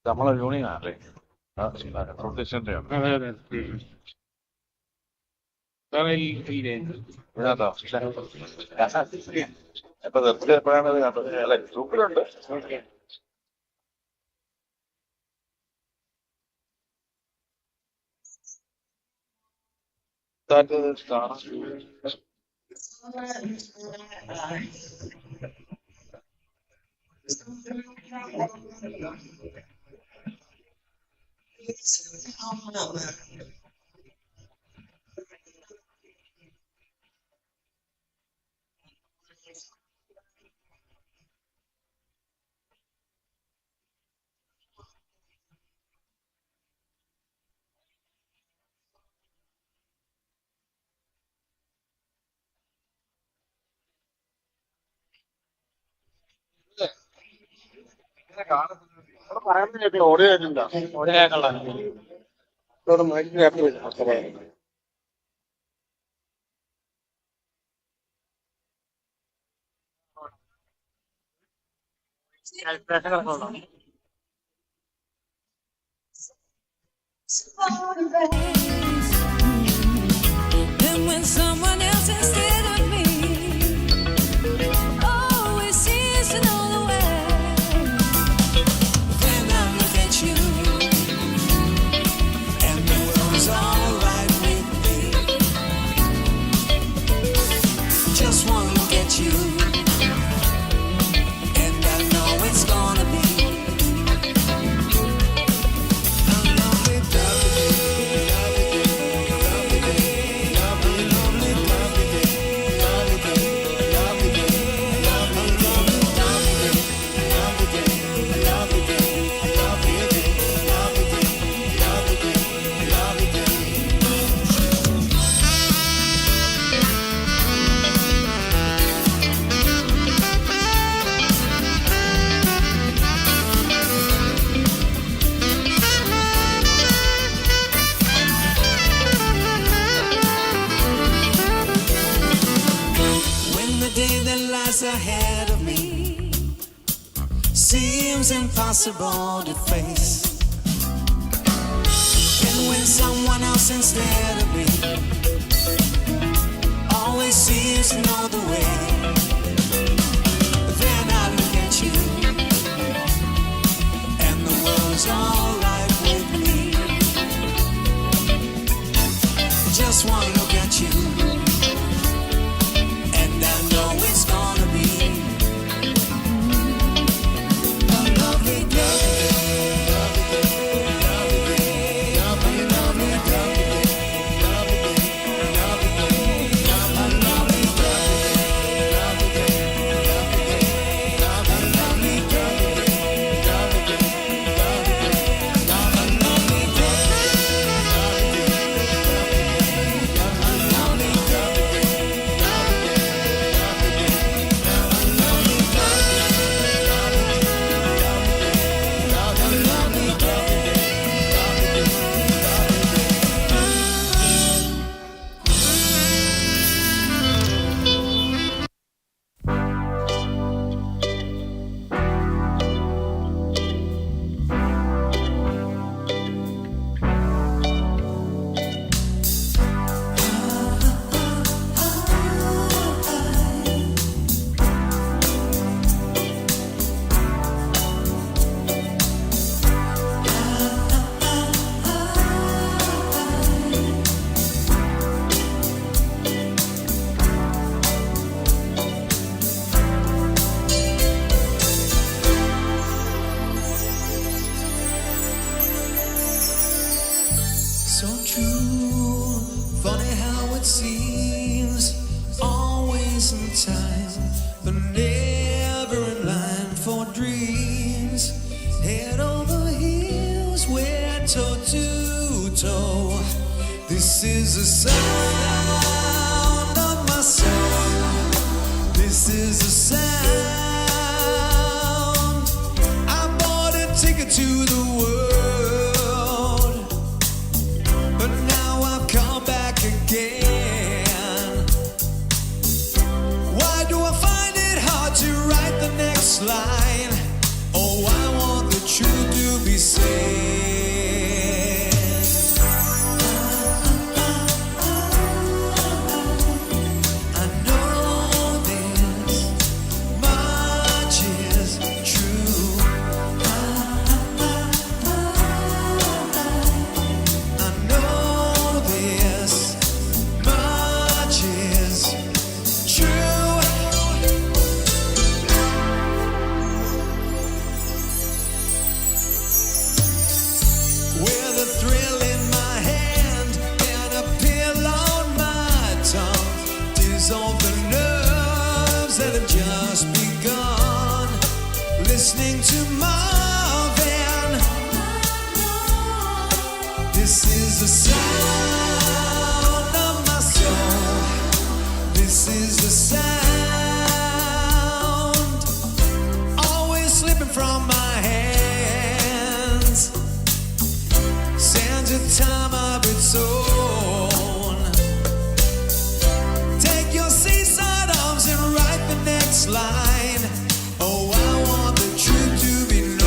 നമ്മളെ യൂണിയൻ ആണല്ലേ പ്രൊഫഷൻ്റെ ഇതിനകത്തോ ഇപ്പൊ തീർച്ചയായപ്പോഴാണ് ഇത് കണ്ടത് അല്ലെ ഗ്രൂപ്പിലുണ്ട്. കാണാൻ പറയുന്നത് ഓഡിയോ കേൾക്കണ്ട ഓഡിയോ കേൾക്കണ്ട മൈക്ക് കേൾക്കില്ല. And when someone else instead of me always seems to know the way, then I look at you and the world's alright with me. Just one look at you and I know it's gonna be a lovely day. When the day that lies ahead of me seems impossible to face, and when someone else instead of me always seems to know the way, then I look at you and the world's alright with me. Just one look at you and I know it's gonna be a lovely day. So true, funny how it seems, always in time, but never in line for dreams. Head over heels, we're toe to toe. This is the sound of my soul. This is the sound to the world, but now I've come back again. Why do I find it hard to write the next line? Oh, I want the truth to be said. I know this much is true. I know this much is true. With a thrill in my hand and a pill on my tongue, dissolve the nerves that have just begun. Listening to Marvin, this is the sound of my soul. This is the sound, always slipping from my hands. Sands a time of its own. Take your seaside arms and write the next line. Oh, I want the truth to be known.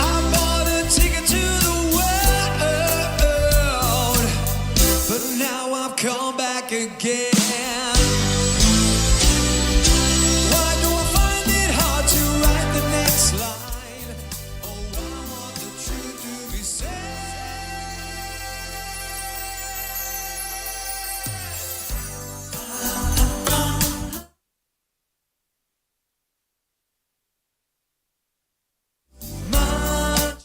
I bought a ticket to the world, but now I've come back again. Why do I find it hard to write the next line? Oh, I want the truth to be said. Much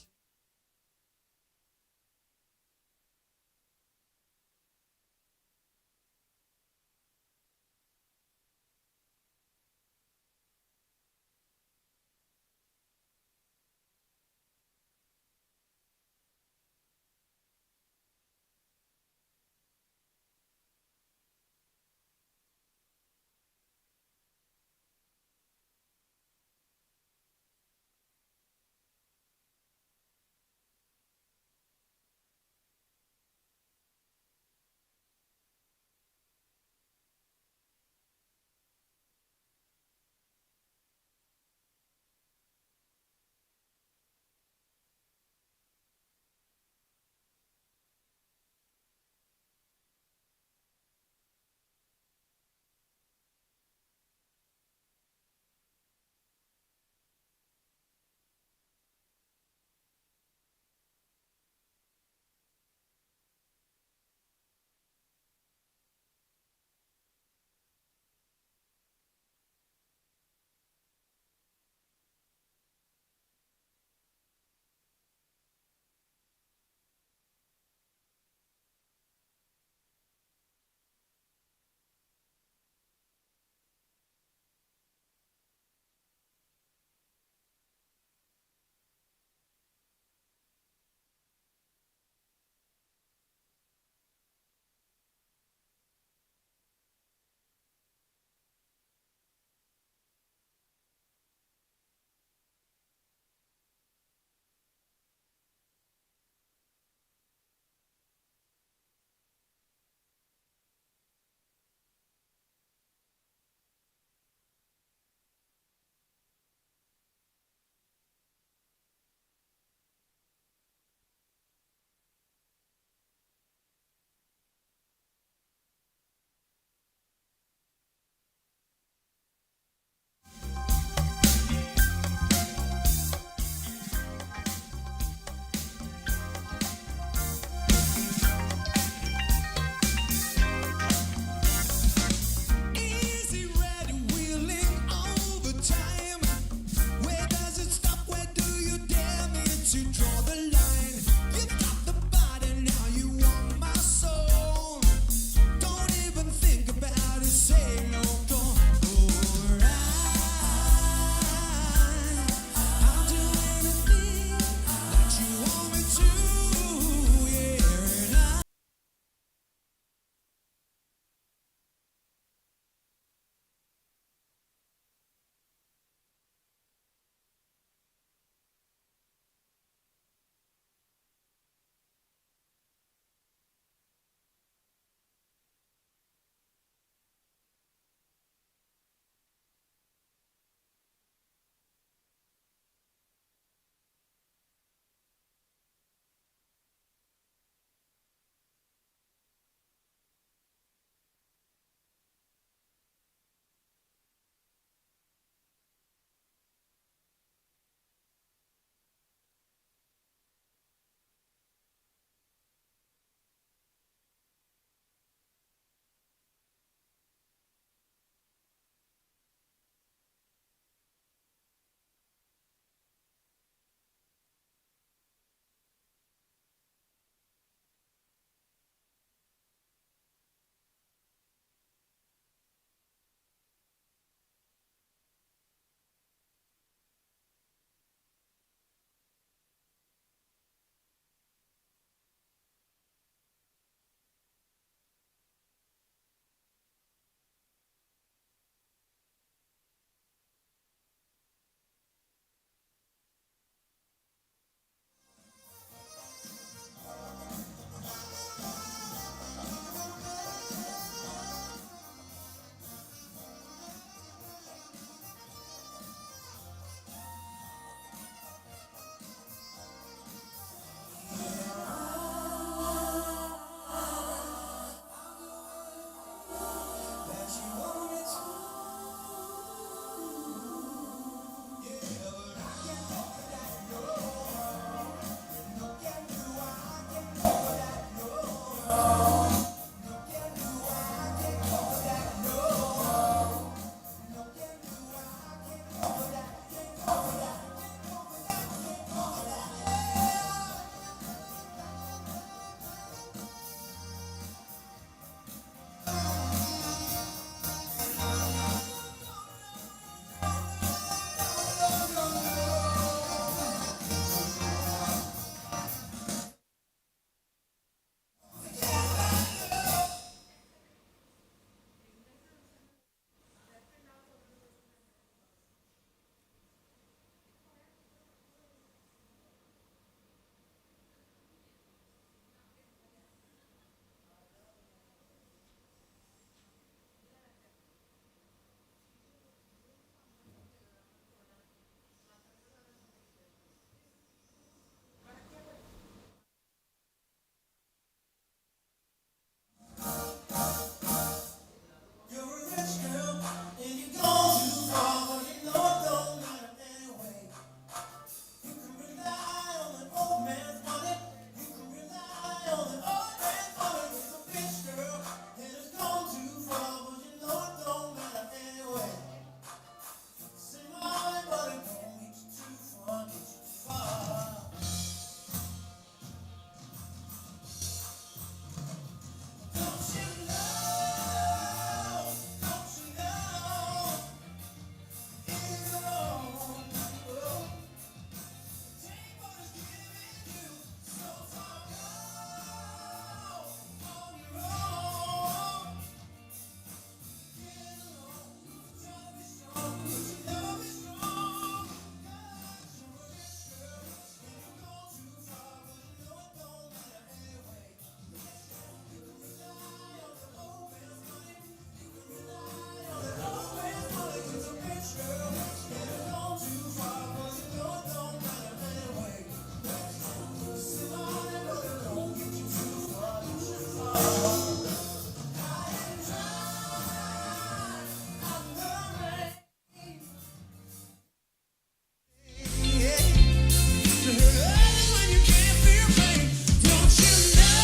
When you can't feel pain, don't you know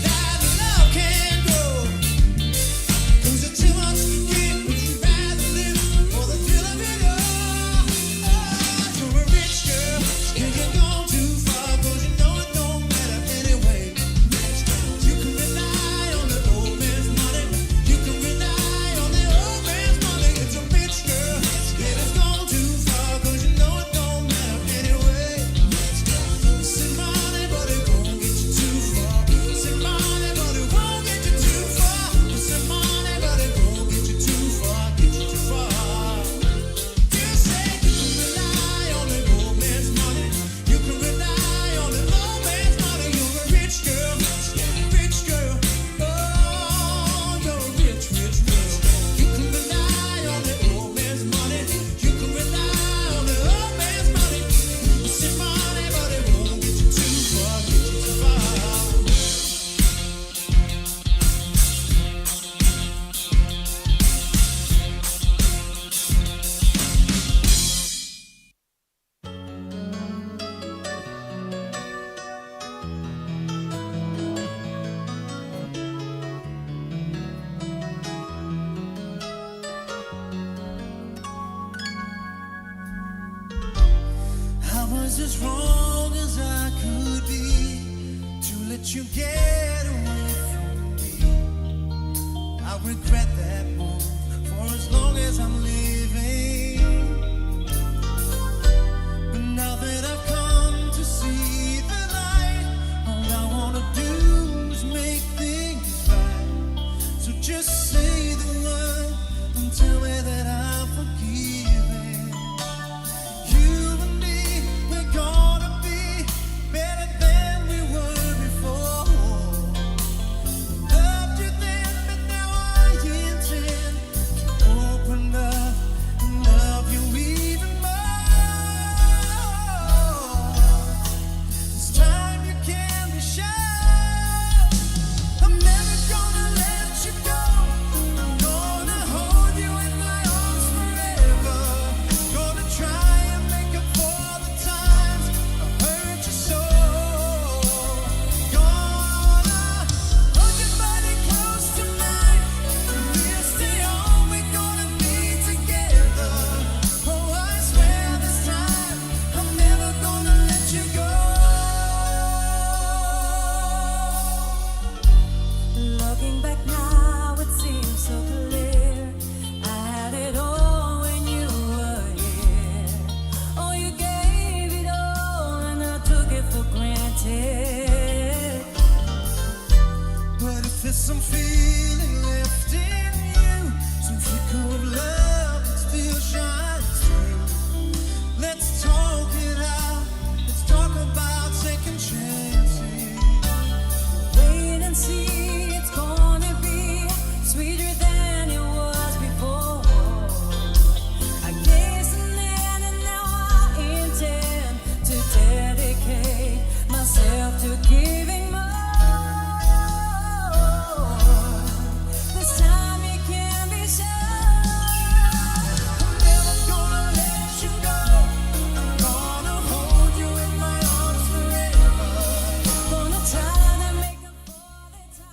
that love can grow? Is it too much to give? Would you rather live for the thrill of it all? Oh, you're a rich girl, and you're gone too far, 'cause you know it don't matter anyway. You can rely on the old man's money. You can rely on the old man's money. It's a rich girl, and it's gone too far, 'cause you know it don't matter anyway. Say money, but it won't get you too far. Say money, but it won't get you too far. Say money, but it won't get you too far. Get you too far. You say you can rely on the old man's money. You can rely on the old man's money. You're a rich girl, rich girl. Oh, you're a rich, rich girl. You can rely on the old man's money. You can rely on the old man's money. Say money, but it won't get you too far. Get you too far. I was as wrong as I could be to let you get away from me. I regret that move for as long as I'm living. But now that I've come to see the light, all I wanna do is make things right. So just say the word and tell me that I'm forgiven. You and me, we're gonna be better than we were before. Loved you then, but now I intend to open up and love you even more. This time you can be sure I'm never gonna let you go. I'm gonna hold you in my arms forever. Gonna try and make up for the times I hurt you so. Gonna hold your body close tonight. We'll stay on, we're gonna be together. Oh, I swear this time I'm never gonna let you go. Looking back now, it seems so clear. I had it all when you were here. Oh, you gave it all, and I took it for granted. But if there's some feeling left in you, some flicker of love that still shines through, let's talk it out. Let's talk about taking chances. Wait and see, it's gonna be sweeter than it was before. I guess and then and now I intend to dedicate myself to giving more. This time you can be sure I'm never gonna let you go. I'm gonna hold you in my arms forever. Gonna try to make up for the time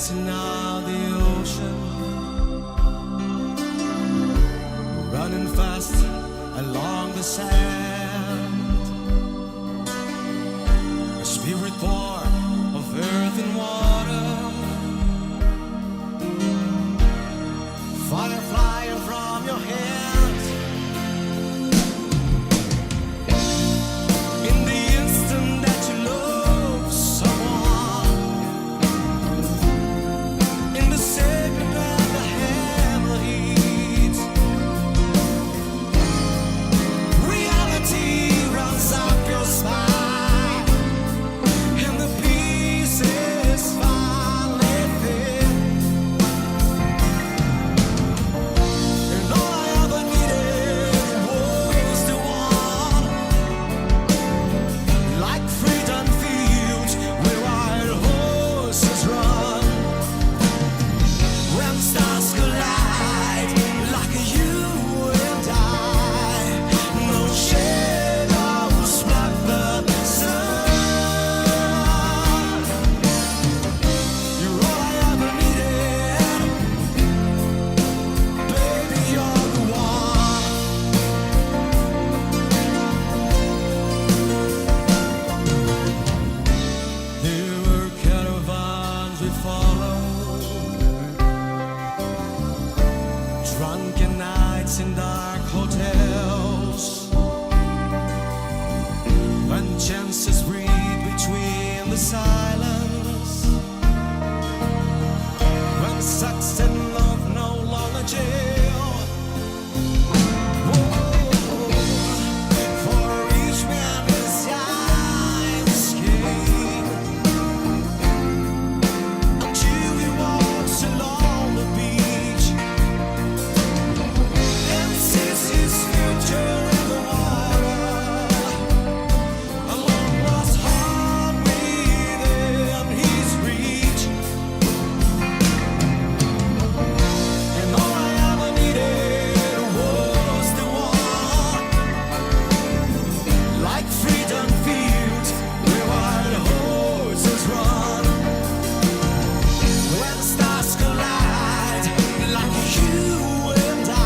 dancing out the ocean, running fast along the sand. A spirit born of earth and water, fire flying from your hands. In the instant that you love someone, in the second that the hammer hits, reality runs up your spine, and the pieces finally fit. And all I ever needed was the one, like freedom fields where wild horses run. When stars collide, like you and I, no shadows block the sun. You're all I ever needed, baby, you're the one. There were caravans we followed, drunken nights in dark hotels, when chances breathe between the silence, when sex and love no longer jail. Whoa, for each man his giant escape, until he walks along the beach and sees his future in the water, a long lost heart within his reach. And all I ever needed was the one, like freedom fields where wild horses run. When stars collide, like you and I,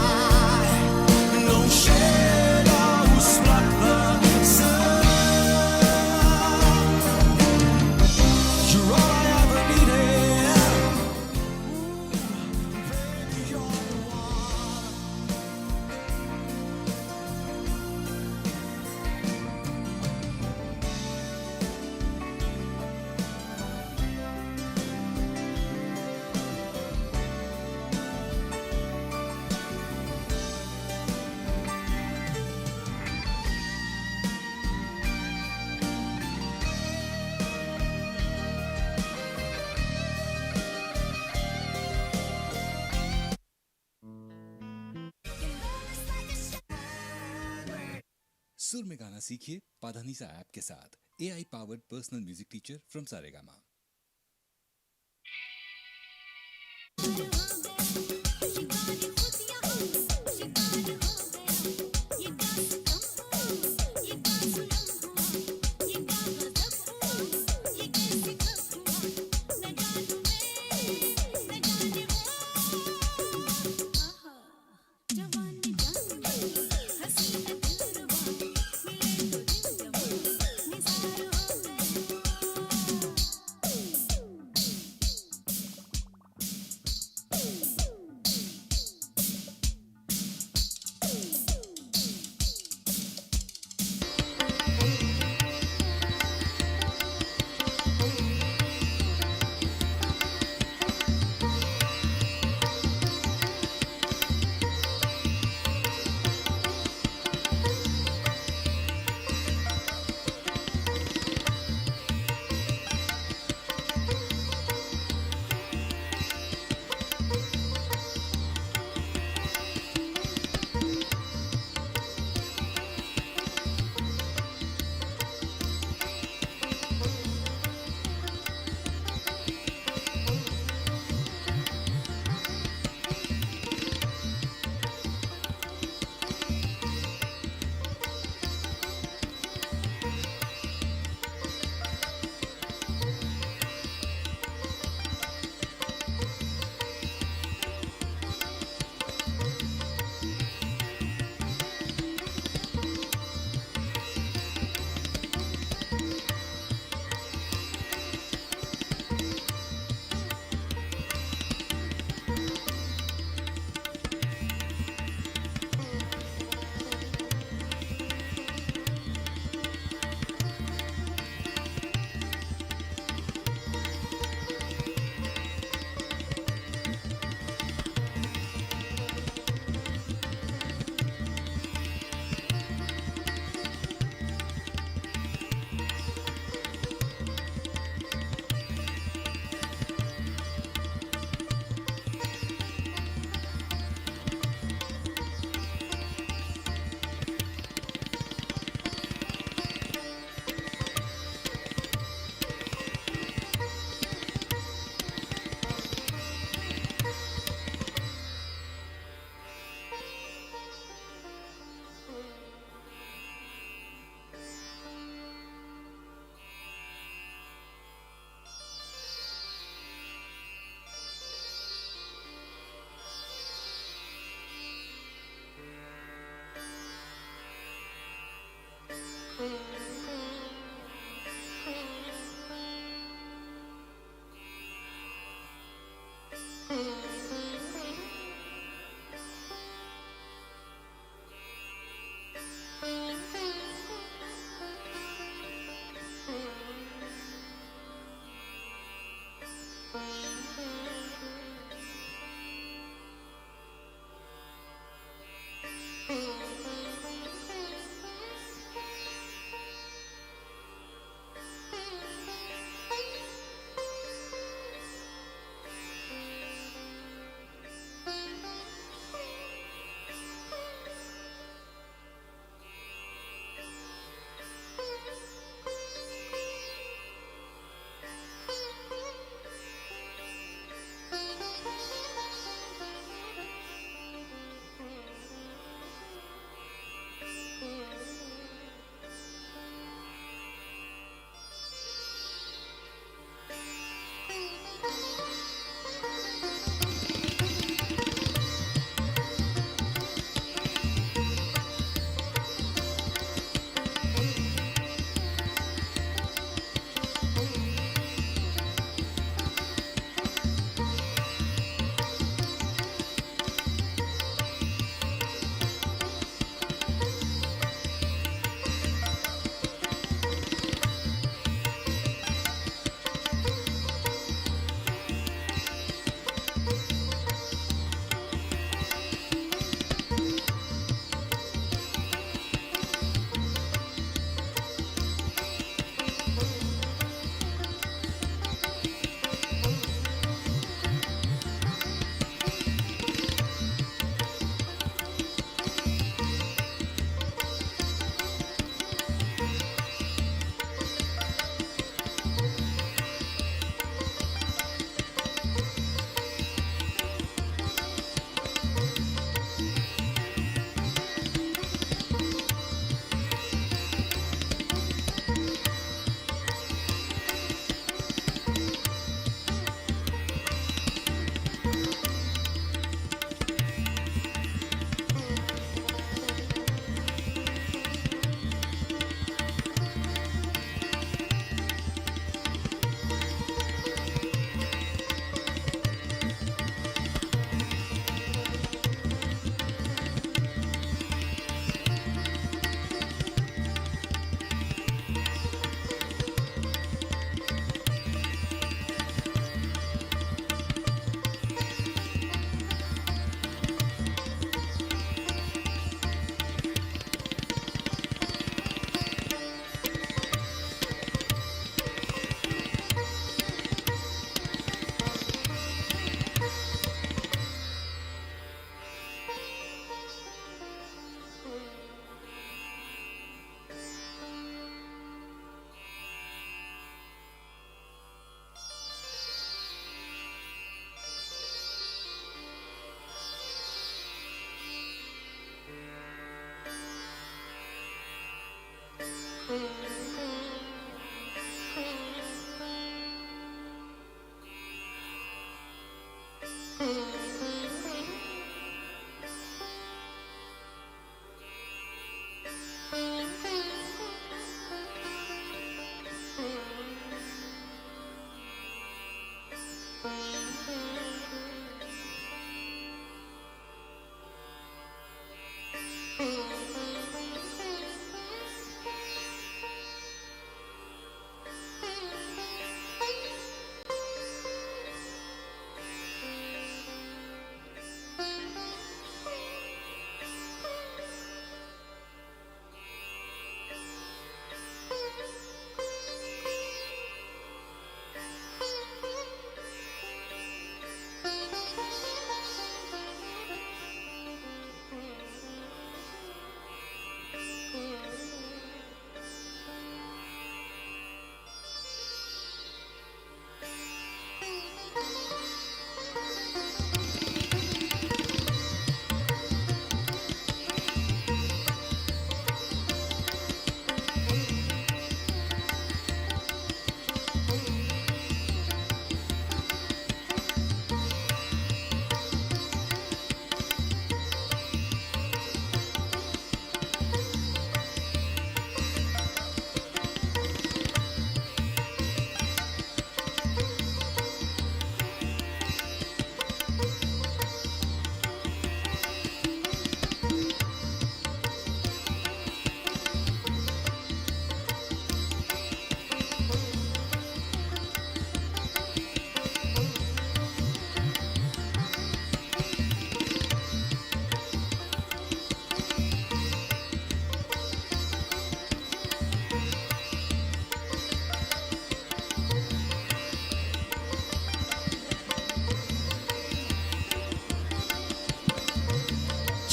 no shadows block the sun. You're all I ever needed, baby, you're the one. सुर में गाना सीखिए Padhanisa app के साथ AI powered personal music teacher from Saregama.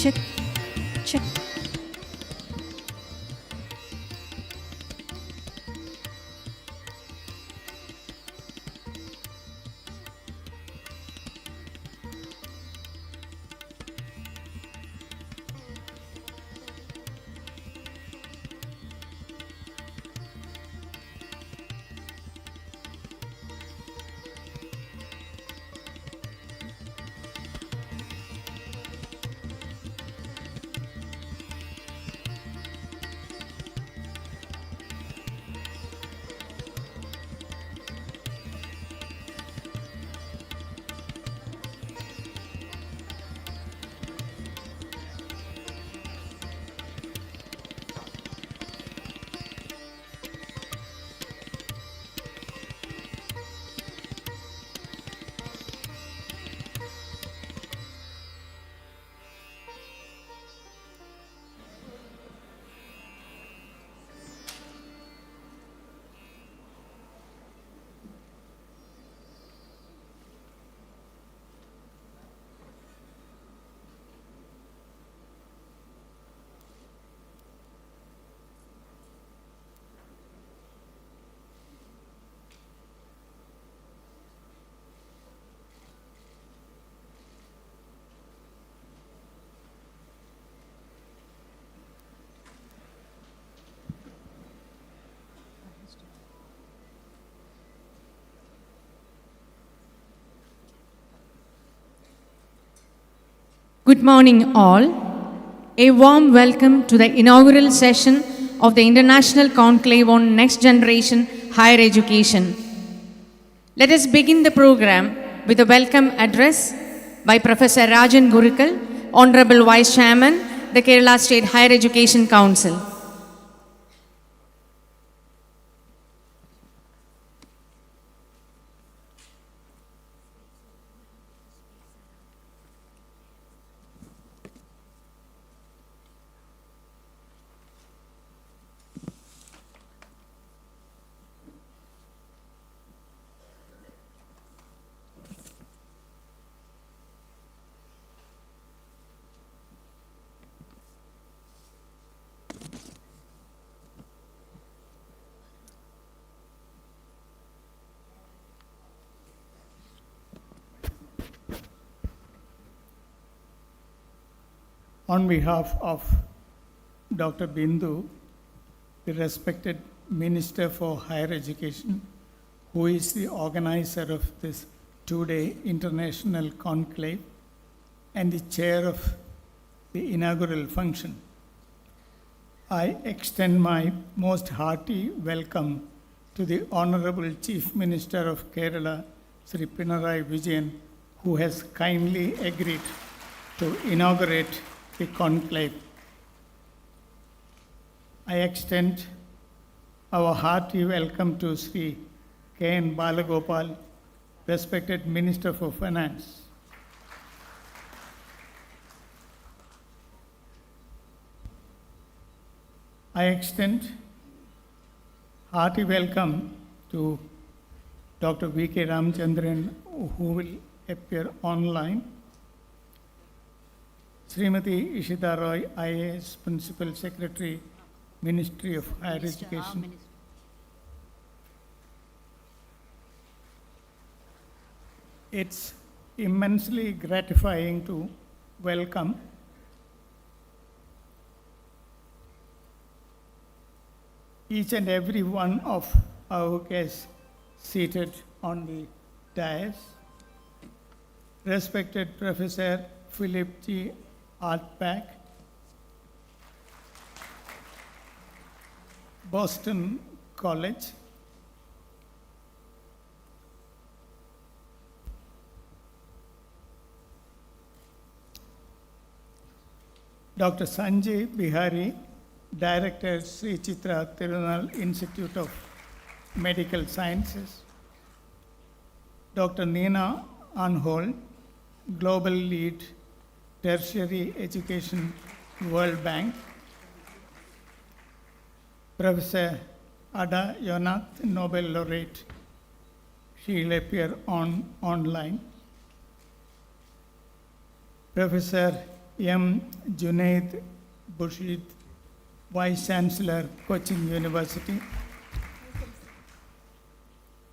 check, check. Good morning, all. A warm welcome to the inaugural session of the International Conclave on Next Generation Higher Education. Let us begin the program with a welcome address by Professor Rajan Gurukal, Honorable Vice Chairman, the Kerala State Higher Education Council. On behalf of Dr. Bindu, the respected Minister for Higher Education, who is the organizer of this two-day international conclave and the chair of the inaugural function, I extend my most hearty welcome to the Honorable Chief Minister of Kerala, Sri Pinarayi Vijayan, who has kindly agreed to inaugurate the conclave. I extend our hearty welcome to Sri K.N. Balagopal, respected Minister for Finance. I extend hearty welcome to Dr. V.K. Ramchandran, who will appear online. Srimati Ishita Roy, IAS, Principal Secretary, Ministry of Higher Education. It's immensely gratifying to welcome each and every one of our guests seated on the dais. Respected Professor Philip G. Artback, Boston College. Dr. Sanjay Bihari, Director, Sri Chitra Tirunal Institute of Medical Sciences. Dr. Nina Anhol, Global Lead, Tertiary Education, World Bank. Professor Ada Yonath, Nobel Laureate. She will appear online. Professor M. Junaid Burshid, Vice Chancellor, Cochin University.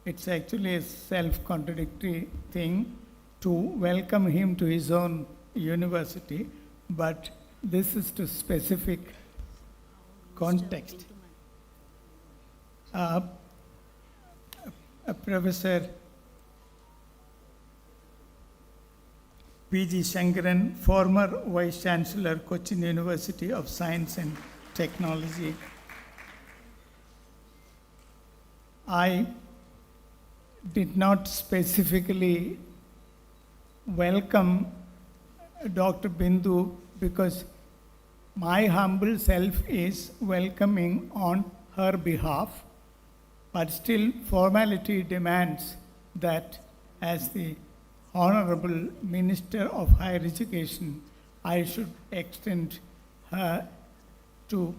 It's actually a self-contradictory thing to welcome him to his own university, but this is to specific context. Professor P.G. Shankaran, former Vice Chancellor, Cochin University of Science and Technology. I did not specifically welcome Dr. Bindu because my humble self is welcoming on her behalf, but still formality demands that as the Honorable Minister of Higher Education, I should extend her to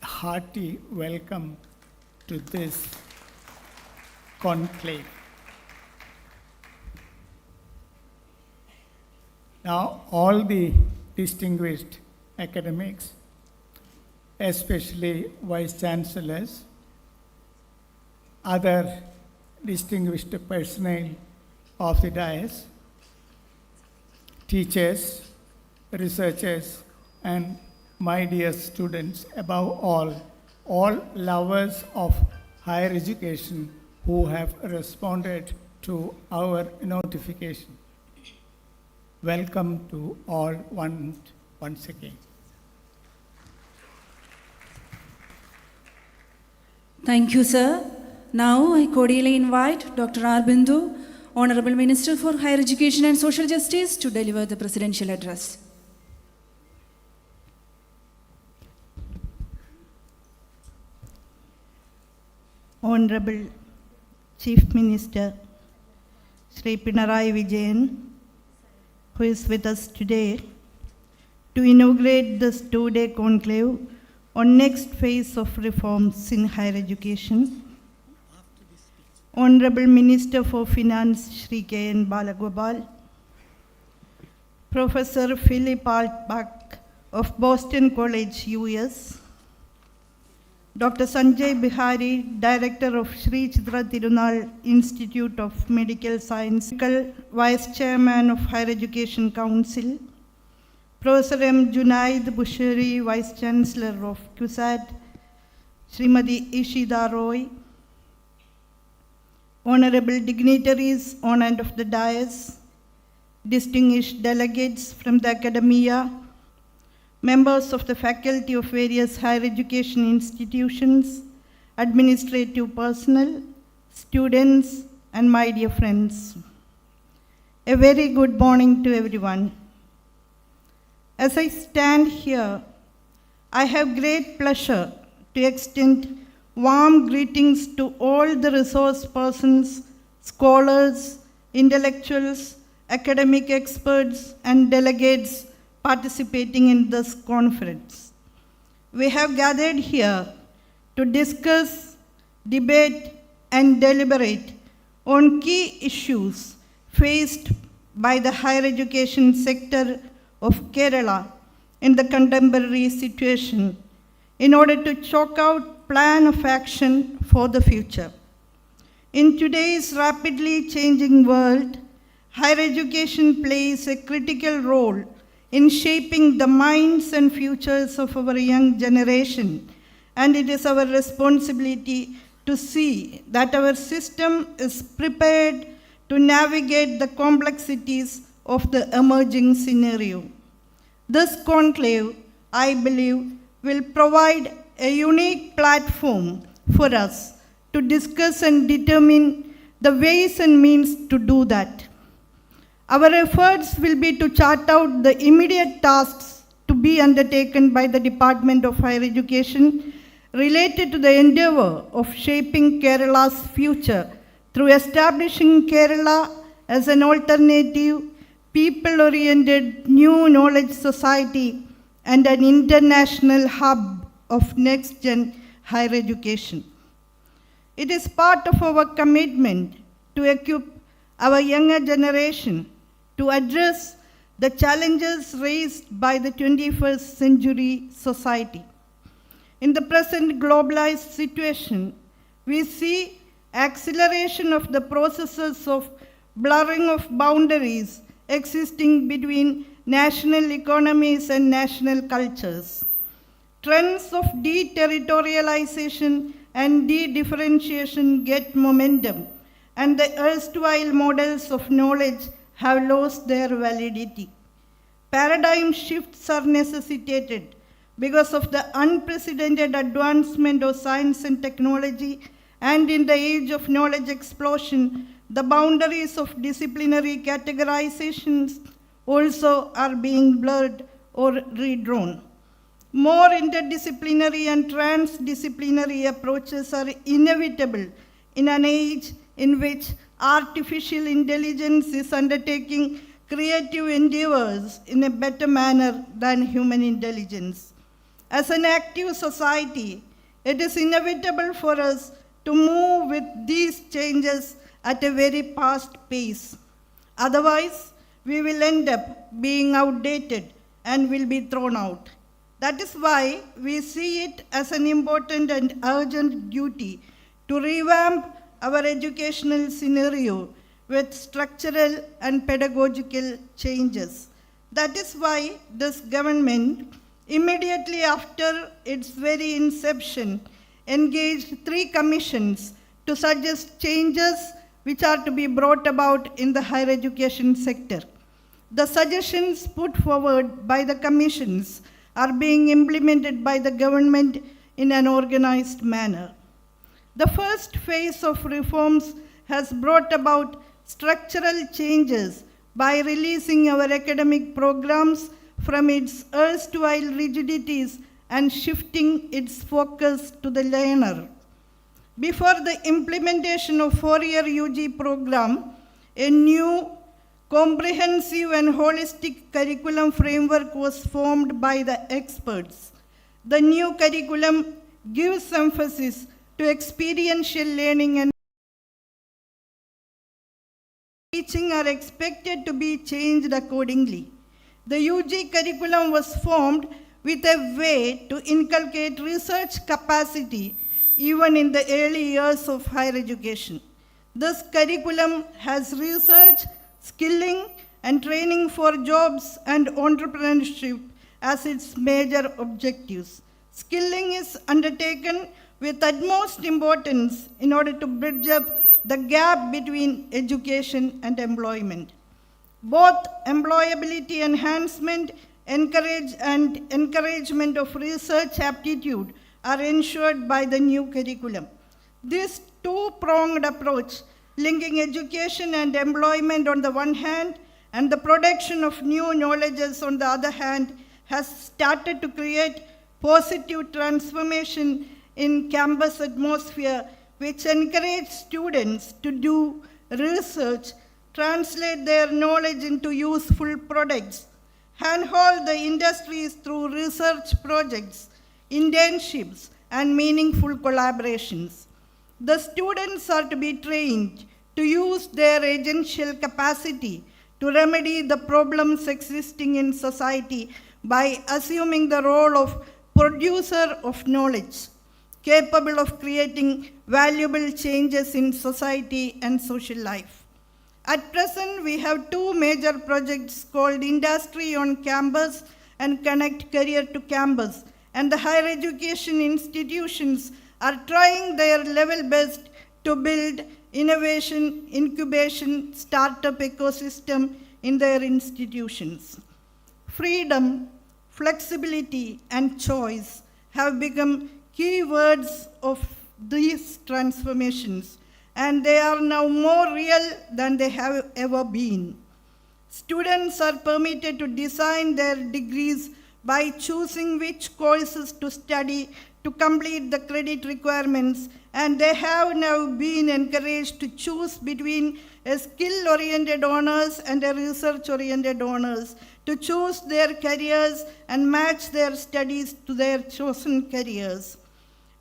hearty welcome to this conclave. Now, all the distinguished academics, especially vice chancellors, other distinguished personnel of the dais, teachers, researchers, and my dear students, above all lovers of higher education who have responded to our notification. Welcome to all once again. Thank you, sir. Now I cordially invite Dr. R. Bindu, Honorable Minister for Higher Education and Social Justice, to deliver the presidential address. Honorable Chief Minister Shri Pinarayi Vijayan, who is with us today to inaugurate this two-day conclave on next phase of reforms in higher education. Honorable Minister for Finance Shri K.N. Balagopal, Professor Philip Altbach of Boston College, US, Dr. Sanjay Bihari, Director of Sri Chitra Tirunal Institute of Medical Science, Vice Chairman of Higher Education Council, Professor M. Junaid Bushiri, Vice Chancellor of CUSAT, Srimati Ishida Roy, Honorable dignitaries on and of the dais, distinguished delegates from the academia, members of the faculty of various higher education institutions, administrative personnel, students, and my dear friends. A very good morning to everyone. As I stand here, I have great pleasure to extend warm greetings to all the resource persons, scholars, intellectuals, academic experts, and delegates participating in this conference. We have gathered here to discuss, debate, and deliberate on key issues faced by the higher education sector of Kerala in the contemporary situation in order to chalk out plan of action for the future. In today's rapidly changing world, higher education plays a critical role in shaping the minds and futures of our young generation, and it is our responsibility to see that our system is prepared to navigate the complexities of the emerging scenario. This conclave, I believe, will provide a unique platform for us to discuss and determine the ways and means to do that. Our efforts will be to chart out the immediate tasks to be undertaken by the Department of Higher Education related to the endeavor of shaping Kerala's future through establishing Kerala as an alternative, people-oriented new knowledge society and an international hub of next-gen higher education. It is part of our commitment to equip our younger generation to address the challenges raised by the 21st century society. In the present globalized situation, we see acceleration of the processes of blurring of boundaries existing between national economies and national cultures. Trends of deterritorialization and de-differentiation get momentum, and the erstwhile models of knowledge have lost their validity. Paradigm shifts are necessitated because of the unprecedented advancement of science and technology, and in the age of knowledge explosion, the boundaries of disciplinary categorizations also are being blurred or redrawn. More interdisciplinary and transdisciplinary approaches are inevitable in an age in which artificial intelligence is undertaking creative endeavors in a better manner than human intelligence. As an active society, it is inevitable for us to move with these changes at a very fast pace. Otherwise, we will end up being outdated and will be thrown out. That is why we see it as an important and urgent duty to revamp our educational scenario with structural and pedagogical changes. That is why this government, immediately after its very inception, engaged 3 commissions to suggest changes which are to be brought about in the higher education sector. The suggestions put forward by the commissions are being implemented by the government in an organized manner. The first phase of reforms has brought about structural changes by releasing our academic programs from its erstwhile rigidities and shifting its focus to the learner. Before the implementation of 4-year UG program, a new comprehensive and holistic curriculum framework was formed by the experts. The new curriculum gives emphasis to experiential learning, and teaching are expected to be changed accordingly. The UG curriculum was formed with a way to inculcate research capacity even in the early years of higher education. This curriculum has research, skilling, and training for jobs and entrepreneurship as its major objectives. Skilling is undertaken with utmost importance in order to bridge up the gap between education and employment. Both employability enhancement and encouragement of research aptitude are ensured by the new curriculum. This two-pronged approach, linking education and employment on the one hand and the production of new knowledges on the other hand, has started to create positive transformation in campus atmosphere, which encourage students to do research, translate their knowledge into useful products, handhold the industries through research projects, internships, and meaningful collaborations. The students are to be trained to use their agential capacity to remedy the problems existing in society by assuming the role of producer of knowledge, capable of creating valuable changes in society and social life. At present, we have 2 major projects called Industry on Campus and Connect Career to Campus, and the higher education institutions are trying their level best to build innovation, incubation, startup ecosystem in their institutions. Freedom, flexibility, and choice have become key words of these transformations, and they are now more real than they have ever been. Students are permitted to design their degrees by choosing which courses to study to complete the credit requirements, and they have now been encouraged to choose between a skill-oriented honors and a research-oriented honors, to choose their careers and match their studies to their chosen careers.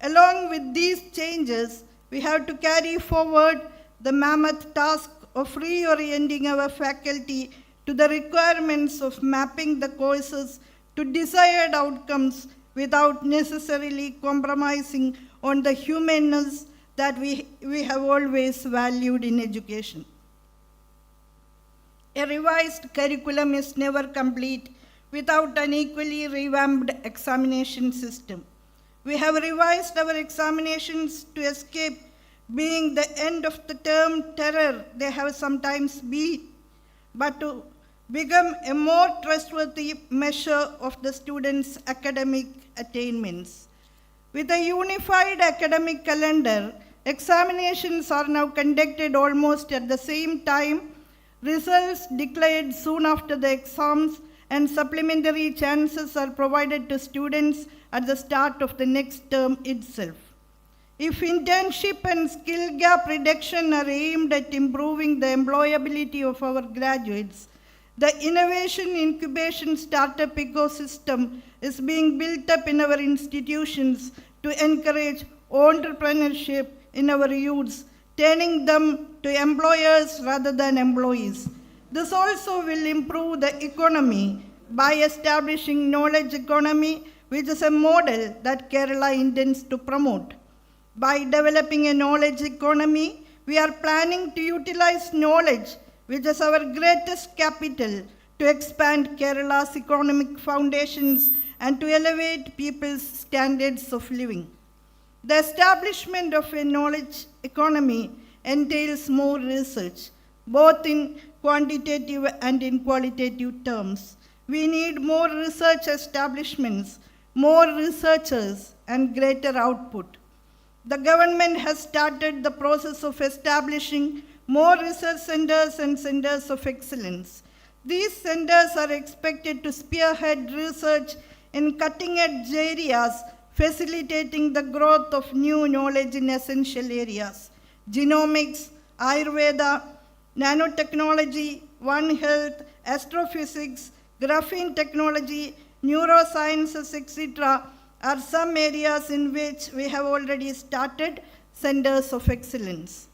Along with these changes, we have to carry forward the mammoth task of reorienting our faculty to to the requirements of mapping the courses to desired outcomes without necessarily compromising on the humanness that we have always valued in education. A revised curriculum is never complete without an equally revamped examination system. We have revised our examinations to escape being the end of the term terror they have sometimes been, but to become a more trustworthy measure of the students' academic attainments. With a unified academic calendar, examinations are now conducted almost at the same time, results declared soon after the exams, and supplementary chances are provided to students at the start of the next term itself. If internship and skill gap reduction are aimed at improving the employability of our graduates, the innovation incubation startup ecosystem is being built up in our institutions to encourage entrepreneurship in our youths, turning them to employers rather than employees. This also will improve the economy by establishing knowledge economy, which is a model that Kerala intends to promote. By developing a knowledge economy, we are planning to utilize knowledge, which is our greatest capital, to expand Kerala's economic foundations and to elevate people's standards of living. The establishment of a knowledge economy entails more research, both in quantitative and in qualitative terms. We need more research establishments, more researchers, and greater output. The government has started the process of establishing more research centers and centers of excellence. These centers are expected to spearhead research in cutting-edge areas, facilitating the growth of new knowledge in essential areas: genomics, Ayurveda, nanotechnology, One Health, astrophysics, graphene technology, neurosciences, etc. are some areas in which we have already started centers of excellence.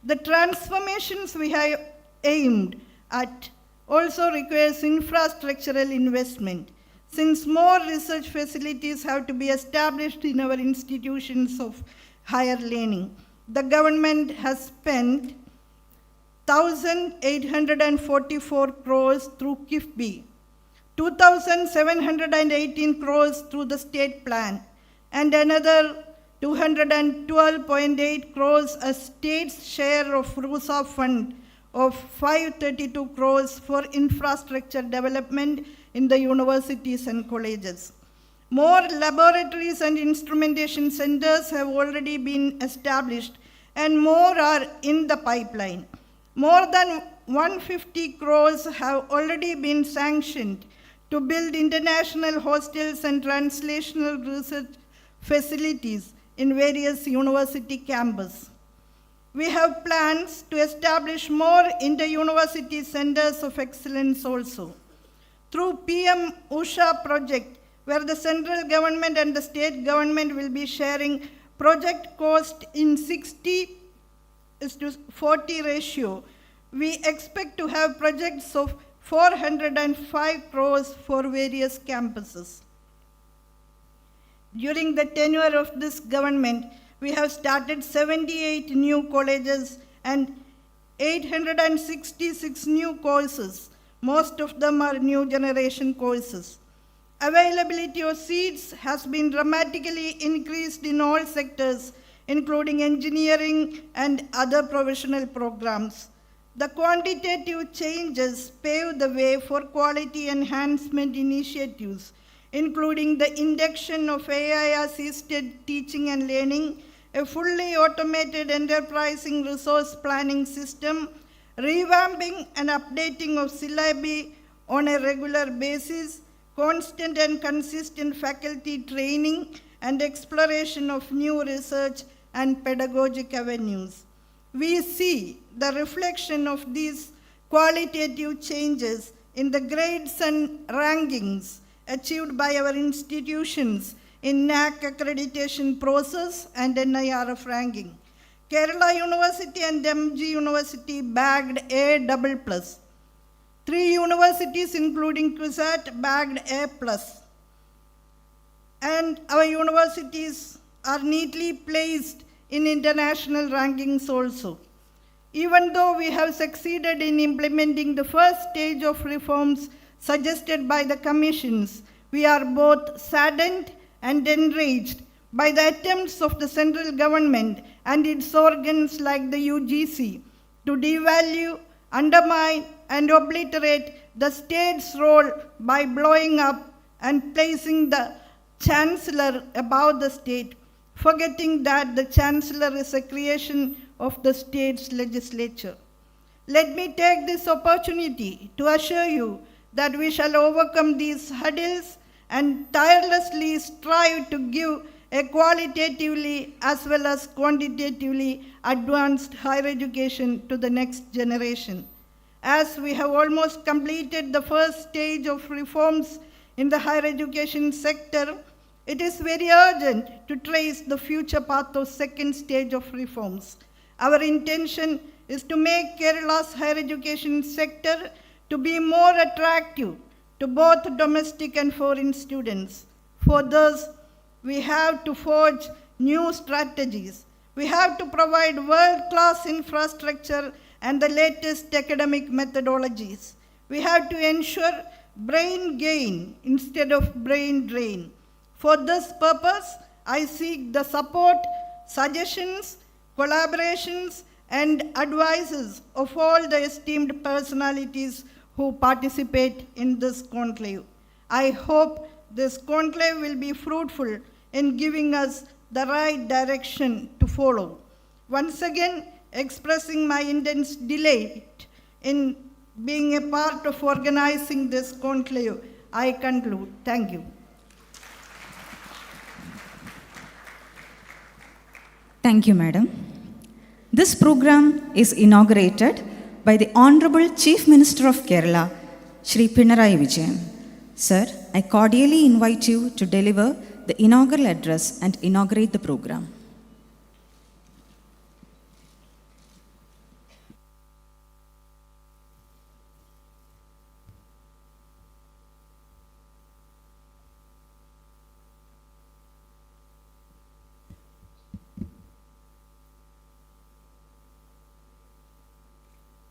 The transformations we have aimed at also requires infrastructural investment. Since more research facilities have to be established in our institutions of higher learning, the government has spent 1,844 crores through KIFBI, 2,718 crores through the state plan, and another 212.8 crores as state's share of RUSA fund of 532 crores for infrastructure development in the universities and colleges. More laboratories and instrumentation centers have already been established, and more are in the pipeline. More than 150 crores have already been sanctioned to build international hostels and translational research facilities in various university campuses. We have plans to establish more inter-university centers of excellence also. Through PM Usha project, where the central government and the state government will be sharing project cost in 60:40 ratio, we expect to have projects of 405 crores for various campuses. During the tenure of this government, we have started 78 new colleges and 866 new courses. Most of them are new generation courses. Availability of seats has been dramatically increased in all sectors, including engineering and other professional programs. The quantitative changes pave the way for quality enhancement initiatives, including the induction of AI-assisted teaching and learning, a fully automated enterprising resource planning system, revamping and updating of syllabi on a regular basis, constant and consistent faculty training, and exploration of new research and pedagogic avenues. We see the reflection of these qualitative changes in the grades and rankings achieved by our institutions in NAC accreditation process and NIRF ranking. Kerala University and MG University bagged A++. 3 universities, including CUSAT, bagged A+. And our universities are neatly placed in international rankings also. Even though we have succeeded in implementing the first stage of reforms suggested by the commissions, we are both saddened and enraged by the attempts of the central government and its organs like the UGC to devalue, undermine, and obliterate the state's role by blowing up and placing the chancellor above the state, forgetting that the chancellor is a creation of the state's legislature. Let me take this opportunity to assure you that we shall overcome these hurdles and tirelessly strive to give a qualitatively as well as quantitatively advanced higher education to the next generation. As we have almost completed the first stage of reforms in the higher education sector, it is very urgent to trace the future path of second stage of reforms. Our intention is to make Kerala's higher education sector to be more attractive to both domestic and foreign students. For this, we have to forge new strategies. We have to provide world-class infrastructure and the latest academic methodologies. We have to ensure brain gain instead of brain drain. For this purpose, I seek the support, suggestions, collaborations, and advices of all the esteemed personalities who participate in this conclave. I hope this conclave will be fruitful in giving us the right direction to follow. Once again, expressing my intense delight in being a part of organizing this conclave, I conclude. Thank you. Thank you, Madam. This program is inaugurated by the Honorable Chief Minister of Kerala, Shri Pinarayi Vijayan. Sir, I cordially invite you to deliver the inaugural address and inaugurate the program.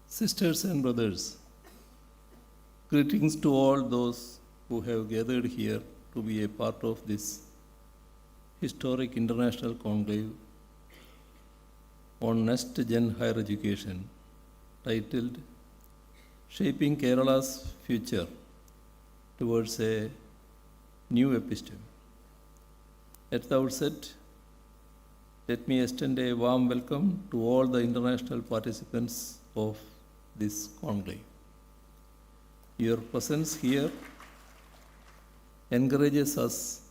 Sisters and brothers, greetings to all those who have gathered here to be a part of this historic international conclave on next gen higher education titled Shaping Kerala's Future Towards a New Episteme. At the outset, let me extend a warm welcome to all the international participants of this conclave. Your presence here encourages us,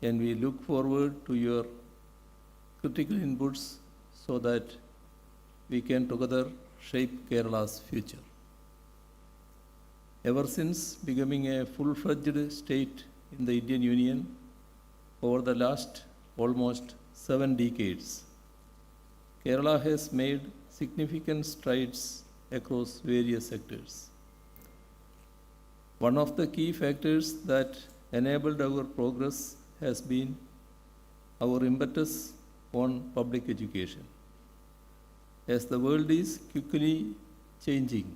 and we look forward to your critical inputs so that we can together shape Kerala's future. Ever since becoming a full-fledged state in the Indian Union over the last almost 7 decades, Kerala has made significant strides across various sectors. One of the key factors that enabled our progress has been our impetus on public education. As the world is quickly changing,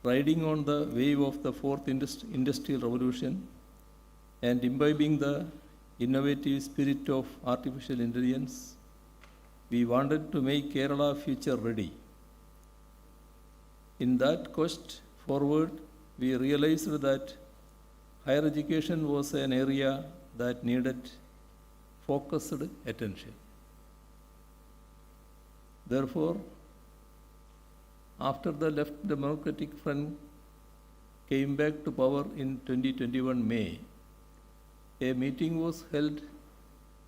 riding on the wave of the fourth industrial revolution and imbibing the innovative spirit of artificial intelligence, we wanted to make Kerala future ready. In that quest forward, we realized that higher education was an area that needed focused attention. Therefore, after the Left Democratic Front came back to power in 2021 May, a meeting was held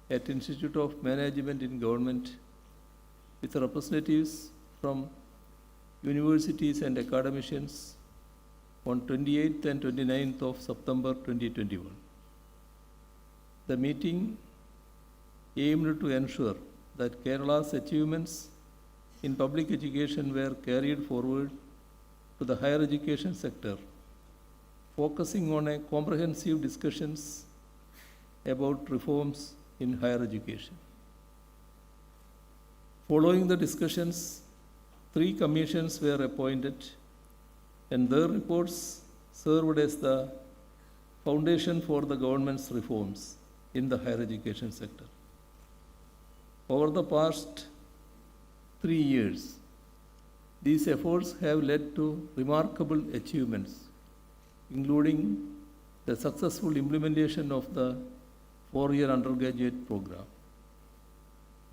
at Institute of Management in Government with representatives from universities and academicians on 28th and 29th of September 2021. The meeting aimed to ensure that Kerala's achievements in public education were carried forward to the higher education sector, focusing on a comprehensive discussions about reforms in higher education. Following the discussions, 3 commissions were appointed and their reports served as the foundation for the government's reforms in the higher education sector. Over the past 3 years, these efforts have led to remarkable achievements, including the successful implementation of the 4-year undergraduate program.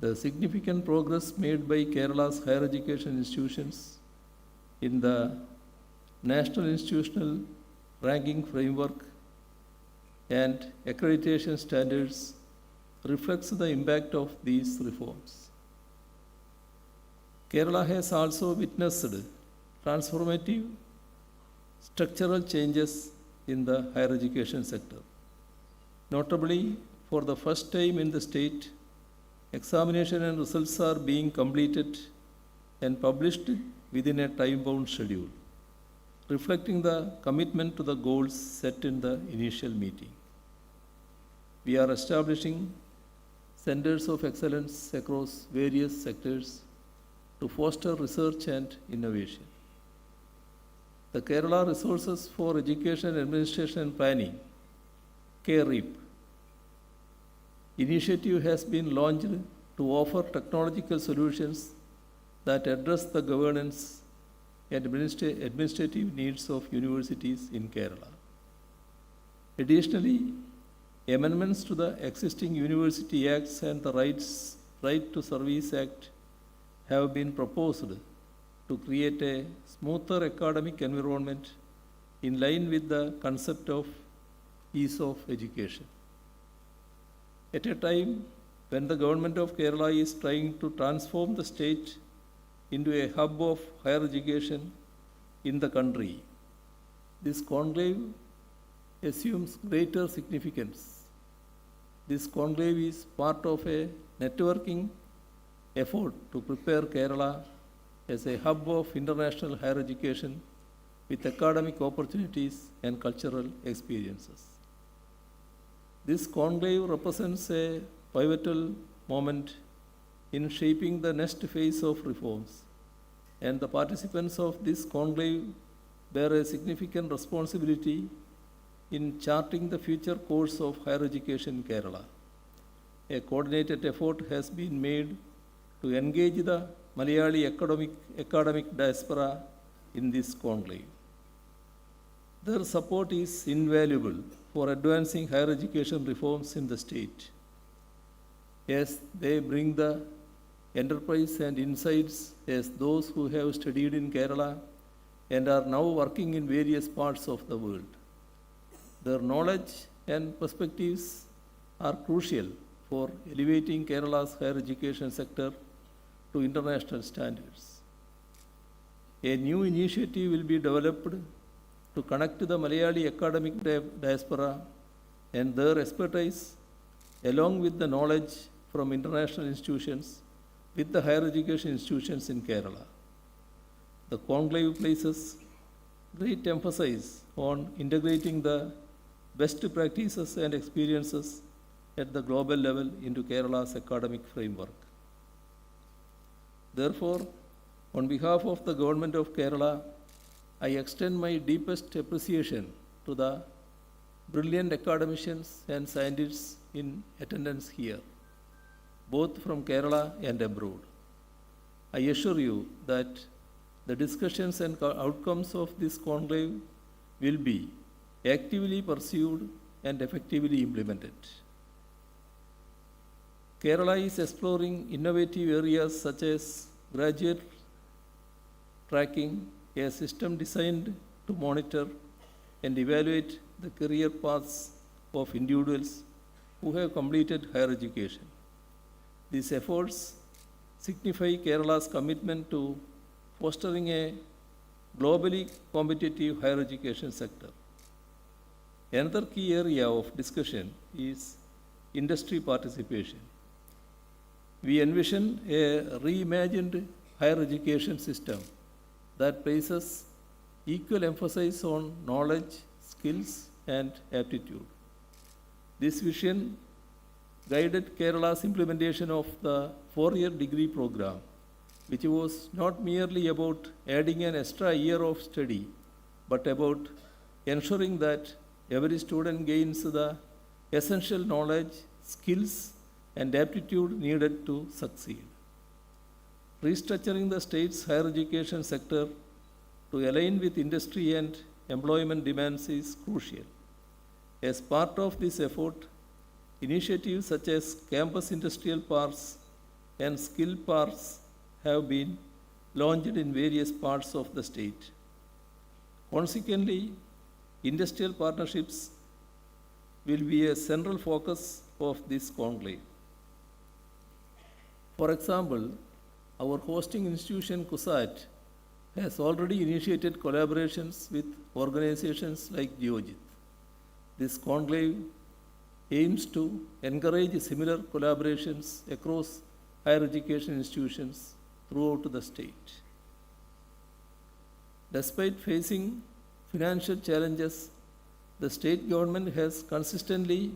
The significant progress made by Kerala's higher education institutions in the National Institutional Ranking Framework and accreditation standards reflects the impact of these reforms. Kerala has also witnessed transformative structural changes in the higher education sector. Notably, for the first time in the state, examination and results are being completed and published within a time-bound schedule, reflecting the commitment to the goals set in the initial meeting. We are establishing centers of excellence across various sectors to foster research and innovation. The Kerala Resources for Education Administration and Planning, KREAP, initiative has been launched to offer technological solutions that address the governance and administrative needs of universities in Kerala. Additionally, amendments to the existing University Acts and the Right to Service Act have been proposed to create a smoother academic environment in line with the concept of ease of education. At a time when the government of Kerala is trying to transform the state into a hub of higher education in the country, this conclave assumes greater significance. This conclave is part of a networking effort to prepare Kerala as a hub of international higher education with academic opportunities and cultural experiences. This conclave represents a pivotal moment in shaping the next phase of reforms, and the participants of this conclave bear a significant responsibility in charting the future course of higher education in Kerala. A coordinated effort has been made to engage the Malayali academic diaspora in this conclave. Their support is invaluable for advancing higher education reforms in the state, as they bring the enterprise and insights as those who have studied in Kerala and are now working in various parts of the world. Their knowledge and perspectives are crucial for elevating Kerala's higher education sector to international standards. A new initiative will be developed to connect the Malayali academic diaspora and their expertise along with the knowledge from international institutions with the higher education institutions in Kerala. The conclave places great emphasis on integrating the best practices and experiences at the global level into Kerala's academic framework. Therefore, on behalf of the Government of Kerala, I extend my deepest appreciation to the brilliant academicians and scientists in attendance here, both from Kerala and abroad. I assure you that the discussions and outcomes of this conclave will be actively pursued and effectively implemented. Kerala is exploring innovative areas such as graduate tracking, a system designed to monitor and evaluate the career paths of individuals who have completed higher education. These efforts signify Kerala's commitment to fostering a globally competitive higher education sector. Another key area of discussion is industry participation. We envision a reimagined higher education system that places equal emphasis on knowledge, skills, and aptitude. This vision guided Kerala's implementation of the four-year degree program, which was not merely about adding an extra year of study, but about ensuring that every student gains the essential knowledge, skills, and aptitude needed to succeed. Restructuring the state's higher education sector to align with industry and employment demands is crucial. As part of this effort, initiatives such as campus industrial parks and skill parks have been launched in various parts of the state. Consequently, industrial partnerships will be a central focus of this conclave. For example, our hosting institution CUSAT has already initiated collaborations with organizations like Geojit. This conclave aims to encourage similar collaborations across higher education institutions throughout the state. Despite facing financial challenges, the state government has consistently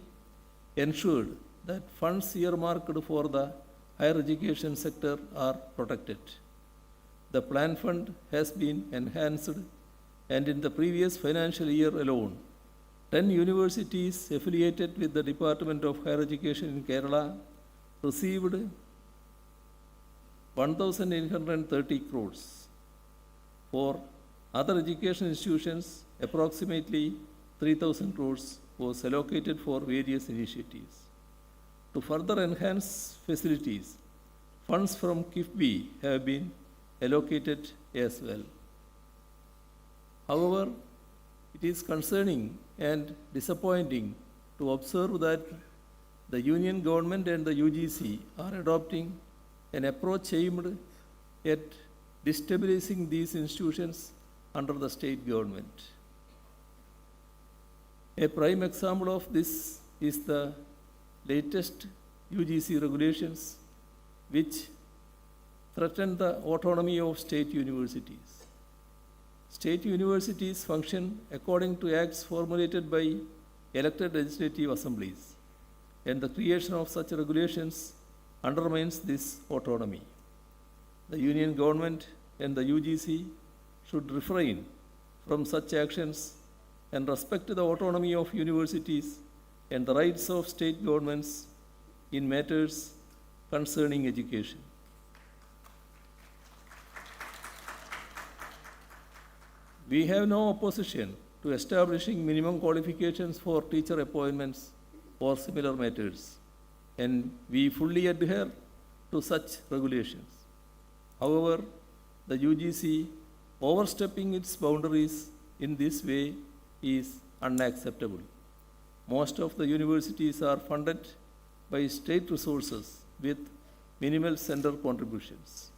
ensured that funds earmarked for the higher education sector are protected. The plan fund has been enhanced, and in the previous financial year alone, 10 universities affiliated with the Department of Higher Education in Kerala received 1,830 crores. For other education institutions, approximately 3,000 crores was allocated for various initiatives. To further enhance facilities, funds from KIFBI have been allocated as well. However, it is concerning and disappointing to observe that the Union government and the UGC are adopting an approach aimed at destabilizing these institutions under the state government. A prime example of this is the latest UGC regulations, which threaten the autonomy of state universities. State universities function according to acts formulated by elected legislative assemblies, and the creation of such regulations undermines this autonomy. The Union government and the UGC should refrain from such actions and respect the autonomy of universities and the rights of state governments in matters concerning education. We have no opposition to establishing minimum qualifications for teacher appointments or similar matters, and we fully adhere to such regulations. However, the UGC overstepping its boundaries in this way is unacceptable. Most of the universities are funded by state resources with minimal center contributions.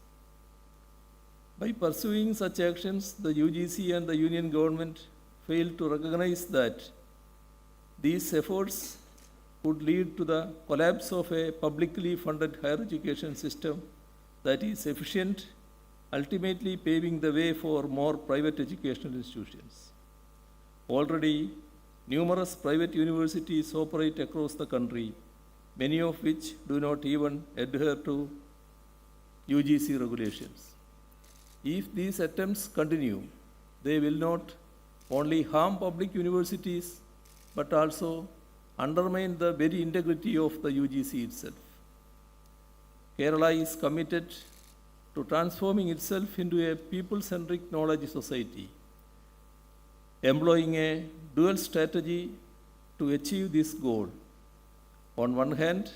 By pursuing such actions, the UGC and the Union government fail to recognize that these efforts could lead to the collapse of a publicly funded higher education system that is efficient, ultimately paving the way for more private educational institutions. Already, numerous private universities operate across the country, many of which do not even adhere to UGC regulations. If these attempts continue, they will not only harm public universities, but also undermine the very integrity of the UGC itself. Kerala is committed to transforming itself into a people-centric knowledge society, employing a dual strategy to achieve this goal. On one hand,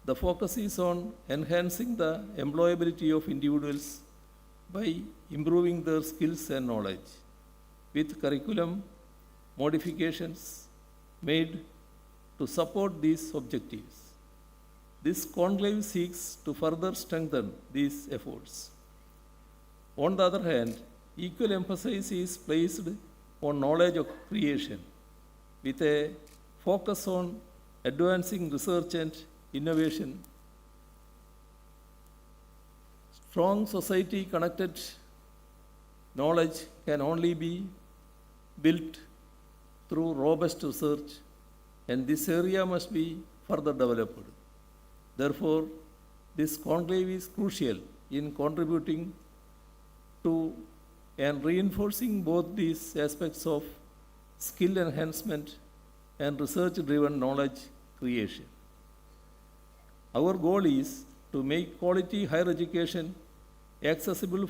the focus is on enhancing the employability of individuals by improving their skills and knowledge, with curriculum modifications made to support these objectives. This conclave seeks to further strengthen these efforts. On the other hand, equal emphasis is placed on knowledge of creation, with a focus on advancing research and innovation. Strong society connected knowledge can only be built through robust research, and this area must be further developed. Therefore, this conclave is crucial in contributing to and reinforcing both these aspects of skill enhancement and research-driven knowledge creation. Our goal is to make quality higher education accessible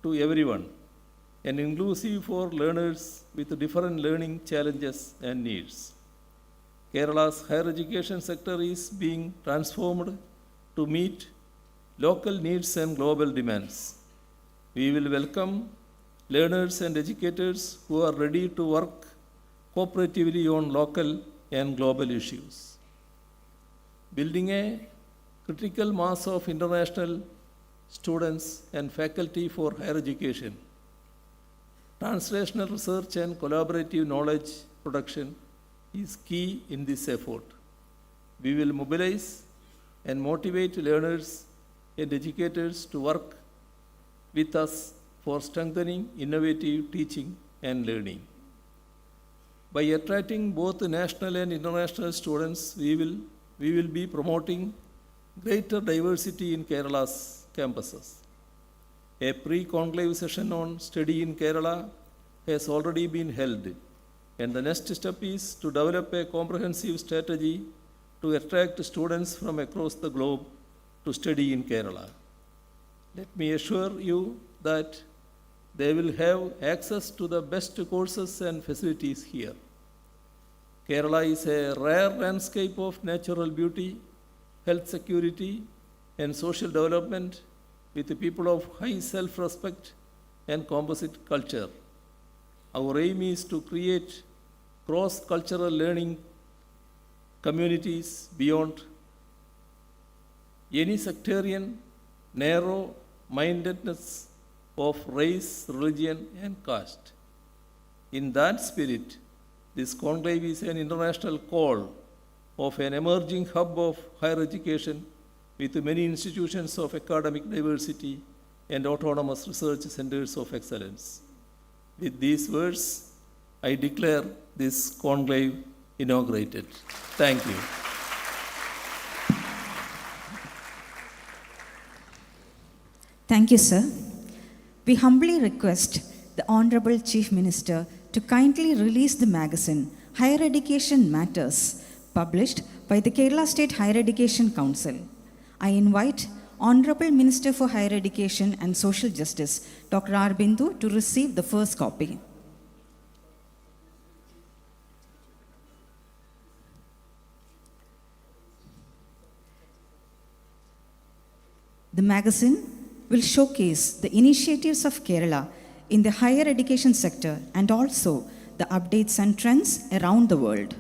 to everyone and inclusive for learners with different learning challenges and needs. Kerala's higher education sector is being transformed to meet local needs and global demands. We will welcome learners and educators who are ready to work cooperatively on local and global issues. Building a critical mass of international students and faculty for higher education, translational research and collaborative knowledge production is key in this effort. We will mobilize and motivate learners and educators to work with us for strengthening innovative teaching and learning. By attracting both national and international students, we will be promoting greater diversity in Kerala's campuses. A pre-conclave session on study in Kerala has already been held, and the next step is to develop a comprehensive strategy to attract students from across the globe to study in Kerala. Let me assure you that they will have access to the best courses and facilities here. Kerala is a rare landscape of natural beauty, health security, and social development with people of high self-respect and composite culture. Our aim is to create cross-cultural learning communities beyond any sectarian, narrow-mindedness of race, religion, and caste. In that spirit, this conclave is an international call of an emerging hub of higher education with many institutions of academic diversity and autonomous research centers of excellence. With these words, I declare this conclave inaugurated. Thank you. Thank you, sir. We humbly request the Honorable Chief Minister to kindly release the magazine Higher Education Matters, published by the Kerala State Higher Education Council. I invite Honorable Minister for Higher Education and Social Justice, Dr. R. Bindu, to receive the first copy. The magazine will showcase the initiatives of Kerala in the higher education sector and also the updates and trends around the world.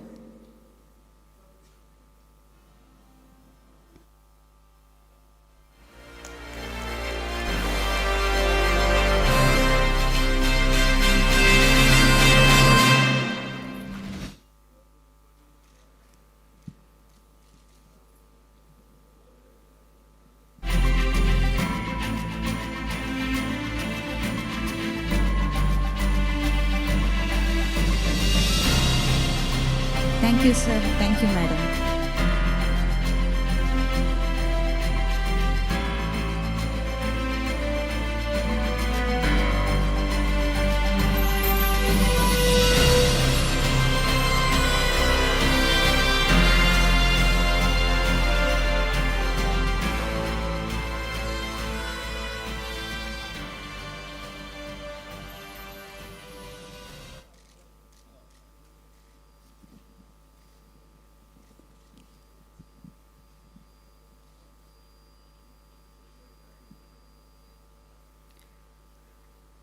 Thank you, sir. Thank you, madam.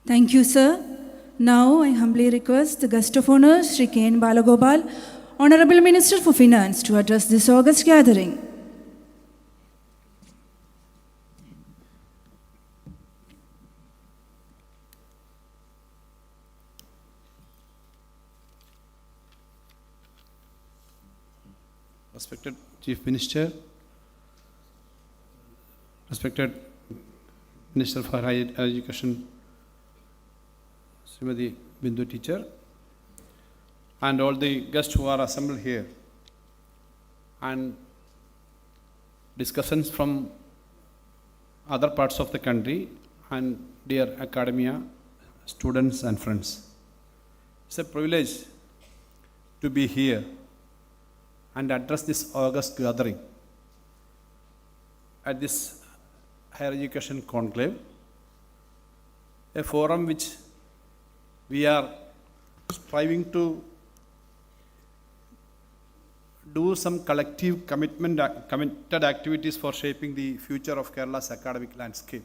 Thank you, sir. Now I humbly request the guest of honor, Shri K. N. Balagopal, Honorable Minister for Finance, to address this august gathering. Respected Chief Minister, respected Minister for Higher Education, Srimati Bindu teacher, and all the guests who are assembled here, and discussions from other parts of the country, and dear academia, students and friends. It's a privilege to be here and address this August gathering at this higher education conclave, a forum which we are striving to do some collective committed activities for shaping the future of Kerala's academic landscape.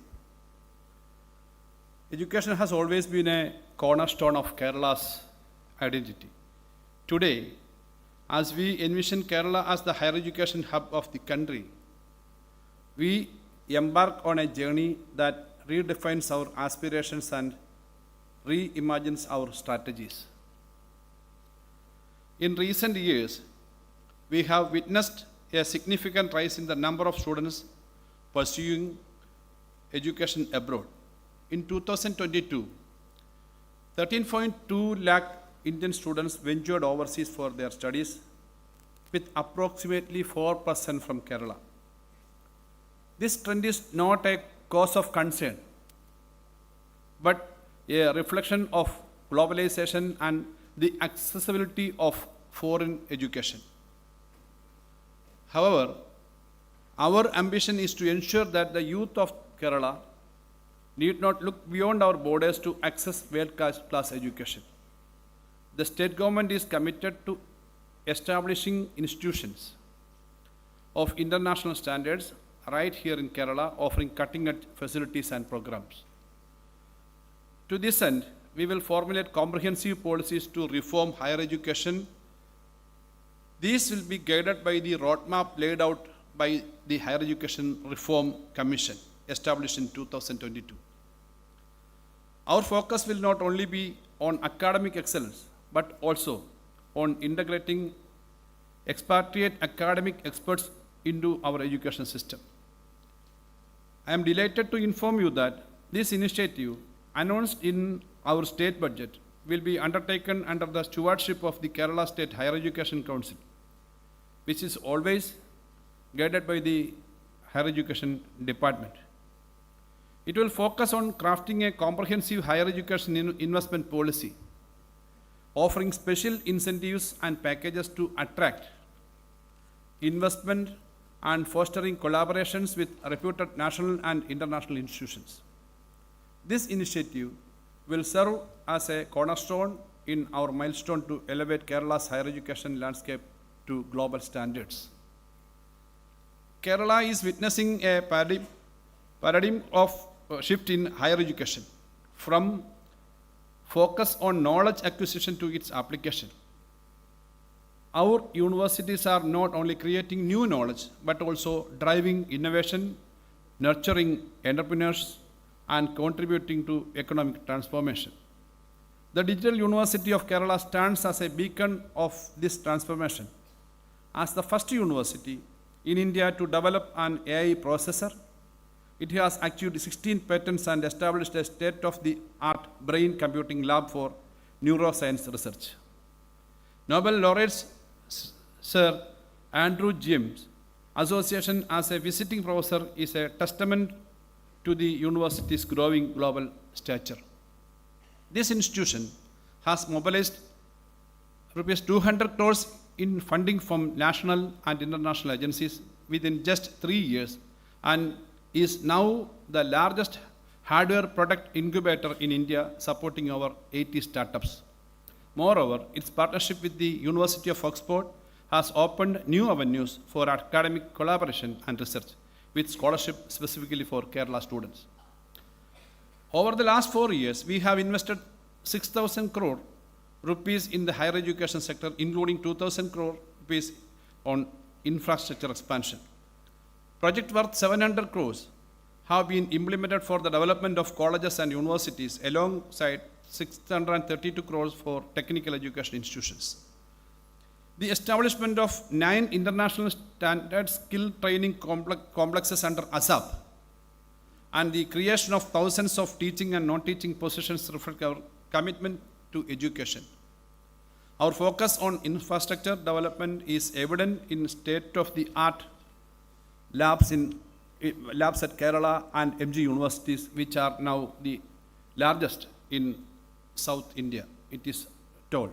Education has always been a cornerstone of Kerala's identity. Today, as we envision Kerala as the higher education hub of the country, we embark on a journey that redefines our aspirations and reimagines our strategies. In recent years, we have witnessed a significant rise in the number of students pursuing education abroad. In 2022, 13.2 lakh Indian students ventured overseas for their studies, with approximately 4% from Kerala. This trend is not a cause of concern, but a reflection of globalization and the accessibility of foreign education. However, our ambition is to ensure that the youth of Kerala need not look beyond our borders to access world-class education. The state government is committed to establishing institutions of international standards right here in Kerala, offering cutting-edge facilities and programs. To this end, we will formulate comprehensive policies to reform higher education. These will be guided by the roadmap laid out by the Higher Education Reform Commission, established in 2022. Our focus will not only be on academic excellence, but also on integrating expatriate academic experts into our education system. I am delighted to inform you that this initiative, announced in our state budget, will be undertaken under the stewardship of the Kerala State Higher Education Council, which is always guided by the Higher Education Department. It will focus on crafting a comprehensive higher education investment policy, offering special incentives and packages to attract investment and fostering collaborations with reputed national and international institutions. This initiative will serve as a cornerstone in our milestone to elevate Kerala's higher education landscape to global standards. Kerala is witnessing a paradigm of shift in higher education, from focus on knowledge acquisition to its application. Our universities are not only creating new knowledge, but also driving innovation, nurturing entrepreneurs, and contributing to economic transformation. The Digital University of Kerala stands as a beacon of this transformation. As the first university in India to develop an AI processor, it has achieved 16 patents and established a state-of-the-art brain computing lab for neuroscience research. Nobel laureates Sir Andrew James' association as a visiting professor is a testament to the university's growing global stature. This institution has mobilized rupees 200 crores in funding from national and international agencies within just 3 years, and is now the largest hardware product incubator in India, supporting over 80 startups. Moreover, its partnership with the University of Oxford has opened new avenues for academic collaboration and research, with scholarship specifically for Kerala students. Over the last 4 years, we have invested 6,000 crore rupees in the higher education sector, including 2,000 crore rupees on infrastructure expansion. Project worth 700 crores have been implemented for the development of colleges and universities, alongside 632 crores for technical education institutions. The establishment of 9 international standard skill training complexes under ASAP and the creation of thousands of teaching and non-teaching positions reflect our commitment to education. Our focus on infrastructure development is evident in state-of-the-art labs at Kerala and MG universities, which are now the largest in South India, it is told.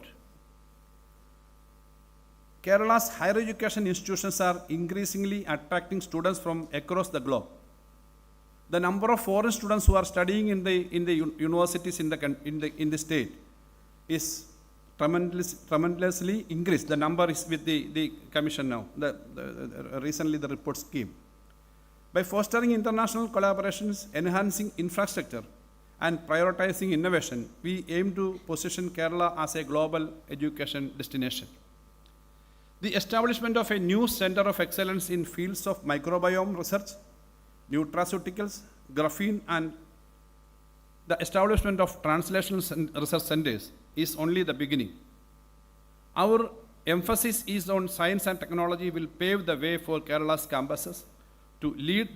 Kerala's higher education institutions are increasingly attracting students from across the globe. The number of foreign students who are studying in the universities in the state is tremendously increased. The number is with the commission now. Recently the reports came. By fostering international collaborations, enhancing infrastructure, and prioritizing innovation, we aim to position Kerala as a global education destination. The establishment of a new center of excellence in fields of microbiome research, nutraceuticals, graphene, and the establishment of translational research centers is only the beginning. Our emphasis is on science and technology will pave the way for Kerala's campuses to lead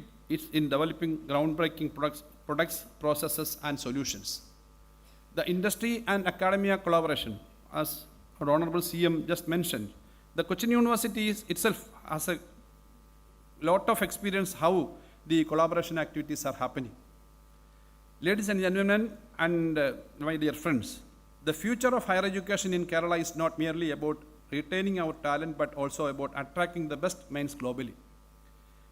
in developing groundbreaking products, processes, and solutions. The industry and academia collaboration, as our Honorable CM just mentioned, the Cochin University itself has a lot of experience how the collaboration activities are happening. Ladies and gentlemen, and my dear friends, the future of higher education in Kerala is not merely about retaining our talent, but also about attracting the best minds globally.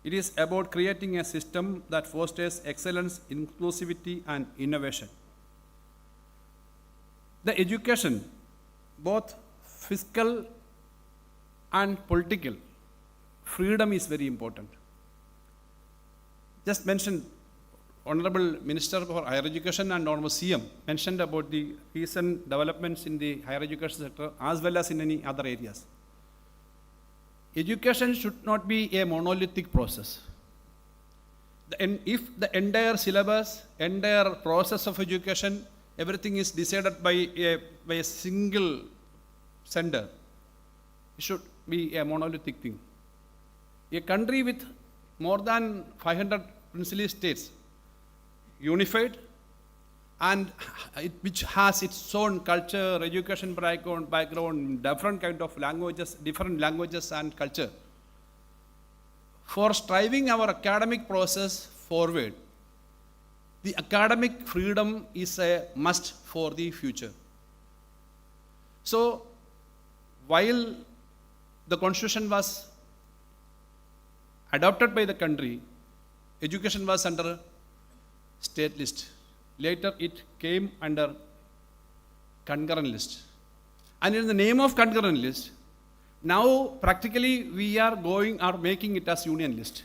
It is about creating a system that fosters excellence, inclusivity, and innovation. The education, both fiscal and political, freedom is very important. Just mentioned, Honorable Minister for Higher Education and Honorable CM mentioned about the recent developments in the higher education sector as well as in any other areas. Education should not be a monolithic process. If the entire syllabus, entire process of education, everything is decided by a single center, it should be a monolithic thing. A country with more than 500 princely states, unified, and which has its own culture, education background, different kind of languages, different languages and culture. For striving our academic process forward, the academic freedom is a must for the future. So, while the constitution was adopted by the country, education was under state list. Later it came under concurrent list. And in the name of concurrent list, now practically we are making it as union list.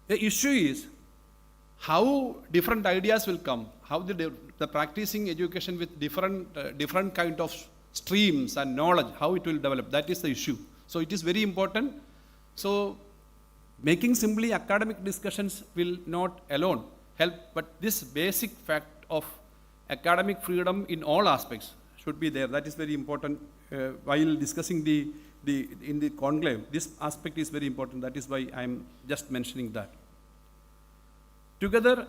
The issue is how different ideas will come, how the practicing education with different kind of streams and knowledge, how it will develop. That is the issue. So it is very important. So making simply academic discussions will not alone help, but this basic fact of academic freedom in all aspects should be there. That is very important. While discussing in the conclave, this aspect is very important. That is why I am just mentioning that. Together,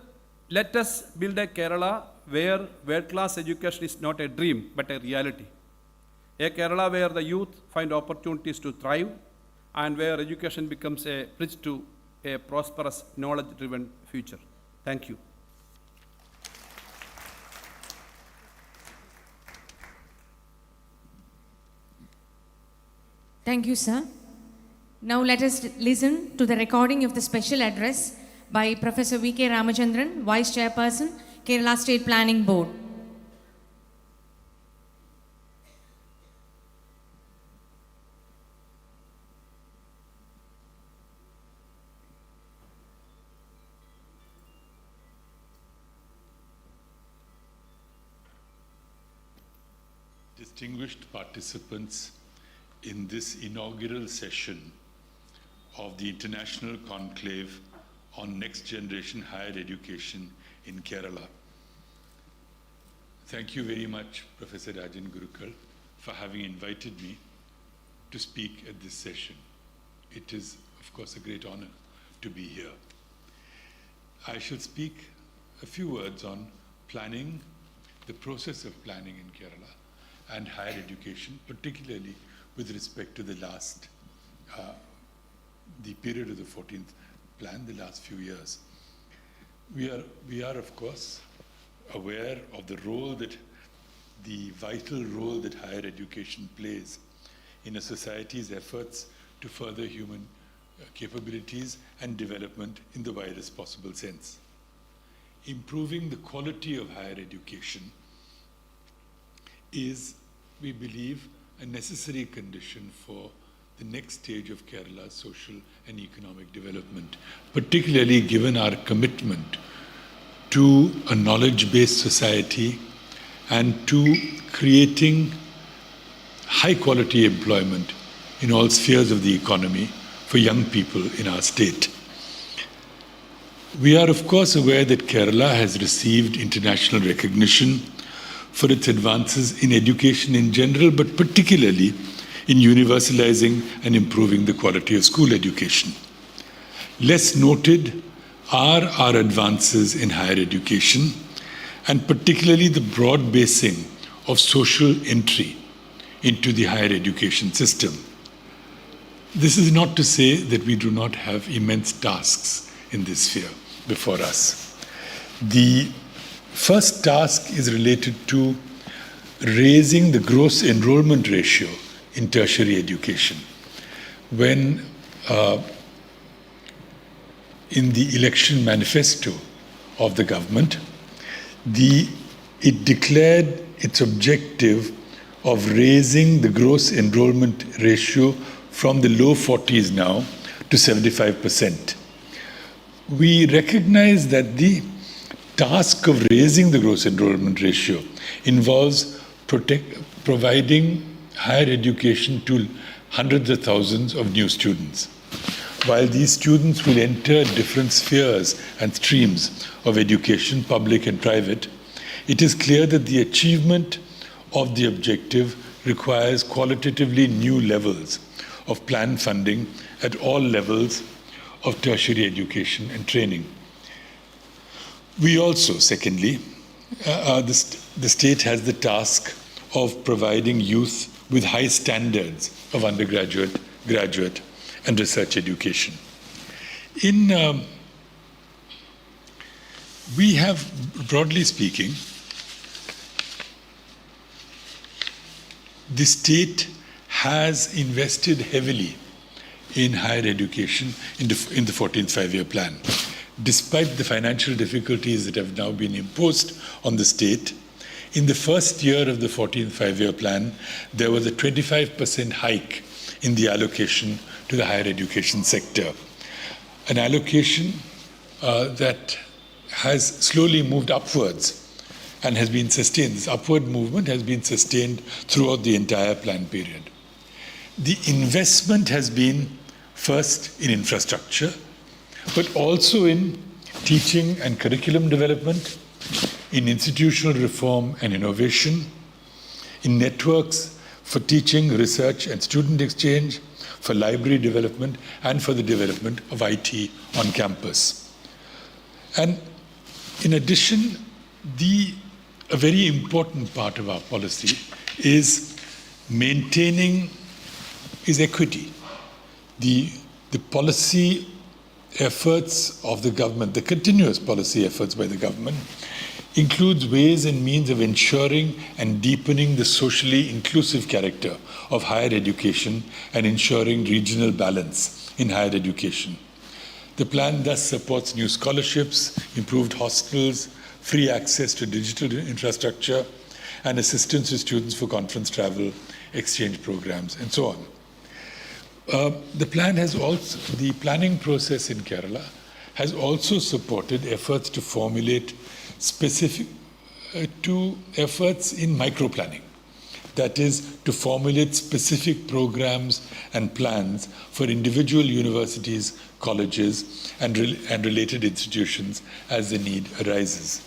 let us build a Kerala where world-class education is not a dream, but a reality. A Kerala where the youth find opportunities to thrive and where education becomes a bridge to a prosperous, knowledge-driven future. Thank you. Thank you, sir. Now let us listen to the recording of the special address by Professor V.K. Ramachandran, Vice Chairperson, Kerala State Planning Board. Distinguished participants in this inaugural session of the International Conclave on Next Generation Higher Education in Kerala. Thank you very much, Professor Rajan Gurukal, for having invited me to speak at this session. It is, of course, a great honor to be here. I shall speak a few words on planning the process of planning in Kerala and higher education, particularly with respect to the last, the period of the 14th plan, the last few years. We are of course aware of the vital role that higher education plays in a society's efforts to further human capabilities and development in the widest possible sense. Improving the quality of higher education is, we believe, a necessary condition for the next stage of Kerala's social and economic development, particularly given our commitment to a knowledge-based society and to creating high-quality employment in all spheres of the economy for young people in our state. We are, of course, aware that Kerala has received international recognition for its advances in education in general, but particularly in universalizing and improving the quality of school education. Less noted are our advances in higher education, and particularly the broad basing of social entry into the higher education system. This is not to say that we do not have immense tasks in this sphere before us. The first task is related to raising the gross enrollment ratio in tertiary education. When in the election manifesto of the government, it declared its objective of raising the gross enrollment ratio from the low 40s now to 75%. We recognize that the task of raising the gross enrollment ratio involves providing higher education to hundreds of thousands of new students. While these students will enter different spheres and streams of education, public and private, it is clear that the achievement of the objective requires qualitatively new levels of planned funding at all levels of tertiary education and training. We also, secondly, the state has the task of providing youth with high standards of undergraduate, graduate, and research education. We have, broadly speaking, the state has invested heavily in higher education in the 14th five-year plan. Despite the financial difficulties that have now been imposed on the state, in the first year of the 14th five-year plan, there was a 25% hike in the allocation to the higher education sector. An allocation that has slowly moved upwards and has been sustained. This upward movement has been sustained throughout the entire plan period. The investment has been first in infrastructure, but also in teaching and curriculum development, in institutional reform and innovation, in networks for teaching, research and student exchange, for library development, and for the development of IT on campus. And in addition, a very important part of our policy is equity. The policy efforts of the government, the continuous policy efforts by the government, includes ways and means of ensuring and deepening the socially inclusive character of higher education and ensuring regional balance in higher education. The plan thus supports new scholarships, improved hostels, free access to digital infrastructure, and assistance to students for conference travel, exchange programs, and so on. The planning process in Kerala has also supported efforts to formulate efforts in micro-planning. That is, to formulate specific programs and plans for individual universities, colleges, and related institutions as the need arises.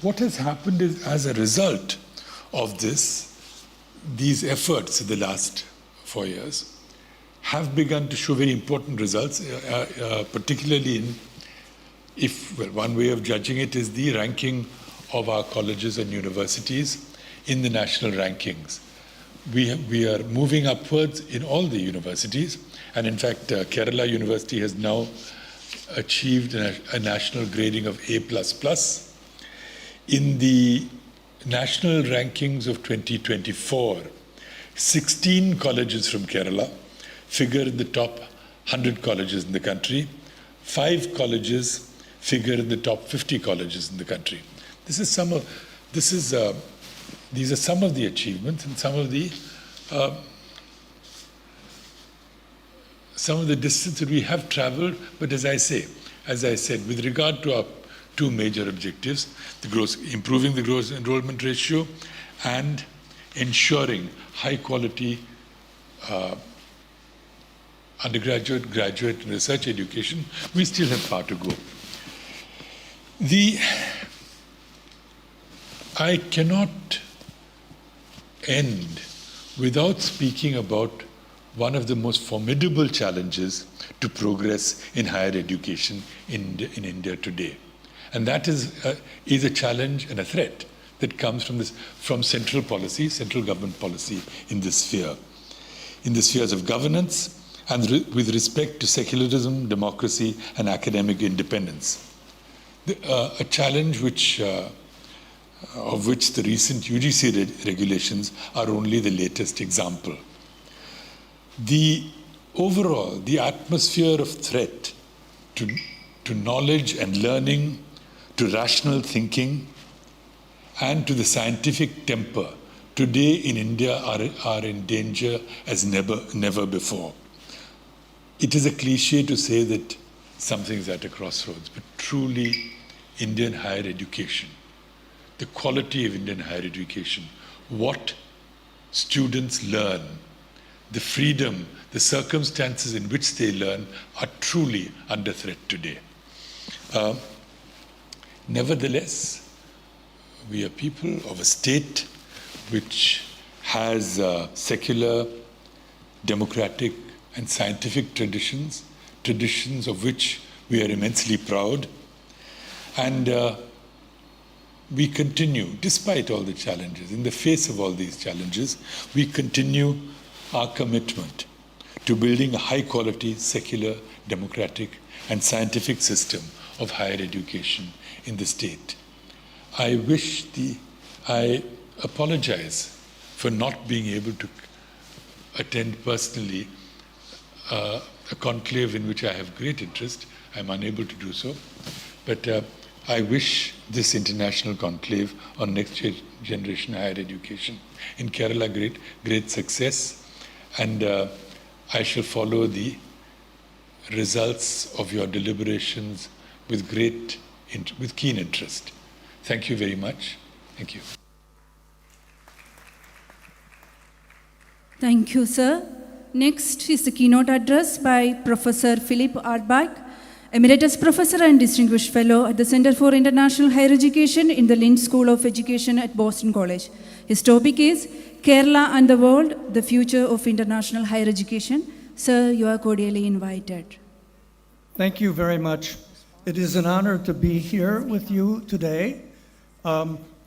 What has happened is, as a result of these efforts in the last 4 years have begun to show very important results, particularly in one way of judging it is the ranking of our colleges and universities in the national rankings. We are moving upwards in all the universities, and in fact, Kerala University has now achieved a national grading of A++. In the national rankings of 2024, 16 colleges from Kerala figure in the top 100 colleges in the country. 5 colleges figure in the top 50 colleges in the country. These are some of the achievements and some of the distance that we have traveled. But as I said, with regard to our 2 major objectives, improving the gross enrollment ratio and ensuring high quality undergraduate, graduate, and research education, we still have far to go. I cannot end without speaking about one of the most formidable challenges to progress in higher education in India today. And that is a challenge and a threat that comes from central government policy in this sphere, in the spheres of governance and with respect to secularism, democracy, and academic independence. A challenge of which the recent UGC regulations are only the latest example. The atmosphere of threat to knowledge and learning, to rational thinking, and to the scientific temper today in India are in danger as never before. It is a cliche to say that something is at a crossroads, but truly Indian higher education, the quality of Indian higher education, what students learn, the freedom, the circumstances in which they learn are truly under threat today. Nevertheless, we are people of a state which has secular, democratic, and scientific traditions of which we are immensely proud. And we continue, despite all the challenges, in the face of all these challenges, we continue our commitment to building a high-quality, secular, democratic, and scientific system of higher education in the state. I apologize for not being able to attend personally a conclave in which I have great interest. I'm unable to do so. But I wish this international conclave on next generation higher education in Kerala great success. And I shall follow the results of your deliberations with keen interest. Thank you very much. Thank you. Thank you, sir. Next is the keynote address by Professor Philip Arbach, Emeritus Professor and Distinguished Fellow at the Center for International Higher Education in the Lynch School of Education at Boston College. His topic is Kerala and the World, the Future of International Higher Education. Sir, you are cordially invited. Thank you very much. It is an honor to be here with you today.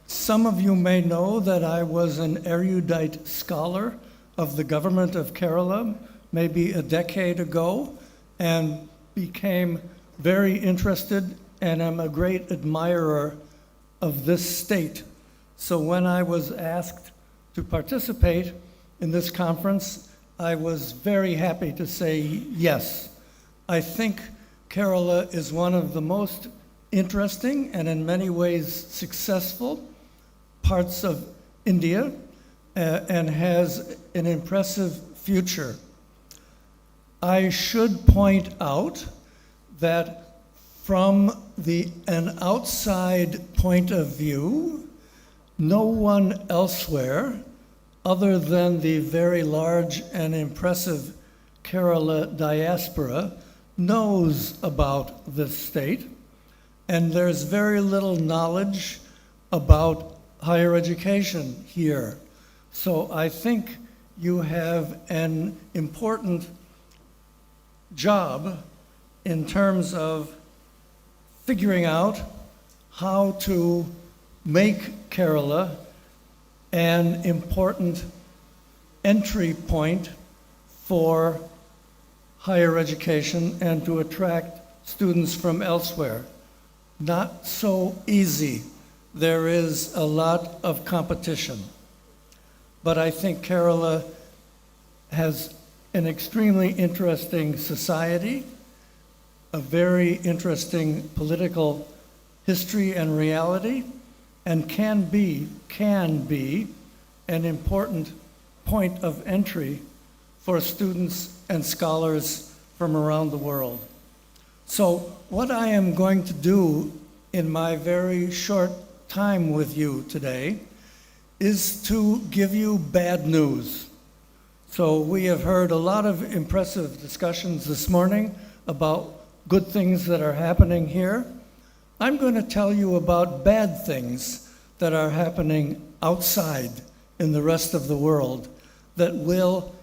Some of you may know that I was an erudite scholar of the government of Kerala maybe a decade ago and became very interested and am a great admirer of this state. So when I was asked to participate in this conference, I was very happy to say yes. I think Kerala is one of the most interesting and in many ways successful parts of India and has an impressive future. I should point out that from an outside point of view, no one elsewhere, other than the very large and impressive Kerala diaspora, knows about this state, and there's very little knowledge about higher education here. So I think you have an important job in terms of figuring out how to make Kerala an important entry point for higher education and to attract students from elsewhere. Not so easy. There is a lot of competition. But I think Kerala has an extremely interesting society, a very interesting political history and reality, and can be an important point of entry for students and scholars from around the world. So what I am going to do in my very short time with you today is to give you bad news. So we have heard a lot of impressive discussions this morning about good things that are happening here. I'm going to tell you about bad things that are happening outside in the rest of the world that will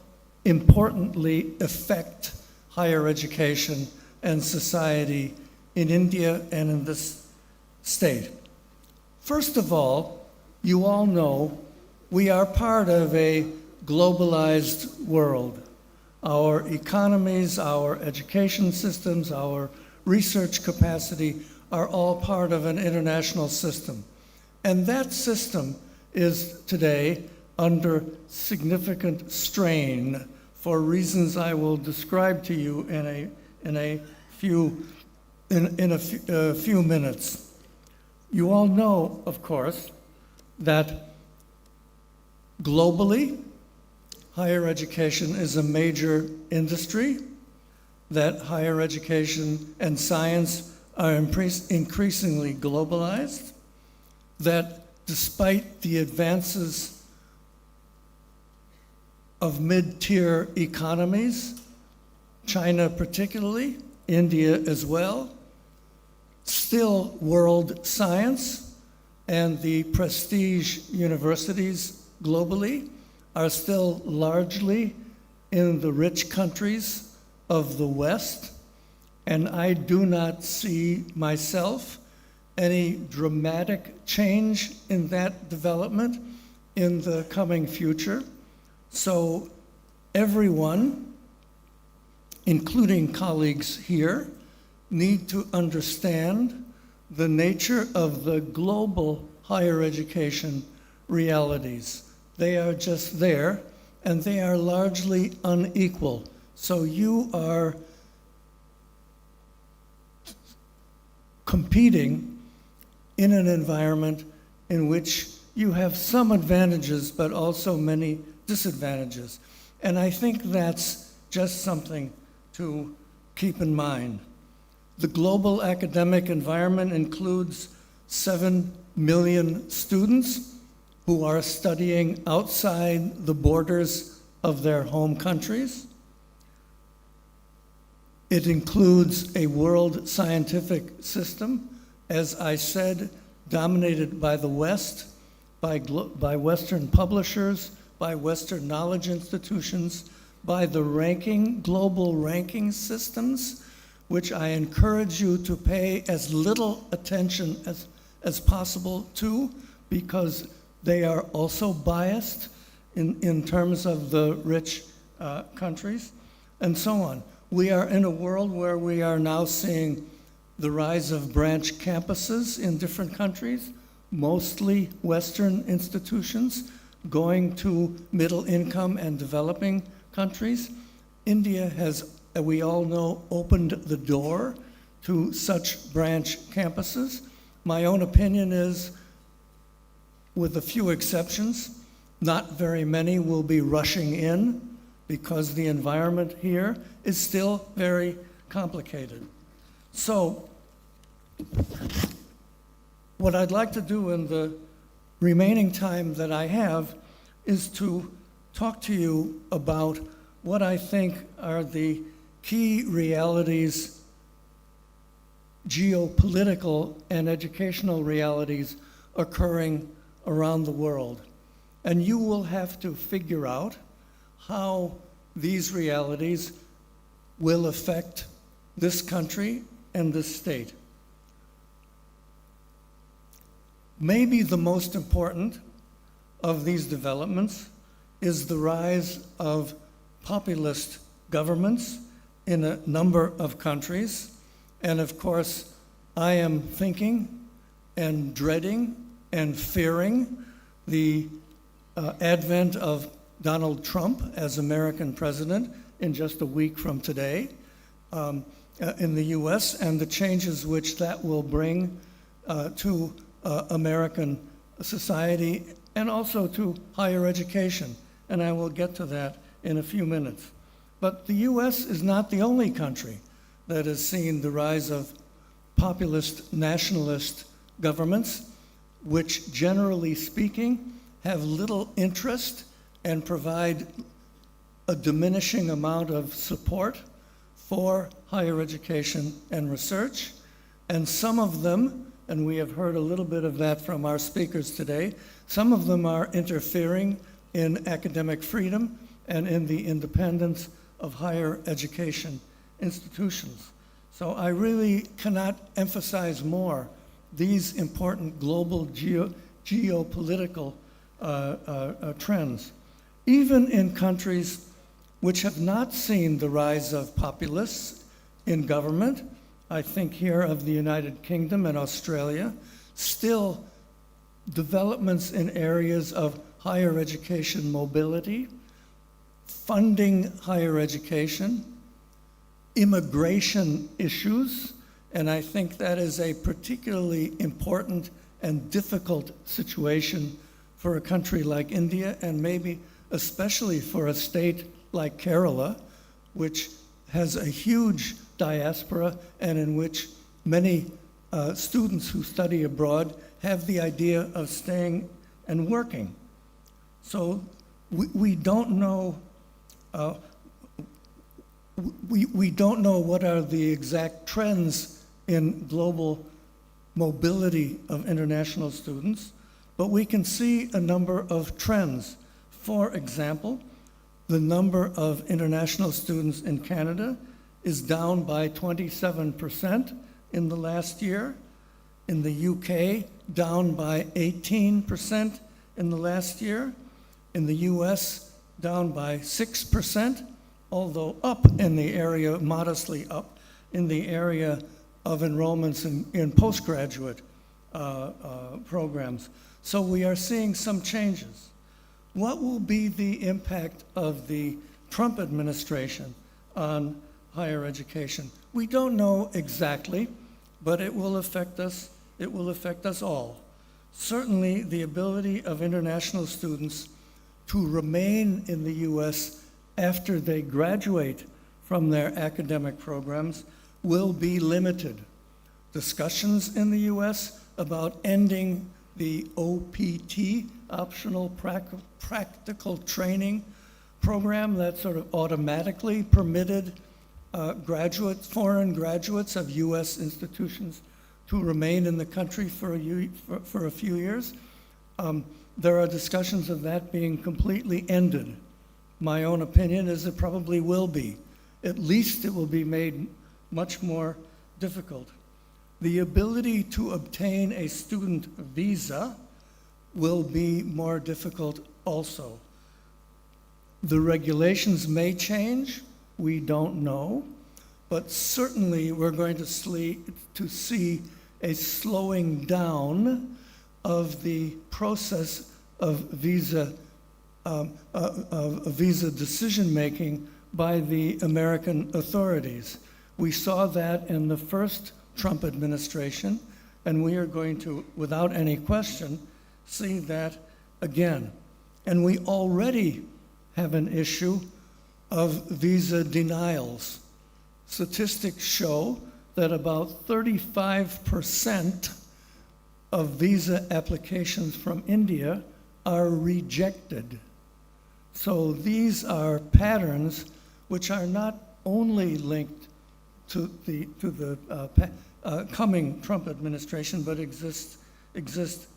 importantly affect higher education and society in India and in this state. First of all, you all know we are part of a globalized world. Our economies, our education systems, our research capacity are all part of an international system. And that system is today under significant strain for reasons I will describe to you in a few minutes. You all know, of course, that globally, higher education is a major industry, that higher education and science are increasingly globalized, that despite the advances of mid-tier economies, China particularly, India as well, still world science and the prestige universities globally are still largely in the rich countries of the West, and I do not see myself any dramatic change in that development in the coming future. So everyone, including colleagues here, need to understand the nature of the global higher education realities. They are just there, and they are largely unequal. So you are competing in an environment in which you have some advantages, but also many disadvantages. And I think that's just something to keep in mind. The global academic environment includes 7 million students who are studying outside the borders of their home countries. It includes a world scientific system, as I said, dominated by the West, by Western publishers, by Western knowledge institutions, by the global ranking systems, which I encourage you to pay as little attention as possible to, because they are also biased in terms of the rich countries, and so on. We are in a world where we are now seeing the rise of branch campuses in different countries, mostly Western institutions, going to middle income and developing countries. India has, we all know, opened the door to such branch campuses. My own opinion is, with a few exceptions, not very many will be rushing in because the environment here is still very complicated. So, what I'd like to do in the remaining time that I have is to talk to you about what I think are the key realities, geopolitical and educational realities occurring around the world. And you will have to figure out how these realities will affect this country and this state. Maybe the most important of these developments is the rise of populist governments in a number of countries. And of course, I am thinking and dreading and fearing the advent of Donald Trump as American president in just a week from today in the US, and the changes which that will bring to American society and also to higher education. And I will get to that in a few minutes. But the US is not the only country that has seen the rise of populist nationalist governments, which generally speaking have little interest and provide a diminishing amount of support for higher education and research. And some of them, and we have heard a little bit of that from our speakers today, some of them are interfering in academic freedom and in the independence of higher education institutions. So I really cannot emphasize more these important global geopolitical trends. Even in countries which have not seen the rise of populists in government, I think here of the United Kingdom and Australia, still developments in areas of higher education mobility, funding higher education, immigration issues, and I think that is a particularly important and difficult situation for a country like India, and maybe especially for a state like Kerala, which has a huge diaspora and in which many students who study abroad have the idea of staying and working. So we don't know we don't know what are the exact trends in global mobility of international students, but we can see a number of trends. For example, the number of international students in Canada is down by 27% in the last year. In the UK, down by 18% in the last year. In the US, down by 6%, although up in the area, modestly up, in the area of enrollments in postgraduate programs. So we are seeing some changes. What will be the impact of the Trump administration on higher education? We don't know exactly, but it will affect us. It will affect us all. Certainly, the ability of international students to remain in the US after they graduate from their academic programs will be limited. Discussions in the US about ending the OPT, optional practical training program that sort of automatically permitted foreign graduates of US institutions to remain in the country for a few years. There are discussions of that being completely ended. My own opinion is it probably will be. At least it will be made much more difficult. The ability to obtain a student visa will be more difficult also. The regulations may change, we don't know, but certainly we're going to see a slowing down of the process of visa decision-making by the American authorities. We saw that in the first Trump administration, and we are going to, without any question, see that again. And we already have an issue of visa denials. Statistics show that about 35% of visa applications from India are rejected. So these are patterns which are not only linked to the coming Trump administration, but exist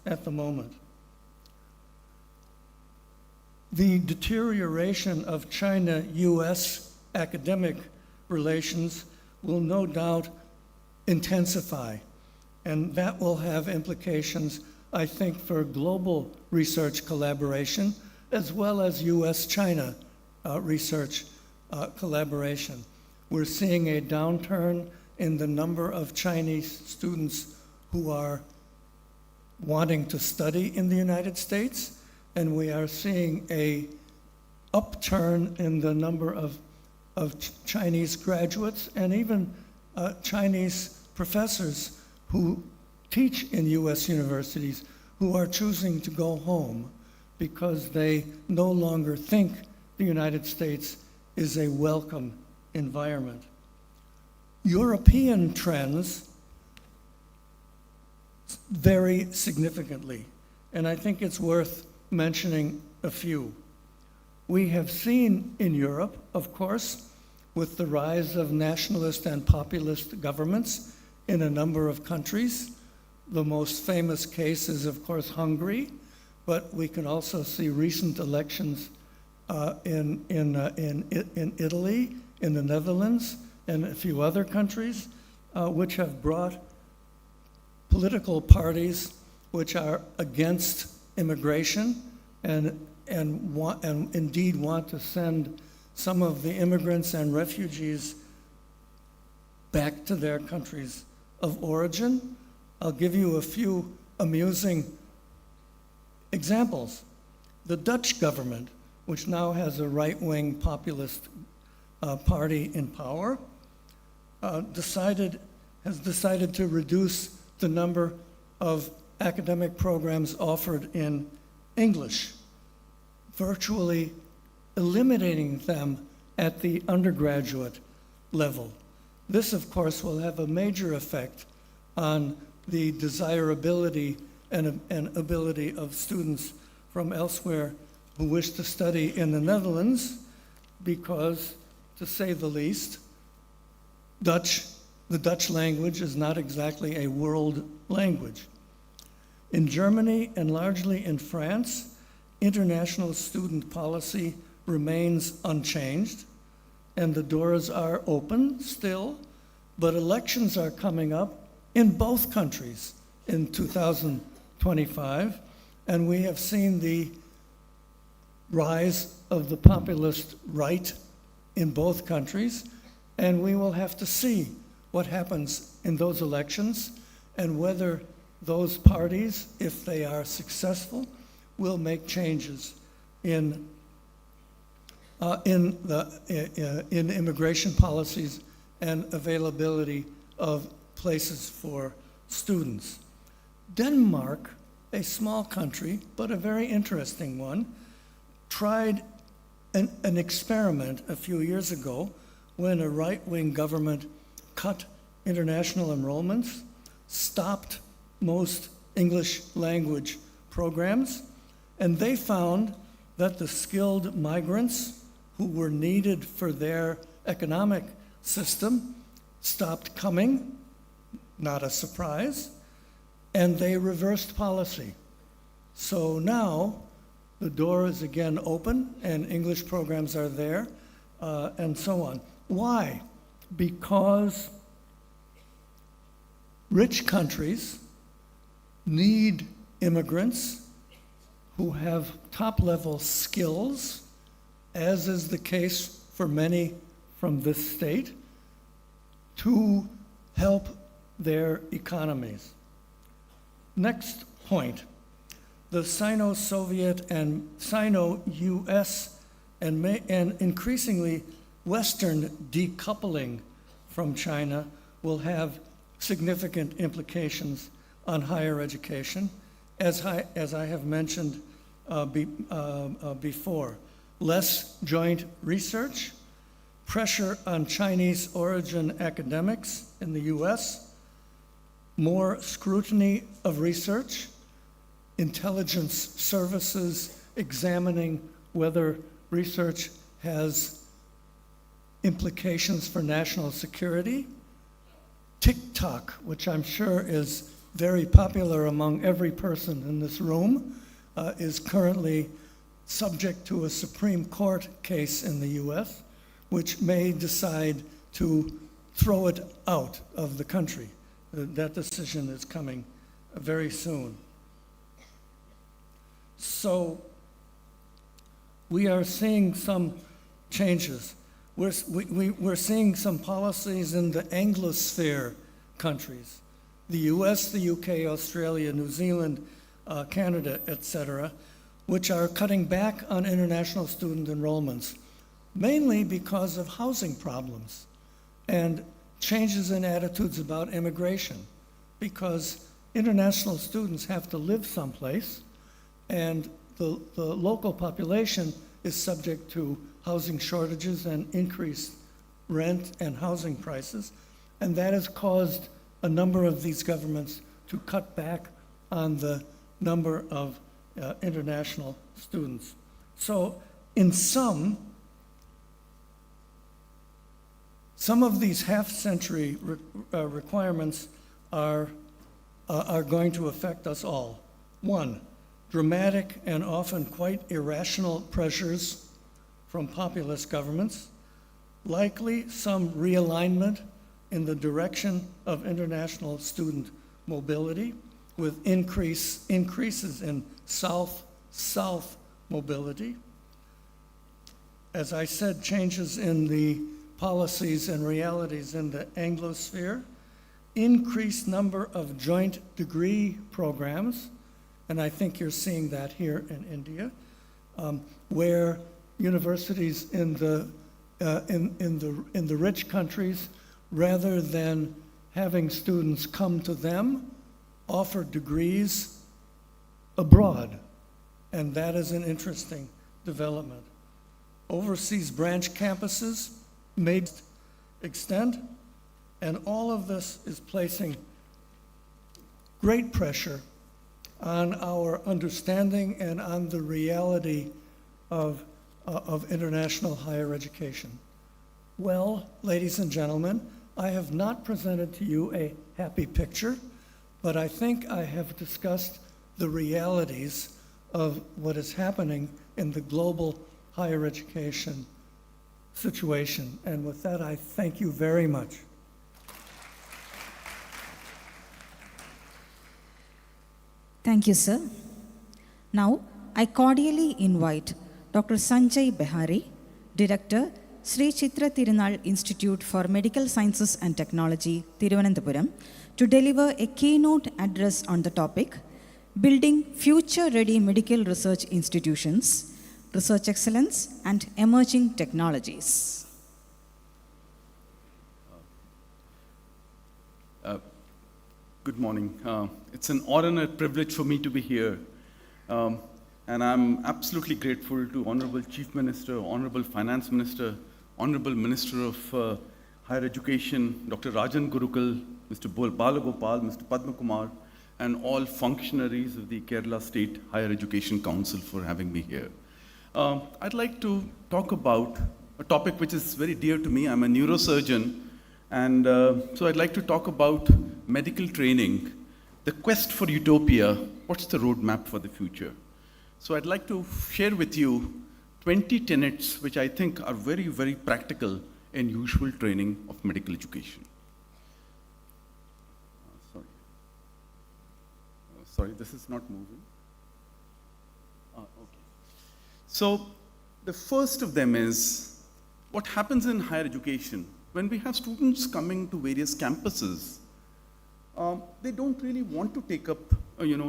at the moment. The deterioration of China-US academic relations will no doubt intensify, and that will have implications I think, for global research collaboration, as well as US-China research collaboration. We're seeing a downturn in the number of Chinese students who are wanting to study in the United States, and we are seeing a upturn in the number of Chinese graduates and even Chinese professors who teach in US universities who are choosing to go home because they no longer think the United States is a welcome environment. European trends vary significantly, and I think it's worth mentioning a few. We have seen in Europe, of course, with the rise of nationalist and populist governments in a number of countries. The most famous case is, of course, Hungary, but we can also see recent elections in Italy, in the Netherlands, and a few other countries, which have brought political parties which are against immigration and indeed want to send some of the immigrants and refugees back to their countries of origin. I'll give you a few amusing examples. The Dutch government, which now has a right-wing populist party in power, has decided to reduce the number of academic programs offered in English, virtually eliminating them at the undergraduate level. This, of course, will have a major effect on the desirability and ability of students from elsewhere who wish to study in the Netherlands because, to say the least, the Dutch language is not exactly a world language. In Germany and largely in France, international student policy remains unchanged, and the doors are open still, but elections are coming up in both countries in 2025, and we have seen the rise of the populist right in both countries, and we will have to see what happens in those elections and whether those parties, if they are successful, will make changes in immigration policies and availability of places for students. Denmark, a small country, but a very interesting one, tried an experiment a few years ago when a right-wing government cut international enrollments, stopped most English language programs, and they found that the skilled migrants who were needed for their economic system stopped coming, not a surprise, and they reversed policy. So now the door is again open and English programs are there and so on. Why? Because rich countries need immigrants who have top-level skills, as is the case for many from this state, to help their economies. Next point, the Sino-Soviet and Sino-US and increasingly Western decoupling from China will have significant implications on higher education, as I have mentioned before. Less joint research, pressure on Chinese origin academics in the US, more scrutiny of research, intelligence services examining whether research has implications for national security. TikTok, which I'm sure is very popular among every person in this room, is currently subject to a Supreme Court case in the US, which may decide to throw it out of the country. That decision is coming very soon. So we are seeing some changes. We're seeing some policies in the Anglosphere countries, the US, the UK, Australia, New Zealand, Canada, etc., which are cutting back on international student enrollments, mainly because of housing problems and changes in attitudes about immigration, because international students have to live someplace, and the local population is subject to housing shortages and increased rent and housing prices, and that has caused a number of these governments to cut back on the number of international students. So in some of these half-century requirements are going to affect us all. One, dramatic and often quite irrational pressures from populist governments, likely some realignment in the direction of international student mobility, with increases in south-south mobility. As I said, changes in the policies and realities in the Anglosphere, increased number of joint degree programs, and I think you're seeing that here in India, where universities in the rich countries, rather than having students come to them, offer degrees abroad, and that is an interesting development. Overseas branch campuses may extend, and all of this is placing great pressure on our understanding and on the reality of international higher education. Well, ladies and gentlemen, I have not presented to you a happy picture, but I think I have discussed the realities of what is happening in the global higher education situation. And with that, I thank you very much. Thank you, sir. Now, I cordially invite Dr. Sanjay Behari, Director, Sri Chitra Tirunal Institute for Medical Sciences and Technology, Thiruvananthapuram, to deliver a keynote address on the topic, Building Future-Ready Medical Research Institutions, Research Excellence and Emerging Technologies. Good morning. It's an honor and a privilege for me to be here. And I'm absolutely grateful to Honorable Chief Minister, Honorable Finance Minister, Honorable Minister of Higher Education, Dr. Rajan Gurukul, Mr. Balagopal, Mr. Padma Kumar, and all functionaries of the Kerala State Higher Education Council for having me here. I'd like to talk about a topic which is very dear to me. I'm a neurosurgeon, and so I'd like to talk about medical training, the quest for utopia, what's the roadmap for the future. So I'd like to share with you 20 tenets which I think are very, very practical in usual training of medical education. Sorry, this is not moving. Okay. So the first of them is what happens in higher education. When we have students coming to various campuses, they don't really want to take up,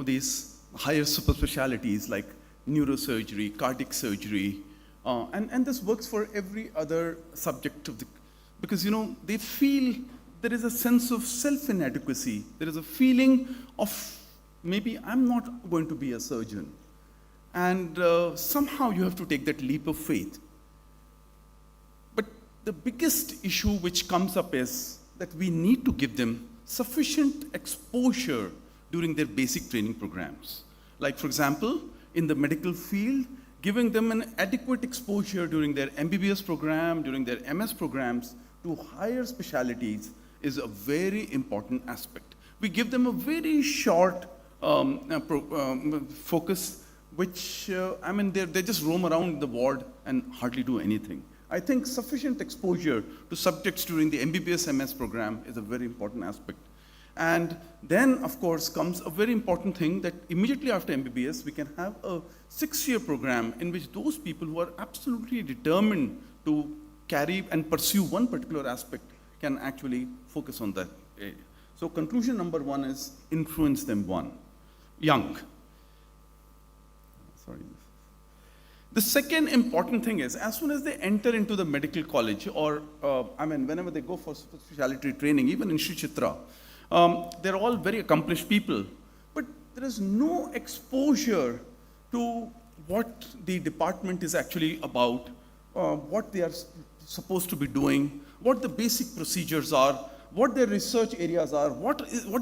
these higher super specialties like neurosurgery, cardiac surgery, and this works for every other subject of because they feel there is a sense of self-inadequacy. There is a feeling of maybe I'm not going to be a surgeon, and somehow you have to take that leap of faith. But the biggest issue which comes up is that we need to give them sufficient exposure during their basic training programs. Like, for example, in the medical field, giving them an adequate exposure during their MBBS program, during their MS programs to higher specialties is a very important aspect. We give them a very short focus, which, they just roam around the ward and hardly do anything. I think sufficient exposure to subjects during the MBBS MS program is a very important aspect. And then, of course, comes a very important thing that immediately after MBBS, we can have a 6-year program in which those people who are absolutely determined to carry and pursue one particular aspect can actually focus on that area. So conclusion number 1 is influence them young. Sorry. The second important thing is, as soon as they enter into the medical college, or whenever they go for specialty training, even in Sri Chitra, they're all very accomplished people, but there is no exposure to what the department is actually about, what they are supposed to be doing, what the basic procedures are, what their research areas are, what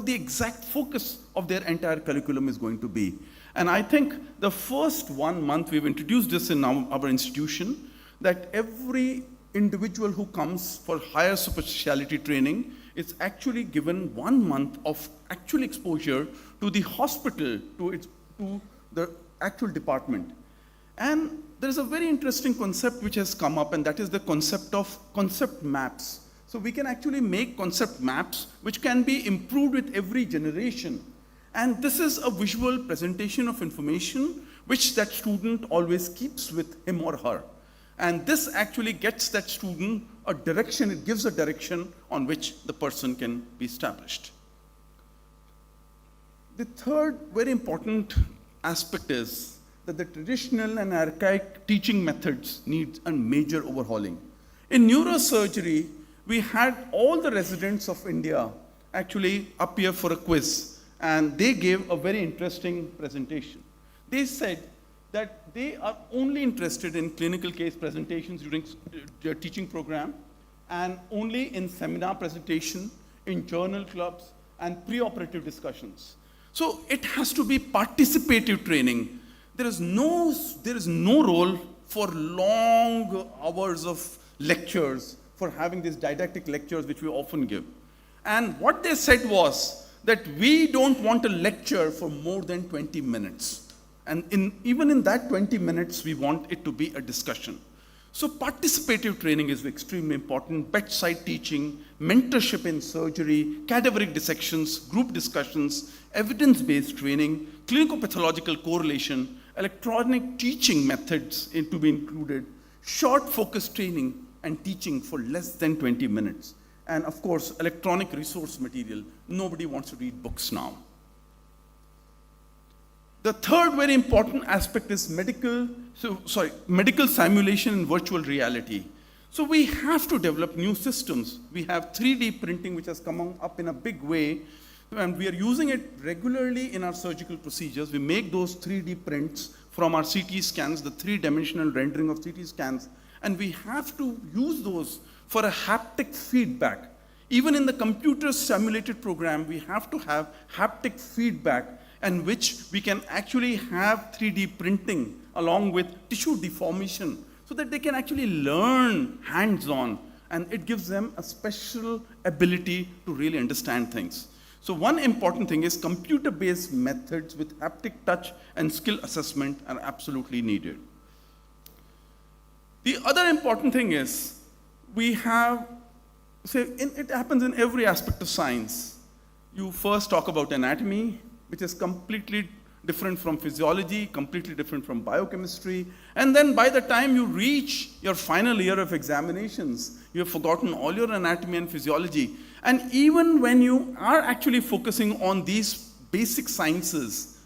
the exact focus of their entire curriculum is going to be. And I think the first 1 month we've introduced this in our institution, that every individual who comes for higher super specialty training is actually given 1 month of actual exposure to the hospital, to the actual department. And there is a very interesting concept which has come up, and that is the concept of concept maps. So we can actually make concept maps which can be improved with every generation. And this is a visual presentation of information which that student always keeps with him or her. And this actually gets that student a direction, it gives a direction on which the person can be established. The third very important aspect is that the traditional and archaic teaching methods need a major overhauling. In neurosurgery, we had all the residents of India actually appear for a quiz, and they gave a very interesting presentation. They said that they are only interested in clinical case presentations during their teaching program, and only in seminar presentation, in journal clubs, and preoperative discussions. So it has to be participative training. There is no role for long hours of lectures, for having these didactic lectures which we often give. And what they said was that we don't want a lecture for more than 20 minutes. And even in that 20 minutes, we want it to be a discussion. So participative training is extremely important. Bedside teaching, mentorship in surgery, cadaveric dissections, group discussions, evidence-based training, clinical pathological correlation, electronic teaching methods to be included, short focus training and teaching for less than 20 minutes. And of course, electronic resource material. Nobody wants to read books now. The third very important aspect is medical simulation and virtual reality. So we have to develop new systems. We have 3D printing, which has come up in a big way, and we are using it regularly in our surgical procedures. We make those 3D prints from our CT scans, the 3-dimensional rendering of CT scans, and we have to use those for a haptic feedback. Even in the computer simulated program, we have to have haptic feedback, in which we can actually have 3D printing along with tissue deformation, so that they can actually learn hands-on, and it gives them a special ability to really understand things. So one important thing is computer-based methods with haptic touch and skill assessment are absolutely needed. The other important thing is we have, it happens in every aspect of science. You first talk about anatomy, which is completely different from physiology, completely different from biochemistry. And then by the time you reach your final year of examinations, you have forgotten all your anatomy and physiology. And even when you are actually focusing on these basic sciences,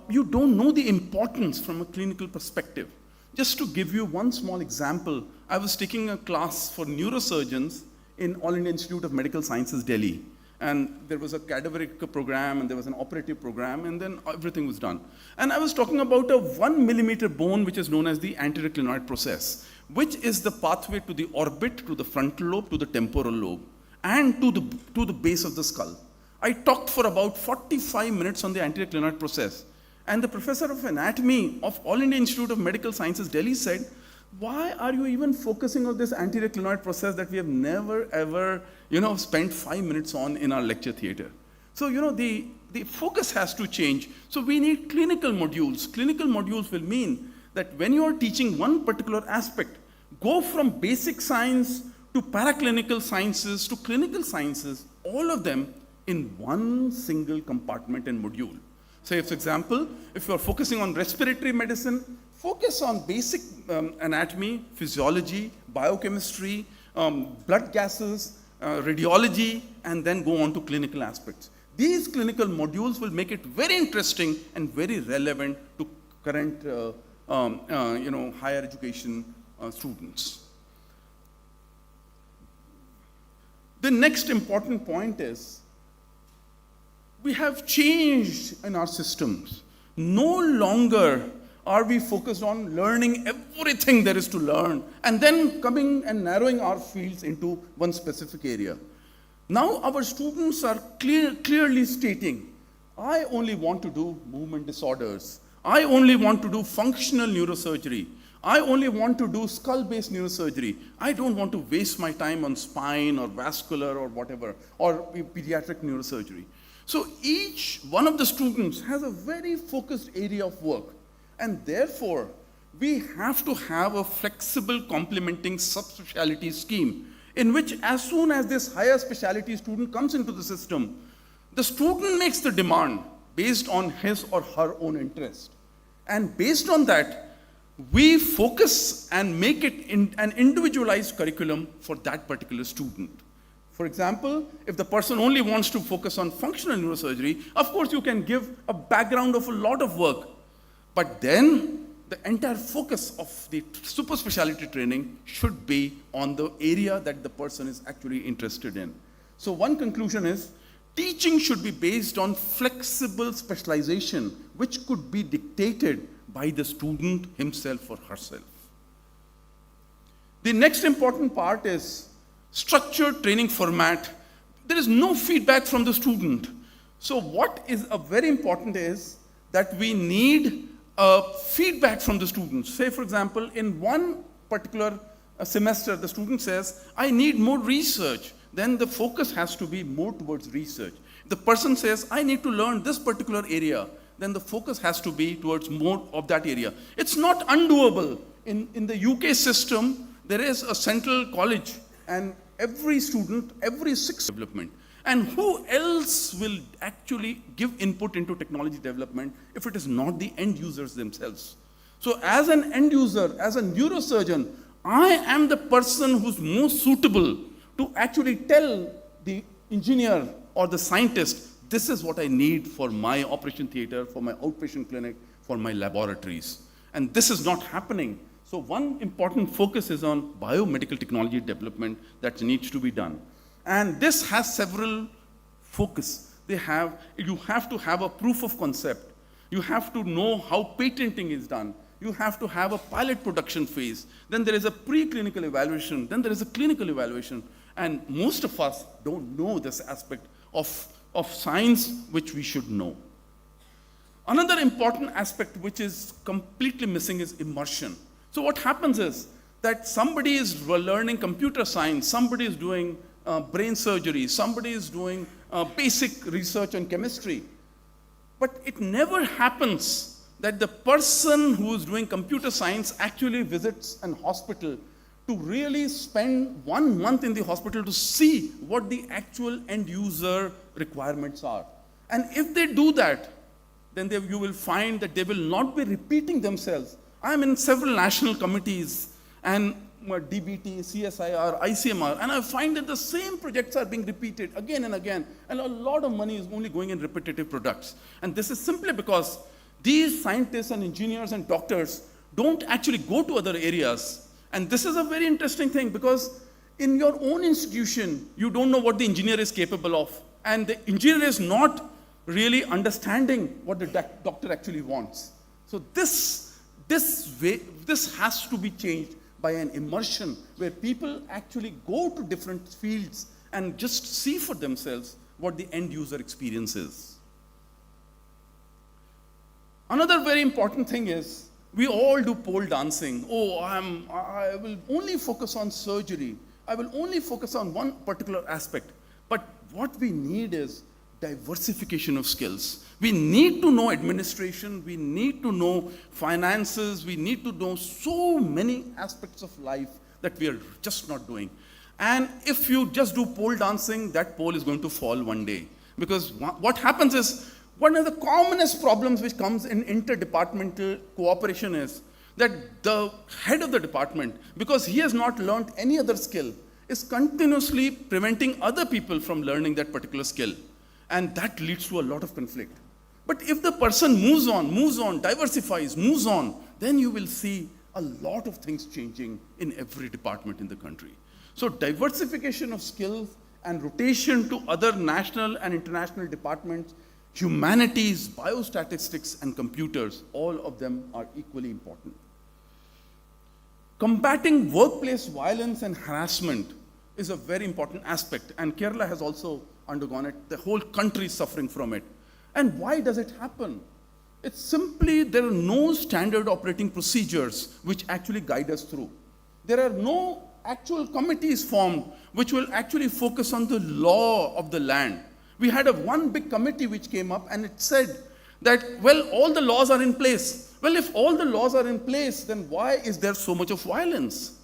you don't know the importance from a clinical perspective. Just to give you one small example, I was taking a class for neurosurgeons in All India Institute of Medical Sciences, Delhi. And there was a cadaveric program, and there was an operative program, and then everything was done. And I was talking about a 1 millimeter bone, which is known as the anterior clinoid process, which is the pathway to the orbit, to the frontal lobe, to the temporal lobe, and to the base of the skull. I talked for about 45 minutes on the anterior clinoid process. And the professor of anatomy of All India Institute of Medical Sciences, Delhi said, why are you even focusing on this anterior clinoid process that we have never ever, spent 5 minutes on in our lecture theater? So, the focus has to change. So we need clinical modules. Clinical modules will mean that when you are teaching one particular aspect, go from basic science to paraclinical sciences to clinical sciences, all of them in one single compartment and module. Say, for example, if you're focusing on respiratory medicine, focus on basic anatomy, physiology, biochemistry, blood gases, radiology, and then go on to clinical aspects. These clinical modules will make it very interesting and very relevant to current higher education students. The next important point is, we have changed in our systems. No longer are we focused on learning everything there is to learn and then coming and narrowing our fields into one specific area. Now our students are clearly stating, I only want to do movement disorders. I only want to do functional neurosurgery. I only want to do skull-based neurosurgery. I don't want to waste my time on spine or vascular or whatever, or pediatric neurosurgery. So each one of the students has a very focused area of work. And therefore, we have to have a flexible complementing subspecialty scheme in which as soon as this higher specialty student comes into the system, the student makes the demand based on his or her own interest. And based on that, we focus and make it an individualized curriculum for that particular student. For example, if the person only wants to focus on functional neurosurgery, of course you can give a background of a lot of work. But then the entire focus of the super specialty training should be on the area that the person is actually interested in. So one conclusion is, teaching should be based on flexible specialization, which could be dictated by the student himself or herself. The next important part is structured training format. There is no feedback from the student. So what is very important is that we need feedback from the students. Say, for example, in one particular semester, the student says, I need more research. Then the focus has to be more towards research. The person says, I need to learn this particular area. Then the focus has to be towards more of that area. It's not undoable. In the UK system, there is a central college, and every student, every 6 development. And who else will actually give input into technology development if it is not the end users themselves? So as an end user, as a neurosurgeon, I am the person who's most suitable to actually tell the engineer or the scientist, this is what I need for my operation theater, for my outpatient clinic, for my laboratories. And this is not happening. So one important focus is on biomedical technology development that needs to be done. And this has several focus. You have to have a proof of concept. You have to know how patenting is done. You have to have a pilot production phase. Then there is a preclinical evaluation. Then there is a clinical evaluation. And most of us don't know this aspect of science which we should know. Another important aspect which is completely missing is immersion. So what happens is that somebody is learning computer science, somebody is doing brain surgery, somebody is doing basic research on chemistry. But it never happens that the person who is doing computer science actually visits an hospital to really spend 1 month in the hospital to see what the actual end user requirements are. And if they do that, then you will find that they will not be repeating themselves. I'm in several national committees and DBT, CSIR, ICMR, and I find that the same projects are being repeated again and again, and a lot of money is only going in repetitive products. And this is simply because these scientists and engineers and doctors don't actually go to other areas. And this is a very interesting thing, because in your own institution, you don't know what the engineer is capable of, and the engineer is not really understanding what the doctor actually wants. So this has to be changed by an immersion where people actually go to different fields and just see for themselves what the end user experience is. Another very important thing is, we all do pole dancing. Oh, I will only focus on surgery. I will only focus on one particular aspect. But what we need is diversification of skills. We need to know administration, we need to know finances, we need to know so many aspects of life that we are just not doing. And if you just do pole dancing, that pole is going to fall one day. Because what happens is, one of the commonest problems which comes in interdepartmental cooperation is that the head of the department, because he has not learned any other skill, is continuously preventing other people from learning that particular skill. And that leads to a lot of conflict. But if the person moves on, diversifies, moves on, then you will see a lot of things changing in every department in the country. So diversification of skills and rotation to other national and international departments, humanities, biostatistics, and computers, all of them are equally important. Combating workplace violence and harassment is a very important aspect, and Kerala has also undergone it. The whole country is suffering from it. And why does it happen? It's simply there are no standard operating procedures which actually guide us through. There are no actual committees formed which will actually focus on the law of the land. We had one big committee which came up and it said that, well, all the laws are in place. Well, if all the laws are in place, then why is there so much of violence?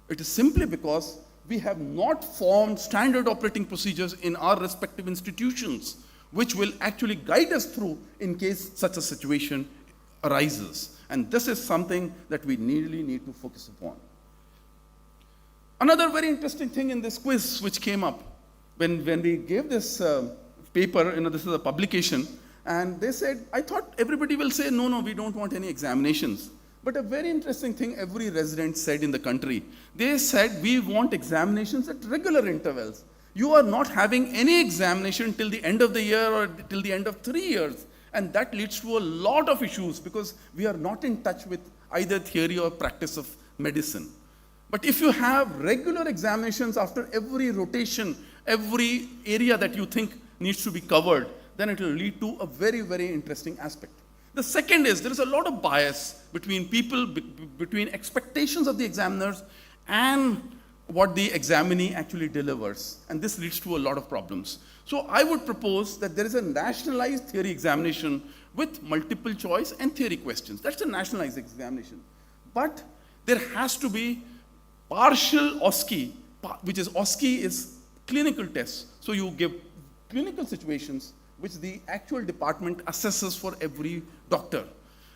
It is simply because we have not formed standard operating procedures in our respective institutions, which will actually guide us through in case such a situation arises. And this is something that we really need to focus upon. Another very interesting thing in this quiz which came up, when we gave this paper, this is a publication, and they said, I thought everybody will say, no, we don't want any examinations. But a very interesting thing every resident said in the country, they said, we want examinations at regular intervals. You are not having any examination till the end of the year or till the end of 3 years. And that leads to a lot of issues because we are not in touch with either theory or practice of medicine. But if you have regular examinations after every rotation, every area that you think needs to be covered, then it will lead to a very, very interesting aspect. The second is there is a lot of bias between people, between expectations of the examiners and what the examinee actually delivers. And this leads to a lot of problems. So I would propose that there is a nationalized theory examination with multiple choice and theory questions. That's a nationalized examination. But there has to be partial OSCE, which is OSCE is clinical tests. So you give clinical situations which the actual department assesses for every doctor.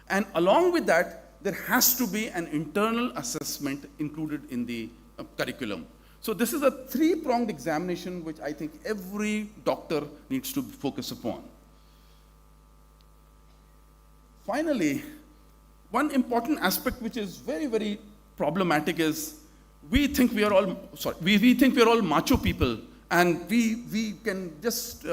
And along with that, there has to be an internal assessment included in the curriculum. So this is a three-pronged examination which I think every doctor needs to focus upon. Finally, one important aspect which is very, very problematic is we think we are all macho people and we can just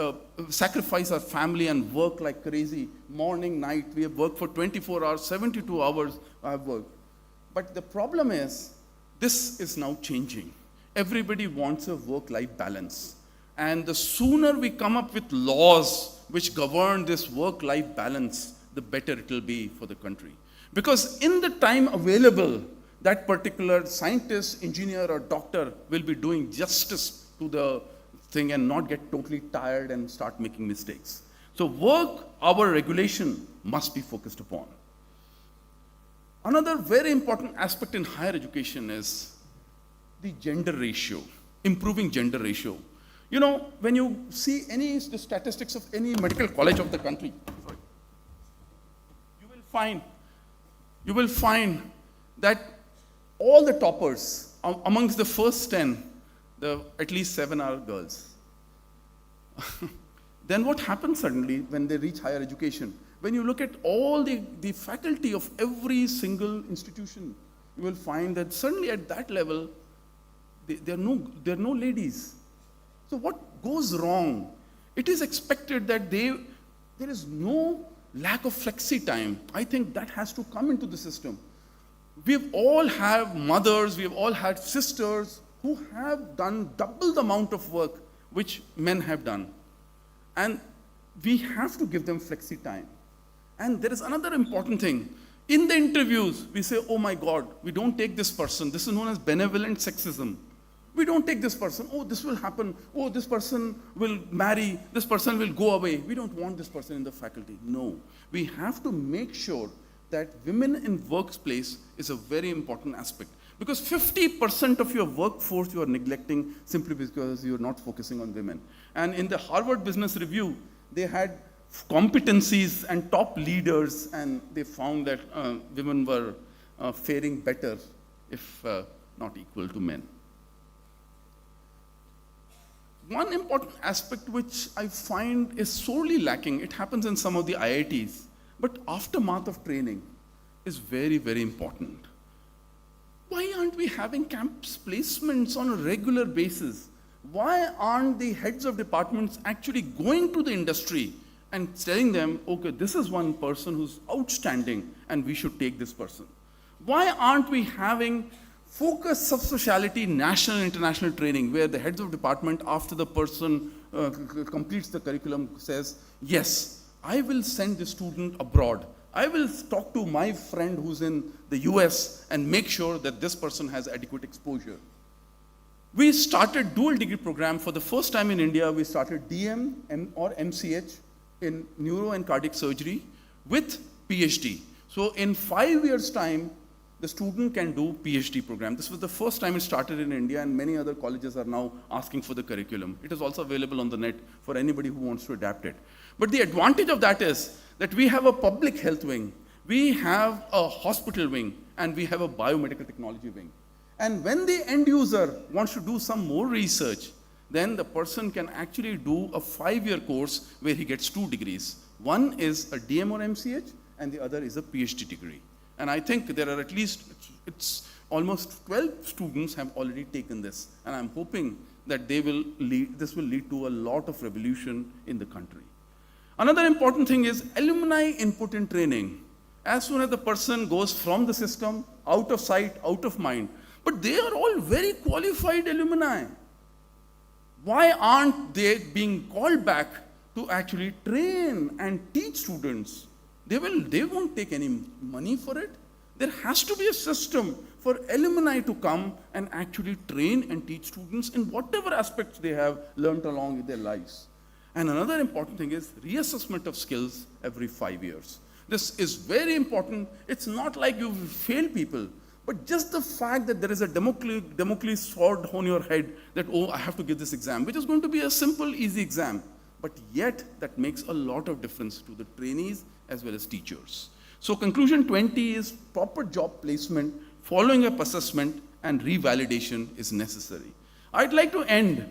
sacrifice our family and work like crazy, morning, night. We have worked for 24 hours, 72 hours I have worked. But the problem is, this is now changing. Everybody wants a work-life balance. And the sooner we come up with laws which govern this work-life balance, the better it will be for the country. Because in the time available, that particular scientist, engineer, or doctor will be doing justice to the thing and not get totally tired and start making mistakes. So work hour regulation must be focused upon. Another very important aspect in higher education is the gender ratio, improving gender ratio. You know, when you see the statistics of any medical college of the country, you will find that all the toppers, amongst the first 10, at least 7 are girls. Then what happens suddenly when they reach higher education? When you look at all the faculty of every single institution, you will find that suddenly at that level, there are no ladies. So what goes wrong? It is expected that there is no lack of flexi time. I think that has to come into the system. We all have mothers, we have all had sisters who have done double the amount of work which men have done. And we have to give them flexi time. And there is another important thing. In the interviews, we say, oh my God, we don't take this person. This is known as benevolent sexism. We don't take this person. Oh, this will happen. Oh, this person will marry. This person will go away. We don't want this person in the faculty. No. We have to make sure that women in workplace is a very important aspect. Because 50% of your workforce you are neglecting simply because you're not focusing on women. And in the Harvard Business Review, they had competencies and top leaders, and they found that women were faring better, if not equal to men. One important aspect which I find is sorely lacking, it happens in some of the IITs, but aftermath of training is very, very important. Why aren't we having campus placements on a regular basis? Why aren't the heads of departments actually going to the industry and telling them, okay, this is one person who's outstanding and we should take this person? Why aren't we having focused subspecialty national and international training where the heads of department, after the person completes the curriculum, says, yes, I will send the student abroad. I will talk to my friend who's in the US and make sure that this person has adequate exposure. We started dual degree program for the first time in India. We started DM or MCH in neuro and cardiac surgery with PhD. So in 5 years' time, the student can do PhD program. This was the first time it started in India, and many other colleges are now asking for the curriculum. It is also available on the net for anybody who wants to adapt it. But the advantage of that is that we have a public health wing, we have a hospital wing, and we have a biomedical technology wing. And when the end user wants to do some more research, then the person can actually do a 5-year course where he gets 2 degrees. One is a DM or MCH, and the other is a PhD degree. And I think there are at least, it's almost 12 students have already taken this. And I'm hoping that this will lead to a lot of revolution in the country. Another important thing is alumni input in training. As soon as the person goes from the system, out of sight, out of mind, but they are all very qualified alumni. Why aren't they being called back to actually train and teach students? They won't take any money for it. There has to be a system for alumni to come and actually train and teach students in whatever aspects they have learned along with their lives. And another important thing is reassessment of skills every 5 years. This is very important. It's not like you fail people, but just the fact that there is a Damocles sword on your head that, oh, I have to give this exam, which is going to be a simple, easy exam. But yet, that makes a lot of difference to the trainees as well as teachers. So conclusion 20 is proper job placement, following up assessment, and revalidation is necessary. I'd like to end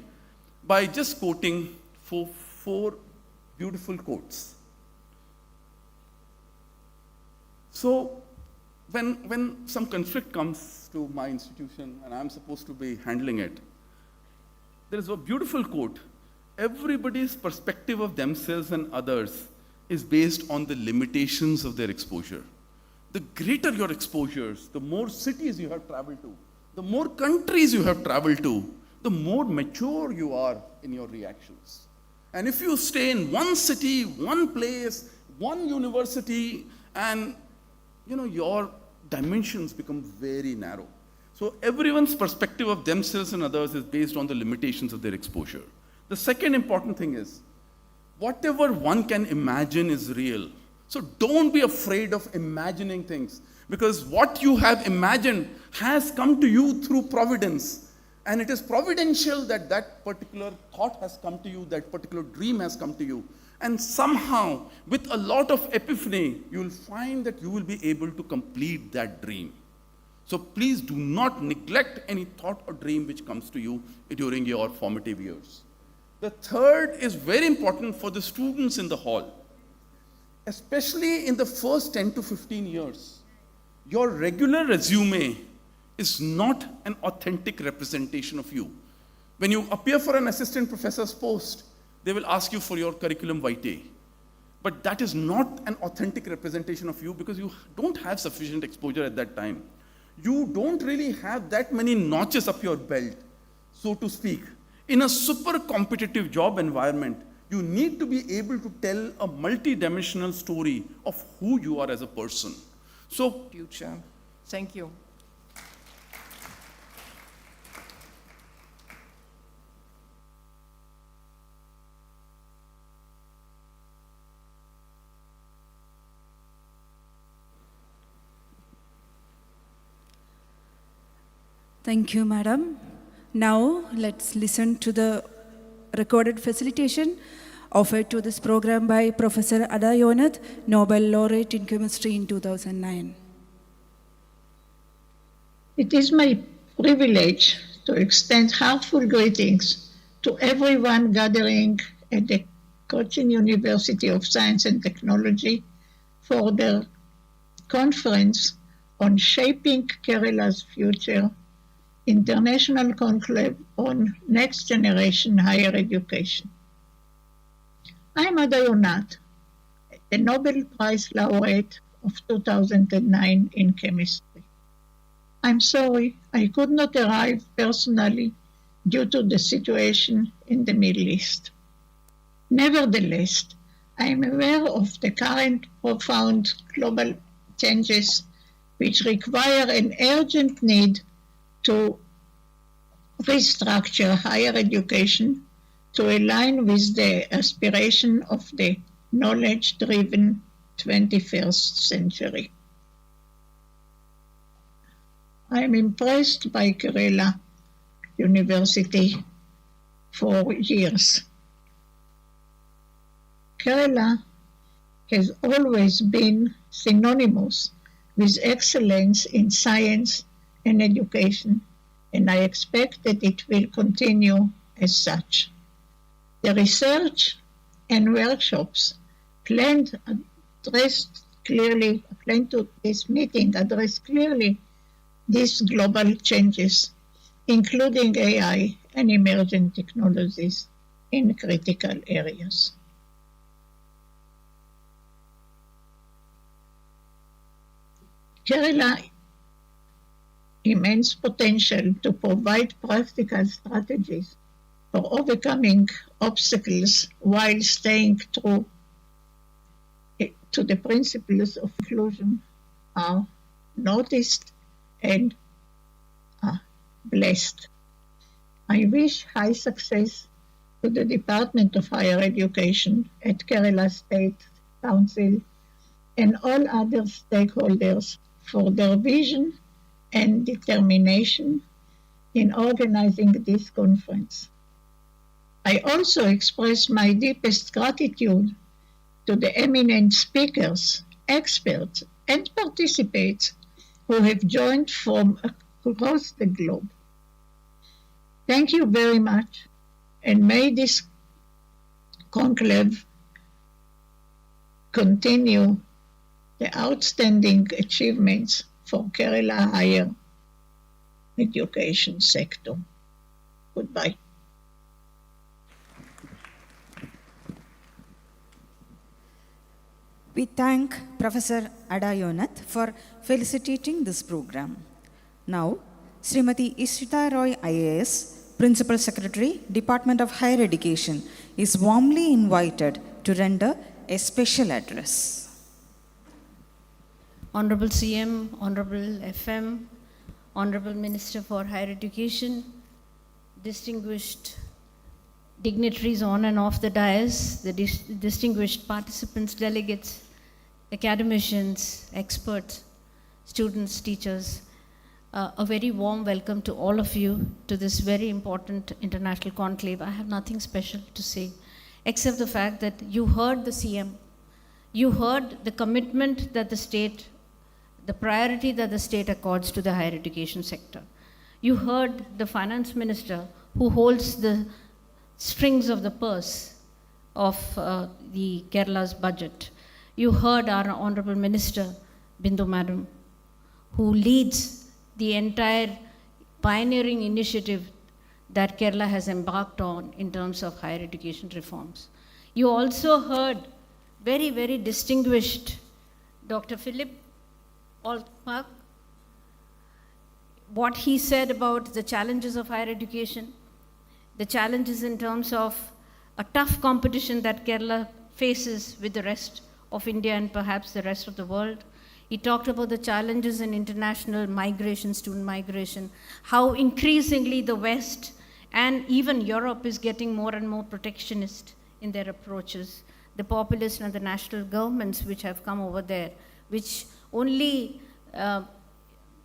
by just quoting 4 beautiful quotes. So when some conflict comes to my institution and I'm supposed to be handling it, there is a beautiful quote. Everybody's perspective of themselves and others is based on the limitations of their exposure. The greater your exposures, the more cities you have traveled to, the more countries you have traveled to, the more mature you are in your reactions. And if you stay in one city, one place, one university, and your dimensions become very narrow. So everyone's perspective of themselves and others is based on the limitations of their exposure. The second important thing is, whatever one can imagine is real. So don't be afraid of imagining things, because what you have imagined has come to you through providence. And it is providential that that particular thought has come to you, that particular dream has come to you. And somehow, with a lot of epiphany, you will find that you will be able to complete that dream. So please do not neglect any thought or dream which comes to you during your formative years. The third is very important for the students in the hall, especially in the first 10 to 15 years. Your regular resume is not an authentic representation of you. When you appear for an assistant professor's post, they will ask you for your curriculum vitae. But that is not an authentic representation of you because you don't have sufficient exposure at that time. You don't really have that many notches up your belt, so to speak. In a super competitive job environment, you need to be able to tell a multi-dimensional story of who you are as a person. So, Future. Thank you. Thank you, Madam. Now, let's listen to the recorded facilitation offered to this program by Professor Ada Yonath, Nobel Laureate in Chemistry in 2009. It is my privilege to extend heartfelt greetings to everyone gathering at the Cochin University of Science and Technology for their conference on Shaping Kerala's Future, International Conclave on Next Generation Higher Education. I am Ada Yonath, the Nobel Prize laureate of 2009 in chemistry. I'm sorry I could not arrive personally due to the situation in the Middle East. Nevertheless, I am aware of the current profound global changes which require an urgent need to restructure higher education to align with the aspiration of the knowledge-driven 21st century. I am impressed by Kerala University for years. Kerala has always been synonymous with excellence in science and education, and I expect that it will continue as such. The research and workshops planned to this meeting address clearly these global changes, including AI and emerging technologies in critical areas. Kerala immense potential to provide practical strategies for overcoming obstacles while staying true to the principles of inclusion are noticed and blessed. I wish high success to the Department of Higher Education at Kerala State Council and all other stakeholders for their vision and determination in organizing this conference. I also express my deepest gratitude to the eminent speakers, experts, and participants who have joined from across the globe. Thank you very much, and may this conclave continue the outstanding achievements for Kerala higher education sector. Goodbye. We thank Professor Ada Yonath for felicitating this program. Now, Srimati Ishita Roy IAS, Principal Secretary, Department of Higher Education, is warmly invited to render a special address. Honorable CM, Honorable FM, Honorable Minister for Higher Education, distinguished dignitaries on and off the dais, the distinguished participants, delegates, academicians, experts, students, teachers, a very warm welcome to all of you to this very important international conclave. I have nothing special to say, except the fact that you heard the CM, you heard the commitment that the state, the priority that the state accords to the higher education sector. You heard the finance minister who holds the strings of the purse of the Kerala's budget. You heard our Honorable Minister, Bindu Madam, who leads the entire pioneering initiative that Kerala has embarked on in terms of higher education reforms. You also heard very, very distinguished Dr. Philip Altmark, what he said about the challenges of higher education, the challenges in terms of a tough competition that Kerala faces with the rest of India and perhaps the rest of the world. He talked about the challenges in international migration, student migration, how increasingly the West and even Europe is getting more and more protectionist in their approaches. The populist and the national governments which have come over there, which only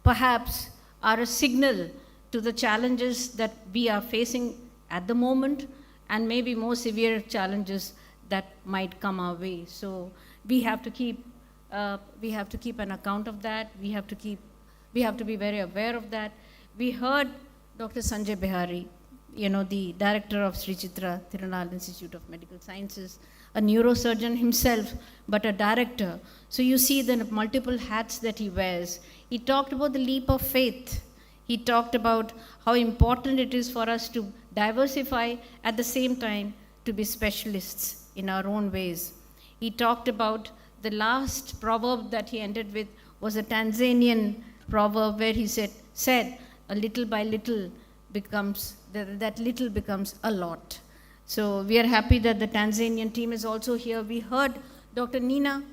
perhaps are a signal to the challenges that we are facing at the moment, and maybe more severe challenges that might come our way. So we have to keep an account of that. We have to be very aware of that. We heard Dr. Sanjay Bihari, the director of Sri Chitra Tirunal Institute of Medical Sciences, a neurosurgeon himself, but a director. So you see the multiple hats that he wears. He talked about the leap of faith. He talked about how important it is for us to diversify, at the same time to be specialists in our own ways. He talked about the last proverb that he ended with was a Tanzanian proverb where he said a little by little that little becomes a lot. So we are happy that the Tanzanian team is also here. We heard Dr. Nina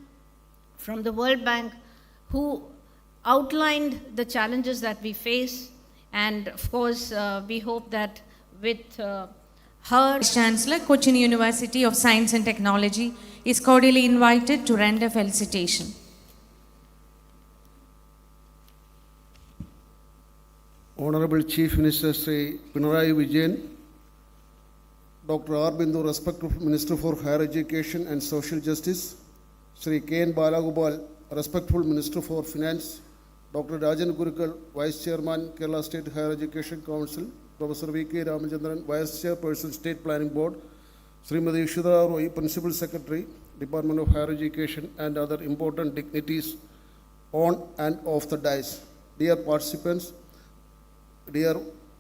from the World Bank, who outlined the challenges that we face, and of course we hope that with her Vice Chancellor, Cochin University of Science and Technology is cordially invited to render felicitation. Honorable Chief Minister Sri Pinarayi Vijayan, Dr. R. Bindu, respected Minister for Higher Education and Social Justice, Sri K. N. Balagopal, respectful Minister for Finance, Dr. Rajan Gurukal, Vice Chairman, Kerala State Higher Education Council, Professor V. K. Ramachandran, Vice Chairperson, State Planning Board, Srimati Ishudhara Roy, Principal Secretary, Department of Higher Education, and other important dignitaries on and off the dais. Dear participants, dear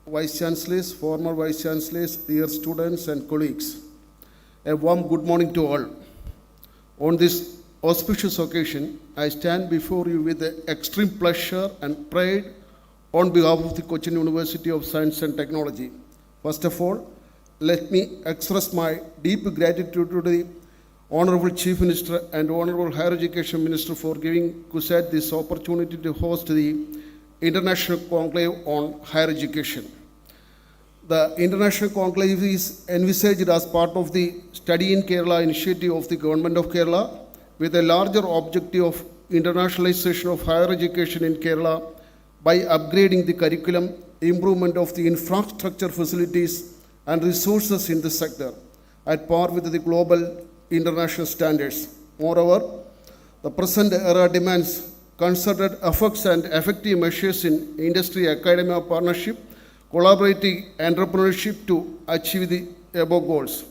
Vice Chancellors, former Vice Chancellors, dear students and colleagues, a warm good morning to all. On this auspicious occasion, I stand before you with extreme pleasure and pride on behalf of the Cochin University of Science and Technology. First of all, let me express my deep gratitude to the Honorable Chief Minister and Honorable Higher Education Minister for giving CUSAT this opportunity to host the International Conclave on Higher Education. The International Conclave is envisaged as part of the Study in Kerala initiative of the Government of Kerala, with a larger objective of internationalization of higher education in Kerala by upgrading the curriculum, improvement of the infrastructure facilities and resources in the sector at par with the global international standards. Moreover, the present era demands concerted efforts and effective measures in industry-academia partnership, collaborating entrepreneurship to achieve the above goals.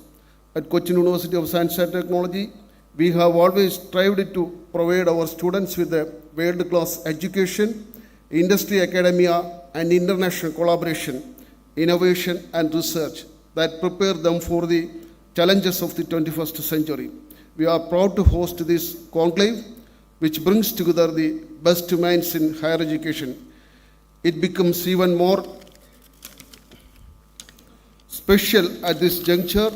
At Cochin University of Science and Technology, we have always strived to provide our students with a world-class education, industry academia, and international collaboration, innovation, and research that prepare them for the challenges of the 21st century. We are proud to host this conclave, which brings together the best minds in higher education. It becomes even more special at this juncture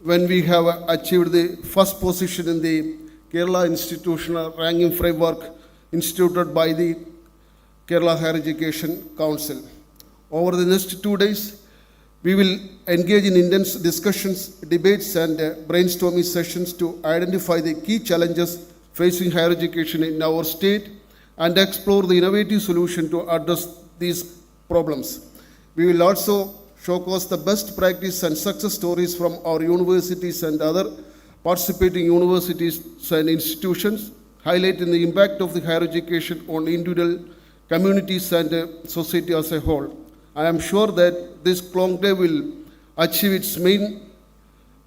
when we have achieved the first position in the Kerala Institutional Ranking Framework instituted by the Kerala Higher Education Council. Over the next 2 days, we will engage in intense discussions, debates, and brainstorming sessions to identify the key challenges facing higher education in our state and explore the innovative solution to address these problems. We will also showcase the best practice and success stories from our universities and other participating universities and institutions, highlighting the impact of the higher education on individual communities and society as a whole. I am sure that this conclave will achieve its main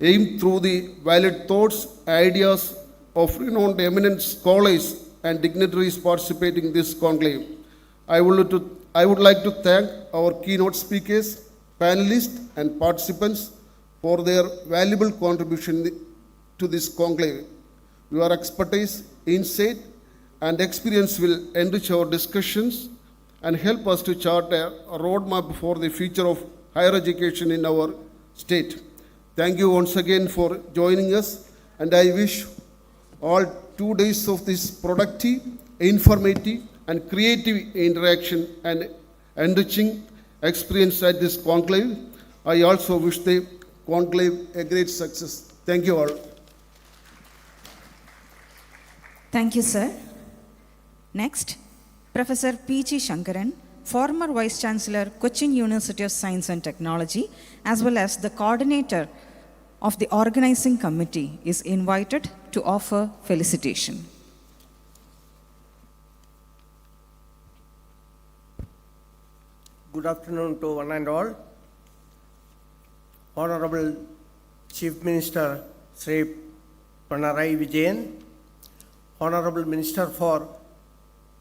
aim through the valid thoughts, ideas of renowned eminent scholars and dignitaries participating in this conclave. I would like to thank our keynote speakers, panelists, and participants for their valuable contribution to this conclave. Your expertise, insight, and experience will enrich our discussions and help us to chart a roadmap for the future of higher education in our state. Thank you once again for joining us, and I wish all 2 days of this productive, informative, and creative interaction and enriching experience at this conclave. I also wish the conclave a great success. Thank you all. Thank you, sir. Next, Professor P.G. Shankaran, former Vice Chancellor, Cochin University of Science and Technology, as well as the coordinator of the organizing committee, is invited to offer felicitation. Good afternoon to one and all. Honorable Chief Minister Sri Pinarayi Vijayan, Honorable Minister for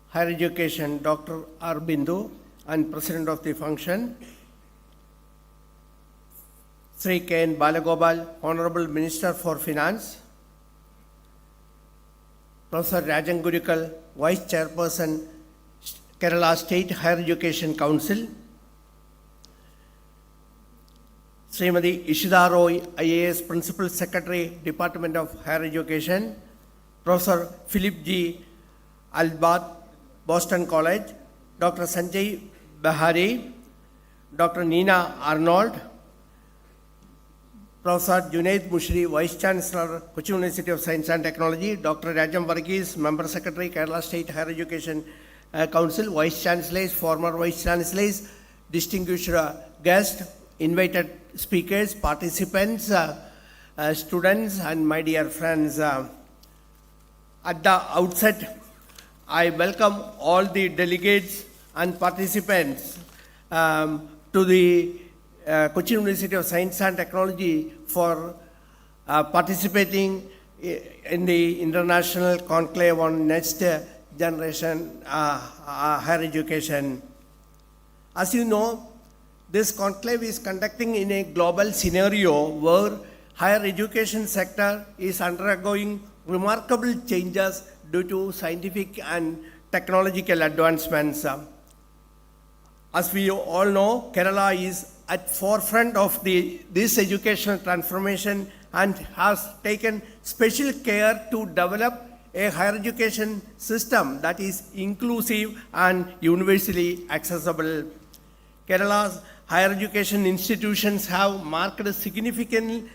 Higher Education Dr. R. Bindu, and President of the function, Sri K.N. Balagobal, Honorable Minister for Finance, Professor Rajan Gurikal, Vice Chairperson, Kerala State Higher Education Council, Srimati Ishida Roy, IAS Principal Secretary, Department of Higher Education, Professor Philip G. Albat, Boston College, Dr. Sanjay Bahari, Dr. Nina Arnold, Professor Junaid Mushri, Vice Chancellor, Cochin University of Science and Technology, Dr. Rajam Varghese, Member Secretary, Kerala State Higher Education Council, Vice Chancellors, former Vice Chancellors, distinguished guests, invited speakers, participants, students, and my dear friends. At the outset, I welcome all the delegates and participants to the Cochin University of Science and Technology for participating in the International Conclave on Next Generation Higher Education. As you know, this conclave is conducting in a global scenario where higher education sector is undergoing remarkable changes due to scientific and technological advancements. As we all know, Kerala is at forefront of this educational transformation and has taken special care to develop a higher education system that is inclusive and universally accessible. Kerala's higher education institutions have marked a significant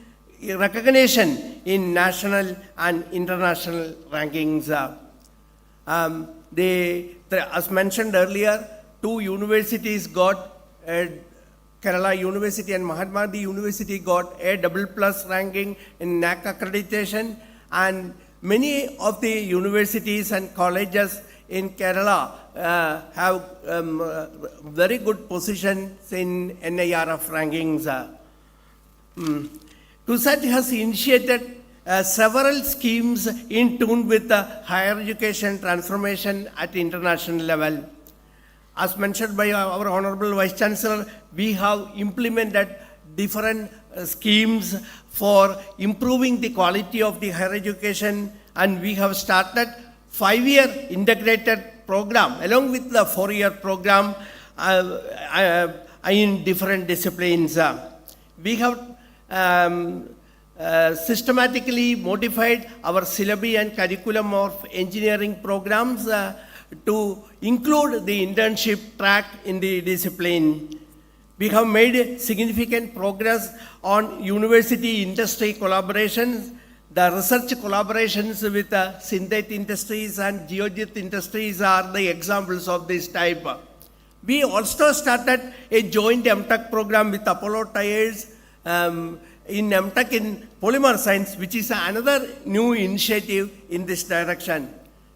recognition in national and international rankings. As mentioned earlier, two universities got Kerala University and Mahatma Gandhi University got a AA+ ranking in NAC accreditation, and many of the universities and colleges in Kerala have very good positions in NIRF rankings. CUSAT has initiated several schemes in tune with the higher education transformation at international level. As mentioned by our Honorable Vice Chancellor, we have implemented different schemes for improving the quality of the higher education, and we have started 5-year integrated program along with the 4-year program in different disciplines. We have systematically modified our syllabi and curriculum of engineering programs to include the internship track in the discipline. We have made significant progress on university-industry collaborations. The research collaborations with synthetic industries and geojet industries are the examples of this type. We also started a joint MTech program with Apollo Tyres in MTech in Polymer Science, which is another new initiative in this direction.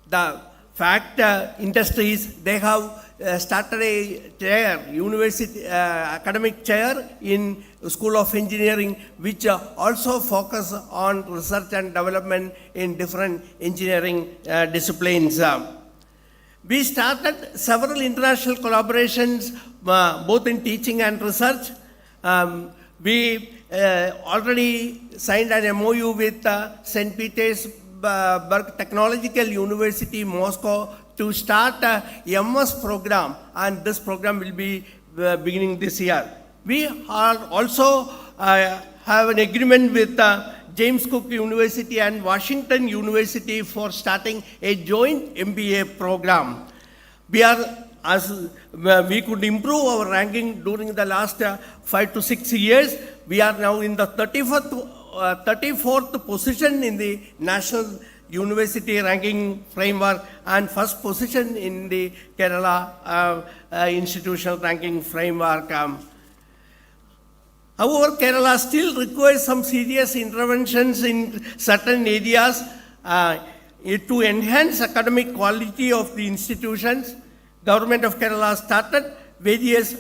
The fact industries, they have started a chair, university academic chair in School of Engineering, which also focus on research and development in different engineering disciplines. We started several international collaborations, both in teaching and research. We already signed an MOU with St. Petersburg Technological University, Moscow, to start a MS program, and this program will be beginning this year. We are also have an agreement with James Cook University and Washington University for starting a joint MBA program. We could improve our ranking during the last 5 to 6 years. We are now in the 34th position in the national university ranking framework and first position in the Kerala institutional ranking framework. However, Kerala still requires some serious interventions in certain areas to enhance academic quality of the institutions. Government of Kerala started various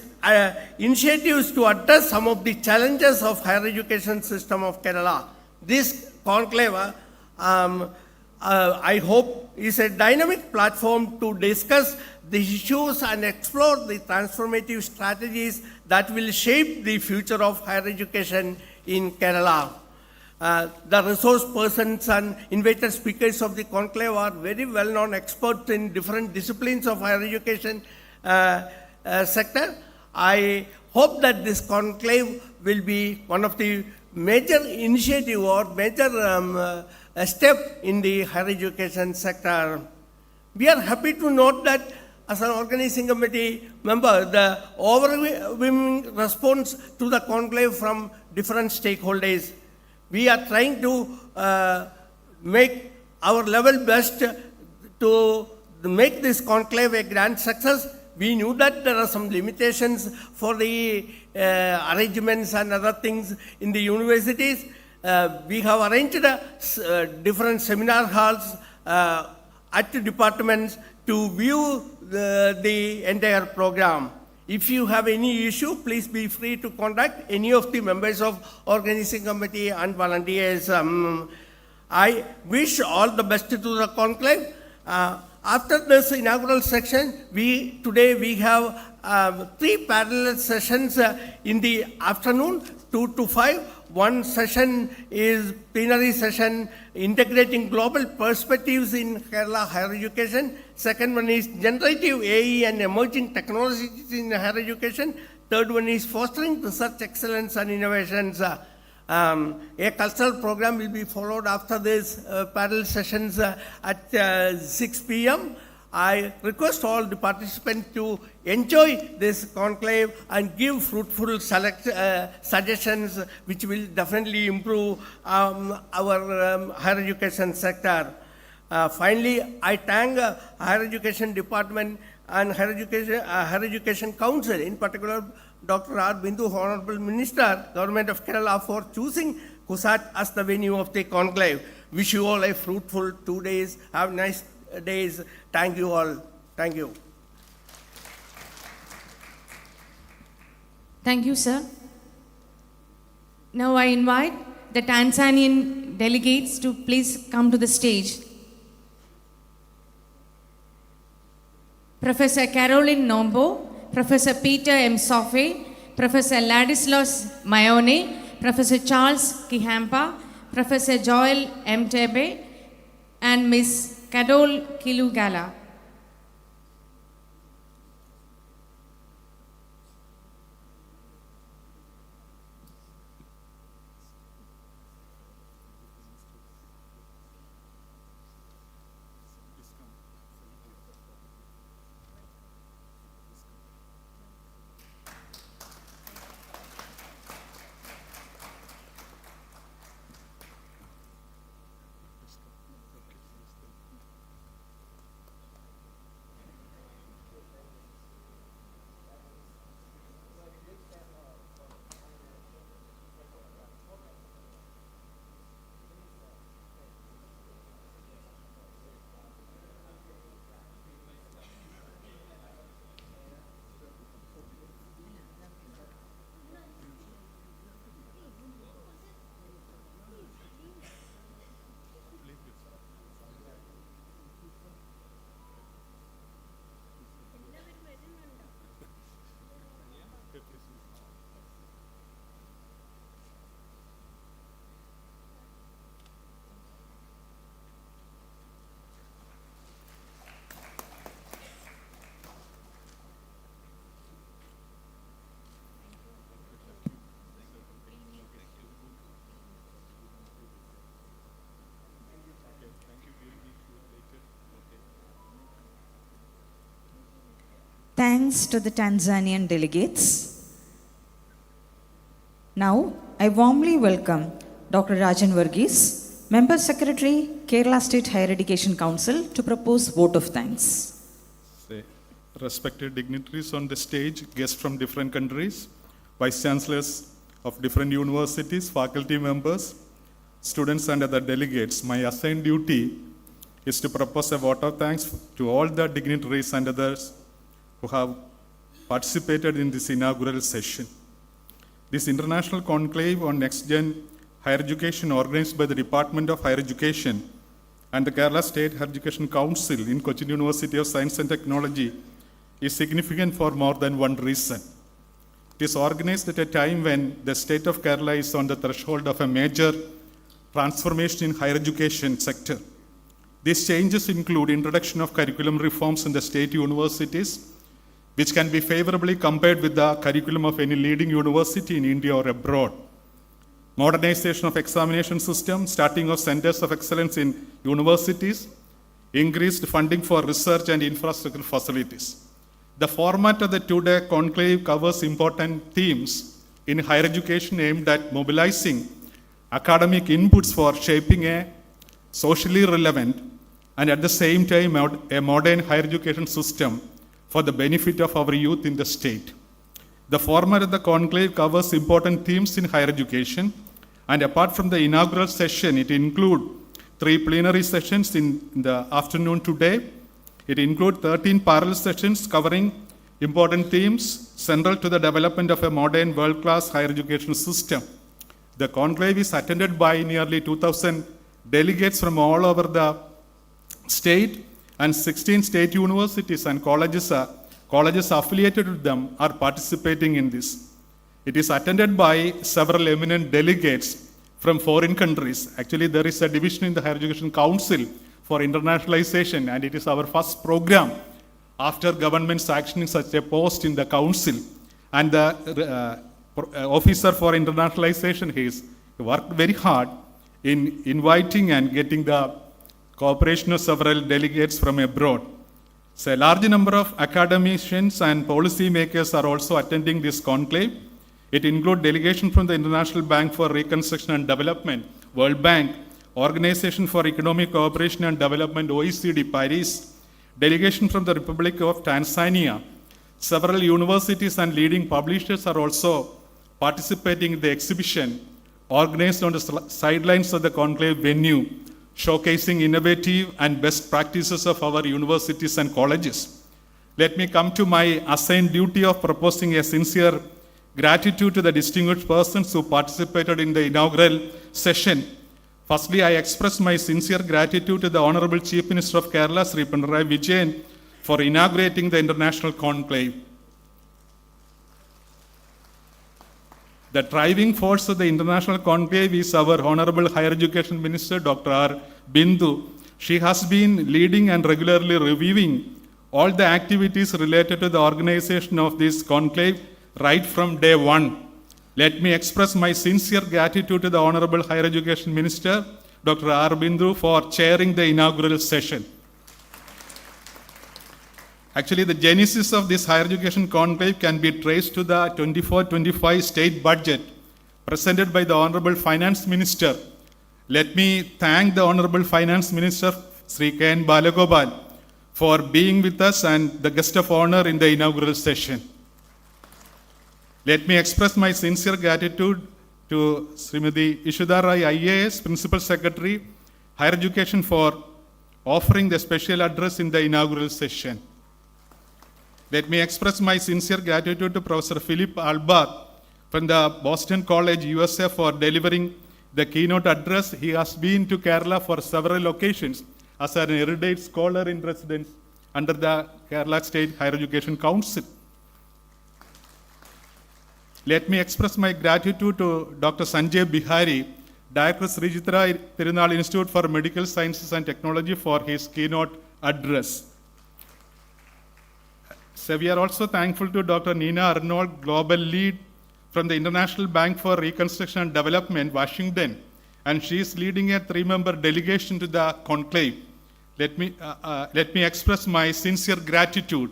initiatives to address some of the challenges of higher education system of Kerala. This conclave, I hope, is a dynamic platform to discuss the issues and explore the transformative strategies that will shape the future of higher education in Kerala. The resource persons and invited speakers of the conclave are very well-known experts in different disciplines of higher education sector. I hope that this conclave will be one of the major initiative or major step in the higher education sector. We are happy to note that as an organizing committee member, the overwhelming response to the conclave from different stakeholders. We are trying to make our level best to make this conclave a grand success. We knew that there are some limitations for the arrangements and other things in the universities. We have arranged different seminar halls at the departments to view the entire program. If you have any issue, please be free to contact any of the members of organizing committee and volunteers. I wish all the best to the conclave. After this inaugural section, today we have 3 parallel sessions in the afternoon, 2 to 5. One session is plenary session integrating global perspectives in Kerala higher education. Second one is generative AI and emerging technologies in higher education. Third one is fostering research excellence and innovations. A cultural program will be followed after these parallel sessions at 6 p.m. I request all the participants to enjoy this conclave and give fruitful suggestions which will definitely improve our higher education sector. Finally, I thank Higher Education Department and Higher Education Council, in particular Dr. R. Bindu, Honorable Minister, Government of Kerala, for choosing CUSAT as the venue of the conclave. Wish you all a fruitful 2 days. Have nice days. Thank you all. Thank you. Thank you, sir. Now I invite the Tanzanian delegates to please come to the stage. Professor Caroline Nombo, Professor Peter M. Sofe, Professor Ladislaus Mayone, Professor Charles Kihampa, Professor Joel M. Tebe, and Ms. Kadol Kilugala. Thanks to the Tanzanian delegates. Now, I warmly welcome Dr. Rajan Varghese, Member Secretary, Kerala State Higher Education Council, to propose vote of thanks. Respected dignitaries on the stage, guests from different countries, vice chancellors of different universities, faculty members, students and other delegates, my assigned duty is to propose a vote of thanks to all the dignitaries and others who have participated in this inaugural session. This international conclave on next-gen higher education organized by the Department of Higher Education and the Kerala State Higher Education Council in Cochin University of Science and Technology is significant for more than one reason. It is organized at a time when the state of Kerala is on the threshold of a major transformation in higher education sector. These changes include introduction of curriculum reforms in the state universities, which can be favorably compared with the curriculum of any leading university in India or abroad. Modernization of examination system, starting of centers of excellence in universities, increased funding for research and infrastructure facilities. The format of the two-day conclave covers important themes in higher education aimed at mobilizing academic inputs for shaping a socially relevant and at the same time a modern higher education system for the benefit of our youth in the state. The format of the conclave covers important themes in higher education, and apart from the inaugural session, it includes 3 plenary sessions in the afternoon today. It includes 13 parallel sessions covering important themes central to the development of a modern world-class higher education system. The conclave is attended by nearly 2,000 delegates from all over the state, and 16 state universities and colleges affiliated with them are participating in this. It is attended by several eminent delegates from foreign countries. Actually, there is a division in the Higher Education Council for internationalization, and it is our first program after government sanctioning such a post in the council. And the officer for internationalization has worked very hard in inviting and getting the cooperation of several delegates from abroad. So a large number of academicians and policy makers are also attending this conclave. It includes delegation from the International Bank for Reconstruction and Development, World Bank, Organization for Economic Cooperation and Development, OECD, Paris, delegation from the Republic of Tanzania. Several universities and leading publishers are also participating in the exhibition organized on the sidelines of the conclave venue, showcasing innovative and best practices of our universities and colleges. Let me come to my assigned duty of proposing a sincere gratitude to the distinguished persons who participated in the inaugural session. Firstly, I express my sincere gratitude to the Honorable Chief Minister of Kerala, Sri Pinarayi Vijayan, for inaugurating the international conclave. The driving force of the international conclave is our Honorable Higher Education Minister, Dr. R. Bindu. She has been leading and regularly reviewing all the activities related to the organization of this conclave right from day one. Let me express my sincere gratitude to the Honorable Higher Education Minister, Dr. R. Bindu, for chairing the inaugural session. Actually, the genesis of this higher education conclave can be traced to the 24-25 state budget presented by the Honorable Finance Minister. Let me thank the Honorable Finance Minister, Sri K.N. Balagopal, for being with us and the guest of honor in the inaugural session. Let me express my sincere gratitude to Srimati Ishudha Rai, IAS, Principal Secretary, Higher Education, for offering the special address in the inaugural session. Let me express my sincere gratitude to Professor Philip Albach from the Boston College, USA, for delivering the keynote address. He has been to Kerala for several occasions as an erudite scholar in residence under the Kerala State Higher Education Council. Let me express my gratitude to Dr. Sanjay Bihari, Director Sri Chitra Tirunal Institute for Medical Sciences and Technology, for his keynote address. So we are also thankful to Dr. Nina Arnold, Global Lead from the International Bank for Reconstruction and Development, Washington, and she is leading a 3-member delegation to the conclave. Let me express my sincere gratitude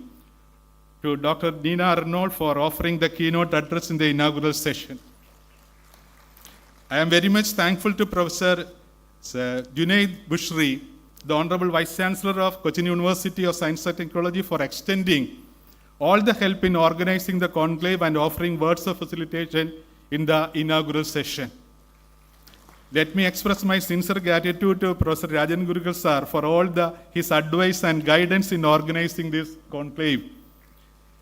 to Dr. Nina Arnold for offering the keynote address in the inaugural session. I am very much thankful to Professor Junaid Bushri, the Honorable Vice Chancellor of Cochin University of Science and Technology, for extending all the help in organizing the conclave and offering words of facilitation in the inaugural session. Let me express my sincere gratitude to Professor Rajan Gurukal sir for all his advice and guidance in organizing this conclave.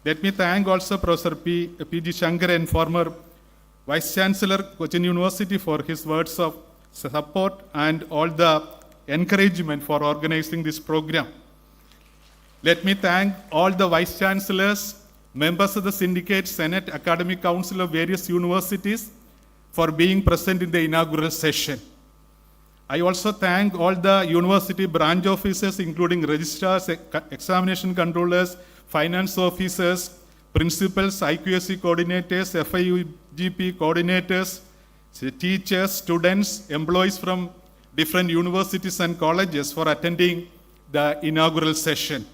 Let me thank also Professor P.G. Shankaran, former Vice Chancellor, Cochin University, for his words of support and all the encouragement for organizing this program. Let me thank all the Vice Chancellors, members of the Syndicate, Senate, Academic Council of various universities for being present in the inaugural session. I also thank all the university branch officers, including registrars, examination controllers, finance officers, principals, IQSC coordinators, FIUGP coordinators, teachers, students, employees from different universities and colleges for attending the inaugural session.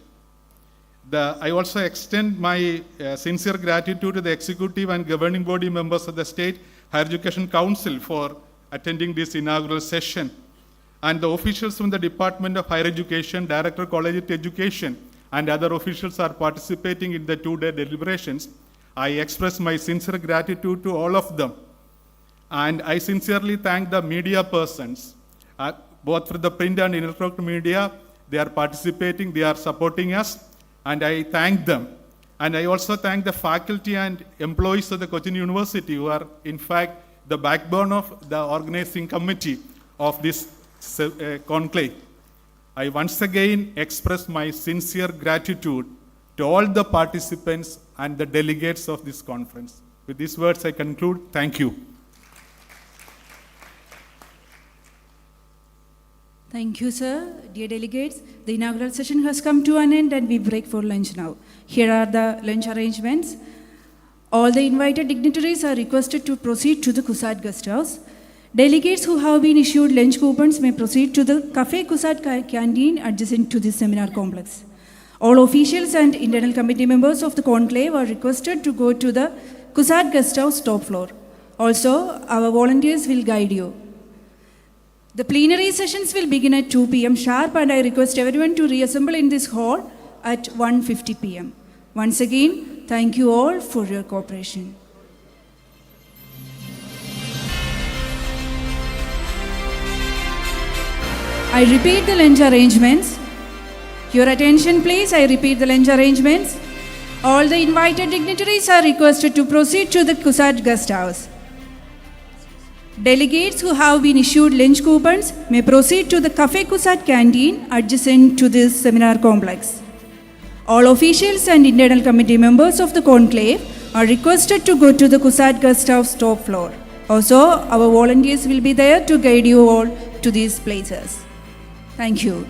I also extend my sincere gratitude to the executive and governing body members of the State Higher Education Council for attending this inaugural session, and the officials from the Department of Higher Education, Director Collegiate Education, and other officials are participating in the two-day deliberations. I express my sincere gratitude to all of them. And I sincerely thank the media persons, both for the print and electronic media. They are participating, they are supporting us, and I thank them. And I also thank the faculty and employees of the Cochin University, who are in fact the backbone of the organizing committee of this conclave. I once again express my sincere gratitude to all the participants and the delegates of this conference. With these words, I conclude. Thank you. Thank you, sir. Dear delegates, the inaugural session has come to an end and we break for lunch now. Here are the lunch arrangements. All the invited dignitaries are requested to proceed to the CUSAT guest house. Delegates who have been issued lunch coupons may proceed to the Cafe CUSAT canteen adjacent to this seminar complex. All officials and internal committee members of the conclave are requested to go to the CUSAT guest house top floor. Also, our volunteers will guide you. The plenary sessions will begin at 2 p.m. sharp, and I request everyone to reassemble in this hall at 1:50 p.m. Once again, thank you all for your cooperation. I repeat the lunch arrangements. Your attention please, I repeat the lunch arrangements. All the invited dignitaries are requested to proceed to the CUSAT guest house. Delegates who have been issued lunch coupons may proceed to the Cafe CUSAT canteen adjacent to this seminar complex. All officials and internal committee members of the conclave are requested to go to the CUSAT guest house top floor. Also, our volunteers will be there to guide you all to these places. Thank you.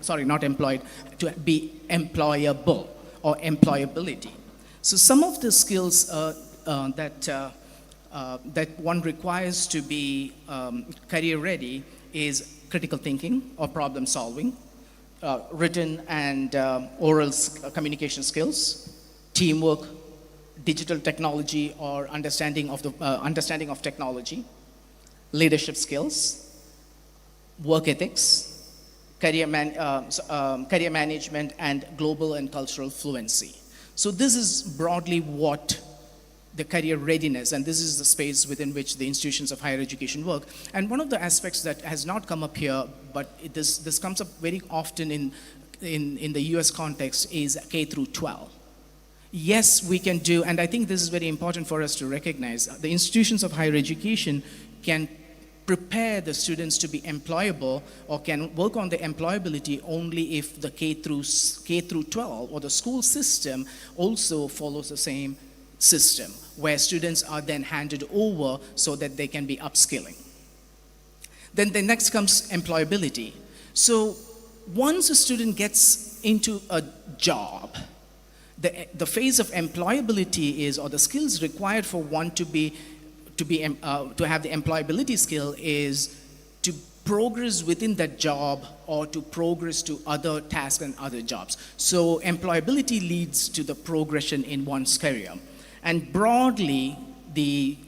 not employed, to be employable or employability. So some of the skills that one requires to be career ready is critical thinking or problem solving, written and oral communication skills, teamwork, digital technology or understanding of technology, leadership skills, work ethics, career management, and global and cultural fluency. So this is broadly what the career readiness, and this is the space within which the institutions of higher education work. And one of the aspects that has not come up here, but this comes up very often in the US context, is K through 12. Yes, we can do, and I think this is very important for us to recognize, the institutions of higher education can prepare the students to be employable or can work on the employability only if the K through 12 or the school system also follows the same system, where students are then handed over so that they can be upskilling. Then the next comes employability. So once a student gets into a job, the phase of employability is, or the skills required for one to have the employability skill is to progress within that job or to progress to other tasks and other jobs. So employability leads to the progression in one's career. And broadly, the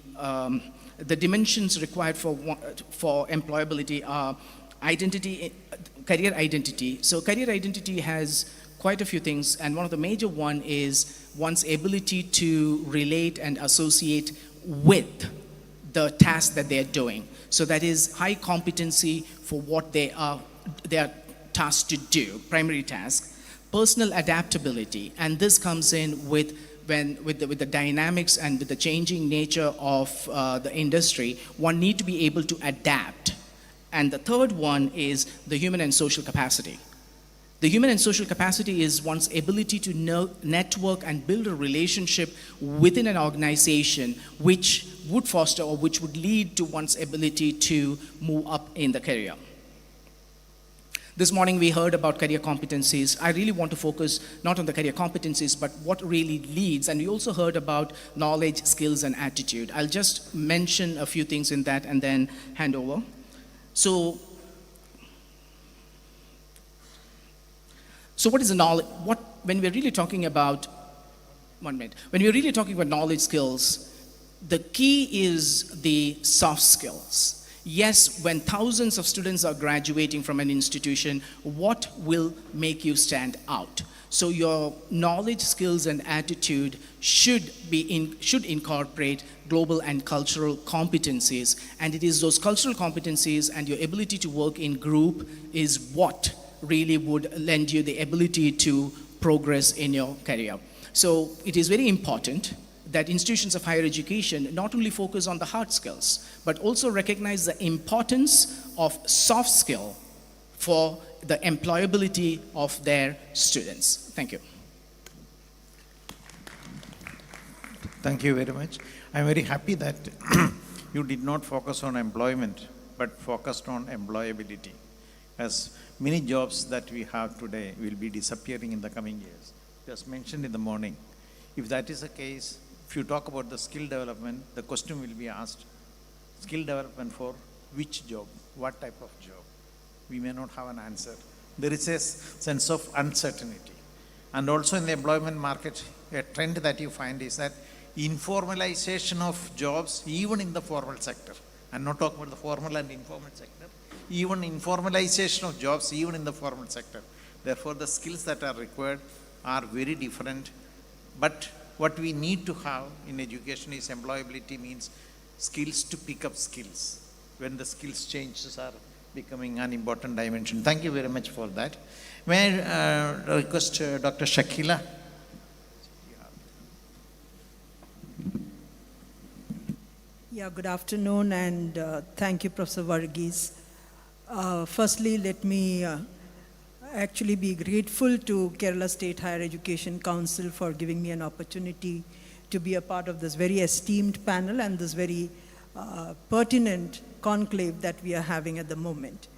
dimensions required for employability are career identity. So career identity has quite a few things, and one of the major one is one's ability to relate and associate with the task that they're doing. So that is high competency for what they are tasked to do, primary task. Personal adaptability, and this comes in with the dynamics and with the changing nature of the industry. One need to be able to adapt. And the third one is the human and social capacity. The human and social capacity is one's ability to network and build a relationship within an organization which would foster or which would lead to one's ability to move up in the career. This morning we heard about career competencies. I really want to focus not on the career competencies, but what really leads. And we also heard about knowledge, skills, and attitude. I'll just mention a few things in that and then hand over. So what is the knowledge? When we're really talking about, when we're really talking about knowledge skills, the key is the soft skills. Yes, when thousands of students are graduating from an institution, what will make you stand out? So your knowledge, skills, and attitude should incorporate global and cultural competencies. And it is those cultural competencies and your ability to work in group is what really would lend you the ability to progress in your career. So it is very important that institutions of higher education not only focus on the hard skills, but also recognize the importance of soft skill for the employability of their students. Thank you. Thank you very much. I'm very happy that you did not focus on employment, but focused on employability. As many jobs that we have today will be disappearing in the coming years. Just mentioned in the morning. If that is the case, if you talk about the skill development, the question will be asked, skill development for which job? What type of job? We may not have an answer. There is a sense of uncertainty. And also in the employment market, a trend that you find is that informalization of jobs, even in the formal sector. I'm not talking about the formal and informal sector. Even informalization of jobs, even in the formal sector. Therefore, the skills that are required are very different. But what we need to have in education is employability, means skills to pick up skills when the skills changes are becoming an important dimension. Thank you very much for that. May I request Dr. Shakila? Yeah, good afternoon, and thank you, Professor Varghese. Firstly, let me actually be grateful to Kerala State Higher Education Council for giving me an opportunity to be a part of this very esteemed panel and this very pertinent conclave that we are having at the moment.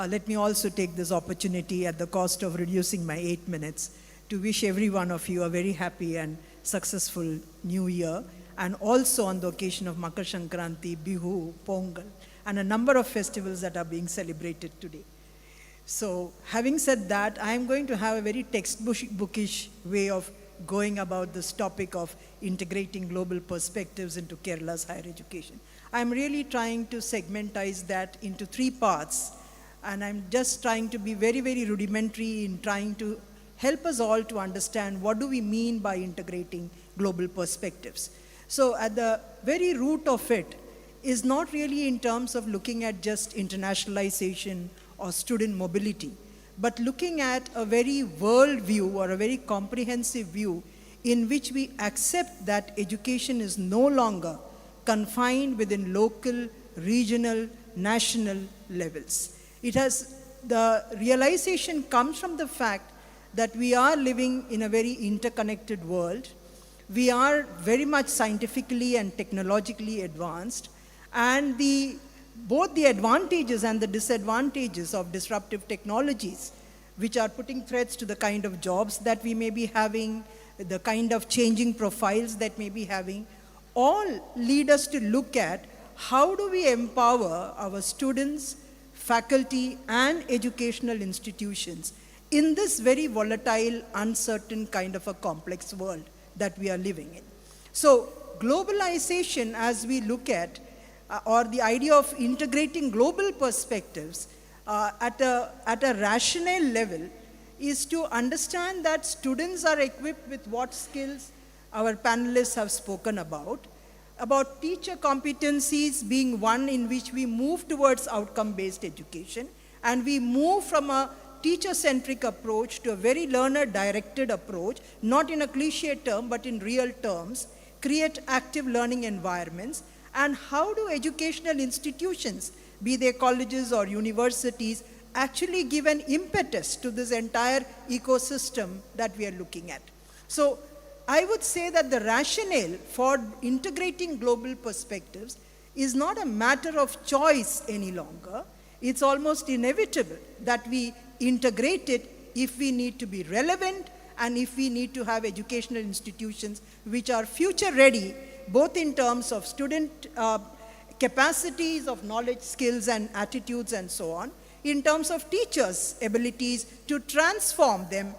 let me also take this opportunity at the cost of reducing my 8 minutes to wish every one of you a very happy and successful new year, and also on the occasion of Makar Sankranti, Bihu, Pongal, and a number of festivals that are being celebrated today. So having said that, I am going to have a very textbookish way of going about this topic of integrating global perspectives into Kerala's higher education. I'm really trying to segmentize that into 3 parts, and I'm just trying to be very, very rudimentary in trying to help us all to understand what do we mean by integrating global perspectives. So at the very root of it is not really in terms of looking at just internationalization or student mobility, but looking at a very world view or a very comprehensive view in which we accept that education is no longer confined within local, regional, national levels. The realization comes from the fact that we are living in a very interconnected world. We are very much scientifically and technologically advanced, and both the advantages and the disadvantages of disruptive technologies, which are putting threats to the kind of jobs that we may be having, the kind of changing profiles that may be having, all lead us to look at how do we empower our students, faculty, and educational institutions in this very volatile, uncertain kind of a complex world that we are living in. So globalization, as we look at, or the idea of integrating global perspectives at a rational level, is to understand that students are equipped with what skills our panelists have spoken about teacher competencies being one in which we move towards outcome-based education, and we move from a teacher-centric approach to a very learner-directed approach, not in a cliche term, but in real terms, create active learning environments. And how do educational institutions, be they colleges or universities, actually give an impetus to this entire ecosystem that we are looking at? So I would say that the rationale for integrating global perspectives is not a matter of choice any longer. It's almost inevitable that we integrate it if we need to be relevant and if we need to have educational institutions which are future ready, both in terms of student capacities of knowledge, skills, and attitudes, and so on, in terms of teachers' abilities to transform them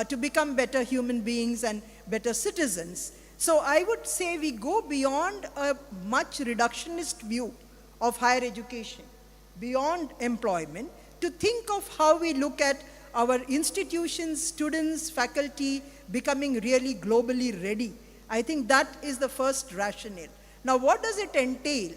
to become better human beings and better citizens. So I would say we go beyond a much reductionist view of higher education, beyond employment, to think of how we look at our institutions, students, faculty becoming really globally ready. I think that is the first rationale. Now, what does it entail?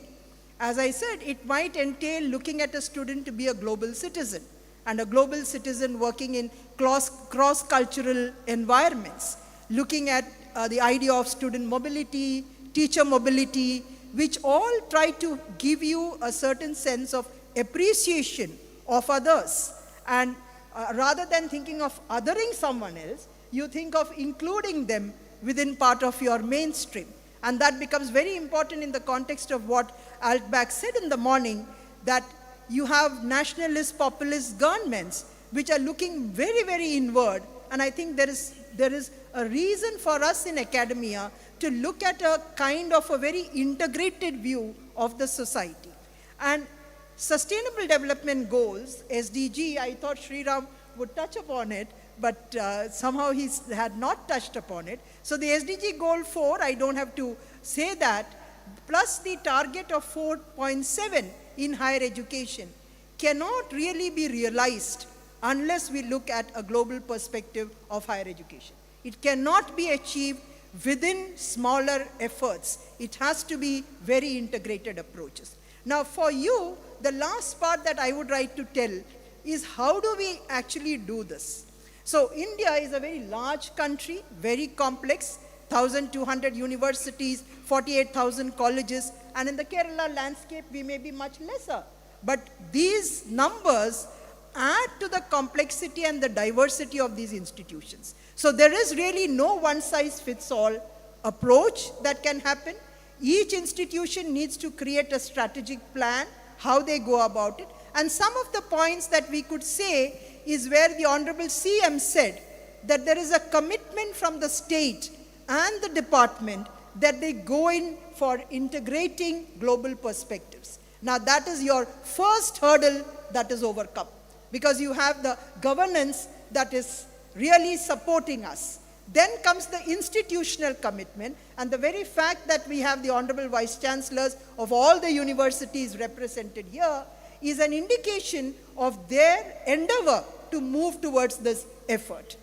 As I said, it might entail looking at a student to be a global citizen, and a global citizen working in cross-cultural environments, looking at the idea of student mobility, teacher mobility, which all try to give you a certain sense of appreciation of others. And rather than thinking of othering someone else, you think of including them within part of your mainstream. And that becomes very important in the context of what Altbach said in the morning, that you have nationalist, populist governments which are looking very, very inward. And I think there is a reason for us in academia to look at a kind of a very integrated view of the society. And Sustainable Development Goals, SDG, I thought Sriram would touch upon it, but somehow he had not touched upon it. So the SDG Goal 4, I don't have to say that, plus the target of 4.7 in higher education cannot really be realized unless we look at a global perspective of higher education. It cannot be achieved within smaller efforts. It has to be very integrated approaches. Now for you, the last part that I would like to tell is how do we actually do this? So India is a very large country, very complex, 1,200 universities, 48,000 colleges, and in the Kerala landscape we may be much lesser. But these numbers add to the complexity and the diversity of these institutions. So there is really no one-size-fits-all approach that can happen. Each institution needs to create a strategic plan, how they go about it, And some of the points that we could say is where the Honorable CM said that there is a commitment from the state and the department that they go in for integrating global perspectives. Now that is your first hurdle that is overcome, because you have the governance that is really supporting us. Then comes the institutional commitment, and the very fact that we have the Honorable Vice Chancellors of all the universities represented here is an indication of their endeavor to move towards this effort.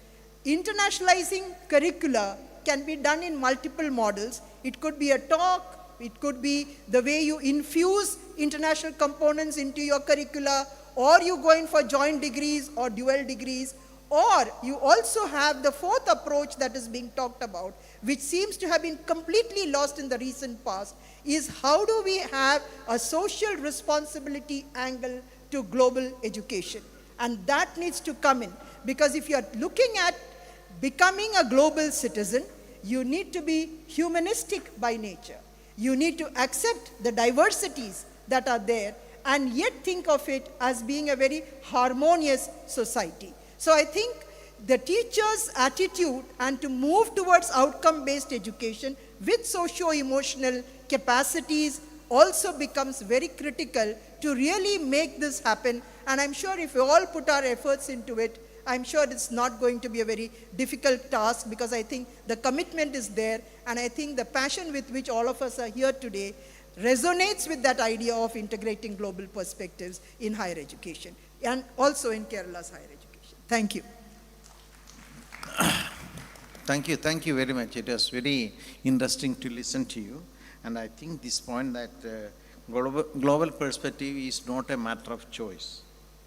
Internationalizing curricula can be done in multiple models. It could be a talk, it could be the way you infuse international components into your curricula, or you go in for joint degrees or dual degrees, or you also have the fourth approach that is being talked about, which seems to have been completely lost in the recent past, is how do we have a social responsibility angle to global education. And that needs to come in, because if you're looking at becoming a global citizen, you need to be humanistic by nature. You need to accept the diversities that are there and yet think of it as being a very harmonious society. So I think the teacher's attitude and to move towards outcome-based education with socio-emotional capacities also becomes very critical to really make this happen. And I'm sure if we all put our efforts into it, I'm sure it's not going to be a very difficult task, because I think the commitment is there, and I think the passion with which all of us are here today resonates with that idea of integrating global perspectives in higher education and also in Kerala's higher education. Thank you. Thank you very much. It was very interesting to listen to you. And I think this point that global perspective is not a matter of choice.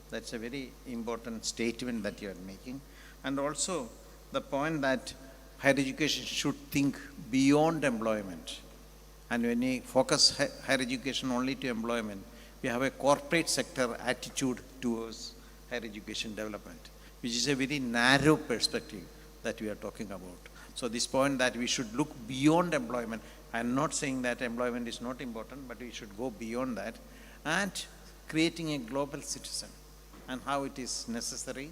That's a very important statement that you are making. And also the point that higher education should think beyond employment. And when we focus higher education only to employment, we have a corporate sector attitude towards higher education development, which is a very narrow perspective that we are talking about. So this point that we should look beyond employment, I'm not saying that employment is not important, but we should go beyond that, and creating a global citizen and how it is necessary,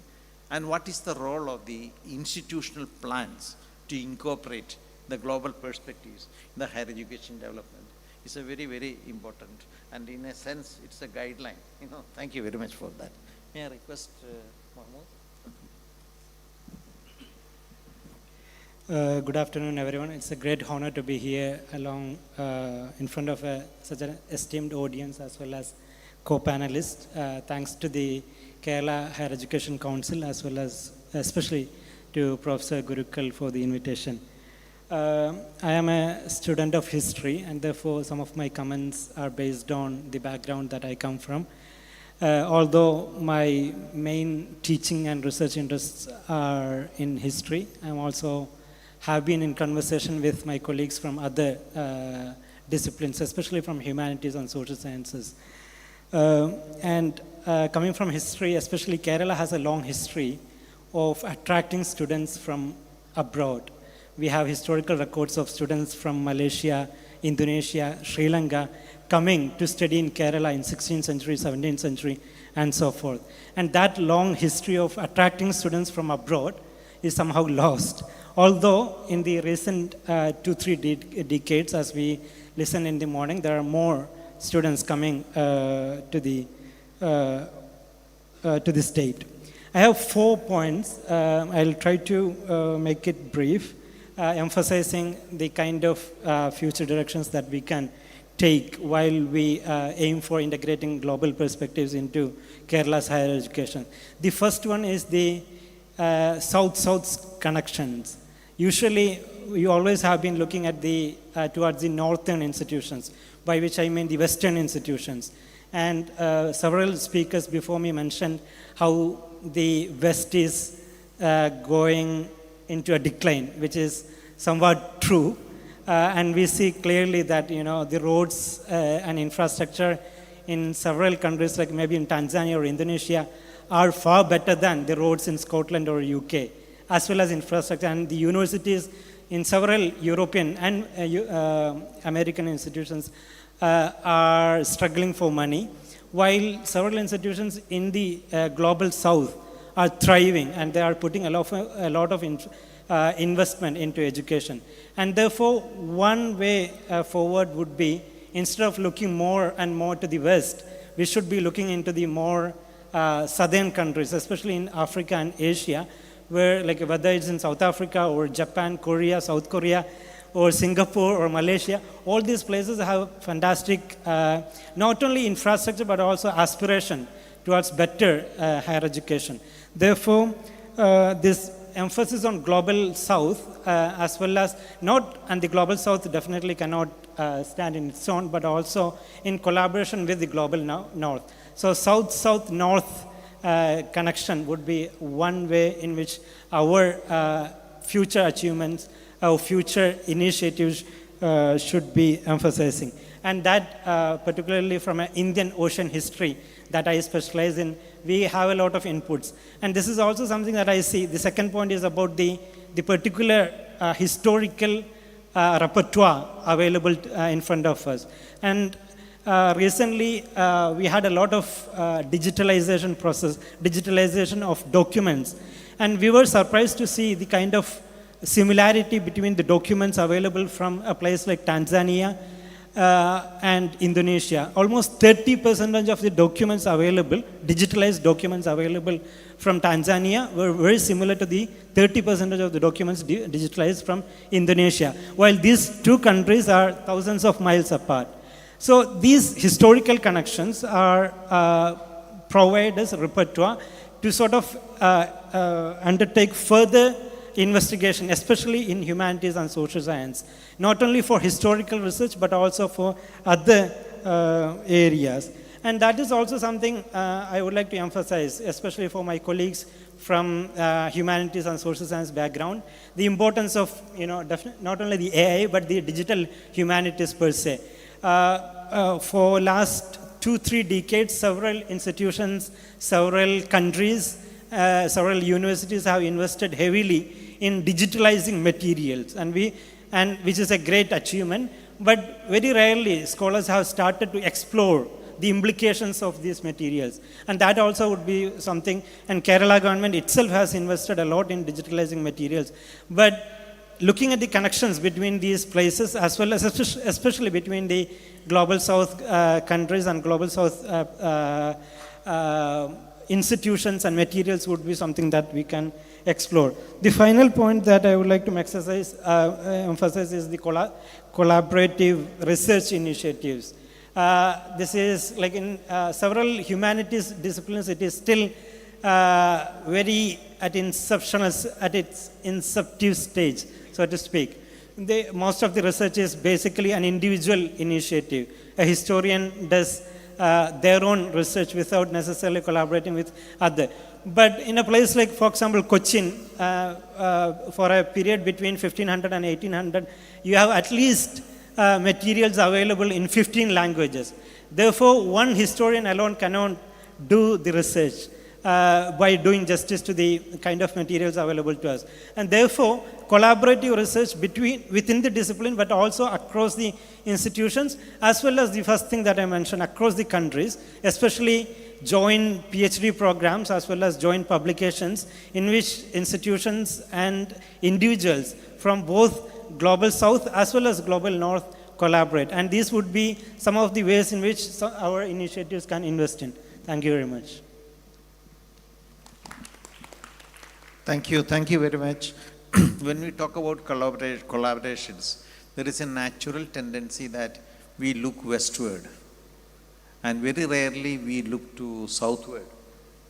and what is the role of the institutional plans to incorporate the global perspectives in the higher education development is a very, very important, and in a sense, it's a guideline. Thank you very much for that. May I request Mahmood? Good afternoon, everyone. It's a great honor to be here along in front of such an esteemed audience as well as co-panelists. Thanks to the Kerala Higher Education Council as well as especially to Professor Gurukul for the invitation. I am a student of history, and therefore some of my comments are based on the background that I come from. Although my main teaching and research interests are in history, I also have been in conversation with my colleagues from other disciplines, especially from humanities and social sciences. Coming from history, especially Kerala has a long history of attracting students from abroad. We have historical records of students from Malaysia, Indonesia, Sri Lanka coming to study in Kerala in 16th century, 17th century, and so forth. And that long history of attracting students from abroad is somehow lost. Although in the recent 2-3 decades, as we listen in the morning, there are more students coming to the state. I have 4 points. I'll try to make it brief, emphasizing the kind of future directions that we can take while we aim for integrating global perspectives into Kerala's higher education. The first one is the South-South connections. Usually, we always have been looking at towards the northern institutions, by which I mean the Western institutions. And several speakers before me mentioned how the West is going into a decline, which is somewhat true. And we see clearly that the roads and infrastructure in several countries, like maybe in Tanzania or Indonesia, are far better than the roads in Scotland or UK, as well as infrastructure. And the universities in several European and American institutions are struggling for money. while several institutions in the global south are thriving and they are putting a lot of investment into education. And therefore, one way forward would be, instead of looking more and more to the west, we should be looking into the more southern countries, especially in Africa and Asia, where, like, whether it's in South Africa or Japan, Korea, South Korea, or Singapore or Malaysia, all these places have fantastic not only infrastructure but also aspiration towards better higher education. Therefore, this emphasis on global south as well as and the global south definitely cannot stand in its own, but also in collaboration with the global north. So south-south-north connection would be one way in which our future achievements, our future initiatives should be emphasizing. And that particularly from an Indian Ocean history that I specialize in, we have a lot of inputs. And this is also something that I see. The second point is about the particular historical repertoire available in front of us. And recently, we had a lot of digitalization of documents. And we were surprised to see the kind of similarity between the documents available from a place like Tanzania and Indonesia. Almost 30% of the documents available, digitalized documents available from Tanzania, were very similar to the 30% of the documents digitalized from Indonesia, while these two countries are thousands of miles apart. So these historical connections are provide us a repertoire to sort of undertake further investigation, especially in humanities and social science, not only for historical research, but also for other areas. And that is also something I would like to emphasize, especially for my colleagues from humanities and social science background, the importance of, not only the AI, but the digital humanities per se. For last 2-3 decades, several institutions, several countries, several universities have invested heavily in digitalizing materials, and which is a great achievement. But very rarely scholars have started to explore the implications of these materials, and that also would be something. And Kerala government itself has invested a lot in digitalizing materials. But looking at the connections between these places, as well as especially between the global south countries and global south institutions and materials, would be something that we can explore. The final point that I would like to emphasize is the collaborative research initiatives. This is like in several humanities disciplines, it is still very at its inceptive stage, so to speak. Most of the research is basically an individual initiative. A historian does their own research without necessarily collaborating with others. But in a place like, for example, Cochin, for a period between 1500 and 1800, you have at least materials available in 15 languages. Therefore, one historian alone cannot do the research by doing justice to the kind of materials available to us. And therefore, collaborative research within the discipline, but also across the institutions, as well as the first thing that I mentioned, across the countries, especially joint PhD programs, as well as joint publications, in which institutions and individuals from both global south as well as global north collaborate. And these would be some of the ways in which our initiatives can invest in. Thank you very much. Thank you very much. When we talk about collaborations, there is a natural tendency that we look westward, and very rarely we look to southward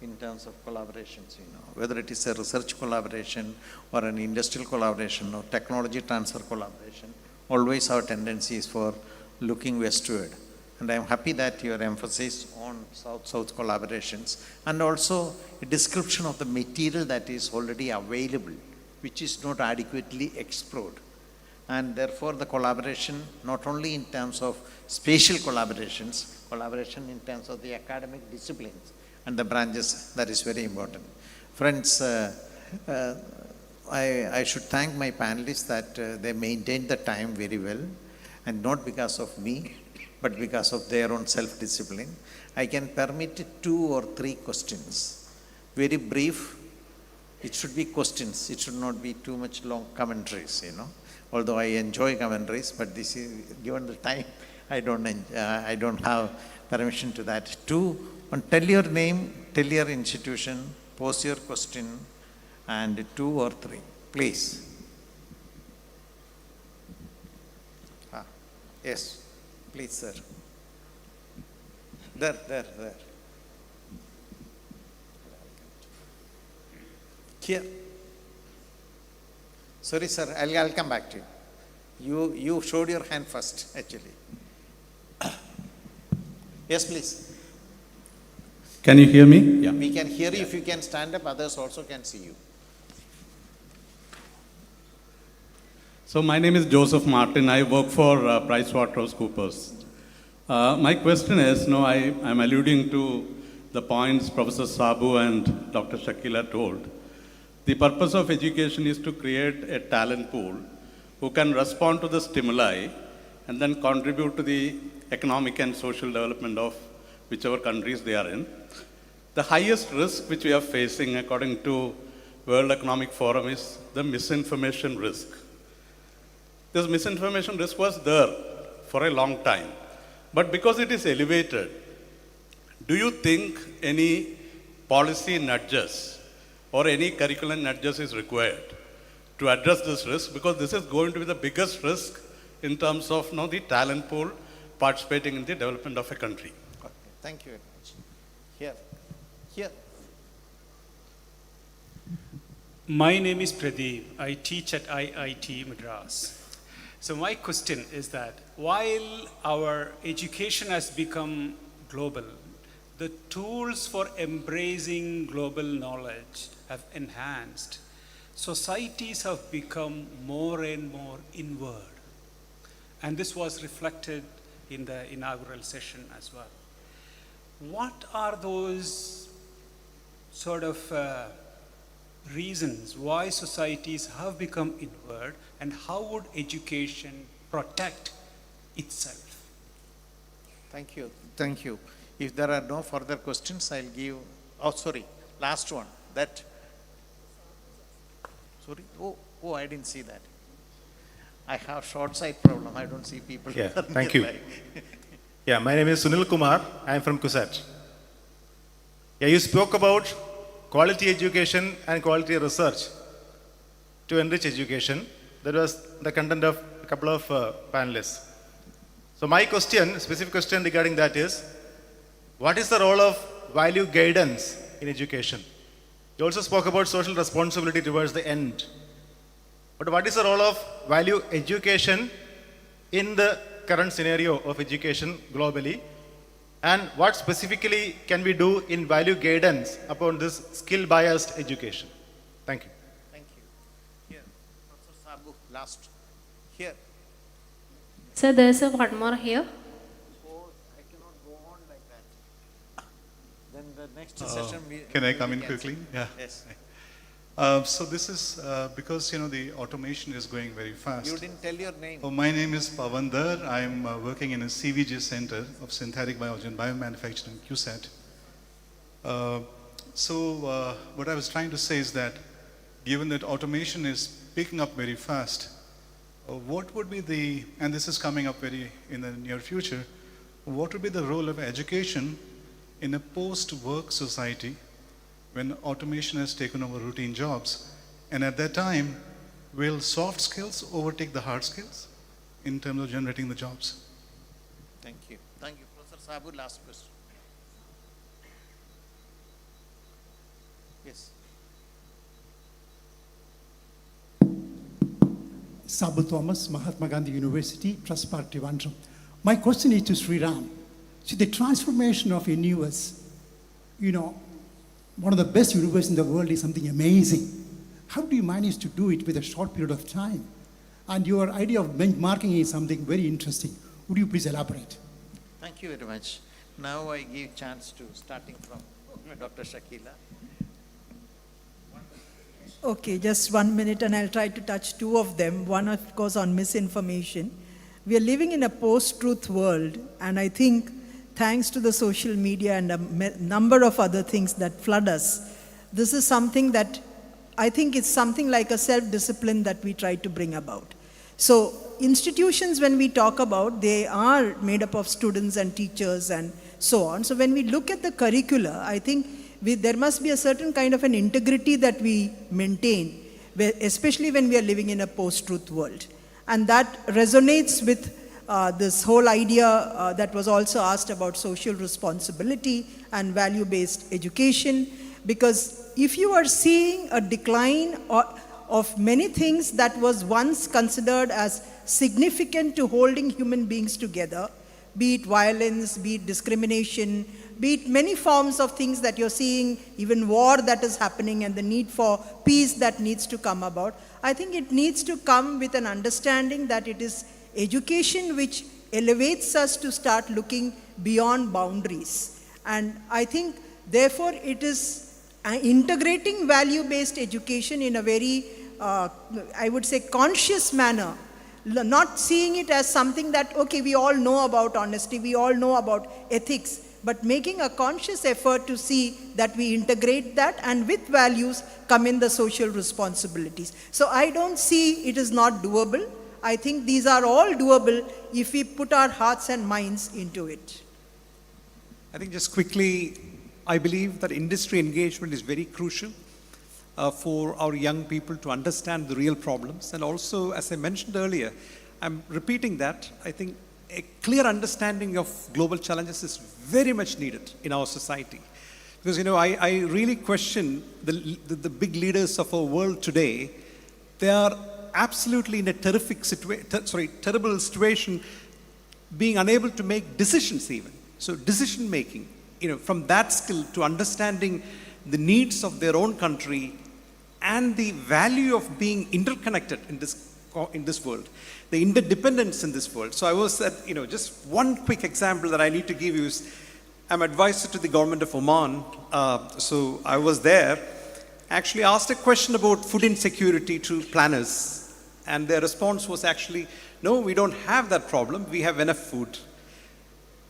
in terms of collaborations, whether it is a research collaboration or an industrial collaboration or technology transfer collaboration. Always our tendency is for looking westward. And I am happy that your emphasis on south-south collaborations, and also a description of the material that is already available, which is not adequately explored. And therefore the collaboration, not only in terms of spatial collaboration in terms of the academic disciplines and the branches, that is very important. Friends, I should thank my panelists that they maintained the time very well, and not because of me, but because of their own self-discipline, I can permit 2 or 3 questions. Very brief. It should be questions. It should not be too much long commentaries, Although I enjoy commentaries, but this is, given the time, I don't have permission to that. 2, tell your name, tell your institution, pose your question, and 2 or 3, please. Yes, please, sir. There. Here. Sorry, sir, I'll come back to you. You showed your hand first, actually. Yes, please. Can you hear me? Yeah. We can hear you. If you can stand up, others also can see you. So my name is Joseph Martin. I work for PricewaterhouseCoopers. My question is, I'm alluding to the points Professor Sabu and Dr. Shakila told. The purpose of education is to create a talent pool who can respond to the stimuli and then contribute to the economic and social development of whichever countries they are in. The highest risk which we are facing, according to World Economic Forum, is the misinformation risk. This misinformation risk was there for a long time. But because it is elevated, do you think any policy nudges or any curriculum nudges is required to address this risk? Because this is going to be the biggest risk in terms of the talent pool participating in the development of a country. Okay. Thank you very much. Here. My name is Pradeep. I teach at IIT Madras. So my question is that while our education has become global, the tools for embracing global knowledge have enhanced. Societies have become more and more inward. And this was reflected in the inaugural session as well. What are those sort of reasons why societies have become inward, and how would education protect itself? Thank you. If there are no further questions, I'll give, last one. Oh, I didn't see that. I have short sight problem. I don't see people. Yeah, thank you. Yeah, my name is Sunil Kumar. I am from CUSAT. Yeah, you spoke about quality education and quality research to enrich education. That was the content of a couple of panelists. So my question, specific question regarding that is, what is the role of value guidance in education? You also spoke about social responsibility towards the end. But what is the role of value education in the current scenario of education globally? And what specifically can we do in value guidance upon this skill-biased education? Thank you. Thank you. Here, Professor Sabu, last. Here. Sir, there's one more here. Oh, I cannot go on like that. Then the next session we... Can I come in quickly? Yeah. Yes. So this is because, the automation is going very fast. You didn't tell your name. Oh, my name is Pavandar. I'm working in a CVG Center of Synthetic Biology and Biomanufacturing, CUSAT. What I was trying to say is that given that automation is picking up very fast, what would be and this is coming up in the near future, what would be the role of education in a post-work society when automation has taken over routine jobs? And at that time, will soft skills overtake the hard skills in terms of generating the jobs? Thank you. Thank you. Professor Sabu, last question. Yes. Sabu Thomas, Mahatma Gandhi University, Trust Park, Trivandrum. My question is to Sri Ram. See, the transformation of a universe, one of the best universes in the world is something amazing. How do you manage to do it with a short period of time? And your idea of benchmarking is something very interesting. Would you please elaborate? Thank you very much. Now I give chance to, starting from Dr. Shakila. Okay, just 1 minute and I'll try to touch two of them. One, of course, on misinformation, we are living in a post-truth world, and I think thanks to the social media and a number of other things that flood us, this is something that I think it's something like a self-discipline that we try to bring about. So institutions, when we talk about, they are made up of students and teachers and so on. So when we look at the curricula, I think there must be a certain kind of an integrity that we maintain, especially when we are living in a post-truth world. And that resonates with this whole idea that was also asked about social responsibility and value-based education, because if you are seeing a decline of many things that was once considered as significant to holding human beings together, be it violence, be it discrimination, be it many forms of things that you're seeing, even war that is happening and the need for peace that needs to come about, I think it needs to come with an understanding that it is education which elevates us to start looking beyond boundaries. And I think, therefore, it is integrating value-based education in a very, I would say, conscious manner, not seeing it as something that, okay, we all know about honesty, we all know about ethics, but making a conscious effort to see that we integrate that, and with values come in the social responsibilities. So I don't see it is not doable. I think these are all doable if we put our hearts and minds into it. I think just quickly, I believe that industry engagement is very crucial for our young people to understand the real problems. And also, as I mentioned earlier, I'm repeating that, I think a clear understanding of global challenges is very much needed in our society. Because, I really question the big leaders of our world today. They are absolutely in a terrible situation, being unable to make decisions even. So decision making, from that skill to understanding the needs of their own country and the value of being interconnected in this world, the interdependence in this world. So I was at, just one quick example that I need to give you is, I'm advisor to the government of Oman. So I was there, actually asked a question about food insecurity to planners. And their response was actually, no, we don't have that problem. We have enough food.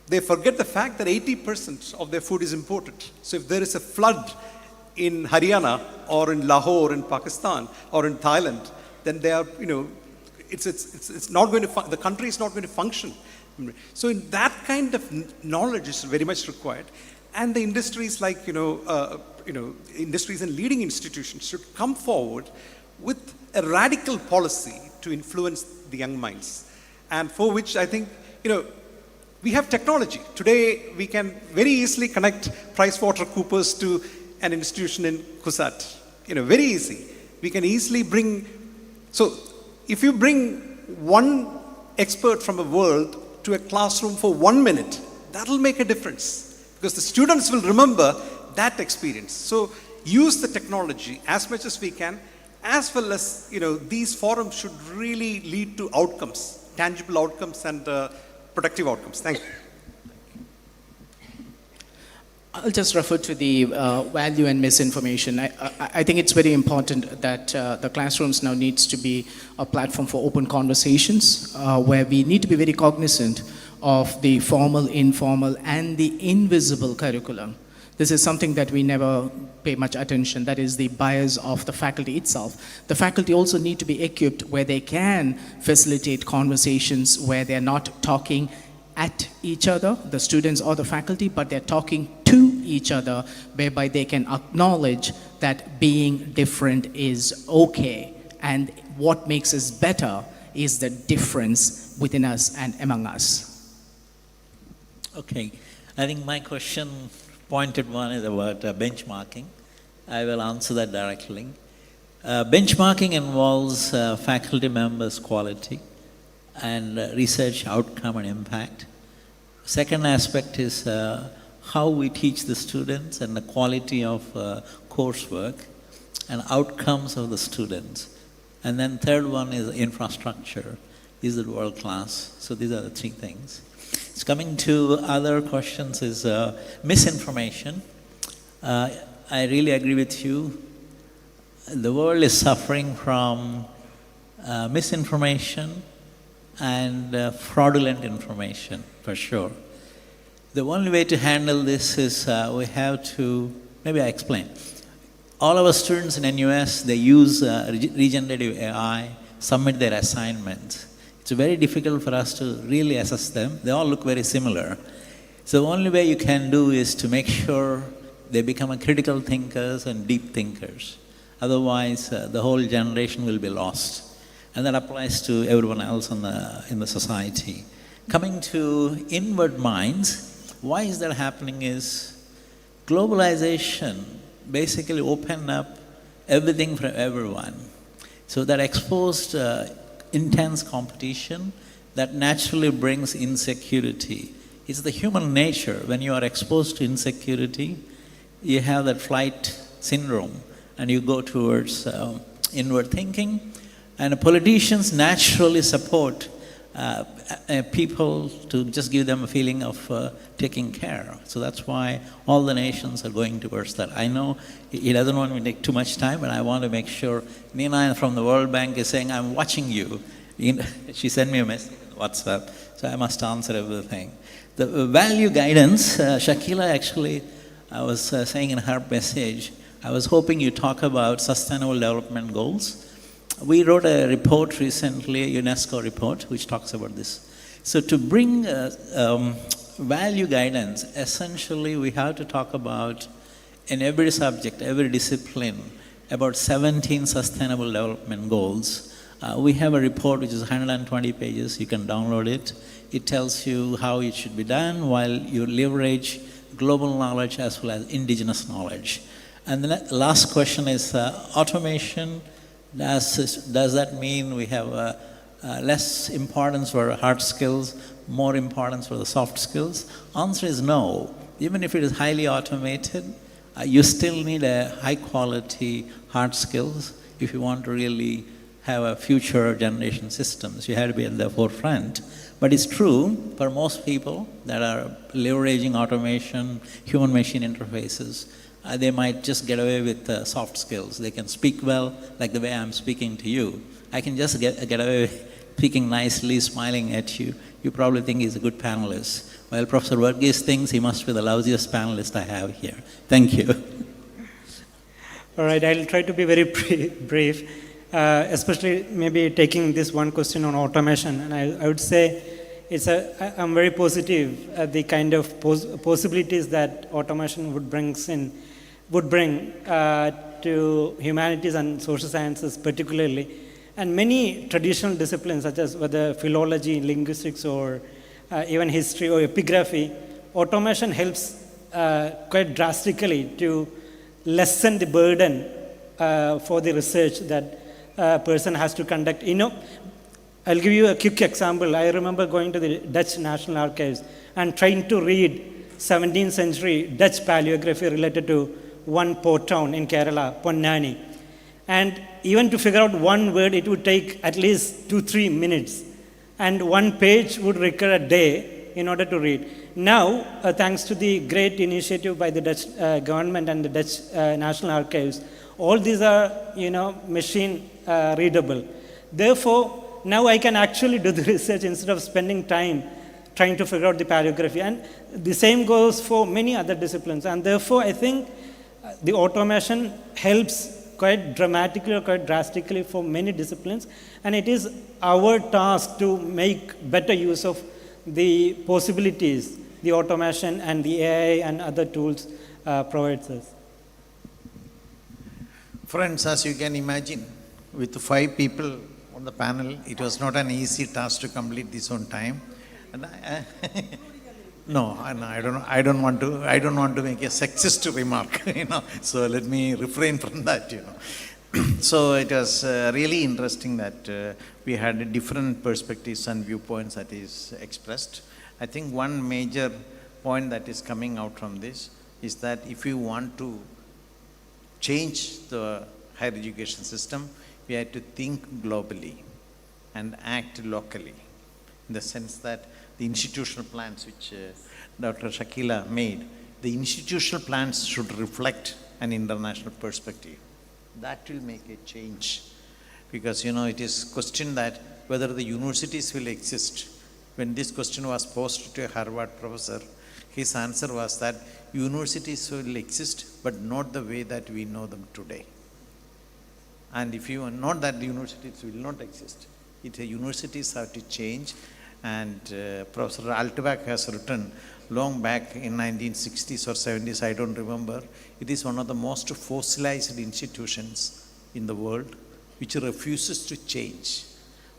They forget the fact that 80% of their food is imported. So if there is a flood in Haryana or in Lahore in Pakistan or in Thailand, then they are, it's not going to, the country is not going to function. So in that kind of knowledge is very much required. And the industries like, industries and leading institutions should come forward with a radical policy to influence the young minds. And for which I think, we have technology. Today, we can very easily connect PricewaterhouseCoopers to an institution in CUSAT. Very easy. We can easily bring, so if you bring one expert from a world to a classroom for 1 minute, that'll make a difference. Because the students will remember that experience. So use the technology as much as we can, as well as, these forums should really lead to outcomes, tangible outcomes and productive outcomes. Thank you. I'll just refer to the value and misinformation. I think it's very important that the classrooms now needs to be a platform for open conversations where we need to be very cognizant of the formal, informal, and the invisible curriculum. This is something that we never pay much attention. That is the bias of the faculty itself. The faculty also need to be equipped where they can facilitate conversations where they're not talking at each other, the students or the faculty, but they're talking to each other, whereby they can acknowledge that being different is okay. And what makes us better is the difference within us and among us. Okay, I think my question, pointed one, is about benchmarking. I will answer that directly. Benchmarking involves faculty members' quality and research outcome and impact. Second aspect is how we teach the students and the quality of coursework and outcomes of the students. And then third one is infrastructure. Is it world class? So these are the three things. It's coming to other questions is misinformation. I really agree with you. The world is suffering from misinformation and fraudulent information, for sure. The only way to handle this is we have to, maybe I explain. All our students in NUS, they use regenerative AI, submit their assignments. It's very difficult for us to really assess them. They all look very similar. So the only way you can do is to make sure they become critical thinkers and deep thinkers. Otherwise, the whole generation will be lost. And that applies to everyone else in the society. Coming to inward minds, why is that happening is globalization basically opened up everything for everyone. So that exposed intense competition that naturally brings insecurity. It's the human nature. When you are exposed to insecurity, you have that flight syndrome and you go towards inward thinking. And politicians naturally support people to just give them a feeling of taking care. So that's why all the nations are going towards that. I know he doesn't want me to take too much time, but I want to make sure. Nina from the World Bank is saying, I'm watching you. She sent me a message on WhatsApp, so I must answer everything. The value guidance, Shakila actually, I was saying in her message, I was hoping you talk about sustainable development goals. We wrote a report recently, a UNESCO report, which talks about this. So to bring value guidance, essentially we have to talk about, in every subject, every discipline, about 17 sustainable development goals. We have a report which is 120 pages, you can download it. It tells you how it should be done while you leverage global knowledge as well as indigenous knowledge. And the last question is automation. Does that mean we have less importance for hard skills, more importance for the soft skills? Answer is no. Even if it is highly automated, you still need a high quality hard skills if you want to really have a future generation systems. You have to be at the forefront. But it's true for most people that are leveraging automation, human-machine interfaces, they might just get away with soft skills. They can speak well, like the way I'm speaking to you. I can just get away with speaking nicely, smiling at you. You probably think he's a good panelist. While Professor Varghese thinks he must be the lousiest panelist I have here. Thank you. All right, I'll try to be very brief, especially maybe taking this one question on automation. And I would say I'm very positive at the kind of possibilities that automation would bring to humanities and social sciences particularly. And many traditional disciplines such as whether philology, linguistics, or even history or epigraphy, automation helps quite drastically to lessen the burden for the research that a person has to conduct. I'll give you a quick example. I remember going to the Dutch National Archives and trying to read 17th century Dutch paleography related to one port town in Kerala, Ponnani. And even to figure out one word, it would take at least 2-3 minutes. And one page would require a day in order to read. Now, thanks to the great initiative by the Dutch government and the Dutch National Archives, all these are, machine readable. Therefore, now I can actually do the research instead of spending time trying to figure out the paleography. And the same goes for many other disciplines. And therefore, I think the automation helps quite dramatically or quite drastically for many disciplines. And it is our task to make better use of the possibilities the automation and the AI and other tools provides us. Friends, as you can imagine, with 5 people on the panel, it was not an easy task to complete this on time. And I don't want to make a sexist remark, So let me refrain from that, So it was really interesting that we had different perspectives and viewpoints that is expressed. I think one major point that is coming out from this is that if you want to change the higher education system, we have to think globally and act locally, in the sense that the institutional plans which Dr. Shakila made, the institutional plans should reflect an international perspective. That will make a change. Because, you know, it is questioned that whether the universities will exist. When this question was posed to a Harvard professor, his answer was that universities will exist, but not the way that we know them today. And if you are not that, the universities will not exist. Universities have to change. And Professor Altebach has written long back in 1960s or 70s, I don't remember, it is one of the most fossilized institutions in the world which refuses to change.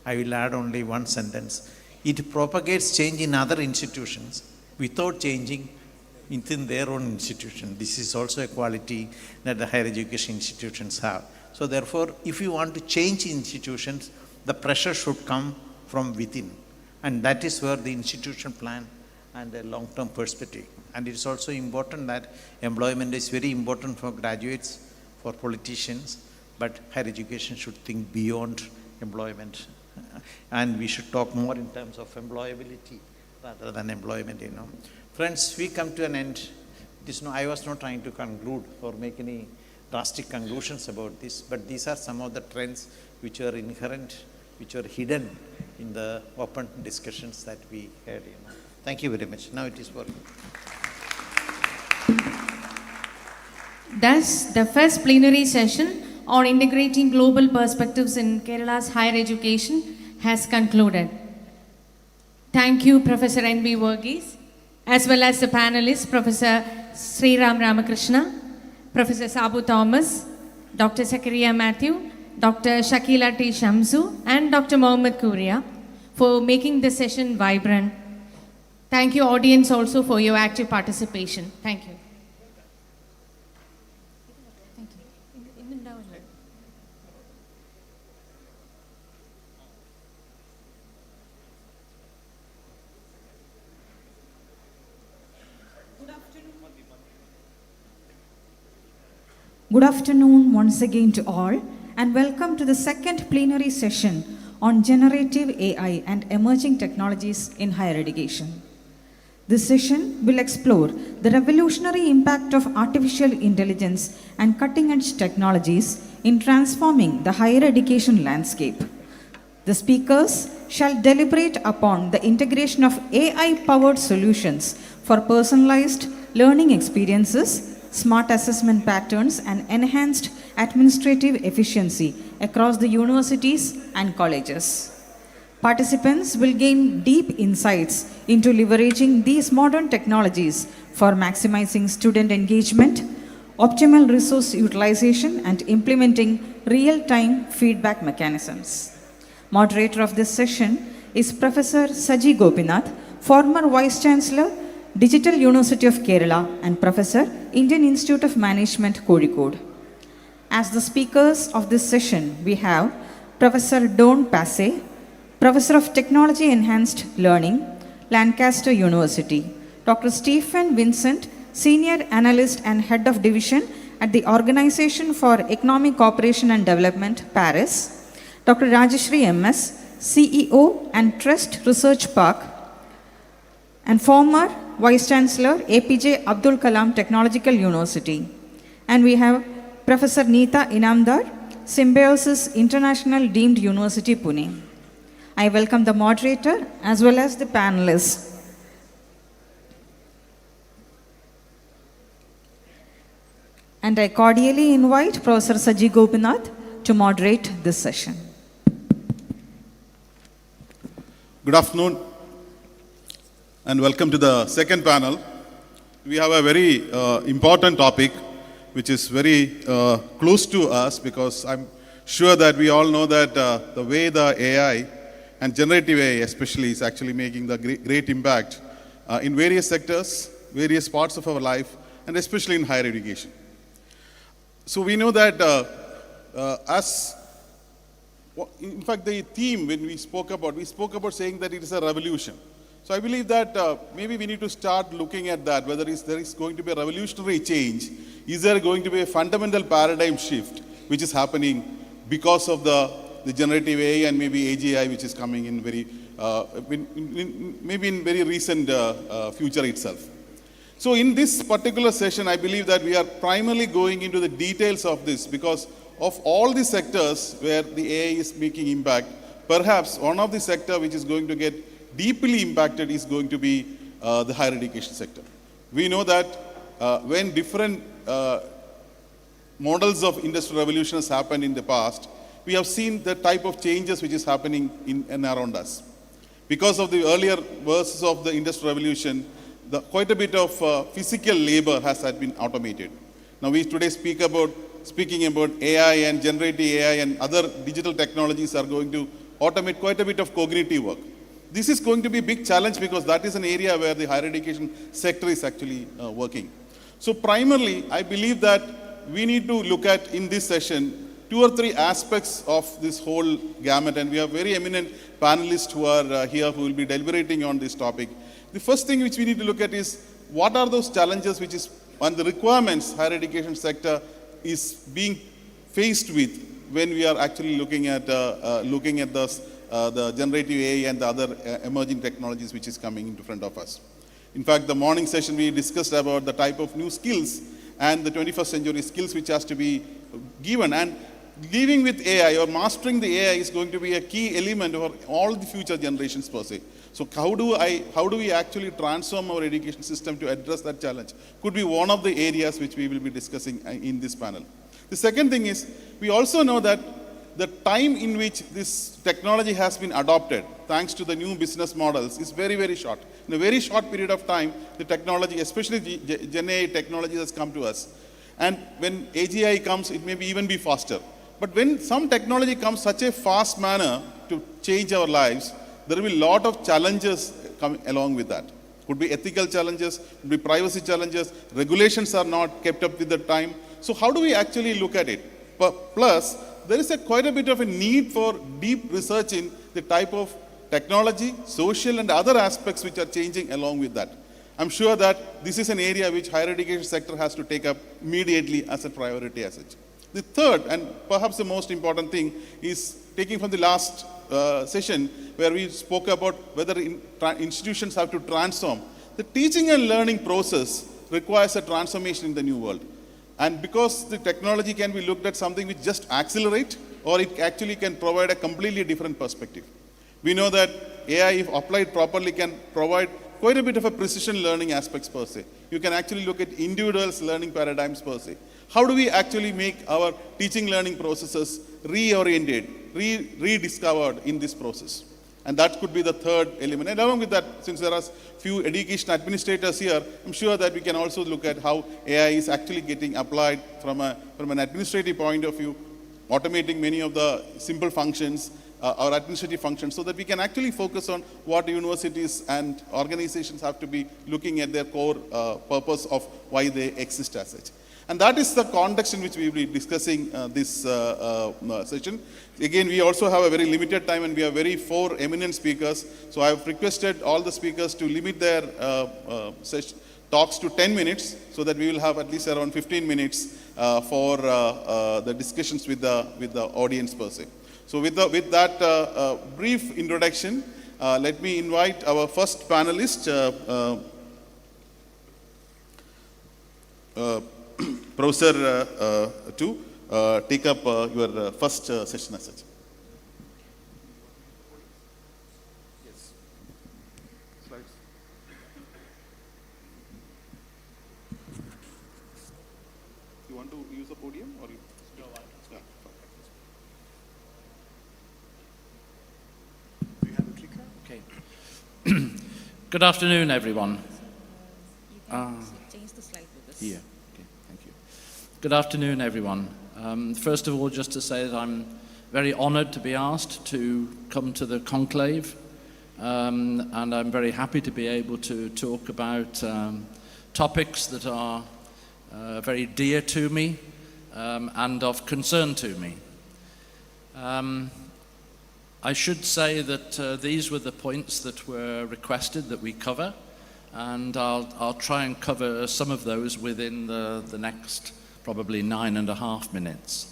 I will add only one sentence. It propagates change in other institutions without changing within their own institution. This is also a quality that the higher education institutions have. So therefore, if you want to change institutions, the pressure should come from within. And that is where the institutional plan and a long-term perspective. And it is also important that employment is very important for graduates, for politicians, but higher education should think beyond employment. And we should talk more in terms of employability rather than employment, you know. Friends, we come to an end. I was not trying to conclude or make any drastic conclusions about this, but these are some of the trends which are inherent, which are hidden in the open discussions that we had, you know. Thank you very much. Now it is for you. Thus, the first plenary session on integrating global perspectives in Kerala's higher education has concluded. Thank you, Professor N.V. Verghese, as well as the panelists, Professor Sriram Ramakrishna, Professor Sabu Thomas, Dr. Zakaria Matthew, Dr. Shakila T. Shamsu, and Dr. Mohammed Kuria for making the session vibrant. Thank you, audience, also for your active participation. Thank you. Good afternoon once again to all, and welcome to the second plenary session on generative AI and emerging technologies in higher education. This session will explore the revolutionary impact of artificial intelligence and cutting-edge technologies in transforming the higher education landscape. The speakers shall deliberate upon the integration of AI-powered solutions for personalized learning experiences, smart assessment patterns, and enhanced administrative efficiency across the universities and colleges. Participants will gain deep insights into leveraging these modern technologies for maximizing student engagement, optimal resource utilization, and implementing real-time feedback mechanisms. Moderator of this session is Professor Saji Gopinath, former Vice Chancellor, Digital University of Kerala, and Professor, Indian Institute of Management, Kozhikode. As the speakers of this session, we have Professor Don Passe, Professor of Technology Enhanced Learning, Lancaster University, Dr. Stephen Vincent, Senior Analyst and Head of Division at the Organization for Economic Cooperation and Development, Paris, Dr. Rajeshri MS, CEO and Trust Research Park, and former Vice Chancellor, APJ Abdul Kalam Technological University. And we have Professor Neeta Inamdar, Symbiosis International Deemed University, Pune. I welcome the moderator as well as the panelists. And I cordially invite Professor Saji Gopinath to moderate this session. Good afternoon and welcome to the second panel. We have a very important topic which is very close to us, because I'm sure that we all know that the way the AI and generative AI especially is actually making the great impact in various sectors, various parts of our life, and especially in higher education. So we know that in fact the theme when we spoke about saying that it is a revolution. So I believe that maybe we need to start looking at that, whether there is going to be a revolutionary change. Is there going to be a fundamental paradigm shift which is happening because of the generative AI and maybe AGI, which is coming in maybe in very recent future itself. So in this particular session, I believe that we are primarily going into the details of this, because of all the sectors where the AI is making impact, perhaps one of the sector which is going to get deeply impacted is going to be the higher education sector. We know that when different models of industrial revolution has happened in the past, we have seen the type of changes which is happening in and around us. Because of the earlier verses of the industrial revolution, quite a bit of physical labor has had been automated. Now we today speaking about AI and generative AI and other digital technologies are going to automate quite a bit of cognitive work. This is going to be a big challenge because that is an area where the higher education sector is actually working. So primarily, I believe that we need to look at in this session 2 or 3 aspects of this whole gamut, and we have very eminent panelists who are here who will be deliberating on this topic. The first thing which we need to look at is what are those challenges which is and the requirements higher education sector is being faced with when we are actually looking at the generative AI and the other emerging technologies which is coming into front of us. In fact, the morning session we discussed about the type of new skills and the 21st century skills which has to be given, and living with AI or mastering the AI is going to be a key element for all the future generations per se. So how do we actually transform our education system to address that challenge? Could be one of the areas which we will be discussing in this panel. The second thing is, we also know that the time in which this technology has been adopted, thanks to the new business models, is very, very short. In a very short period of time, the technology, especially Gen AI technology, has come to us. And when AGI comes, it may even be faster. But when some technology comes such a fast manner to change our lives, there will be a lot of challenges coming along with that. Could be ethical challenges, could be privacy challenges, regulations are not kept up with the time. So how do we actually look at it? Plus, there is quite a bit of a need for deep research in the type of technology, social and other aspects which are changing along with that. I'm sure that this is an area which higher education sector has to take up immediately as a priority as such. The third and perhaps the most important thing is taking from the last session where we spoke about whether institutions have to transform. The teaching and learning process requires a transformation in the new world. And because the technology can be looked at something which just accelerate, or it actually can provide a completely different perspective. We know that AI, if applied properly, can provide quite a bit of a precision learning aspects per se. You can actually look at individuals' learning paradigms per se. How do we actually make our teaching learning processes reoriented, rediscovered in this process? And that could be the third element. And along with that, since there are few education administrators here, I'm sure that we can also look at how AI is actually getting applied from an administrative point of view, automating many of the simple functions, or administrative functions, so that we can actually focus on what universities and organizations have to be looking at their core purpose of why they exist as such. And that is the context in which we will be discussing this session. Again, we also have a very limited time and we have 4 eminent speakers. So I have requested all the speakers to limit their talks to 10 minutes so that we will have at least around 15 minutes for the discussions with the audience per se. So with that brief introduction, let me invite our first panelist, Professor to take up your first session as such. Yes. Slides. You want to use a podium or you? No, yeah. Do you have a clicker? Okay. Good afternoon, everyone. Change the slide with this. Yeah. Good afternoon, everyone. First of all, just to say that I'm very honored to be asked to come to the conclave, and I'm very happy to be able to talk about topics that are very dear to me and of concern to me. I should say that these were the points that were requested that we cover, and I'll try and cover some of those within the next probably 9.5 minutes.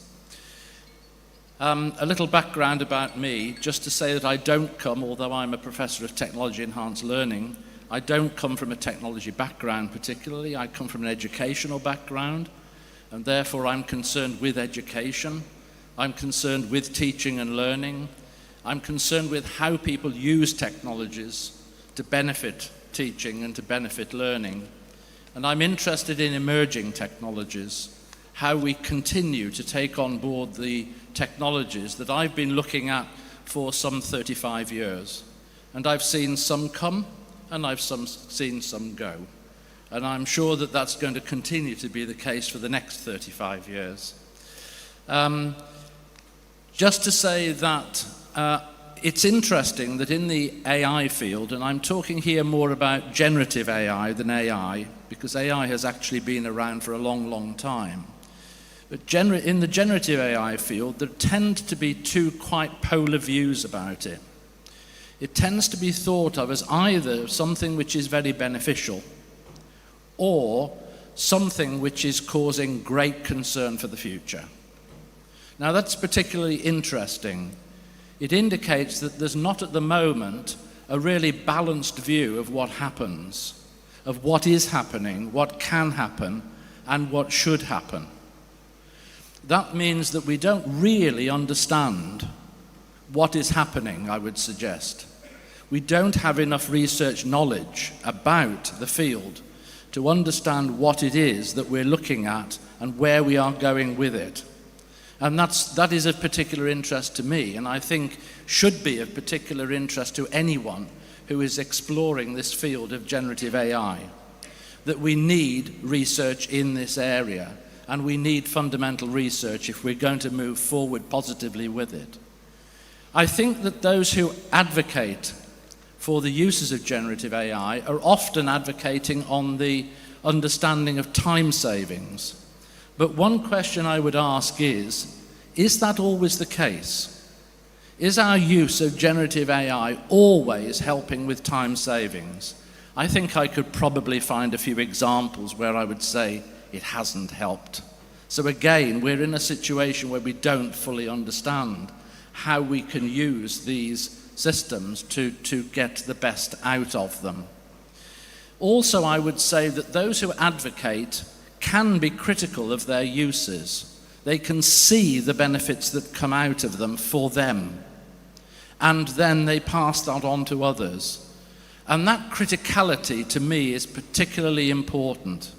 A little background about me, just to say that I don't come, although I'm a professor of technology enhanced learning, I don't come from a technology background particularly. I come from an educational background, and therefore I'm concerned with education I'm concerned with teaching and learning. I'm concerned with how people use technologies to benefit teaching and to benefit learning. And I'm interested in emerging technologies, how we continue to take on board the technologies that I've been looking at for some 35 years. And I've seen some come, and I've seen some go. And I'm sure that that's going to continue to be the case for the next 35 years. Just to say that it's interesting that in the AI field, and I'm talking here more about generative AI than AI, because AI has actually been around for a long, long time. But in the generative AI field, there tend to be two quite polar views about it. It tends to be thought of as either something which is very beneficial or something which is causing great concern for the future. Now that's particularly interesting. It indicates that there's not at the moment a really balanced view of what happens, of what is happening, what can happen, and what should happen. That means that we don't really understand what is happening, I would suggest. We don't have enough research knowledge about the field to understand what it is that we're looking at and where we are going with it. And that is of particular interest to me, and I think should be of particular interest to anyone who is exploring this field of generative AI, that we need research in this area, and we need fundamental research if we're going to move forward positively with it. I think that those who advocate for the uses of generative AI are often advocating on the understanding of time savings. But one question I would ask is that always the case? Is our use of generative AI always helping with time savings? I think I could probably find a few examples where I would say it hasn't helped. So again, we're in a situation where we don't fully understand how we can use these systems to get the best out of them. Also, I would say that those who advocate can be critical of their uses. They can see the benefits that come out of them for them, and then they pass that on to others. And that criticality, to me, is particularly important.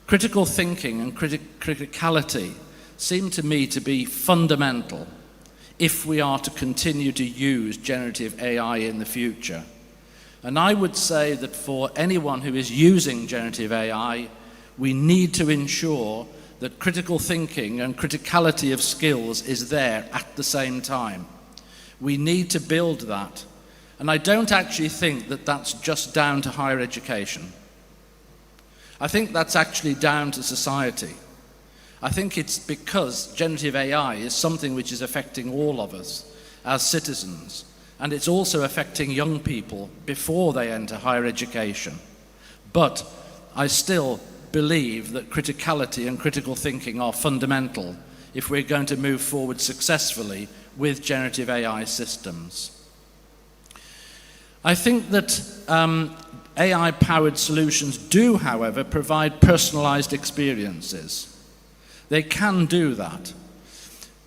Critical thinking and criticality seem to me to be fundamental if we are to continue to use generative AI in the future. And I would say that for anyone who is using generative AI, we need to ensure that critical thinking and criticality of skills is there at the same time. We need to build that. And I don't actually think that that's just down to higher education. I think that's actually down to society. I think it's because generative AI is something which is affecting all of us as citizens, and it's also affecting young people before they enter higher education. But I still believe that criticality and critical thinking are fundamental if we're going to move forward successfully with generative AI systems. I think that AI-powered solutions do, however, provide personalized experiences. They can do that.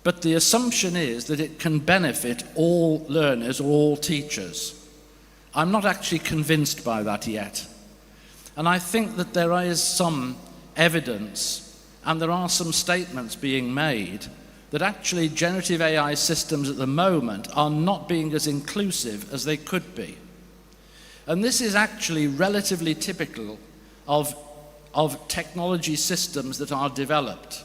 But the assumption is that it can benefit all learners, all teachers. I'm not actually convinced by that yet. And I think that there is some evidence, and there are some statements being made, that actually generative AI systems at the moment are not being as inclusive as they could be. And this is actually relatively typical of technology systems that are developed.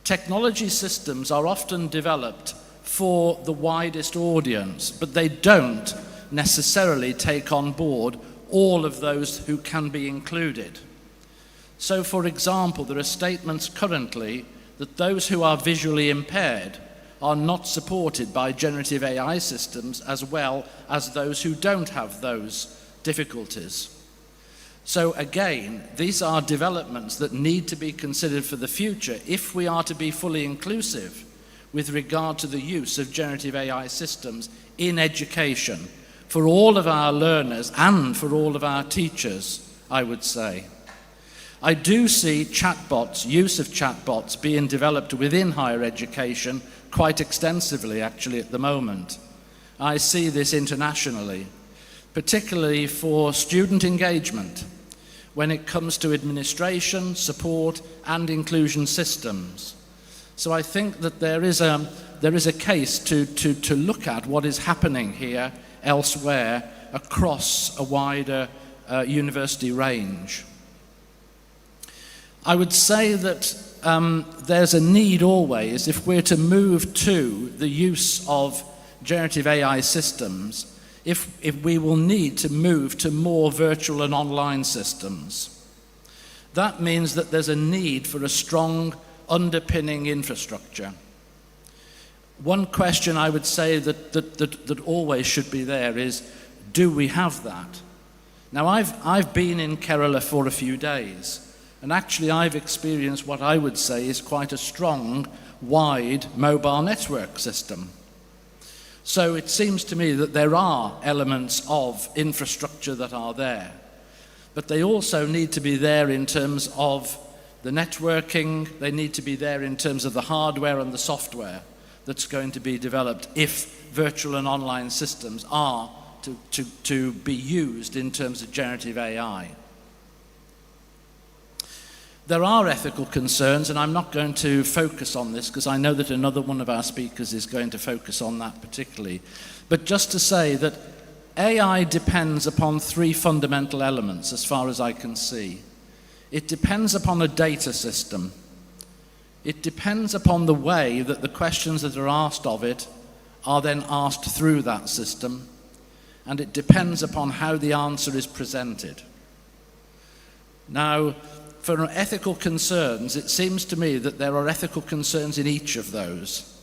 Technology systems are often developed for the widest audience, but they don't necessarily take on board all of those who can be included. So, for example, there are statements currently that those who are visually impaired are not supported by generative AI systems as well as those who don't have those difficulties. So again, these are developments that need to be considered for the future if we are to be fully inclusive with regard to the use of generative AI systems in education for all of our learners and for all of our teachers, I would say. I do see chatbots, use of chatbots being developed within higher education quite extensively actually at the moment. I see this internationally, particularly for student engagement when it comes to administration, support, and inclusion systems. So I think that there is a case to look at what is happening here elsewhere across a wider university range. I would say that there's a need always, if we're to move to the use of generative AI systems, if we will need to move to more virtual and online systems. That means that there's a need for a strong underpinning infrastructure. One question I would say that always should be there is, do we have that? Now I've been in Kerala for a few days, and actually I've experienced what I would say is quite a strong, wide mobile network system. So it seems to me that there are elements of infrastructure that are there, but they also need to be there in terms of the networking, they need to be there in terms of the hardware and the software that's going to be developed if virtual and online systems are to be used in terms of generative AI. There are ethical concerns, and I'm not going to focus on this because I know that another one of our speakers is going to focus on that particularly. But just to say that AI depends upon three fundamental elements as far as I can see. It depends upon a data system. It depends upon the way that the questions that are asked of it are then asked through that system. And it depends upon how the answer is presented. Now, for ethical concerns, it seems to me that there are ethical concerns in each of those.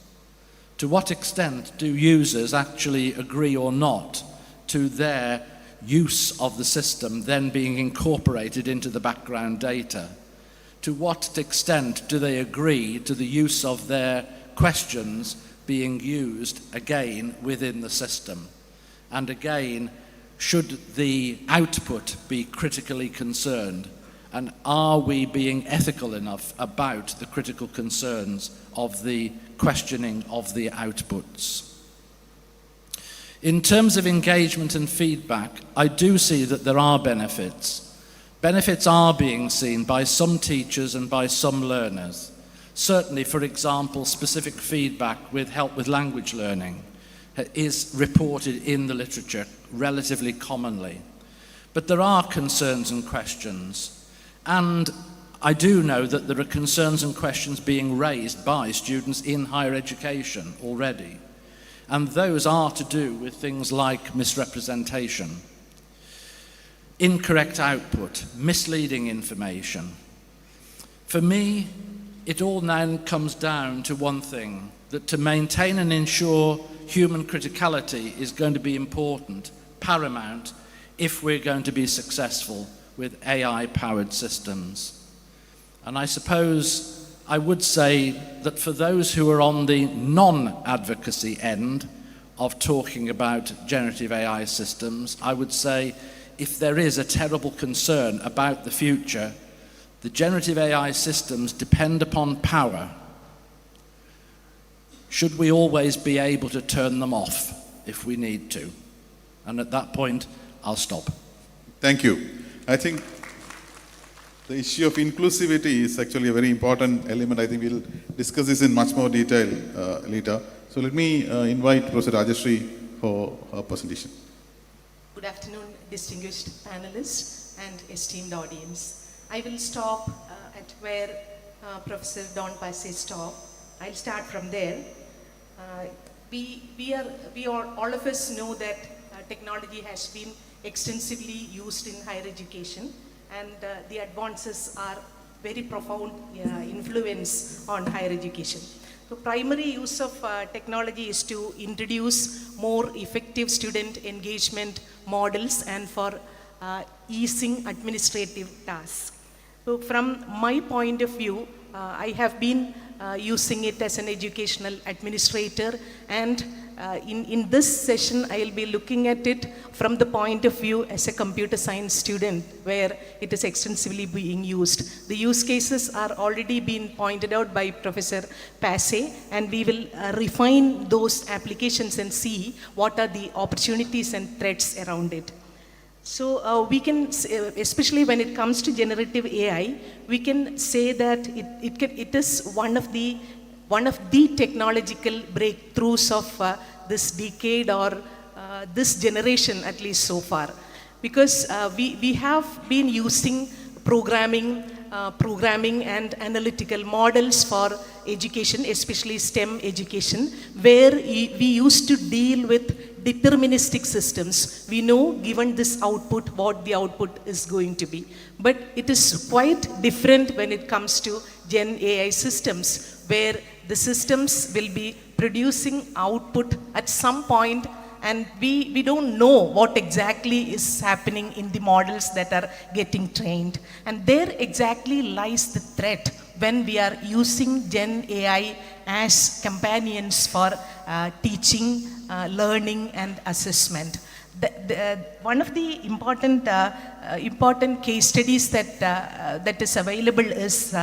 To what extent do users actually agree or not to their use of the system then being incorporated into the background data? To what extent do they agree to the use of their questions being used again within the system? And again, should the output be critically concerned? And are we being ethical enough about the critical concerns of the questioning of the outputs? In terms of engagement and feedback, I do see that there are benefits. Benefits are being seen by some teachers and by some learners. Certainly, for example, specific feedback with help with language learning is reported in the literature relatively commonly. But there are concerns and questions. And I do know that there are concerns and questions being raised by students in higher education already. And those are to do with things like misrepresentation, incorrect output, misleading information. For me, it all now comes down to one thing, that to maintain and ensure human criticality is going to be important, paramount, if we're going to be successful with AI-powered systems. And I suppose I would say that for those who are on the non-advocacy end of talking about generative AI systems, I would say if there is a terrible concern about the future, the generative AI systems depend upon power. Should we always be able to turn them off if we need to? And at that point, I'll stop. Thank you. I think the issue of inclusivity is actually a very important element. I think we'll discuss this in much more detail later. So let me invite Professor Rajeshri for her presentation. Good afternoon, distinguished panelists and esteemed audience. I will stop at where Professor Don Passe stopped. I'll start from there. All of us know that technology has been extensively used in higher education, and the advances are very profound influence on higher education. The primary use of technology is to introduce more effective student engagement models and for easing administrative tasks. So from my point of view, I have been using it as an educational administrator, and in this session, I'll be looking at it from the point of view as a computer science student, where it is extensively being used. The use cases are already being pointed out by Professor Passe, and we will refine those applications and see what are the opportunities and threats around it. So we can, especially when it comes to generative AI, we can say that it is one of the technological breakthroughs of this decade, or this generation at least so far. Because we have been using programming and analytical models for education, especially STEM education, where we used to deal with deterministic systems. We know, given this output, what the output is going to be. But it is quite different when it comes to Gen AI systems, where the systems will be producing output at some point, and we don't know what exactly is happening in the models that are getting trained. And there exactly lies the threat when we are using Gen AI as companions for teaching, learning, and assessment. One of the important case studies that is available is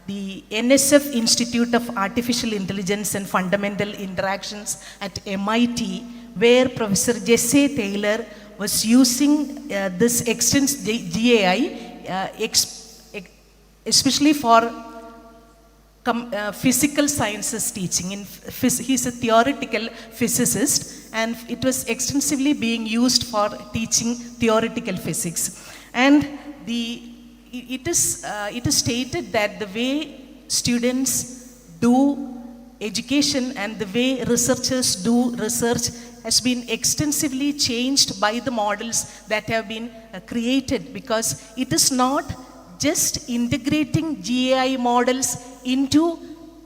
the NSF Institute of Artificial Intelligence and Fundamental Interactions at MIT, where Professor Jesse Taylor was using this extensive GAI, especially for physical sciences teaching. He's a theoretical physicist, and it was extensively being used for teaching theoretical physics. And it is stated that the way students do education and the way researchers do research has been extensively changed by the models that have been created, because it is not just integrating GAI models into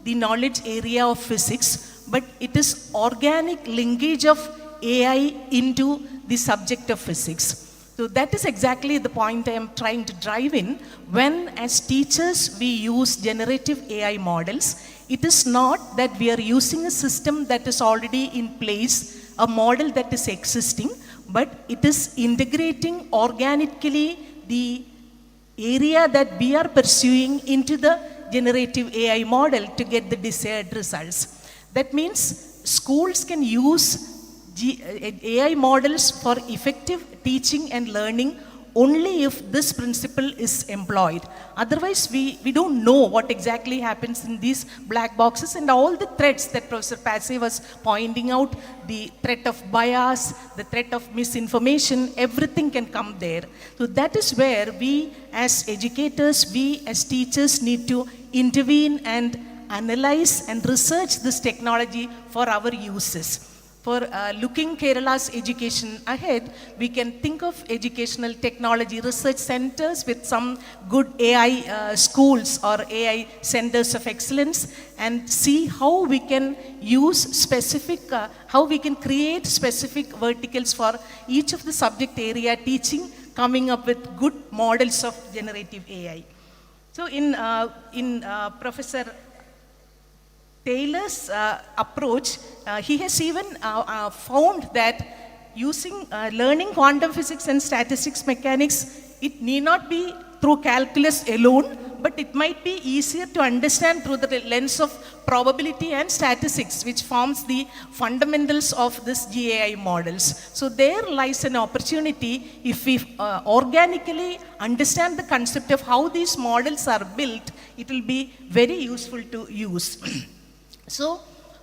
the knowledge area of physics, but it is organic linkage of AI into the subject of physics. So that is exactly the point I am trying to drive in. When as teachers we use generative AI models, it is not that we are using a system that is already in place, a model that is existing, but it is integrating organically the area that we are pursuing into the generative AI model to get the desired results. That means schools can use AI models for effective teaching and learning only if this principle is employed. Otherwise, we don't know what exactly happens in these black boxes, and all the threats that Professor Passe was pointing out, the threat of bias, the threat of misinformation, everything can come there. So that is where we as educators, we as teachers need to intervene and analyze and research this technology for our uses. For looking Kerala's education ahead, we can think of educational technology research centers with some good AI schools or AI centers of excellence, and see how we can use specific, how we can create specific verticals for each of the subject area teaching, coming up with good models of generative AI. So in Professor Taylor's approach, he has even found that using learning quantum physics and statistics mechanics, it need not be through calculus alone, but it might be easier to understand through the lens of probability and statistics, which forms the fundamentals of this GAI models. So there lies an opportunity. If we organically understand the concept of how these models are built, it will be very useful to use. So,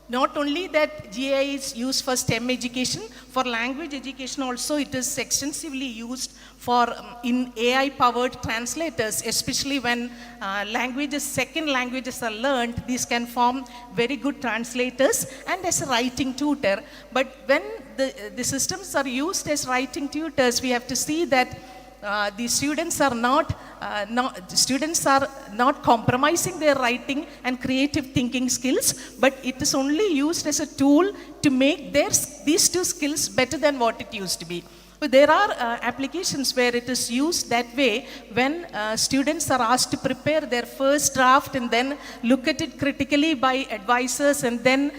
not only that GAI is used for STEM education, for language education also it is extensively used for in AI-powered translators, especially when second languages are learned. These can form very good translators and as a writing tutor. But when the systems are used as writing tutors, we have to see that the students are not compromising their writing and creative thinking skills, but it is only used as a tool to make these two skills better than what it used to be. But there are applications where it is used that way when students are asked to prepare their first draft and then look at it critically by advisors, and then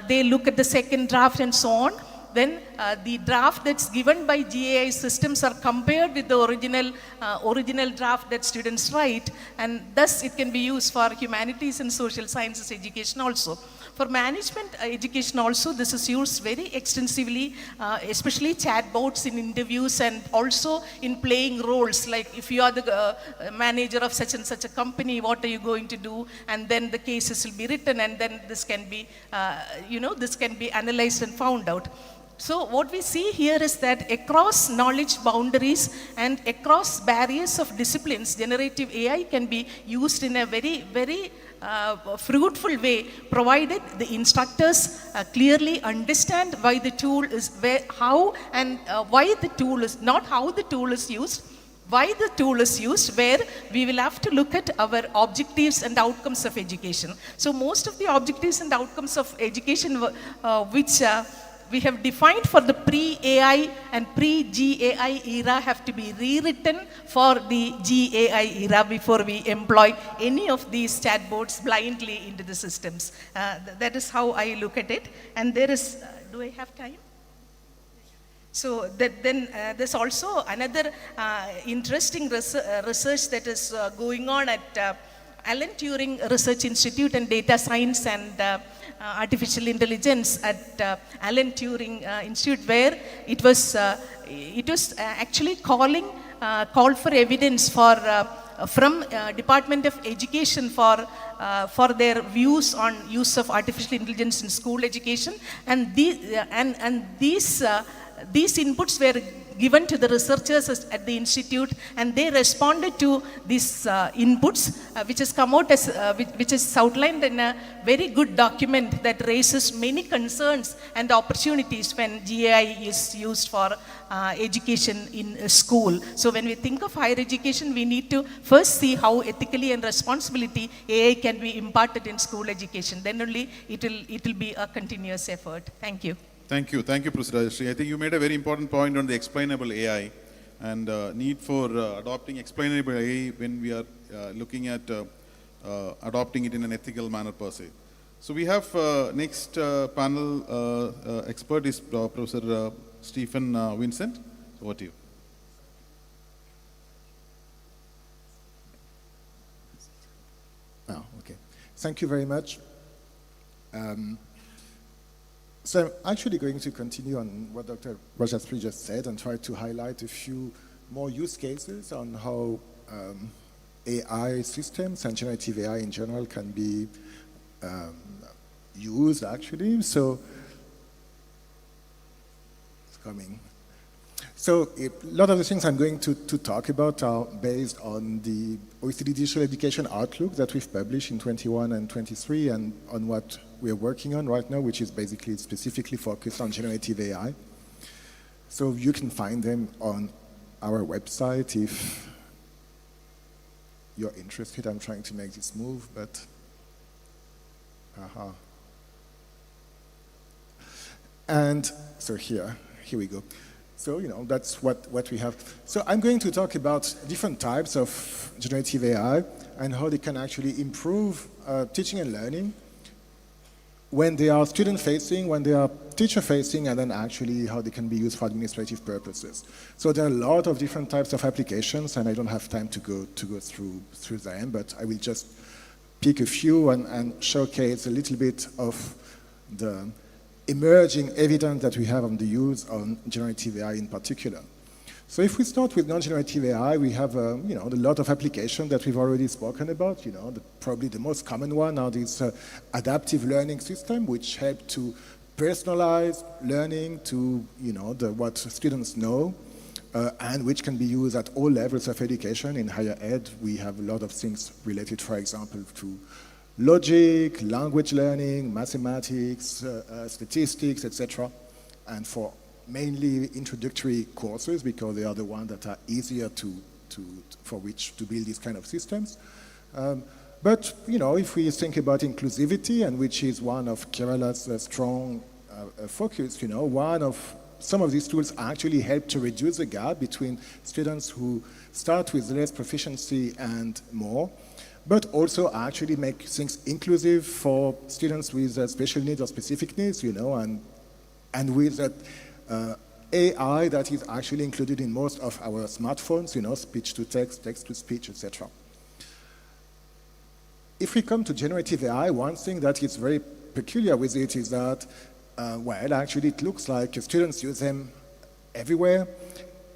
they look at the second draft and so on. Then the draft that's given by GAI systems are compared with the original draft that students write, and thus it can be used for humanities and social sciences education also. For management education also, this is used very extensively, especially chatbots in interviews and also in playing roles. Like if you are the manager of such and such a company, what are you going to do? And then the cases will be written, and then this can be, this can be analyzed and found out. So what we see here is that across knowledge boundaries and across barriers of disciplines, generative AI can be used in a very, very fruitful way, provided the instructors clearly understand why the tool is, why the tool is, not how the tool is used, why the tool is used, where we will have to look at our objectives and outcomes of education. So most of the objectives and outcomes of education which we have defined for the pre-AI and pre-GAI era have to be rewritten for the GAI era before we employ any of these chatbots blindly into the systems. That is how I look at it. And there is, do I have time? So then there's also another interesting research that is going on at Alan Turing Research Institute and Data Science and Artificial Intelligence at Alan Turing Institute, where it was actually called for evidence from Department of Education for their views on use of artificial intelligence in school education, and these inputs were given to the researchers at the institute, and they responded to these inputs, which has come out as, which is outlined in a very good document that raises many concerns and opportunities when GAI is used for education in school. So when we think of higher education, we need to first see how ethically and responsibility AI can be imparted in school education. Then only it will be a continuous effort. Thank you. Thank you, Professor Rajashree. I think you made a very important point on the explainable AI and need for adopting explainable AI when we are looking at adopting it in an ethical manner per se. So we have next panel expert is Professor Stephen Vincent. So over to you. Oh, okay. Thank you very much. So I'm actually going to continue on what Dr. Rajashree just said and try to highlight a few more use cases on how AI systems and generative AI in general can be used actually. So it's coming. So a lot of the things I'm going to talk about are based on the OECD Digital Education Outlook that we've published in 21 and 23 and on what we're working on right now, which is basically specifically focused on generative AI. So you can find them on our website if you're interested. I'm trying to make this move, but And so here we go. So, that's what we have. So I'm going to talk about different types of generative AI and how they can actually improve teaching and learning when they are student-facing, when they are teacher-facing, and then actually how they can be used for administrative purposes. So there are a lot of different types of applications, and I don't have time to go through them, but I will just pick a few and showcase a little bit of the emerging evidence that we have on the use of generative AI in particular. So if we start with non-generative AI, we have a lot of applications that we've already spoken about. Probably the most common one are these adaptive learning systems, which help to personalize learning to what students know, and which can be used at all levels of education. In higher ed, we have a lot of things related, for example, to logic, language learning, mathematics, statistics, etc. And for mainly introductory courses, because they are the ones that are easier for which to build these kind of systems. But if we think about inclusivity, and which is one of Kerala's strong focus, one of some of these tools actually help to reduce the gap between students who start with less proficiency and more, but also actually make things inclusive for students with special needs or specific needs, and with that AI that is actually included in most of our smartphones, speech to text, text to speech, etc. If we come to generative AI, one thing that is very peculiar with it is that, actually it looks like students use them everywhere.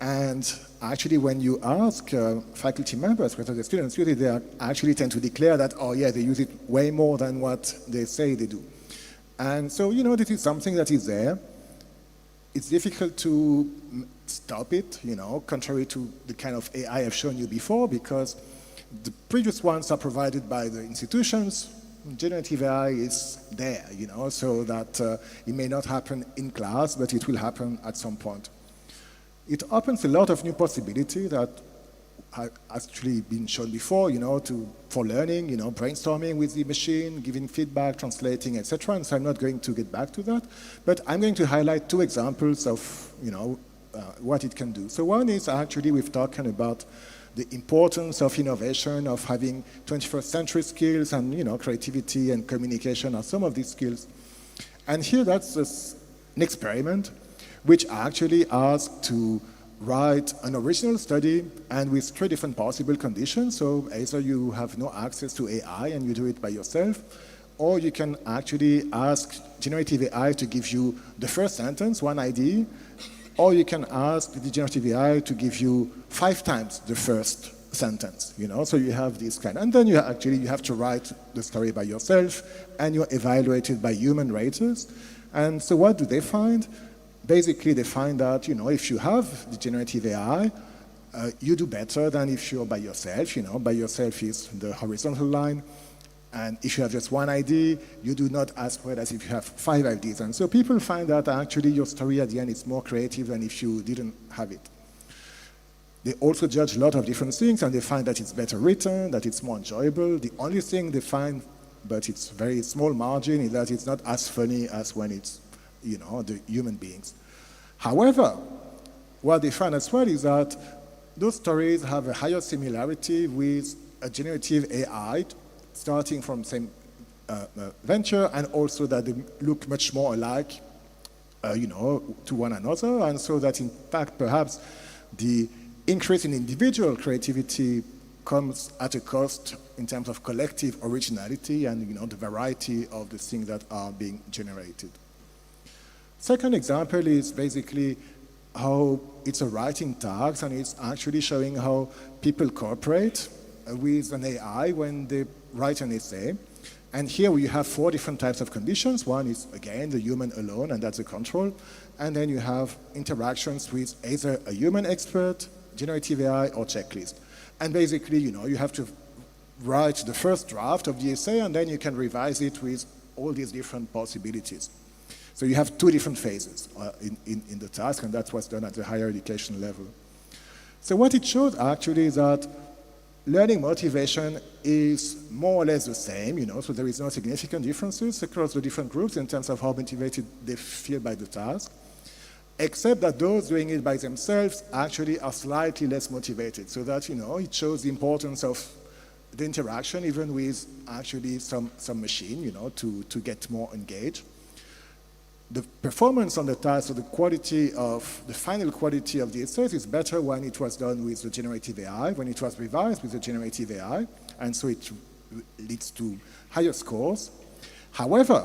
And actually when you ask faculty members whether the students use it, they actually tend to declare that, oh yeah, they use it way more than what they say they do. And so, this is something that is there. It's difficult to stop it, contrary to the kind of AI I've shown you before, because the previous ones are provided by the institutions. Generative AI is there, so that it may not happen in class, but it will happen at some point. It opens a lot of new possibilities that have actually been shown before, for learning, brainstorming with the machine, giving feedback, translating, etc. And so I'm not going to get back to that, but I'm going to highlight two examples of, what it can do. So one is actually we've talked about the importance of innovation, of having 21st century skills, and creativity and communication are some of these skills. And here that's an experiment which actually asks to write an original study and with 3 different possible conditions. So either you have no access to AI and you do it by yourself, or you can actually ask generative AI to give you the first sentence, one idea, or you can ask the generative AI to give you 5 times the first sentence, so you have this kind. And then you have to write the story by yourself, and you're evaluated by human raters. And so what do they find? Basically, they find that, if you have the generative AI, you do better than if you're by yourself. By yourself is the horizontal line. And if you have just one idea, you do not as well as if you have 5 ideas. And so people find that actually your story at the end is more creative than if you didn't have it. They also judge a lot of different things, and they find that it's better written, that it's more enjoyable. The only thing they find, but it's very small margin, is that it's not as funny as when it's, the human beings. However, what they find as well is that those stories have a higher similarity with a generative AI, starting from same venture, and also that they look much more alike, to one another, and so that in fact perhaps the increase in individual creativity comes at a cost in terms of collective originality and the variety of the things that are being generated. Second example is basically how it's a writing task, and it's actually showing how people cooperate with an AI when they write an essay. And here we have 4 different types of conditions. One is, again, the human alone, and that's the control. And then you have interactions with either a human expert, generative AI, or checklist. And basically, you have to write the first draft of the essay, and then you can revise it with all these different possibilities. So you have 2 different phases in the task, and that's what's done at the higher education level. So what it shows actually is that learning motivation is more or less the same, so there is no significant differences across the different groups in terms of how motivated they feel by the task, except that those doing it by themselves actually are slightly less motivated, so that, it shows the importance of the interaction even with actually some machine, to get more engaged. The performance on the task, so the final quality of the essays is better when it was done with the generative AI, when it was revised with the generative AI, and so it leads to higher scores. However,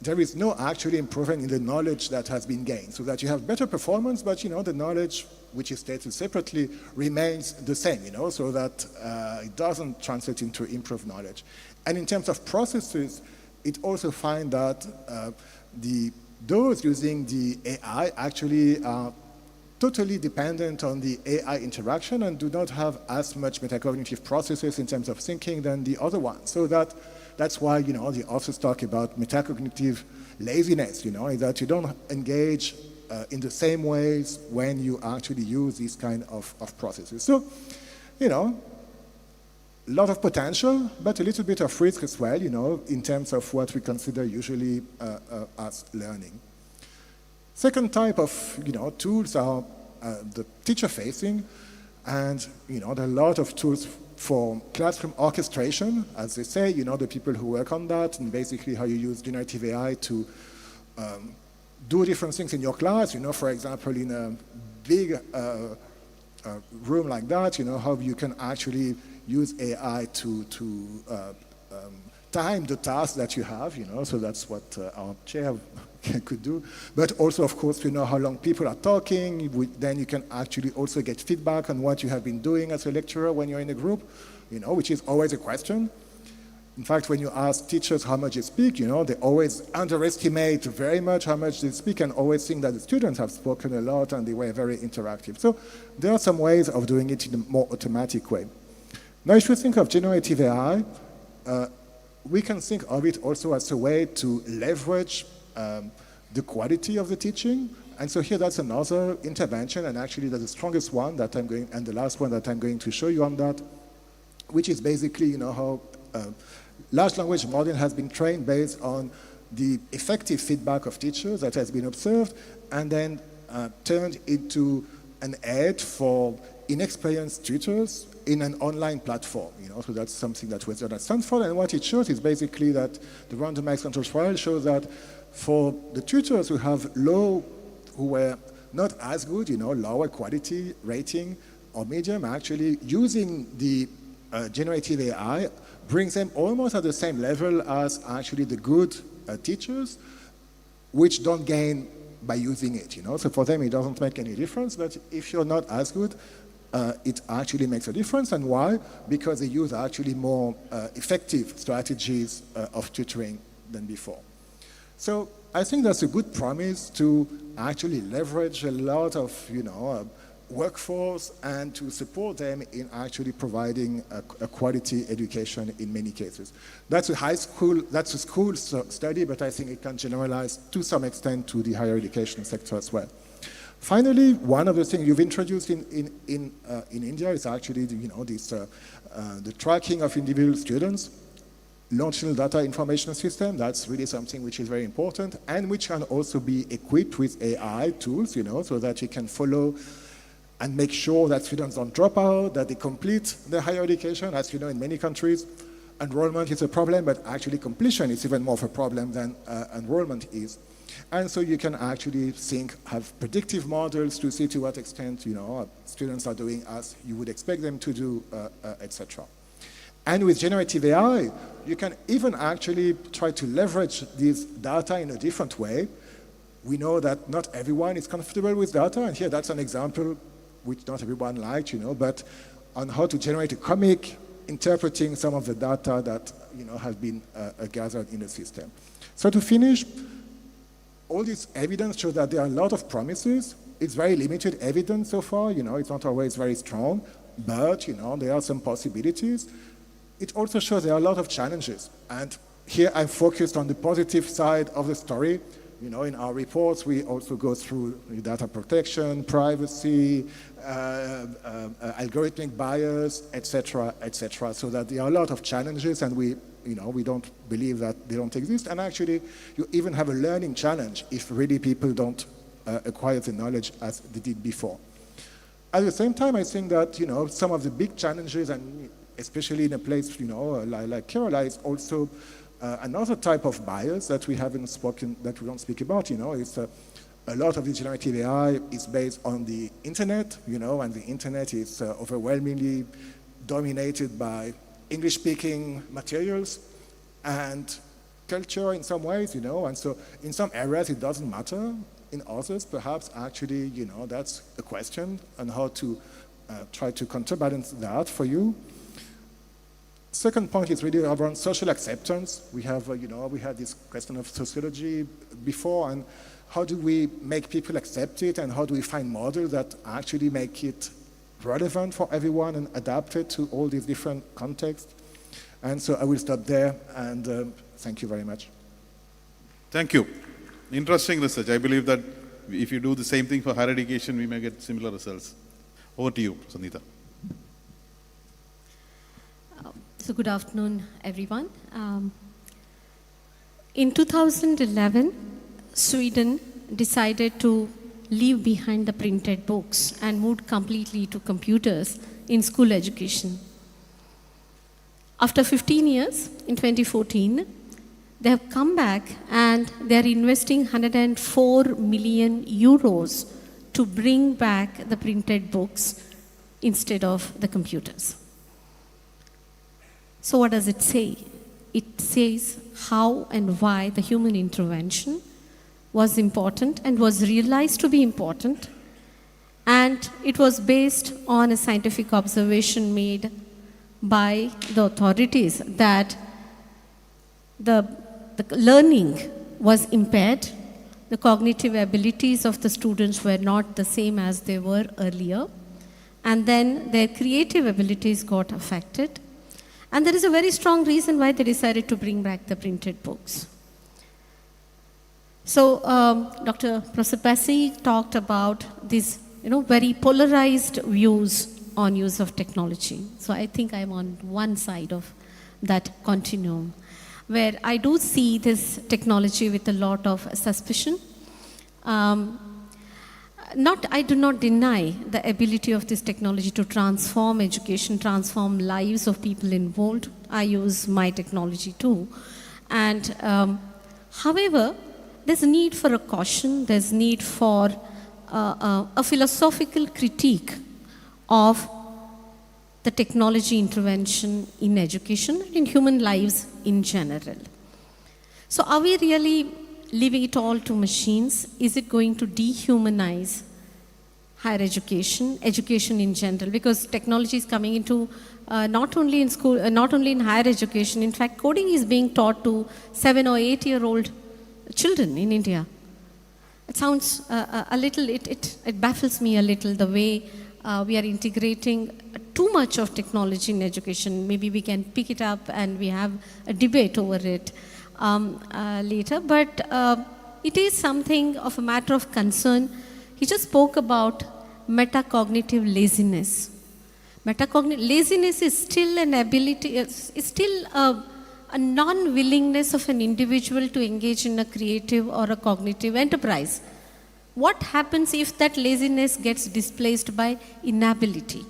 there is no actually improvement in the knowledge that has been gained, so that you have better performance, but the knowledge, which is stated separately, remains the same, so that it doesn't translate into improved knowledge. And in terms of processes, it also finds that those using the AI actually are totally dependent on the AI interaction and do not have as much metacognitive processes in terms of thinking than the other ones. So that's why, the authors talk about metacognitive laziness, is that you don't engage in the same ways when you actually use these kind of processes. So, a lot of potential, but a little bit of risk as well, in terms of what we consider usually as learning. Second type of tools are the teacher-facing, and there are a lot of tools for classroom orchestration, as they say, the people who work on that, and basically how you use generative AI to do different things in your class, for example, in a big room like that, how you can actually use AI to time the tasks that you have, so that's what our chair could do. But also, of course, how long people are talking, then you can actually also get feedback on what you have been doing as a lecturer when you're in a group, which is always a question. In fact, when you ask teachers how much they speak, they always underestimate very much how much they speak and always think that the students have spoken a lot and they were very interactive. So there are some ways of doing it in a more automatic way. Now, if you think of generative AI, we can think of it also as a way to leverage the quality of the teaching. And so here that's another intervention, and actually that's the strongest one that and the last one that I'm going to show you on that, which is basically, how large language model has been trained based on the effective feedback of teachers that has been observed and then turned into an aid for inexperienced tutors in an online platform. So that's something that was done at Stanford, and what it shows is basically that the randomized control trial shows that for the tutors who were not as good, lower quality rating or medium, actually using the generative AI brings them almost at the same level as actually the good teachers, which don't gain by using it. So for them it doesn't make any difference, but if you're not as good, it actually makes a difference. And why? Because they use actually more effective strategies of tutoring than before. So I think that's a good promise to actually leverage a lot of workforce and to support them in actually providing a quality education in many cases. That's a school study, but I think it can generalize to some extent to the higher education sector as well. Finally, one of the things you've introduced in India is actually the tracking of individual students. Longitudinal data information system, that's really something which is very important and which can also be equipped with AI tools, so that you can follow and make sure that students don't drop out, that they complete their higher education. As you know, in many countries, enrollment is a problem, but actually completion is even more of a problem than enrollment is. And so you can actually have predictive models to see to what extent, students are doing as you would expect them to do, etc. And with generative AI, you can even actually try to leverage this data in a different way. We know that not everyone is comfortable with data, and here that's an example which not everyone liked, but on how to generate a comic interpreting some of the data that, have been gathered in the system. So to finish, all this evidence shows that there are a lot of promises. It's very limited evidence so far, it's not always very strong, but, there are some possibilities. It also shows there are a lot of challenges. And here I'm focused on the positive side of the story. In our reports, we also go through data protection, privacy, algorithmic bias, etc., etc. So that there are a lot of challenges, and we don't believe that they don't exist. And actually, you even have a learning challenge if really people don't acquire the knowledge as they did before. At the same time, I think that some of the big challenges, and especially in a place like Kerala, is also another type of bias that we don't speak about. It's a lot of the generative AI is based on the internet, and the internet is overwhelmingly dominated by English-speaking materials and culture in some ways, and so in some areas it doesn't matter. In others, perhaps actually, that's a question on how to try to counterbalance that for you. Second point is really around social acceptance. We have, we had this question of sociology before, and how do we make people accept it, and how do we find models that actually make it relevant for everyone and adapt it to all these different contexts? And so I will stop there, and thank you very much. Thank you. Interesting research. I believe that if you do the same thing for higher education, we may get similar results. Over to you, Sangeeta. So good afternoon, everyone. In 2011, Sweden decided to leave behind the printed books and moved completely to computers in school education. After 15 years, in 2014, they have come back and they are investing 104 million euros to bring back the printed books instead of the computers. So what does it say? It says how and why the human intervention was important and was realized to be important, and it was based on a scientific observation made by the authorities that the learning was impaired, the cognitive abilities of the students were not the same as they were earlier, and then their creative abilities got affected. And there is a very strong reason why they decided to bring back the printed books. So Dr. Professor Passy talked about these very polarized views on use of technology. So I think I'm on one side of that continuum, where I do see this technology with a lot of suspicion. I do not deny the ability of this technology to transform education, transform lives of people involved. I use my technology too. And however, there's a need for a caution, there's need for a philosophical critique of the technology intervention in education and in human lives in general. So are we really leaving it all to machines? Is it going to dehumanize higher education, education in general? Because technology is coming into not only in school, not only in higher education. In fact, coding is being taught to 7 or 8-year-old children in India. It sounds a little, it baffles me a little the way we are integrating too much of technology in education. Maybe we can pick it up and we have a debate over it later, but it is something of a matter of concern. He just spoke about metacognitive laziness. Laziness is still an ability, is still a non-willingness of an individual to engage in a creative or a cognitive enterprise. What happens if that laziness gets displaced by inability?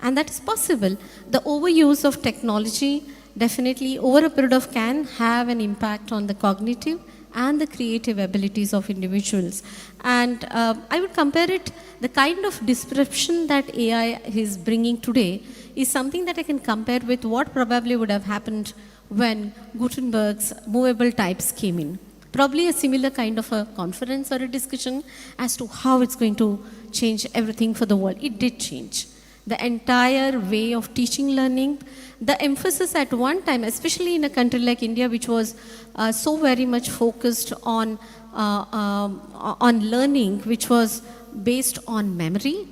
And that is possible. The overuse of technology definitely over a period of can have an impact on the cognitive and the creative abilities of individuals. And I would compare it, the kind of disruption that AI is bringing today is something that I can compare with what probably would have happened when Gutenberg's movable types came in. Probably a similar kind of a conference or a discussion as to how it's going to change everything for the world. It did change. The entire way of teaching, learning, the emphasis at one time, especially in a country like India, which was so very much focused on learning, which was based on memory,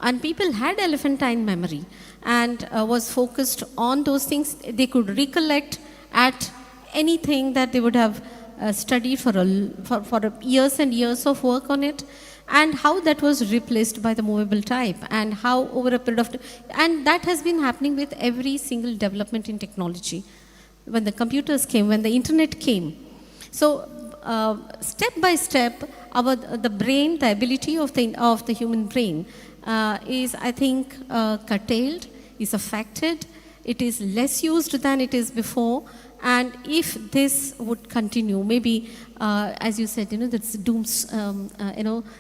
and people had elephantine memory, and was focused on those things. They could recollect at anything that they would have studied for years and years of work on it, and how that was replaced by the movable type, and how over a period of time, and that has been happening with every single development in technology. When the computers came, when the internet came. So step by step, the brain, the ability of the human brain is, I think, curtailed, is affected. It is less used than it is before. And if this would continue, maybe, as you said, that's dooms,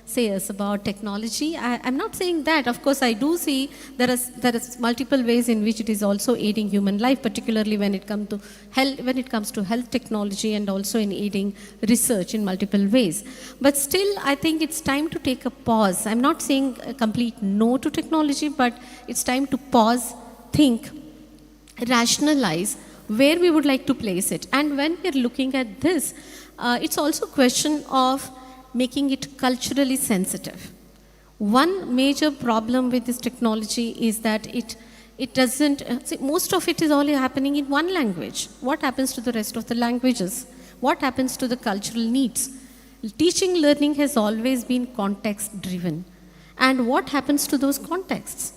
sayers about technology. I'm not saying that. Of course, I do see there is multiple ways in which it is also aiding human life, particularly when it comes to health technology, and also in aiding research in multiple ways. But still, I think it's time to take a pause. I'm not saying a complete no to technology, but it's time to pause, think, rationalize where we would like to place it. And when we're looking at this, it's also a question of making it culturally sensitive. One major problem with this technology is that it doesn't, most of it is only happening in one language. What happens to the rest of the languages? What happens to the cultural needs? Teaching, learning has always been context driven. And what happens to those contexts?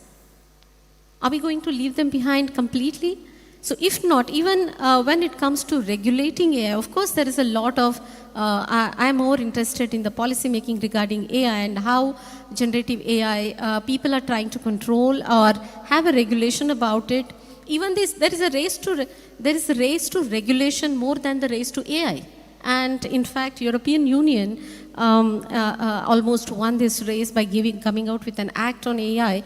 Are we going to leave them behind completely? So if not, even when it comes to regulating AI, of course there is a lot of, I'm more interested in the policy making regarding AI and how generative AI, people are trying to control or have a regulation about it. Even this, there is a race to regulation more than the race to AI. And in fact, European Union almost won this race by coming out with an act on AI,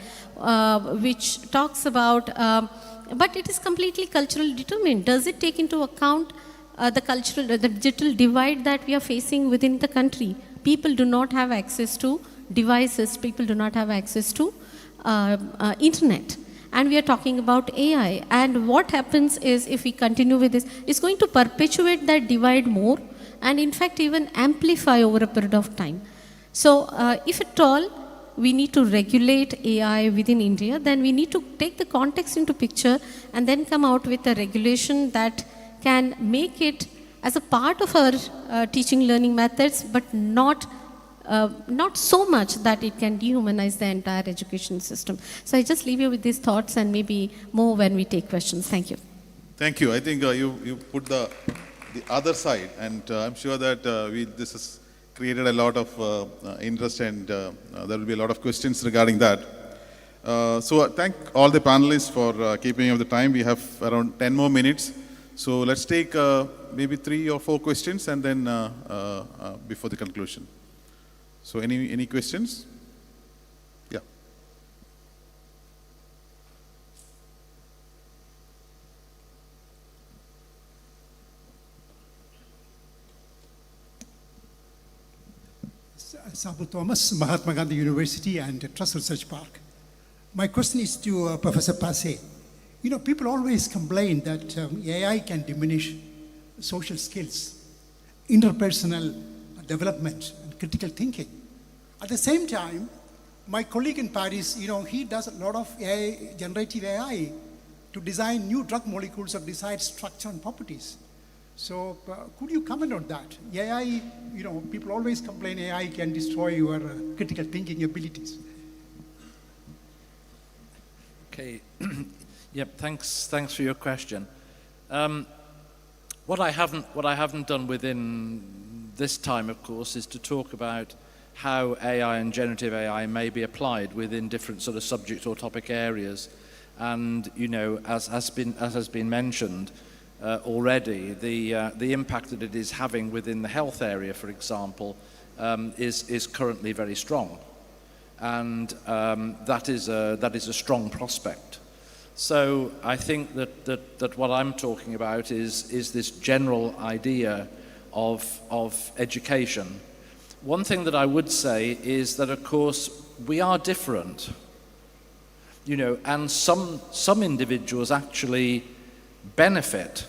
which talks about, but it is completely culturally determined. Does it take into account the digital divide that we are facing within the country? People do not have access to devices. People do not have access to internet. And we are talking about AI. And what happens is, if we continue with this, it's going to perpetuate that divide more and in fact even amplify over a period of time. So if at all we need to regulate AI within India, then we need to take the context into picture and then come out with a regulation that can make it as a part of our teaching learning methods, but not so much that it can dehumanize the entire education system. So I just leave you with these thoughts and maybe more when we take questions. Thank you. Thank you. I think you put the other side, and I'm sure that this has created a lot of interest, and there will be a lot of questions regarding that. So thank all the panelists for keeping up the time. We have around 10 more minutes. So let's take maybe 3 or 4 questions and then before the conclusion. So any questions? Yeah. Sabu Thomas, Mahatma Gandhi University and Trust Research Park. My question is to Professor Passe. You know, people always complain that AI can diminish social skills, interpersonal development, and critical thinking. At the same time, my colleague in Paris, you know, he does a lot of AI, generative AI, to design new drug molecules of desired structure and properties. So could you comment on that? AI, you know, people always complain AI can destroy your critical thinking abilities. Okay. Yep. Thanks for your question. What I haven't done within this time, of course, is to talk about how AI and generative AI may be applied within different sort of subject or topic areas. And, you know, as has been mentioned already, the impact that it is having within the health area, for example, is currently very strong. And that is a strong prospect. So I think that what I'm talking about is this general idea of education. One thing that I would say is that, of course, we are different, you know, and some individuals actually benefit,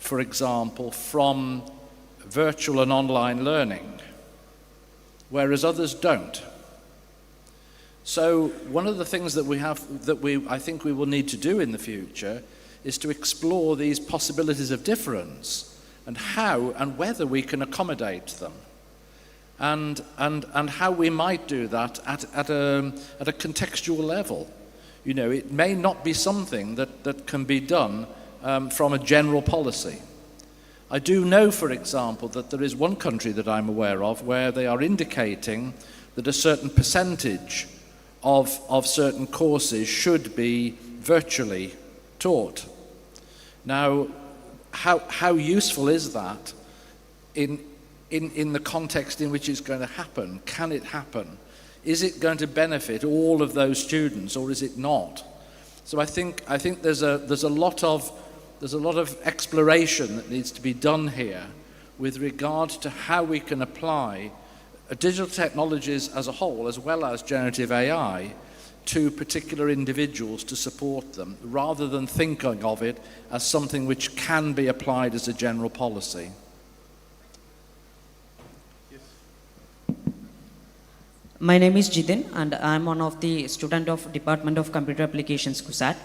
for example, from virtual and online learning, whereas others don't. So one of the things that I think we will need to do in the future is to explore these possibilities of difference and how and whether we can accommodate them, and how we might do that at a contextual level. You know, it may not be something that can be done from a general policy. I do know, for example, that there is one country that I'm aware of where they are indicating that a certain percentage of certain courses should be virtually taught. Now, how useful is that in the context in which it's going to happen? Can it happen? Is it going to benefit all of those students, or is it not? So I think there's a lot of exploration that needs to be done here with regard to how we can apply digital technologies as a whole, as well as generative AI, to particular individuals to support them, rather than thinking of it as something which can be applied as a general policy. My name is Jiten, and I'm one of the student of Department of Computer Applications, CUSAT.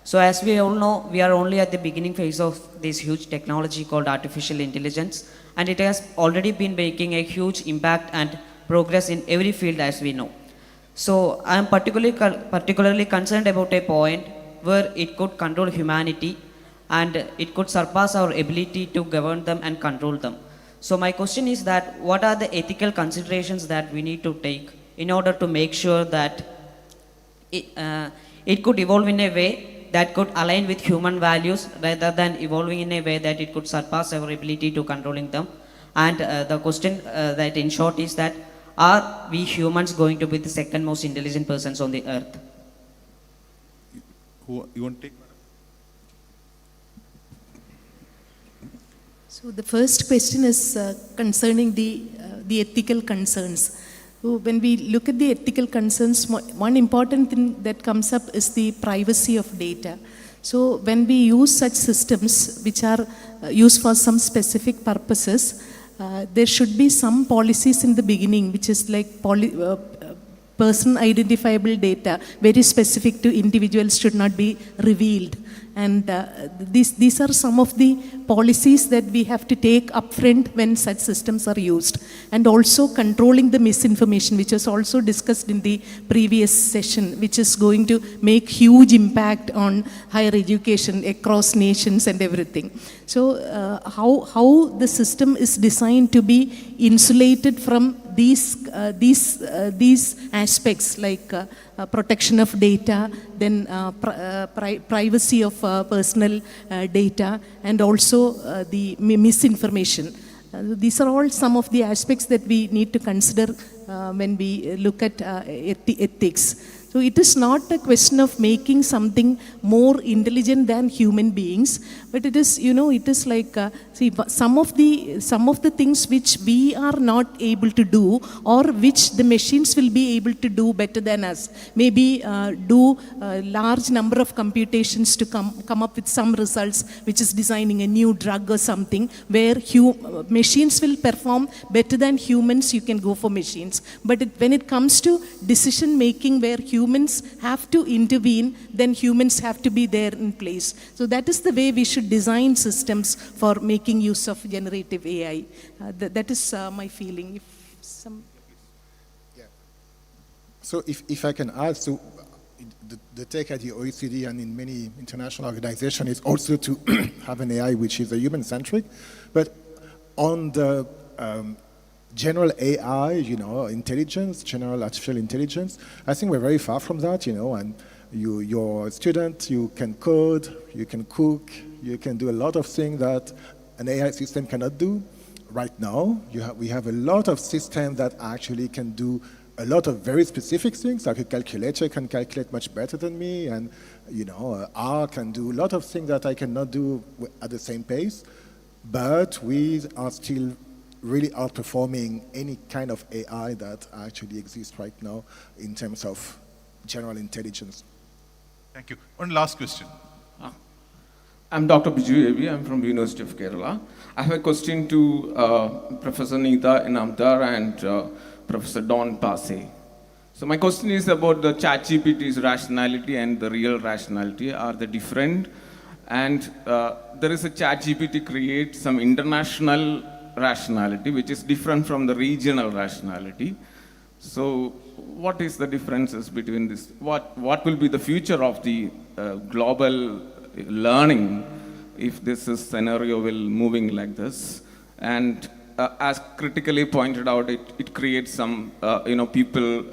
So as we all know, we are only at the beginning phase of this huge technology called artificial intelligence, and it has already been making a huge impact and progress in every field, as we know. So I am particularly concerned about a point where it could control humanity and it could surpass our ability to govern them and control them. So my question is that what are the ethical considerations that we need to take in order to make sure that it could evolve in a way that could align with human values rather than evolving in a way that it could surpass our ability to controlling them? And the question that in short is that, are we humans going to be the second most intelligent persons on the earth? You want to take? So the first question is concerning the ethical concerns. So when we look at the ethical concerns, one important thing that comes up is the privacy of data. So when we use such systems which are used for some specific purposes, there should be some policies in the beginning, which is like person identifiable data, very specific to individuals, should not be revealed. And these are some of the policies that we have to take upfront when such systems are used. And also controlling the misinformation, which was also discussed in the previous session, which is going to make huge impact on higher education across nations and everything. So how the system is designed to be insulated from these aspects, like protection of data, then privacy of personal data, and also the misinformation. These are all some of the aspects that we need to consider when we look at ethics. So it is not a question of making something more intelligent than human beings, but it is, it is like, see, some of the things which we are not able to do, or which the machines will be able to do better than us. Maybe do a large number of computations to come up with some results, which is designing a new drug or something, where machines will perform better than humans. You can go for machines. But when it comes to decision making, where humans have to intervene, then humans have to be there in place. So that is the way we should design systems for making use of generative AI. That is my feeling. So if I can add, so the take at the OECD and in many international organizations is also to have an AI which is a human-centric, but on the general AI, intelligence, general artificial intelligence, I think we're very far from that, and you're a student, you can code, you can cook, you can do a lot of things that an AI system cannot do. Right now, we have a lot of systems that actually can do a lot of very specific things, like a calculator can calculate much better than me, and R can do a lot of things that I cannot do at the same pace, but we are still really outperforming any kind of AI that actually exists right now in terms of general intelligence. Thank you. One last question. I'm Dr. Biju Ebi. I'm from the University of Kerala. I have a question to Professor Neeta Inamdar and Professor Don Passe. So my question is about the ChatGPT's rationality and the real rationality. Are they different? And there is a ChatGPT create some international rationality which is different from the regional rationality. So what is the differences between this? What will be the future of the global learning if this is scenario will moving like this? And as critically pointed out, it creates some people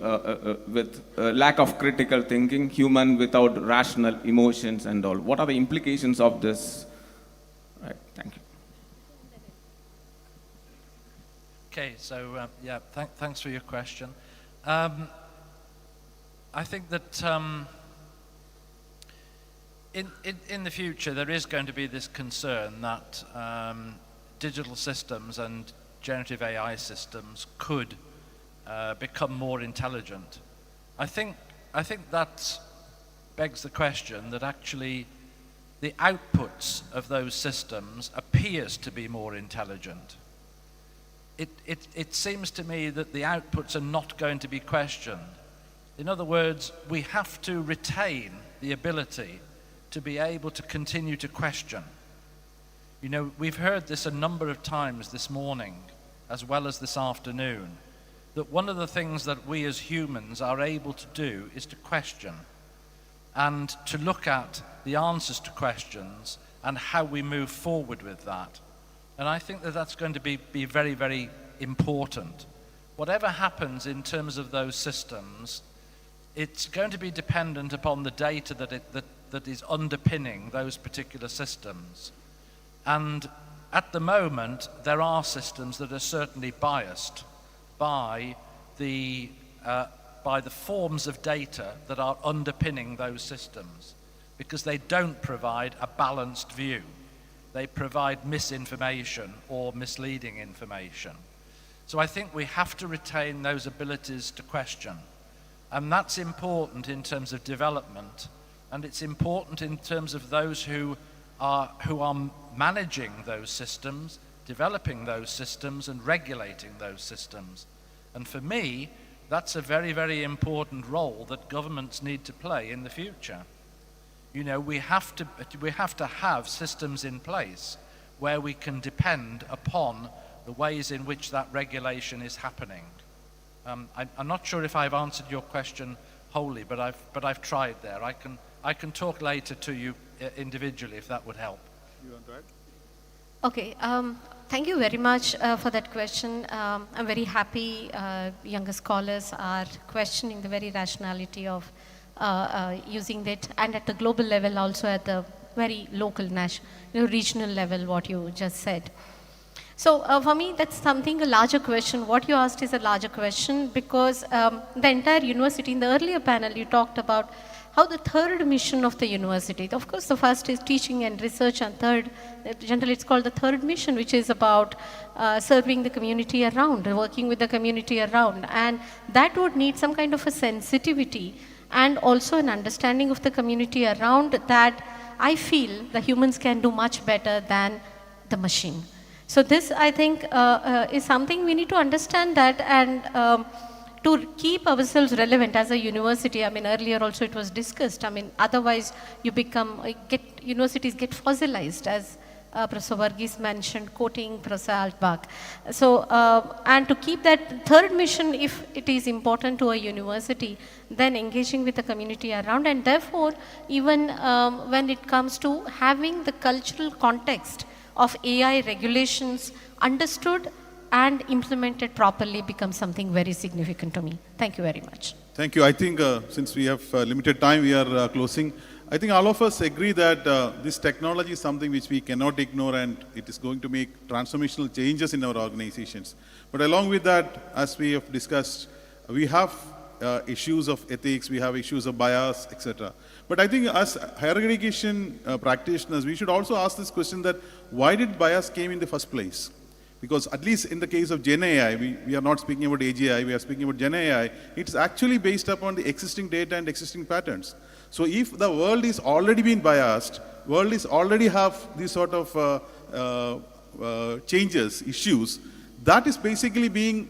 with lack of critical thinking, human without rational emotions and all. What are the implications of this? Right, thank you. Okay, so thanks for your question. I think that in the future there is going to be this concern that digital systems and generative AI systems could become more intelligent. I think that begs the question that actually the outputs of those systems appears to be more intelligent. It seems to me that the outputs are not going to be questioned. In other words, we have to retain the ability to be able to continue to question. We've heard this a number of times this morning, as well as this afternoon, that one of the things that we as humans are able to do is to question and to look at the answers to questions and how we move forward with that. And I think that that's going to be very, very important. Whatever happens in terms of those systems, it's going to be dependent upon the data that is underpinning those particular systems. And at the moment, there are systems that are certainly biased by the forms of data that are underpinning those systems, because they don't provide a balanced view. They provide misinformation or misleading information. So I think we have to retain those abilities to question. And that's important in terms of development, and it's important in terms of those who are managing those systems, developing those systems, and regulating those systems. And for me, that's a very, very important role that governments need to play in the future. You know, we have to have systems in place where we can depend upon the ways in which that regulation is happening. I'm not sure if I've answered your question wholly, but I've tried there. I can talk later to you individually if that would help. You want to add? Okay, thank you very much for that question. I'm very happy younger scholars are questioning the very rationality of using it, and at the global level also at the very local, regional level, what you just said. So for me, that's something, a larger question. What you asked is a larger question, because the entire university, in the earlier panel, you talked about how the third mission of the university, of course the first is teaching and research, and third, generally it's called the third mission, which is about serving the community around, working with the community around. And that would need some kind of a sensitivity and also an understanding of the community around, that I feel the humans can do much better than the machine. So this, I think, is something we need to understand that, and to keep ourselves relevant as a university. I mean, earlier also it was discussed. I mean, otherwise you universities get fossilized, as Professor Varghese mentioned, quoting Professor Altbach. So, and to keep that third mission, if it is important to a university, then engaging with the community around, and therefore, even when it comes to having the cultural context of AI regulations understood and implemented properly becomes something very significant to me. Thank you very much. Thank you. I think since we have limited time, we are closing. I think all of us agree that this technology is something which we cannot ignore, and it is going to make transformational changes in our organizations. But along with that, as we have discussed, we have issues of ethics, we have issues of bias, etc. But I think as higher education practitioners, we should also ask this question, that why did bias came in the first place? Because at least in the case of Gen AI, we are not speaking about AGI, we are speaking about Gen AI, it's actually based upon the existing data and existing patterns. So if the world is already been biased, world is already have these sort of changes, issues, that is basically being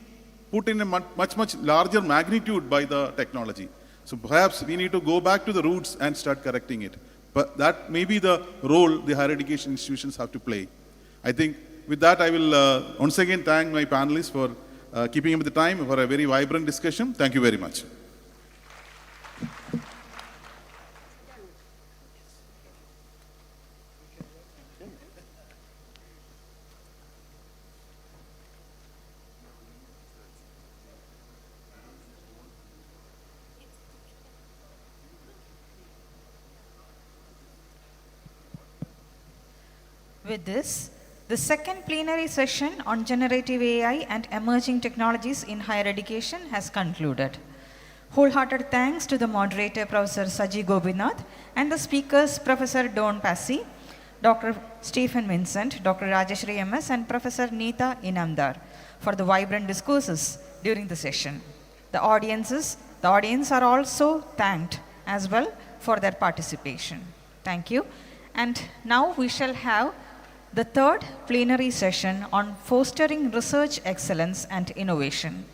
put in a much larger magnitude by the technology. So perhaps we need to go back to the roots and start correcting it. But that may be the role the higher education institutions have to play. I think with that, I will once again thank my panelists for keeping up with the time, for a very vibrant discussion. Thank you very much. With this, the second plenary session on generative AI and emerging technologies in higher education has concluded. Wholehearted thanks to the moderator, Professor Saji Gobinath, and the speakers, Professor Don Passi, Dr. Stephen Vincent, Dr. Rajeshri MS, and Professor Neeta Inamdar for the vibrant discourses during the session. The audience are also thanked as well for their participation. Thank you. And now we shall have the third plenary session on fostering research excellence and innovation.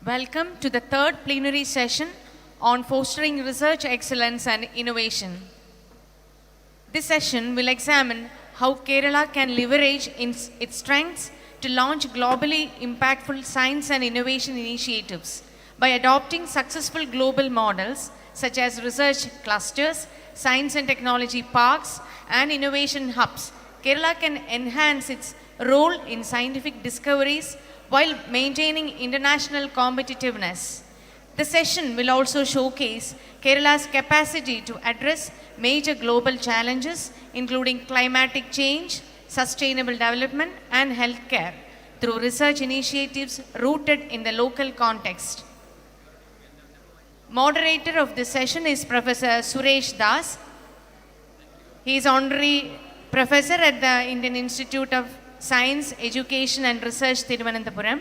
Welcome to the third plenary session on fostering research excellence and innovation. This session will examine how Kerala can leverage its strengths to launch globally impactful science and innovation initiatives by adopting successful global models such as research clusters, science and technology parks, and innovation hubs. Kerala can enhance its role in scientific discoveries while maintaining international competitiveness. The session will also showcase Kerala's capacity to address major global challenges, including climatic change, sustainable development, and healthcare, through research initiatives rooted in the local context. Moderator of this session is Professor Suresh Das. He is Honorary Professor at the Indian Institute of Science, Education and Research, Thiruvananthapuram.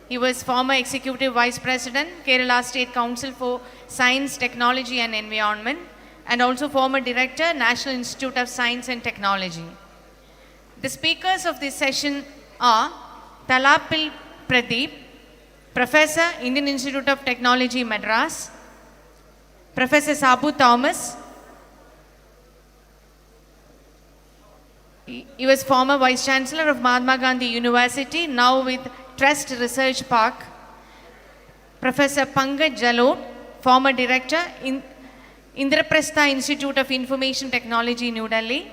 He was former Executive Vice President, Kerala State Council for Science, Technology and Environment, and also former Director, National Institute of Science and Technology. The speakers of this session are Talapil Pradeep, Professor, Indian Institute of Technology, Madras; Professor Sabu Thomas. He was former Vice Chancellor of Mahatma Gandhi University, now with Trust Research Park. Professor Pankaj Jalot, former Director, Indraprastha Institute of Information Technology, New Delhi.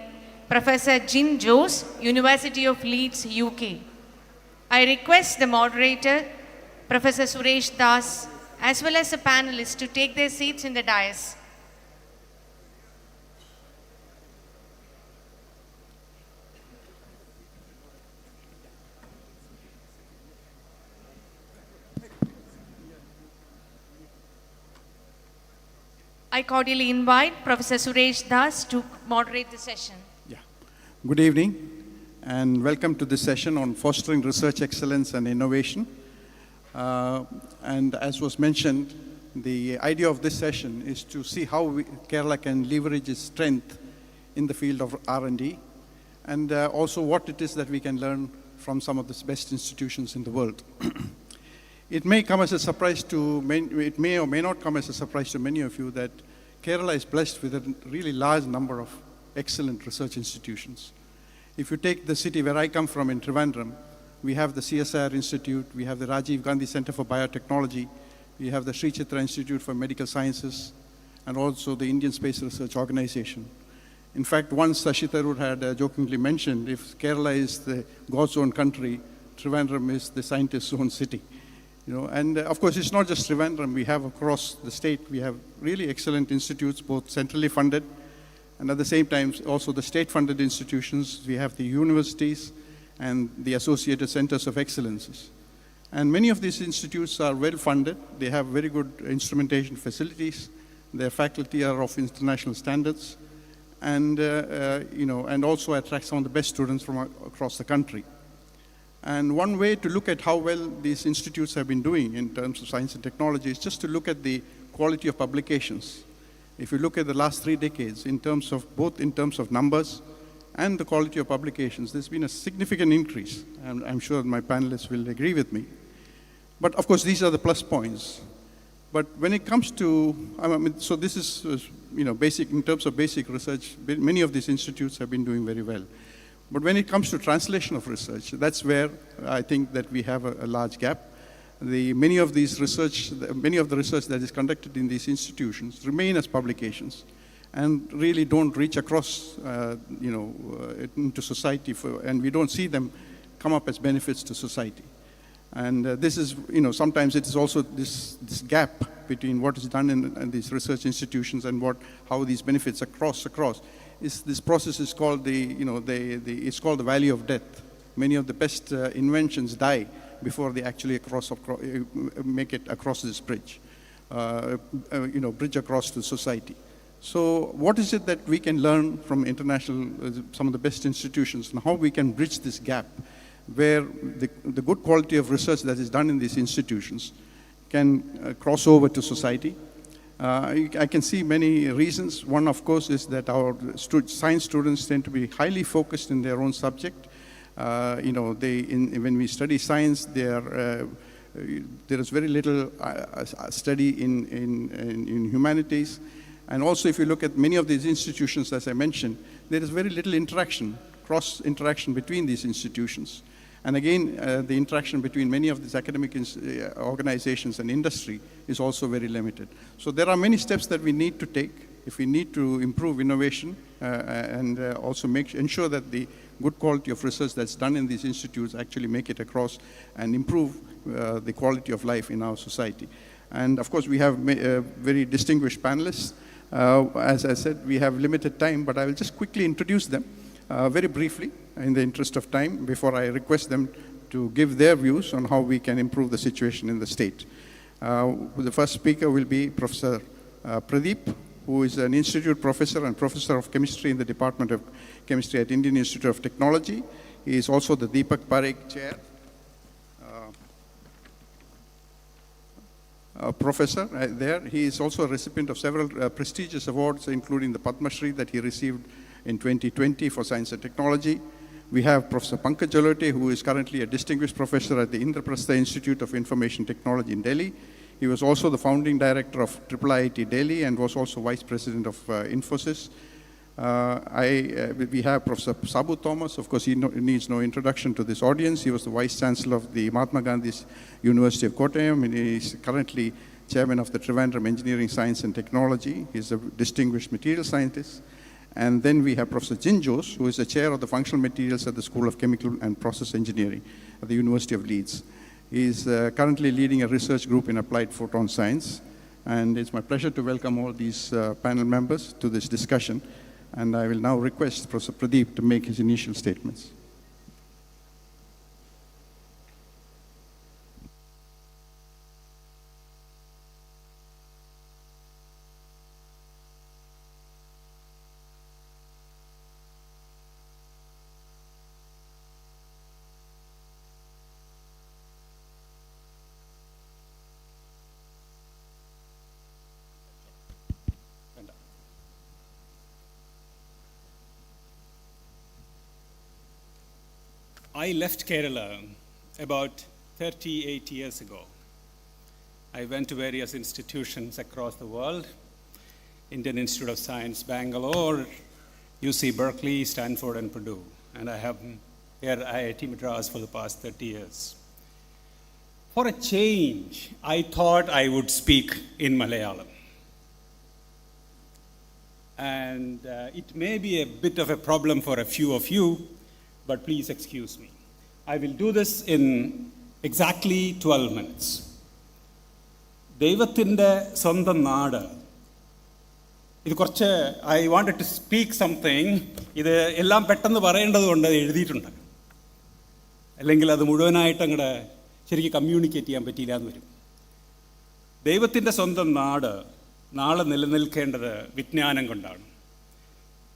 Professor Jin Jose, University of Leeds, UK. I request the moderator, Professor Suresh Das, as well as the panelists to take their seats in the dais. I cordially invite Professor Suresh Das to moderate the session. Good evening and welcome to this session on fostering research excellence and innovation. And as was mentioned, the idea of this session is to see how Kerala can leverage its strength in the field of R&D and also what it is that we can learn from some of the best institutions in the world. It may come as a surprise to many, it may or may not come as a surprise to many of you that Kerala is blessed with a really large number of excellent research institutions. If you take the city where I come from in Trivandrum, we have the CSIR Institute, we have the Rajiv Gandhi Center for Biotechnology, we have the Sri Chitra Institute for Medical Sciences, and also the Indian Space Research Organization. In fact, once Sashi Tharoor had jokingly mentioned, if Kerala is the God's own country, Trivandrum is the scientist's own city. You know, and of course, it's not just Trivandrum. We have across the state, we have really excellent institutes, both centrally funded, and at the same time, also the state-funded institutions. We have the universities and the associated centers of excellences. And many of these institutes are well-funded. They have very good instrumentation facilities. Their faculty are of international standards, and and also attract some of the best students from across the country. And one way to look at how well these institutes have been doing in terms of science and technology is just to look at the quality of publications. If you look at the last 3 decades, in terms of both in terms of numbers and the quality of publications, there's been a significant increase, and I'm sure my panelists will agree with me. But of course, these are the plus points. But when it comes to, so this is, basic, in terms of basic research, many of these institutes have been doing very well. But when it comes to translation of research, that's where I think that we have a large gap. Many of the research that is conducted in these institutions remain as publications and really don't reach across, into society, and we don't see them come up as benefits to society. And this is, sometimes it is also this gap between what is done in these research institutions and how these benefits across. This process is called it's called the valley of death. Many of the best inventions die before they actually make it across this bridge, bridge across to society. So what is it that we can learn from international, some of the best institutions, and how we can bridge this gap where the good quality of research that is done in these institutions can cross over to society? I can see many reasons. One, of course, is that our science students tend to be highly focused in their own subject. When we study science, they are there is very little study in humanities. And also, if you look at many of these institutions, as I mentioned, there is very little interaction, cross-interaction between these institutions. And again, the interaction between many of these academic organizations and industry is also very limited. So there are many steps that we need to take if we need to improve innovation and also ensure that the good quality of research that's done in these institutes actually make it across and improve the quality of life in our society. And of course, we have very distinguished panelists. As I said, we have limited time, but I will just quickly introduce them very briefly in the interest of time before I request them to give their views on how we can improve the situation in the state. The first speaker will be Professor Pradeep, who is an institute professor and professor of chemistry in the Department of Chemistry at Indian Institute of Technology. He is also the Deepak Parekh Chair. Professor there. He is also a recipient of several prestigious awards, including the Padma Shri that he received in 2020 for science and technology. We have Professor Pankaj Jalote, who is currently a distinguished professor at the Indraprastha Institute of Information Technology in Delhi. He was also the founding director of IIIT Delhi and was also vice president of Infosys. We have Professor Sabu Thomas. Of course, he needs no introduction to this audience. He was the Vice Chancellor of the Mahatma Gandhi University of Kottayam, and he is currently Chairman of the Trivandrum Engineering Science and Technology. He is a distinguished material scientist. And then we have Professor Jin Jose, who is the Chair of the Functional Materials at the School of Chemical and Process Engineering at the University of Leeds. He is currently leading a research group in applied photon science. And it's my pleasure to welcome all these panel members to this discussion. And I will now request Professor Pradeep to make his initial statements. I left Kerala about 38 years ago. I went to various institutions across the world, Indian Institute of Science, Bangalore, UC Berkeley, Stanford, and Purdue. And I have been here at IIT Madras for the past 30 years. For a change, I thought I would speak in Malayalam. And it may be a bit of a problem for a few of you, but please excuse me. I will do this in exactly 12 minutes. ദൈവത്തിൻ്റെ സ്വന്തം നാട് ഇത് കുറച്ച് I wanted to speak something. ഇത് എല്ലാം പെട്ടെന്ന് പറയേണ്ടത് കൊണ്ട് എഴുതിയിട്ടുണ്ട്, അല്ലെങ്കിൽ അത് മുഴുവനായിട്ട് അങ്ങോട്ട് ശരിക്കും കമ്മ്യൂണിക്കേറ്റ് ചെയ്യാൻ പറ്റിയില്ല എന്ന് വരും. ദൈവത്തിൻ്റെ സ്വന്തം നാട് നാളെ നിലനിൽക്കേണ്ടത് വിജ്ഞാനം കൊണ്ടാണ്.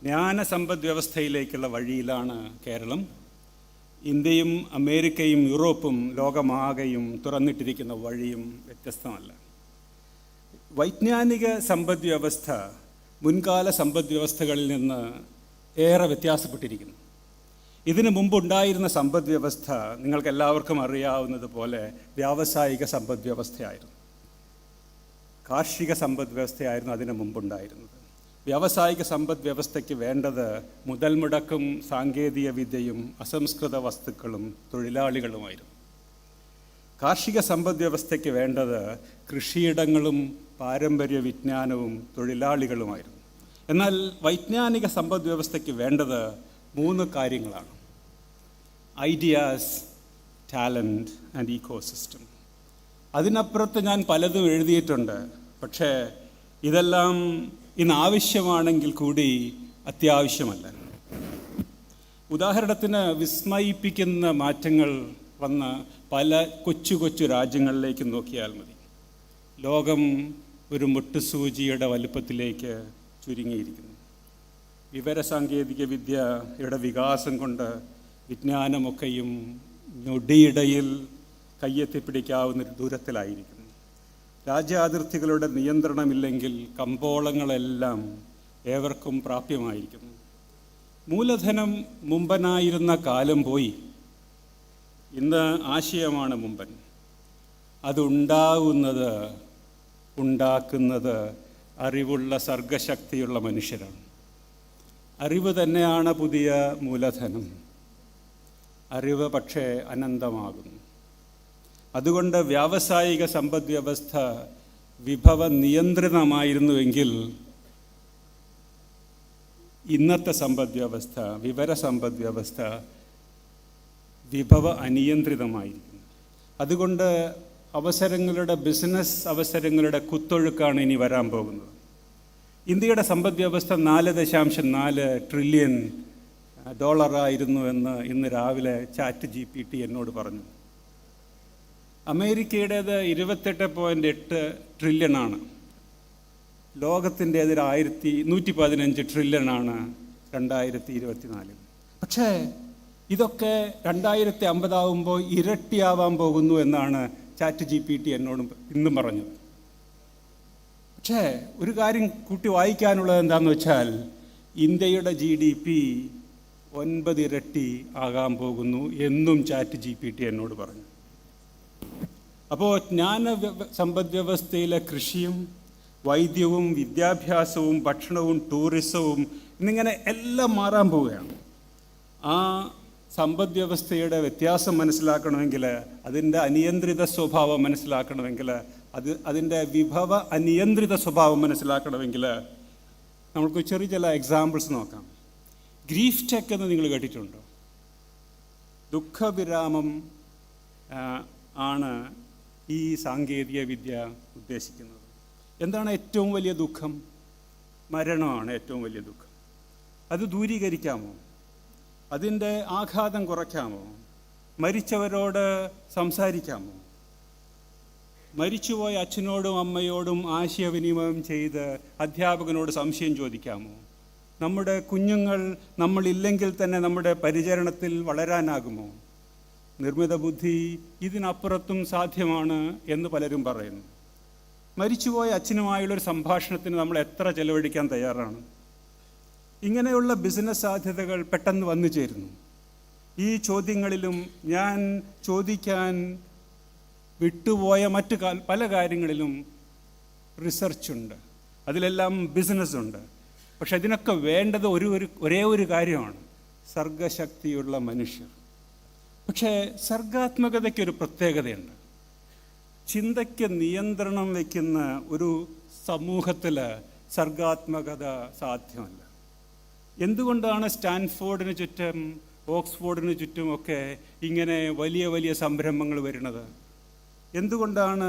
ജ്ഞാന സമ്പദ് വ്യവസ്ഥയിലേക്കുള്ള വഴിയിലാണ് കേരളം. ഇന്ത്യയും അമേരിക്കയും യൂറോപ്പും ലോകമാകെയും തുറന്നിട്ടിരിക്കുന്ന വഴിയും വ്യത്യസ്തമല്ല. വൈജ്ഞാനിക സമ്പദ് വ്യവസ്ഥ മുൻകാല സമ്പദ് വ്യവസ്ഥകളിൽ നിന്ന് ഏറെ വ്യത്യാസപ്പെട്ടിരിക്കുന്നു. ഇതിനു മുമ്പുണ്ടായിരുന്ന സമ്പദ് വ്യവസ്ഥ നിങ്ങൾക്ക് എല്ലാവർക്കും അറിയാവുന്നതുപോലെ വ്യാവസായിക സമ്പദ് വ്യവസ്ഥയായിരുന്നു. കാർഷിക സമ്പദ് വ്യവസ്ഥയായിരുന്നു അതിനു മുമ്പുണ്ടായിരുന്നത്. വ്യാവസായിക സമ്പദ് വ്യവസ്ഥയ്ക്ക് വേണ്ടത് മുതൽ മുടക്കും സാങ്കേതിക വിദ്യയും അസംസ്കൃത വസ്തുക്കളും തൊഴിലാളികളുമായിരുന്നു. കാർഷിക സമ്പദ് വ്യവസ്ഥയ്ക്ക് വേണ്ടത് കൃഷിയിടങ്ങളും പാരമ്പര്യ വിജ്ഞാനവും തൊഴിലാളികളുമായിരുന്നു. എന്നാൽ വൈജ്ഞാനിക സമ്പദ് വ്യവസ്ഥയ്ക്ക് വേണ്ടത് 3 കാര്യങ്ങളാണ്: ഐഡിയാസ്, ടാലൻറ്റ് ആൻഡ് ഇക്കോസിസ്റ്റം. അതിനപ്പുറത്ത് ഞാൻ പലതും എഴുതിയിട്ടുണ്ട്. പക്ഷേ ഇതെല്ലാം ഇന്ന് ആവശ്യമാണെങ്കിൽ കൂടി അത്യാവശ്യമല്ല. ഉദാഹരണത്തിന് വിസ്മയിപ്പിക്കുന്ന മാറ്റങ്ങൾ വന്ന പല കൊച്ചു കൊച്ചു രാജ്യങ്ങളിലേക്ക് നോക്കിയാൽ മതി. ലോകം ഒരു മുട്ടുസൂചിയുടെ വലുപ്പത്തിലേക്ക് ചുരുങ്ങിയിരിക്കുന്നു. വിവരസാങ്കേതിക വിദ്യയുടെ വികാസം കൊണ്ട് വിജ്ഞാനമൊക്കെയും ഞൊടിയിടയിൽ കയ്യെത്തിപ്പിടിക്കാവുന്ന ദൂരത്തിലായിരിക്കുന്നു. രാജ്യാതിർത്തികളുടെ നിയന്ത്രണമില്ലെങ്കിൽ കമ്പോളങ്ങളെല്ലാം ഏവർക്കും പ്രാപ്യമായിരിക്കുന്നു. മൂലധനം മുമ്പനായിരുന്ന കാലം പോയി. ഇന്ന് ആശയമാണ് മുമ്പൻ. ഉണ്ടാക്കുന്നത് അറിവുള്ള സർഗശക്തിയുള്ള മനുഷ്യരാണ്. അറിവ് തന്നെയാണ് പുതിയ മൂലധനം. അറിവ് പക്ഷേ അനന്തമാകുന്നു. അതുകൊണ്ട് വ്യാവസായിക സമ്പദ് വ്യവസ്ഥ വിഭവ നിയന്ത്രിതമായിരുന്നുവെങ്കിൽ ഇന്നത്തെ സമ്പദ് വ്യവസ്ഥ, വിവര സമ്പദ് വ്യവസ്ഥ വിഭവ അനിയന്ത്രിതമായിരിക്കുന്നു. അതുകൊണ്ട് ബിസിനസ് അവസരങ്ങളുടെ കുത്തൊഴുക്കാണ് ഇനി വരാൻ പോകുന്നത്. ഇന്ത്യയുടെ സമ്പദ് വ്യവസ്ഥ 4.4 ട്രില്യൺ ഡോളറായിരുന്നു എന്ന് ഇന്ന് രാവിലെ ചാറ്റ് GPT എന്നോട് പറഞ്ഞു. അമേരിക്കയുടേത് 28.8 ട്രില്യണാണ്. ലോകത്തിൻ്റേത് 115 ട്രില്യണാണ് 2024. പക്ഷേ ഇതൊക്കെ 2050 ആവുമ്പോൾ ഇരട്ടിയാവാൻ പോകുന്നു എന്നാണ് ചാറ്റ് GPT എന്നോട് ഇന്നും പറഞ്ഞത്. പക്ഷേ ഒരു കാര്യം കൂട്ടി വായിക്കാനുള്ളത് എന്താണെന്ന് വെച്ചാൽ ഇന്ത്യയുടെ GDP 9 ഇരട്ടി ആകാൻ പോകുന്നു എന്നും ചാറ്റ് GPT എന്നോട് പറഞ്ഞു. അപ്പോൾ സമ്പദ് വ്യവസ്ഥയിലെ കൃഷിയും വൈദ്യവും വിദ്യാഭ്യാസവും ഭക്ഷണവും ടൂറിസവും എന്നിങ്ങനെ എല്ലാം മാറാൻ പോവുകയാണ്. ആ സമ്പദ് വ്യവസ്ഥയുടെ വ്യത്യാസം മനസ്സിലാക്കണമെങ്കിൽ, അതിൻ്റെ അനിയന്ത്രിത സ്വഭാവം മനസ്സിലാക്കണമെങ്കിൽ, അതിൻ്റെ വിഭവ അനിയന്ത്രിത സ്വഭാവം മനസ്സിലാക്കണമെങ്കിൽ നമുക്ക് ചില എക്സാമ്പിൾസ് നോക്കാം. ഗ്രീഫ് ടെക് എന്ന് നിങ്ങൾ കേട്ടിട്ടുണ്ടോ? ദുഃഖവിരാമം ആണ് ഈ സാങ്കേതിക വിദ്യ ഉദ്ദേശിക്കുന്നത്. എന്താണ് ഏറ്റവും വലിയ ദുഃഖം? മരണമാണ് ഏറ്റവും വലിയ ദുഃഖം. അത് ദൂരീകരിക്കാമോ? അതിൻ്റെ ആഘാതം കുറയ്ക്കാമോ? മരിച്ചവരോട് സംസാരിക്കാമോ? മരിച്ചുപോയ അച്ഛനോടും അമ്മയോടും ആശയവിനിമയം ചെയ്ത് അധ്യാപകനോട് സംശയം ചോദിക്കാമോ? നമ്മുടെ കുഞ്ഞുങ്ങൾ നമ്മളില്ലെങ്കിൽ തന്നെ നമ്മുടെ പരിചരണത്തിൽ വളരാനാകുമോ? നിർമ്മിത ബുദ്ധി ഇതിനപ്പുറത്തും സാധ്യമാണ് എന്ന് പലരും പറയുന്നു. മരിച്ചുപോയ അച്ഛനുമായുള്ളൊരു സംഭാഷണത്തിന് നമ്മൾ എത്ര ചെലവഴിക്കാൻ തയ്യാറാണ്? ഇങ്ങനെയുള്ള ബിസിനസ് സാധ്യതകൾ പെട്ടെന്ന് വന്നു ചേരുന്നു. ഈ ചോദ്യങ്ങളിലും ഞാൻ ചോദിക്കാൻ വിട്ടുപോയ മറ്റു പല കാര്യങ്ങളിലും റിസർച്ചുണ്ട്, അതിലെല്ലാം ബിസിനസ്സുണ്ട്. പക്ഷെ ഇതിനൊക്കെ വേണ്ടത് ഒരേ ഒരു കാര്യമാണ്: സർഗശക്തിയുള്ള മനുഷ്യർ. പക്ഷേ സർഗാത്മകതയ്ക്കൊരു പ്രത്യേകതയുണ്ട്. ചിന്തയ്ക്ക് നിയന്ത്രണം വയ്ക്കുന്ന ഒരു സമൂഹത്തിൽ സർഗാത്മകത സാധ്യമല്ല. എന്തുകൊണ്ടാണ് സ്റ്റാൻഫോർഡിന് ചുറ്റും ഓക്സ്ഫോർഡിന് ചുറ്റുമൊക്കെ ഇങ്ങനെ വലിയ വലിയ സംരംഭങ്ങൾ വരുന്നത്? എന്തുകൊണ്ടാണ്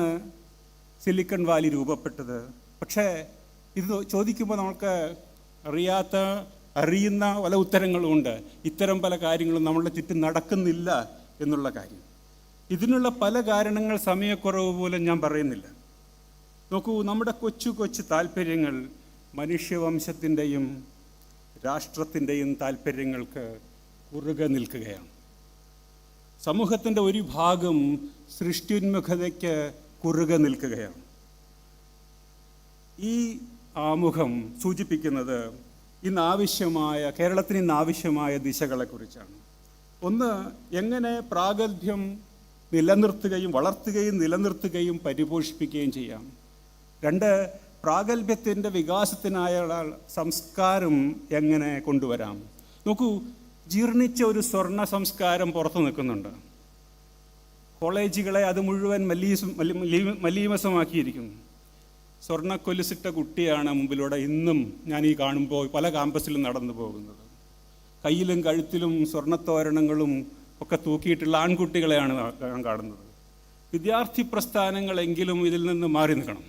സിലിക്കൺ വാലി രൂപപ്പെട്ടത്? പക്ഷേ ഇത് ചോദിക്കുമ്പോൾ നമുക്ക് അറിയുന്ന പല ഉത്തരങ്ങളുമുണ്ട്. ഇത്തരം പല കാര്യങ്ങളും നമ്മളുടെ ചുറ്റും നടക്കുന്നില്ല എന്നുള്ള കാര്യം. ഇതിനുള്ള പല കാരണങ്ങൾ സമയക്കുറവ് പോലും ഞാൻ പറയുന്നില്ല. നോക്കൂ, നമ്മുടെ കൊച്ചു താല്പര്യങ്ങൾ മനുഷ്യവംശത്തിൻ്റെയും രാഷ്ട്രത്തിൻ്റെയും താല്പര്യങ്ങൾക്ക് കുറുകെ നിൽക്കുകയാണ്. സമൂഹത്തിൻ്റെ ഒരു ഭാഗം സൃഷ്ടിന്മുഖതയ്ക്ക് കുറുകെ നിൽക്കുകയാണ്. ഈ ആമുഖം സൂചിപ്പിക്കുന്നത് കേരളത്തിന് ഇന്ന് ആവശ്യമായ ദിശകളെക്കുറിച്ചാണ്. ഒന്ന്, എങ്ങനെ പ്രാഗൽഭ്യം വളർത്തുകയും നിലനിർത്തുകയും പരിപോഷിപ്പിക്കുകയും ചെയ്യാം. രണ്ട്, പ്രാഗൽഭ്യത്തിൻ്റെ വികാസത്തിനായ സംസ്കാരം എങ്ങനെ കൊണ്ടുവരാം. നോക്കൂ, ജീർണിച്ച ഒരു സ്വർണ്ണ സംസ്കാരം പുറത്തു നിൽക്കുന്നുണ്ട്. കോളേജുകളെ അത് മുഴുവൻ മലീമസമാക്കിയിരിക്കുന്നു. സ്വർണ്ണക്കൊലുസിട്ട കുട്ടിയാണ് മുമ്പിലൂടെ ഇന്നും ഞാൻ ഈ കാണുമ്പോൾ പല ക്യാമ്പസിലും നടന്നു പോകുന്നത്. കയ്യിലും കഴുത്തിലും സ്വർണ്ണത്തോരണങ്ങളും ഒക്കെ തൂക്കിയിട്ടുള്ള ആൺകുട്ടികളെയാണ് ഞാൻ കാണുന്നത്. വിദ്യാർത്ഥി പ്രസ്ഥാനങ്ങളെങ്കിലും ഇതിൽ നിന്ന് മാറി നിൽക്കണം.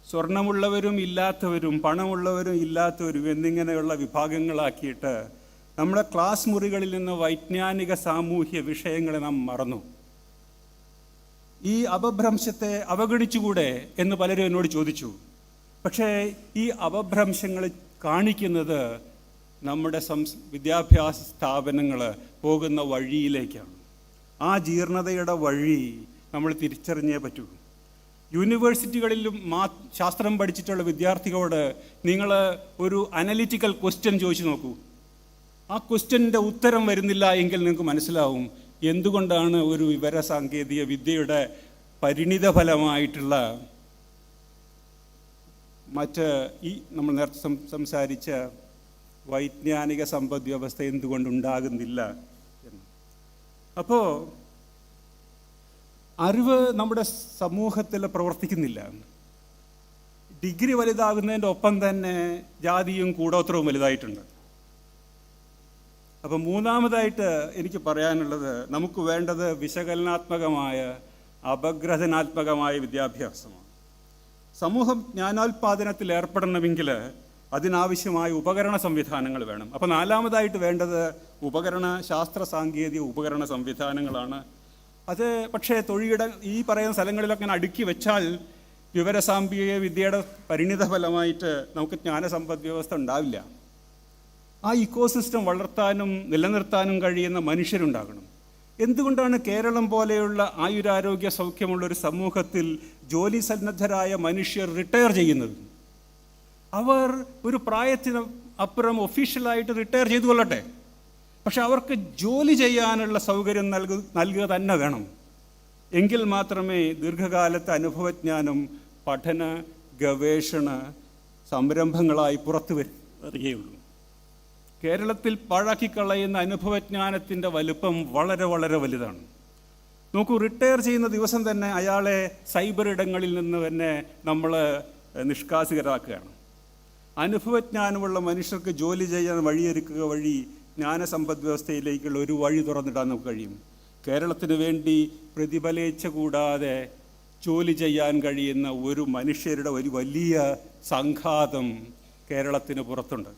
സ്വർണമുള്ളവരും ഇല്ലാത്തവരും, പണമുള്ളവരും ഇല്ലാത്തവരും എന്നിങ്ങനെയുള്ള വിഭാഗങ്ങളാക്കിയിട്ട് നമ്മുടെ ക്ലാസ് മുറികളിൽ നിന്ന് വൈജ്ഞാനിക സാമൂഹ്യ വിഷയങ്ങളെ നാം മറന്നു. ഈ അപഭ്രംശത്തെ അവഗണിച്ചുകൂടെ എന്ന് പലരും എന്നോട് ചോദിച്ചു. പക്ഷേ ഈ അപഭ്രംശങ്ങൾ കാണിക്കുന്നത് നമ്മുടെ വിദ്യാഭ്യാസ സ്ഥാപനങ്ങൾ പോകുന്ന വഴിയിലേക്കാണ്. ആ ജീർണതയുടെ വഴി നമ്മൾ തിരിച്ചറിഞ്ഞേ പറ്റൂ. യൂണിവേഴ്സിറ്റികളിലും ശാസ്ത്രം പഠിച്ചിട്ടുള്ള വിദ്യാർത്ഥികളോട് നിങ്ങൾ ഒരു അനലിറ്റിക്കൽ ക്വസ്റ്റ്യൻ ചോദിച്ചു നോക്കൂ. ആ ക്വസ്റ്റ്യൻ്റെ ഉത്തരം വരുന്നില്ല എങ്കിൽ നിങ്ങൾക്ക് മനസ്സിലാവും എന്തുകൊണ്ടാണ് ഒരു വിവര സാങ്കേതിക വിദ്യയുടെ പരിണിത ഫലമായിട്ടുള്ള മറ്റ് ഈ നമ്മൾ നേരത്തെ സംസാരിച്ച വൈജ്ഞാനിക സമ്പദ് വ്യവസ്ഥ എന്തുകൊണ്ടുണ്ടാകുന്നില്ല എന്ന്. അപ്പോൾ അറിവ് നമ്മുടെ സമൂഹത്തിൽ പ്രവർത്തിക്കുന്നില്ല. ഡിഗ്രി വലുതാകുന്നതിൻ്റെ ഒപ്പം തന്നെ ജാതിയും കൂടോത്രവും വലുതായിട്ടുണ്ട്. അപ്പം മൂന്നാമതായിട്ട് എനിക്ക് പറയാനുള്ളത്, നമുക്ക് വേണ്ടത് വിശകലനാത്മകമായ അപഗ്രഥനാത്മകമായ വിദ്യാഭ്യാസമാണ്. സമൂഹം ജ്ഞാനോൽപാദനത്തിൽ ഏർപ്പെടണമെങ്കിൽ അതിനാവശ്യമായ ഉപകരണ സംവിധാനങ്ങൾ വേണം. അപ്പോൾ നാലാമതായിട്ട് വേണ്ടത് ശാസ്ത്ര സാങ്കേതിക ഉപകരണ സംവിധാനങ്ങളാണ്. അത് പക്ഷേ ഈ പറയുന്ന സ്ഥലങ്ങളിലൊക്കെ അടുക്കി വെച്ചാൽ വിവരസാങ്കേതിക വിദ്യയുടെ പരിണിത ഫലമായിട്ട് നമുക്ക് ജ്ഞാനസമ്പദ് വ്യവസ്ഥ ഉണ്ടാവില്ല. ആ ഇക്കോസിസ്റ്റം വളർത്താനും നിലനിർത്താനും കഴിയുന്ന മനുഷ്യരുണ്ടാകണം. എന്തുകൊണ്ടാണ് കേരളം പോലെയുള്ള ആയുരാരോഗ്യ സൗഖ്യമുള്ളൊരു സമൂഹത്തിൽ ജോലി സന്നദ്ധരായ മനുഷ്യർ റിട്ടയർ ചെയ്യുന്നത്? അവർ ഒരു പ്രായത്തിന് അപ്പുറം ഒഫീഷ്യലായിട്ട് റിട്ടയർ ചെയ്തു കൊള്ളട്ടെ, പക്ഷെ അവർക്ക് ജോലി ചെയ്യാനുള്ള സൗകര്യം നൽകുക തന്നെ വേണം. എങ്കിൽ മാത്രമേ ദീർഘകാലത്തെ അനുഭവജ്ഞാനം പഠന ഗവേഷണ സംരംഭങ്ങളായി പുറത്തു വരികയുള്ളൂ. കേരളത്തിൽ പാഴാക്കിക്കളയുന്ന അനുഭവജ്ഞാനത്തിൻ്റെ വലുപ്പം വളരെ വളരെ വലുതാണ്. നോക്കൂ, റിട്ടയർ ചെയ്യുന്ന ദിവസം തന്നെ അയാളെ സൈബർ ഇടങ്ങളിൽ നിന്ന് തന്നെ നമ്മൾ നിഷ്കാസിതരാക്കുകയാണ്. അനുഭവജ്ഞാനമുള്ള മനുഷ്യർക്ക് ജോലി ചെയ്യാൻ വഴിയൊരുക്കുക വഴി ജ്ഞാനസമ്പദ് വ്യവസ്ഥയിലേക്കുള്ള ഒരു വഴി തുറന്നിടാൻ നമുക്ക് കഴിയും. കേരളത്തിന് വേണ്ടി പ്രതിഫലേച്ഛ കൂടാതെ ജോലി ചെയ്യാൻ കഴിയുന്ന ഒരു മനുഷ്യരുടെ ഒരു വലിയ സംഘാതം കേരളത്തിന് പുറത്തുണ്ട്.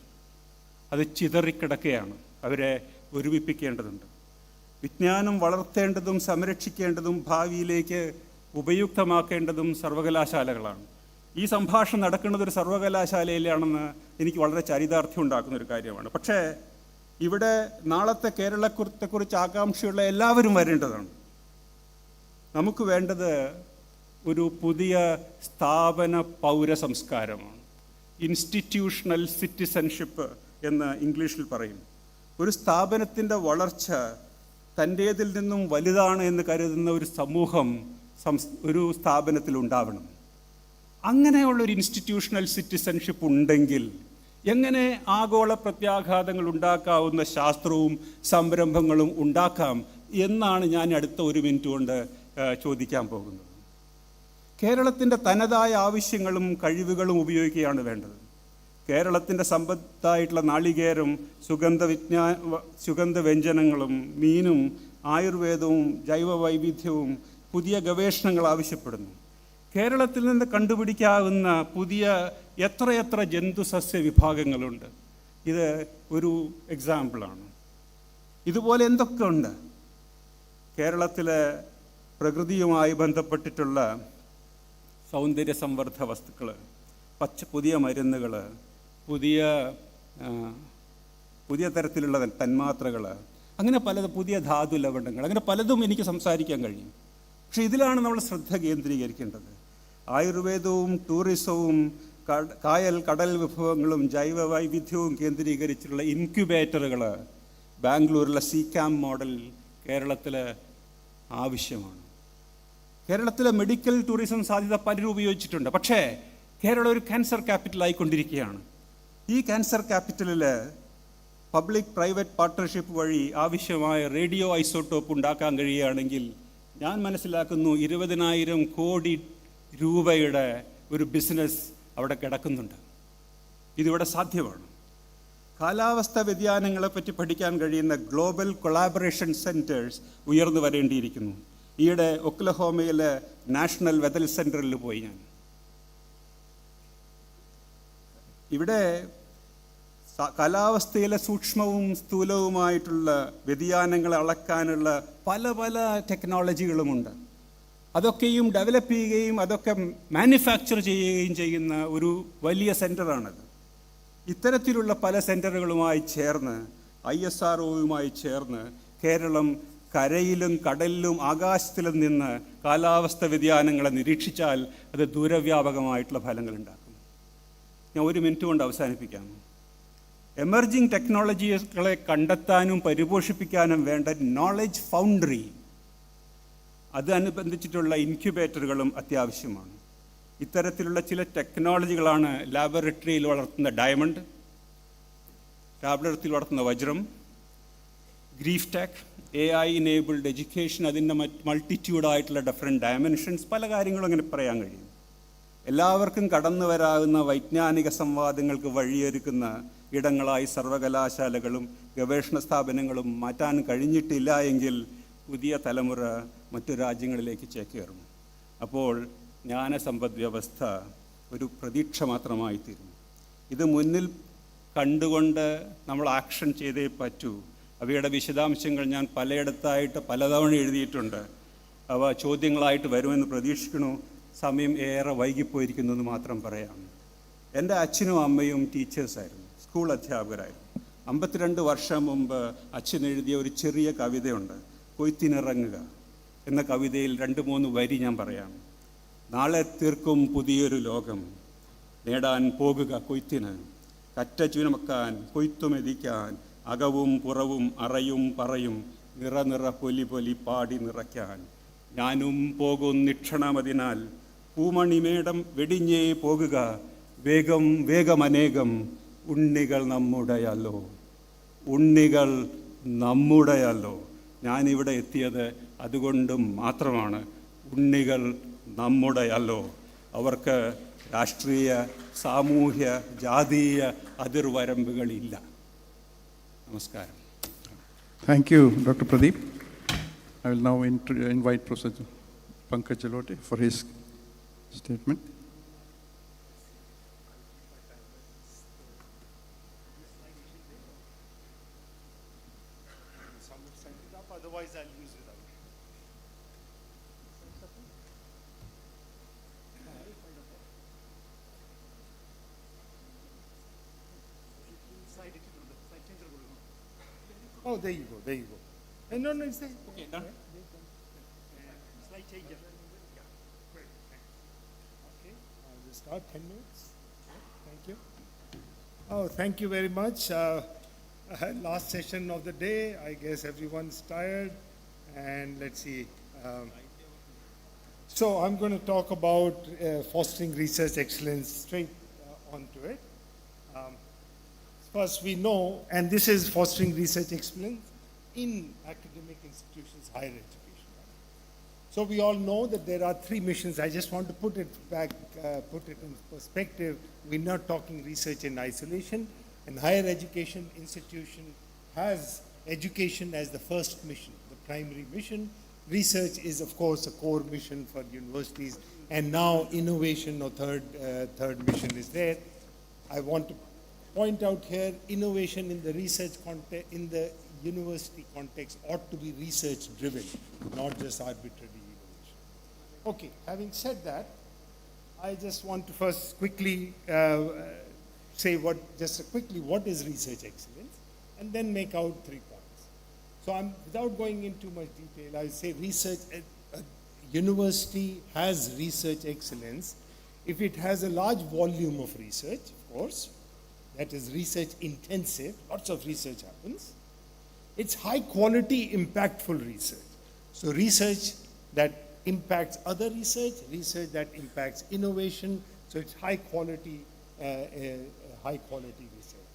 അത് ചിതറിക്കിടക്കുകയാണ്. അവരെ ഒരുമിപ്പിക്കേണ്ടതുണ്ട്. വിജ്ഞാനം വളർത്തേണ്ടതും സംരക്ഷിക്കേണ്ടതും ഭാവിയിലേക്ക് ഉപയുക്തമാക്കേണ്ടതും സർവകലാശാലകളാണ്. ഈ സംഭാഷണം നടക്കുന്നത് ഒരു സർവകലാശാലയിലാണെന്ന് എനിക്ക് വളരെ ചരിതാർത്ഥ്യം ഉണ്ടാക്കുന്ന ഒരു കാര്യമാണ്. പക്ഷേ ഇവിടെ നാളത്തെ കേരളത്തെക്കുറിച്ച് ആകാംക്ഷയുള്ള എല്ലാവരും വരേണ്ടതാണ്. നമുക്ക് വേണ്ടത് ഒരു പുതിയ സ്ഥാപന പൗര സംസ്കാരമാണ്. ഇൻസ്റ്റിറ്റ്യൂഷണൽ സിറ്റിസൺഷിപ്പ് എന്ന് ഇംഗ്ലീഷിൽ പറയും. ഒരു സ്ഥാപനത്തിൻ്റെ വളർച്ച തൻ്റേതിൽ നിന്നും വലുതാണ് എന്ന് കരുതുന്ന ഒരു സമൂഹം ഒരു സ്ഥാപനത്തിൽ ഉണ്ടാവണം. അങ്ങനെയുള്ളൊരു ഇൻസ്റ്റിറ്റ്യൂഷണൽ സിറ്റിസൺഷിപ്പ് ഉണ്ടെങ്കിൽ എങ്ങനെ ആഗോള പ്രത്യാഘാതങ്ങൾ ഉണ്ടാക്കാവുന്ന ശാസ്ത്രവും സംരംഭങ്ങളും ഉണ്ടാക്കാം എന്നാണ് ഞാൻ അടുത്ത ഒരു മിനിറ്റ് കൊണ്ട് ചോദിക്കാൻ പോകുന്നത്. കേരളത്തിൻ്റെ തനതായ ആവശ്യങ്ങളും കഴിവുകളും ഉപയോഗിക്കുകയാണ് വേണ്ടത്. കേരളത്തിൻ്റെ സമ്പത്തായിട്ടുള്ള നാളികേരം, സുഗന്ധവ്യഞ്ജനങ്ങളും മീനും ആയുർവേദവും ജൈവവൈവിധ്യവും പുതിയ ഗവേഷണങ്ങൾ ആവശ്യപ്പെടുന്നു. കേരളത്തിൽ നിന്ന് കണ്ടുപിടിക്കാവുന്ന പുതിയ എത്രയെത്ര ജന്തുസസ്യ വിഭാഗങ്ങളുണ്ട്. ഇത് ഒരു എക്സാമ്പിളാണ്. ഇതുപോലെ എന്തൊക്കെ ഉണ്ട് കേരളത്തിലെ പ്രകൃതിയുമായി ബന്ധപ്പെട്ടിട്ടുള്ള സൗന്ദര്യ സംവർദ്ധ വസ്തുക്കൾ, പുതിയ മരുന്നുകൾ, പുതിയ തരത്തിലുള്ള തന്മാത്രകൾ, അങ്ങനെ പുതിയ ധാതു ലവണങ്ങൾ, അങ്ങനെ പലതും എനിക്ക് സംസാരിക്കാൻ കഴിയും. പക്ഷെ ഇതിലാണ് നമ്മൾ ശ്രദ്ധ കേന്ദ്രീകരിക്കേണ്ടത്. ആയുർവേദവും ടൂറിസവും കടൽ വിഭവങ്ങളും ജൈവ വൈവിധ്യവും കേന്ദ്രീകരിച്ചിട്ടുള്ള ഇൻക്യുബേറ്ററുകൾ ബാംഗ്ലൂരിലെ CCAM മോഡൽ കേരളത്തിൽ ആവശ്യമാണ്. കേരളത്തിലെ മെഡിക്കൽ ടൂറിസം സാധ്യത പലരും ഉപയോഗിച്ചിട്ടുണ്ട്. പക്ഷേ കേരളം ഒരു ക്യാൻസർ ക്യാപിറ്റലായിക്കൊണ്ടിരിക്കുകയാണ്. ഈ ക്യാൻസർ ക്യാപിറ്റലിൽ പബ്ലിക് പ്രൈവറ്റ് പാർട്ട്ണർഷിപ്പ് വഴി ആവശ്യമായ റേഡിയോ ഐസോട്ടോപ്പ് ഉണ്ടാക്കാൻ കഴിയുകയാണെങ്കിൽ ഞാൻ മനസ്സിലാക്കുന്നു 20,000 കോടി രൂപയുടെ ഒരു ബിസിനസ് അവിടെ കിടക്കുന്നുണ്ട്. ഇതിവിടെ സാധ്യമാണ്. കാലാവസ്ഥ വ്യതിയാനങ്ങളെപ്പറ്റി പഠിക്കാൻ കഴിയുന്ന ഗ്ലോബൽ കൊളാബറേഷൻ സെൻറ്റേഴ്സ് ഉയർന്നു വരേണ്ടിയിരിക്കുന്നു. ഈയിടെ ഒക്ലഹോമയിലെ നാഷണൽ വെതർ സെൻറ്ററിൽ പോയി ഞാൻ. ഇവിടെ കാലാവസ്ഥയിലെ സൂക്ഷ്മവും സ്ഥൂലവുമായിട്ടുള്ള വ്യതിയാനങ്ങളെ അളക്കാനുള്ള പല ടെക്നോളജികളുമുണ്ട്. അതൊക്കെയും ഡെവലപ്പ് ചെയ്യുകയും അതൊക്കെ മാനുഫാക്ചർ ചെയ്യുകയും ചെയ്യുന്ന ഒരു വലിയ സെൻറ്ററാണത്. ഇത്തരത്തിലുള്ള പല സെൻറ്ററുകളുമായി ചേർന്ന് ISROയുമായി ചേർന്ന് കേരളം കരയിലും കടലിലും ആകാശത്തിലും നിന്ന് കാലാവസ്ഥ വ്യതിയാനങ്ങളെ നിരീക്ഷിച്ചാൽ അത് ദൂരവ്യാപകമായിട്ടുള്ള ഫലങ്ങളുണ്ടാക്കും. ഞാൻ 1 മിനിറ്റ് കൊണ്ട് അവസാനിപ്പിക്കാം. എമർജിങ് ടെക്നോളജികളെ കണ്ടെത്താനും പരിപോഷിപ്പിക്കാനും വേണ്ട നോളജ് ഫൗണ്ടറി, അതനുബന്ധിച്ചിട്ടുള്ള ഇൻക്യുബേറ്ററുകളും അത്യാവശ്യമാണ്. ഇത്തരത്തിലുള്ള ചില ടെക്നോളജികളാണ് ലാബറട്ടറിയിൽ വളർത്തുന്ന ഡയമണ്ട്, ലാബറട്ടറിയിൽ വളർത്തുന്ന വജ്രം, grief tech, AI enabled education, അതിൻ്റെ മൾട്ടിറ്റ്യൂഡായിട്ടുള്ള ഡിഫറെൻറ്റ് ഡയമെൻഷൻസ്, പല കാര്യങ്ങളും അങ്ങനെ പറയാൻ കഴിയും. എല്ലാവർക്കും കടന്നു വരാവുന്ന വൈജ്ഞാനിക സംവാദങ്ങൾക്ക് വഴിയൊരുക്കുന്ന ഇടങ്ങളായി സർവകലാശാലകളും ഗവേഷണ സ്ഥാപനങ്ങളും മാറ്റാൻ കഴിഞ്ഞിട്ടില്ല എങ്കിൽ പുതിയ തലമുറ മറ്റു രാജ്യങ്ങളിലേക്ക് ചേക്കേറും. അപ്പോൾ ജ്ഞാനസമ്പദ് വ്യവസ്ഥ ഒരു പ്രതീക്ഷ മാത്രമായി തീരും. ഇത് മുന്നിൽ കണ്ടുകൊണ്ട് നമ്മൾ ആക്ഷൻ ചെയ്തേ പറ്റൂ. അവയുടെ വിശദാംശങ്ങൾ ഞാൻ പലയിടത്തായിട്ട് പലതവണ എഴുതിയിട്ടുണ്ട്. അവ ചോദ്യങ്ങളായിട്ട് വരുമെന്ന് പ്രതീക്ഷിക്കണു. സമയം ഏറെ വൈകിപ്പോയിരിക്കുന്നു എന്ന് മാത്രം പറയാം. എൻ്റെ അച്ഛനും അമ്മയും ടീച്ചേഴ്സായിരുന്നു, സ്കൂൾ അധ്യാപകരായിരുന്നു. 52 വർഷം മുമ്പ് അച്ഛൻ എഴുതിയ ഒരു ചെറിയ കവിതയുണ്ട്, കൊയ്ത്തിനിറങ്ങുക എന്ന കവിതയിൽ 2-3 വരി ഞാൻ പറയാം. നാളെ തീർക്കും പുതിയൊരു ലോകം, നേടാൻ പോകുക കൊയ്ത്തിന്, കറ്റ ചുമക്കാൻ കൊയ്ത്തുമെതിക്കാൻ, അകവും പുറവും അറയും പറയും, നിറ പൊലി പൊലി പാടി നിറയ്ക്കാൻ. ഞാനും പോകും നിക്ഷണമതിനാൽ പൂമണിമേടം വെടിഞ്ഞേ പോകുക, വേഗം വേഗമനേകം, ഉണ്ണികൾ നമ്മുടെയല്ലോ, ഉണ്ണികൾ നമ്മുടെയല്ലോ. ഞാനിവിടെ എത്തിയത് അതുകൊണ്ടും മാത്രമാണ്. ഉണ്ണികൾ നമ്മുടെയല്ലോ. അവർക്ക് രാഷ്ട്രീയ, സാമൂഹ്യ, ജാതീയ അതിർവരമ്പുകളില്ല. നമസ്കാരം. Thank you, Dr. Pradeep. I will now invite Professor Pankaj Jalote for his statement. Otherwise, I'll use it. Oh, there you go, there you go. No, it's there. Okay, done. Slide changer. Great. Okay, I'll just start 10 minutes. Thank you. Oh, thank you very much. Last session of the day. I guess everyone's tired. And let's see. So I'm going to talk about fostering research excellence straight onto it. First, we know, and this is fostering research excellence in academic institutions, higher education. So we all know that there are 3 missions. I just want to put it back, put it in perspective. We're not talking research in isolation. An higher education institution has education as the first mission, the primary mission. Research is, of course, a core mission for universities, and now innovation or third mission is there. I want to point out here, innovation in the research context, in the university context, ought to be research driven, not just arbitrary innovation. Okay, having said that, I just want to first quickly say what is research excellence, and then make out 3 points. So without going into much detail, I say research, a university has research excellence if it has a large volume of research, of course, that is research intensive, lots of research happens. It's high quality, impactful research. So research that impacts other research that impacts innovation. So it's high quality research.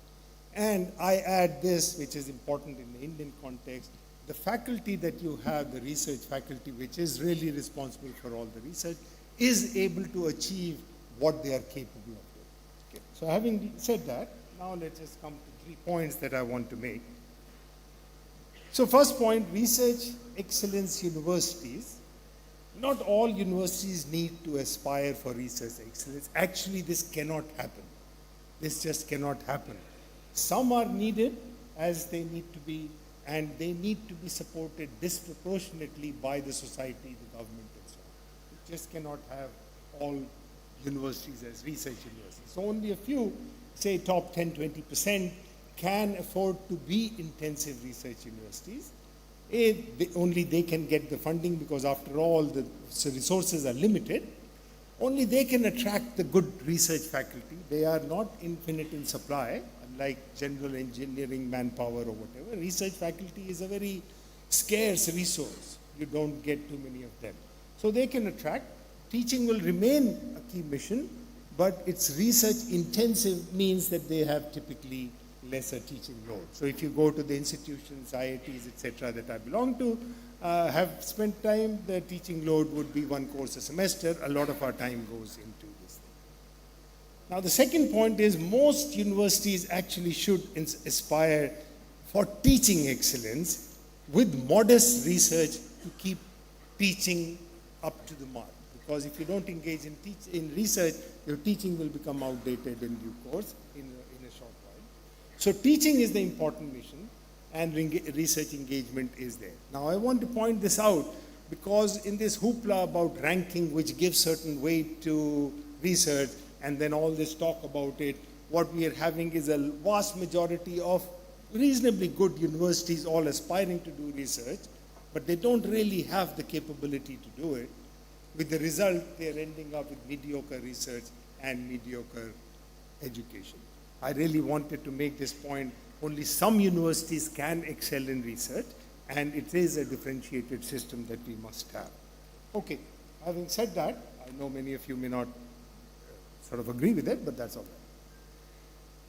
And I add this, which is important in the Indian context, the faculty that you have, the research faculty, which is really responsible for all the research, is able to achieve what they are capable of doing. Okay. So having said that, now let's just come to 3 points that I want to make. So first point, research excellence universities. Not all universities need to aspire for research excellence. Actually, this cannot happen. This just cannot happen. Some are needed as they need to be, and they need to be supported disproportionately by the society, the government, and so on. We just cannot have all universities as research universities. So only a few, say top 10-20%, can afford to be intensive research universities. Only they can get the funding, because after all the resources are limited. Only they can attract the good research faculty. They are not infinite in supply. like general engineering manpower or whatever. Research faculty is a very scarce resource. You don't get too many of them. So they can attract. Teaching will remain a key mission, but it's research intensive means that they have typically lesser teaching load. So if you go to the institutions, IITs, etc. that I belong to, have spent time, the teaching load would be one course a semester. A lot of our time goes into this thing. Now the second point is most universities actually should aspire for teaching excellence with modest research to keep teaching up to the mark. Because if you don't engage in research, your teaching will become outdated in due course in a short while. So teaching is the important mission, and research engagement is there. Now I want to point this out because in this hoopla about ranking, which gives certain weight to research, and then all this talk about it, what we are having is a vast majority of reasonably good universities all aspiring to do research, but they don't really have the capability to do it. With the result, they're ending up with mediocre research and mediocre education. I really wanted to make this point. Only some universities can excel in research, and it is a differentiated system that we must have. Okay, having said that, I know many of you may not sort of agree with it, but that's all right.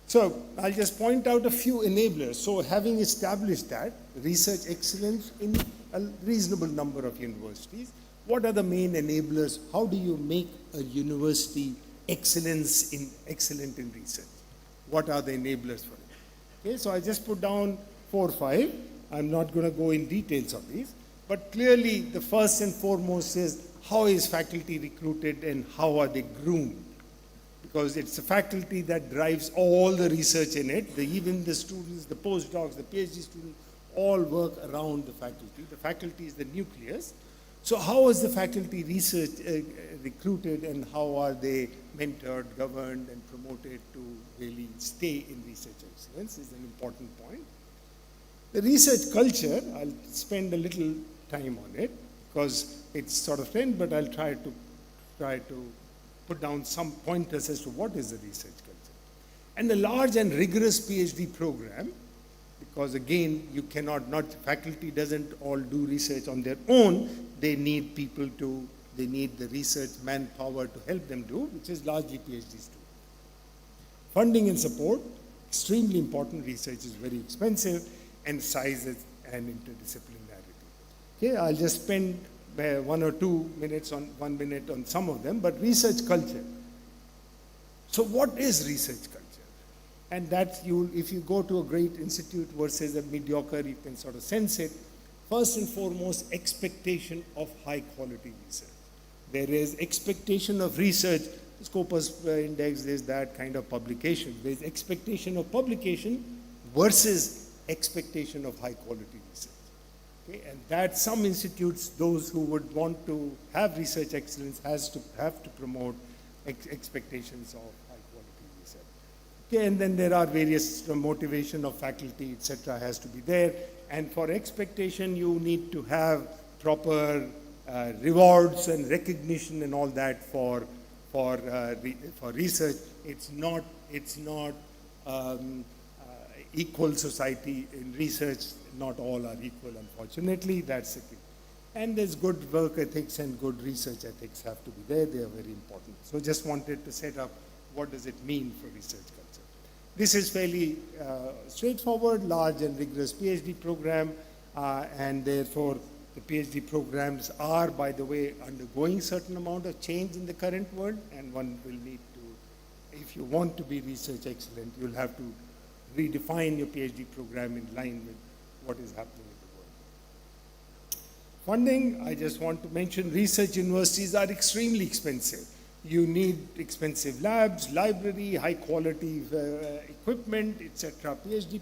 So I'll just point out a few enablers. So having established that, research excellence in a reasonable number of universities, what are the main enablers? How do you make a university excellent in research? What are the enablers for it? Okay, so I just put down 4 or 5. I'm not going to go in details of these, but clearly the first and foremost is how is faculty recruited and how are they groomed? Because it's the faculty that drives all the research in it. Even the students, the postdocs, the PhD students, all work around the faculty. The faculty is the nucleus. So how is the faculty research recruited, and how are they mentored, governed, and promoted to really stay in research excellence is an important point. The research culture, I'll spend a little time on it because it's sort of trend, but I'll try to put down some pointers as to what is the research culture. And the large and rigorous PhD program, because again, you cannot, faculty doesn't all do research on their own. They need people they need the research manpower to help them do, which is largely PhD students. Funding and support, extremely important. Research is very expensive, and sizes and interdisciplinarity. Okay, I'll just spend 1 or 2 minutes on 1 minute on some of them, but research culture. So what is research culture? And that if you go to a great institute versus a mediocre, you can sort of sense it. First and foremost, expectation of high quality research. There is expectation of research, Scopus Index, there's that kind of publication. There's expectation of publication versus expectation of high quality research. Okay? And that some institutes, those who would want to have research excellence, have to promote expectations of high quality research. Okay, and then there are various motivation of faculty, etc. has to be there. And for expectation, you need to have proper rewards and recognition and all that for research. It's not equal society in research. Not all are equal, unfortunately. That's the thing. And there's good work ethics and good research ethics have to be there. They are very important. So just wanted to set up what does it mean for research culture. This is fairly straightforward, large and rigorous PhD program, and therefore the PhD programs are, by the way, undergoing certain amount of change in the current world, and one will need to, if you want to be research excellent, you'll have to redefine your PhD program in line with what is happening in the world. Funding, I just want to mention, research universities are extremely expensive. You need expensive labs, library, high quality equipment, etc. PhD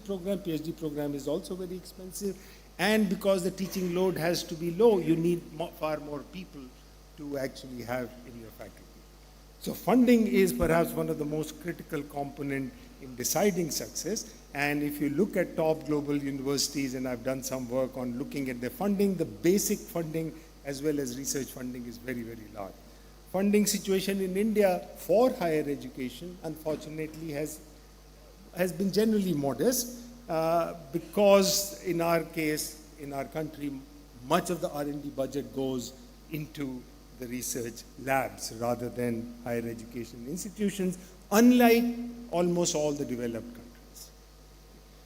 program is also very expensive. And because the teaching load has to be low, you need far more people to actually have in your faculty. So funding is perhaps one of the most critical component in deciding success. And if you look at top global universities, and I've done some work on looking at their funding, the basic funding as well as research funding is very, very large. Funding situation in India for higher education, unfortunately, has has been generally modest because in our case, in our country, much of the R&D budget goes into the research labs rather than higher education institutions, unlike almost all the developed countries.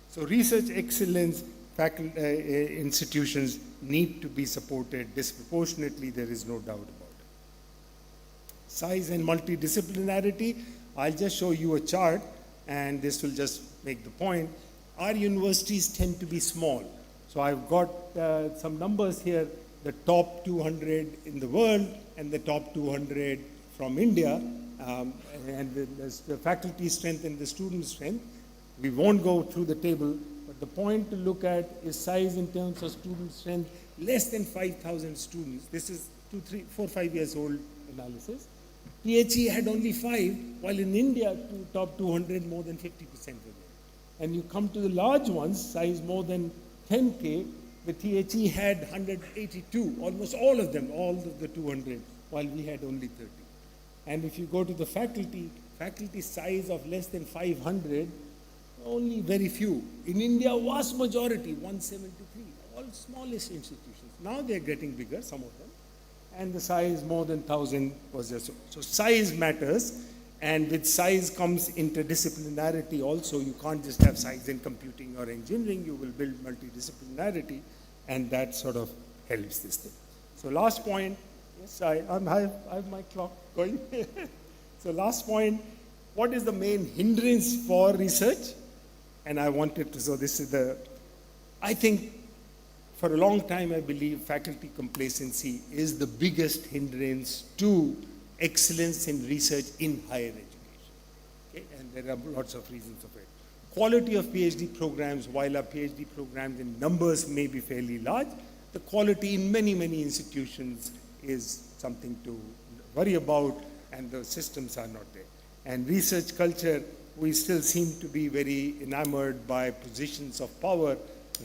So research excellence institutions need to be supported disproportionately, there is no doubt about it. Size and multidisciplinarity, I'll just show you a chart and this will just make the point. Our universities tend to be small. So I've got some numbers here, the top 200 in the world and the top 200 from India, and the faculty strength and the student strength. We won't go through the table, but the point to look at is size in terms of student strength, less than 5,000 students. This is 4, 5 years old analysis. PHE had only 5, while in India, top 200, more than 50% were there. And you come to the large ones, size more than 10K, the THE had 182, almost all of them, all of the 200, while we had only 30. And if you go to the faculty size of less than 500, only very few. In India, vast majority, 173, all smallest institutions. Now they're getting bigger, some of them. And the size more than 1,000 was just so size matters, and with size comes interdisciplinarity also. You can't just have size in computing or engineering, you will build multidisciplinarity, and that sort of helps this thing. So last point, yes, I have my clock going. So last point, what is the main hindrance for research? And I wanted to, so this is I think for a long time, I believe faculty complacency is the biggest hindrance to excellence in research in higher education. Okay? And there are lots of reasons of it. Quality of PhD programs, while our PhD programs in numbers may be fairly large, the quality in many, many institutions is something to worry about, and the systems are not there. And research culture, we still seem to be very enamored by positions of power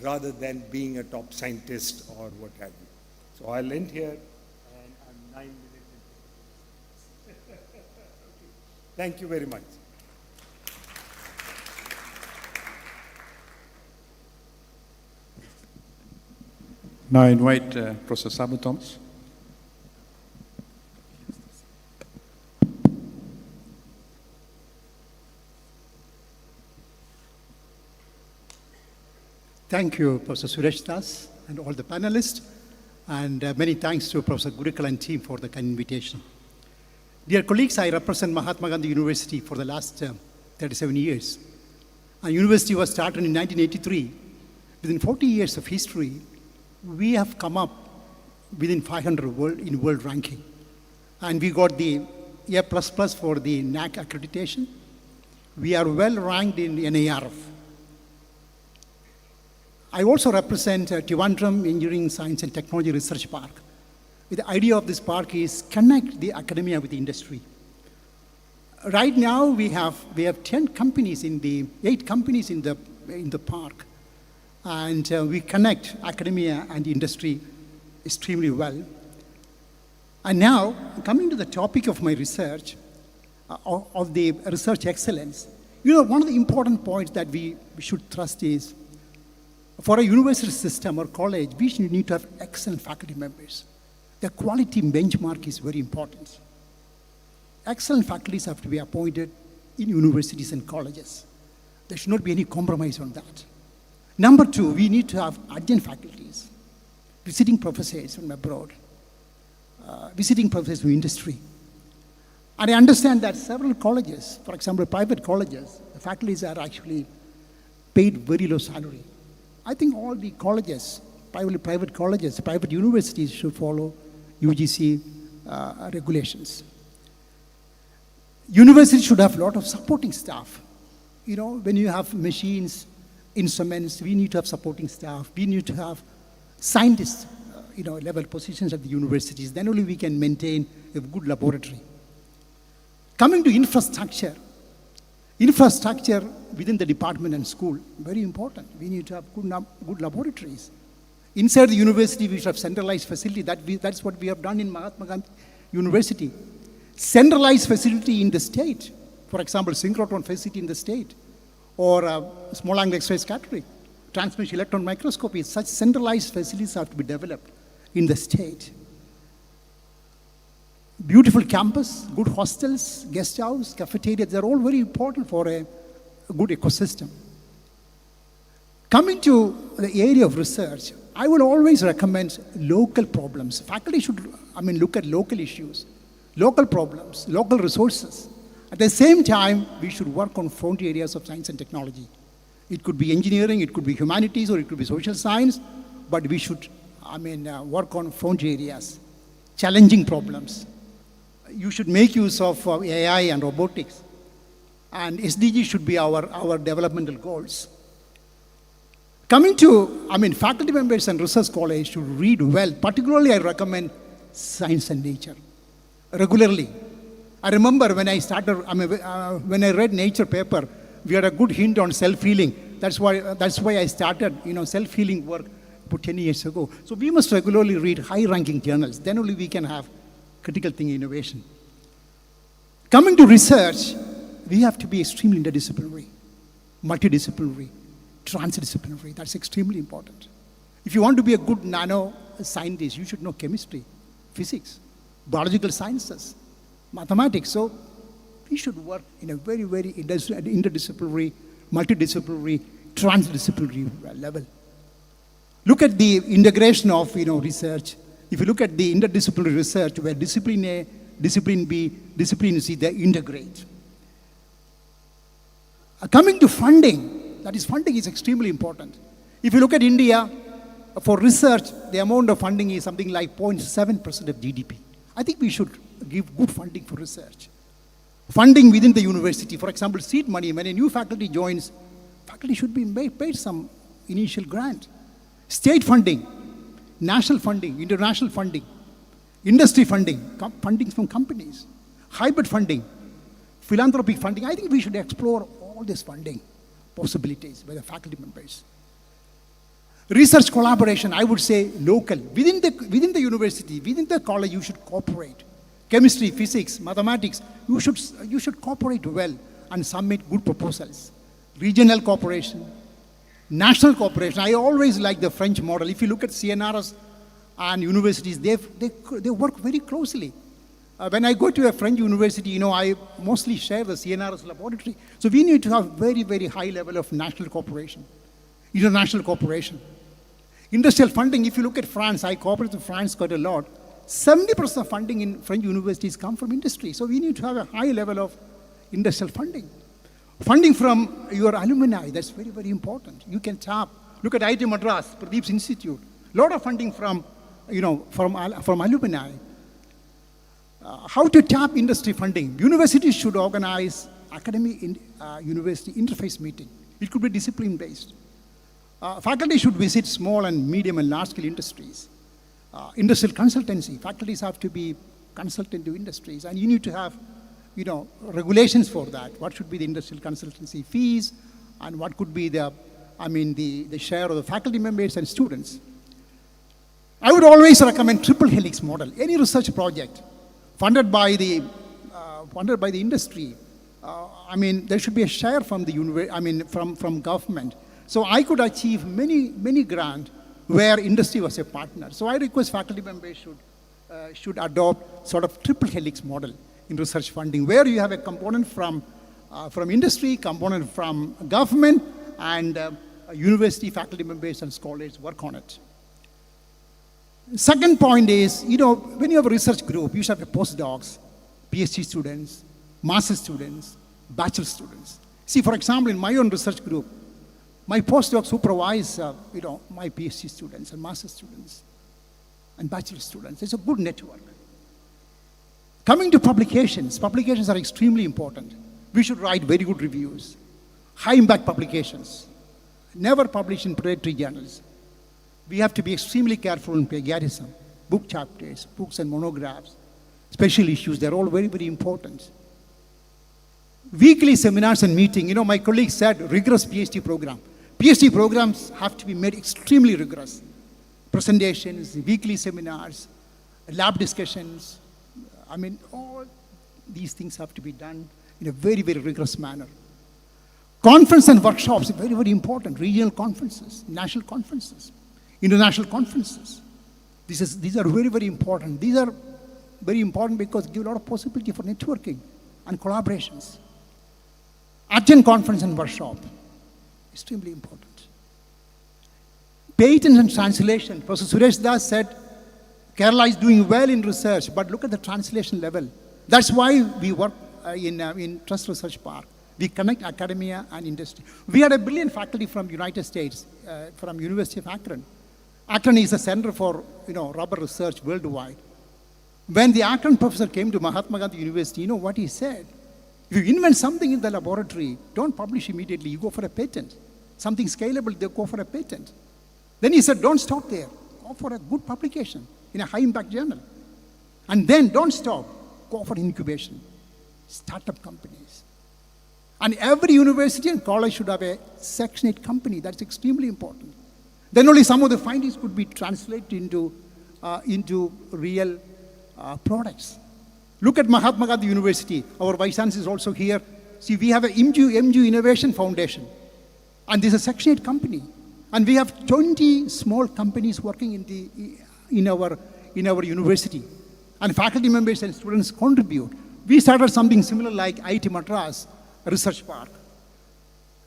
rather than being a top scientist or what have you. So I'll end here, and I'm 9 minutes into it. Thank you very much. Now I invite Professor Sabu Thomas. Thank you, Professor Suresh Das, and all the panelists, and many thanks to Professor Gurikal and team for the kind invitation. Dear colleagues, I represent Mahatma Gandhi University for the last 37 years. Our university was started in 1983. Within 40 years of history, we have come up within 500 in world ranking. And we got the A++ for the NAC accreditation. We are well ranked in NARF. I also represent Trivandrum Engineering, Science and Technology Research Park. The idea of this park is connect the academia with the industry. Right now we have 10 companies 8 companies in the park, and we connect academia and industry extremely well. And now, coming to the topic of my research, of the research excellence, one of the important points that we should trust is, for a university system or college, we need to have excellent faculty members. The quality benchmark is very important. Excellent faculties have to be appointed in universities and colleges. There should not be any compromise on that. Number 2, we need to have adjunct faculties, visiting professors from abroad, visiting professors from industry. And I understand that several colleges, for example, private colleges, the faculties are actually paid very low salary. I think all the colleges, private colleges, private universities should follow UGC regulations. Universities should have a lot of supporting staff. When you have machines, instruments, we need to have supporting staff. We need to have scientists, level positions at the universities. Then only we can maintain a good laboratory. Coming to infrastructure within the department and school, very important. We need to have good laboratories. Inside the university, we should have centralized facility. That's what we have done in Mahatma Gandhi University. Centralized facility in the state. For example, synchrotron facility in the state. or small angle X-ray scattering, transmission electron microscopy. Such centralized facilities have to be developed in the state. Beautiful campus, good hostels, guest house, cafeterias, they're all very important for a good ecosystem. Coming to the area of research, I would always recommend local problems. Faculty should, look at local issues, local problems, local resources. At the same time, we should work on frontier areas of science and technology. It could be engineering, it could be humanities, or it could be social science, but we should, work on frontier areas, challenging problems. You should make use of AI and robotics. And SDG should be our developmental goals. Coming to, faculty members and research scholars should read well. Particularly, I recommend Science and Nature regularly. I remember when I started, when I read Nature paper, we had a good hint on self-healing. That's why I started, self-healing work about 10 years ago. So we must regularly read high-ranking journals. Then only we can have critical thinking innovation. Coming to research, we have to be extremely interdisciplinary, multidisciplinary, transdisciplinary. That's extremely important. If you want to be a good nano scientist, you should know chemistry, physics, biological sciences, mathematics. So we should work in a very, very interdisciplinary, multidisciplinary, transdisciplinary level. Look at the integration of research. If you look at the interdisciplinary research, where discipline A, discipline B, discipline C, they integrate. Coming to funding, that is, funding is extremely important. If you look at India, for research, the amount of funding is something like 0.7% of GDP. I think we should give good funding for research. Funding within the university, for example, seed money, when a new faculty joins, faculty should be paid some initial grant. State funding, national funding, international funding, industry funding, funding from companies, hybrid funding, philanthropic funding. I think we should explore all these funding possibilities by the faculty members. Research collaboration, I would say local. Within the university, within the college, you should cooperate. Chemistry, physics, mathematics, you should cooperate well and submit good proposals. Regional cooperation, national cooperation. I always like the French model. If you look at CNRS and universities, they work very closely. When I go to a French university, I mostly share the CNRS laboratory. So we need to have very, very high level of national cooperation, international cooperation. Industrial funding, if you look at France, I cooperate with France quite a lot. 70% of funding in French universities come from industry. So we need to have a high level of industrial funding. Funding from your alumni, that's very, very important. You can tap. Look at IT Madras, Pradeep's Institute. A lot of funding from alumni. How to tap industry funding? Universities should organize academy-university interface meeting. It could be discipline-based. Faculty should visit small and medium and large-scale industries. Industrial consultancy. Faculties have to be consultant to industries, and you need to have, regulations for that. What should be the industrial consultancy fees, and what could be the share of the faculty members and students. I would always recommend triple helix model. Any research project funded by the industry, there should be a share from the from government. So I could achieve many grants where industry was a partner. So I request faculty members should adopt sort of triple helix model in research funding, where you have a component from industry, component from government, and university faculty members and scholars work on it. Second point is, when you have a research group, you should have postdocs, PhD students, master students, bachelor students. See, for example, in my own research group, my postdocs supervise, my PhD students and master students and bachelor students. It's a good network. Coming to publications, publications are extremely important. We should write very good reviews, high impact publications, never publish in predatory journals. We have to be extremely careful in plagiarism, book chapters, books and monographs, special issues, they're all very, very important. Weekly seminars and meetings, my colleague said rigorous PhD program. PhD programs have to be made extremely rigorous. Presentations, weekly seminars, lab discussions, all these things have to be done in a very, very rigorous manner. Conference and workshops are very, very important. Regional conferences, national conferences, international conferences. These are very, very important. These are very important because they give a lot of possibility for networking and collaborations. Attend conference and workshop, extremely important. Patents and translation. Professor Suresh Das said, Kerala is doing well in research, but look at the translation level. That's why we work in Trust Research Park. We connect academia and industry. We had a brilliant faculty from United States, from University of Akron. Akron is a center for rubber research worldwide. When the Akron professor came to Mahatma Gandhi University, you know what he said? If you invent something in the laboratory, don't publish immediately, you go for a patent. Something scalable, they go for a patent. Then he said, don't stop there. Go for a good publication in a high-impact journal. And then don't stop. Go for incubation. Startup companies. And every university and college should have a Section 8 company. That's extremely important. Then only some of the findings could be translated into real products. Look at Mahatma Gandhi University. Our Vice Chancellor is also here. See, we have a MGU Innovation Foundation. And this is a Section 8 company. And we have 20 small companies working in our university. And faculty members and students contribute. We started something similar like IT Madras Research Park.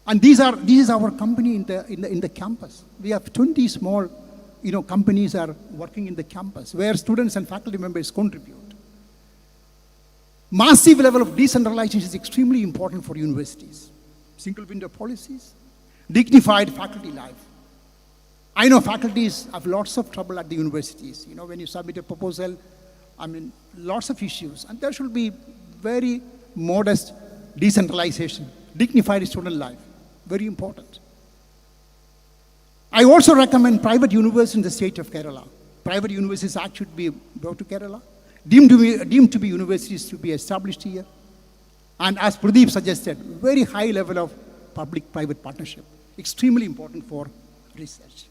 And this is our company in the campus. We have 20 small companies are working in the campus where students and faculty members contribute. Massive level of decentralization is extremely important for universities. Single window policies, dignified faculty life. I know faculties have lots of trouble at the universities. When you submit a proposal, lots of issues. And there should be very modest decentralization, dignified student life. Very important. I also recommend private universities in the state of Kerala. Private Universities Act should be brought to Kerala. Deemed to be universities to be established here. And as Pradeep suggested, very high level of public-private partnership. Extremely important for research.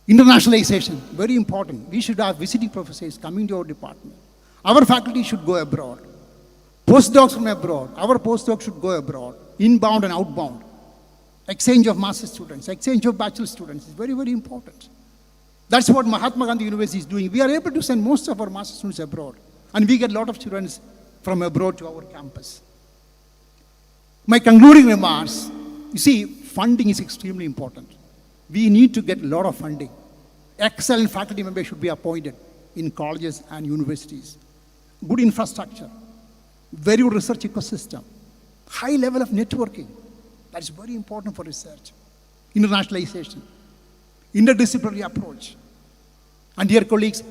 Internationalization, very important. We should have visiting professors coming to our department. Our faculty should go abroad. Postdocs from abroad, our postdocs should go abroad, inbound and outbound. Exchange of master students, exchange of bachelor students is very, very important. That's what Mahatma Gandhi University is doing. We are able to send most of our master students abroad. And we get a lot of students from abroad to our campus. My concluding remarks, you see, funding is extremely important. We need to get a lot of funding. Excellent faculty members should be appointed in colleges and universities. Good infrastructure, very good research ecosystem, high level of networking. That's very important for research. Internationalization, interdisciplinary approach. And dear colleagues,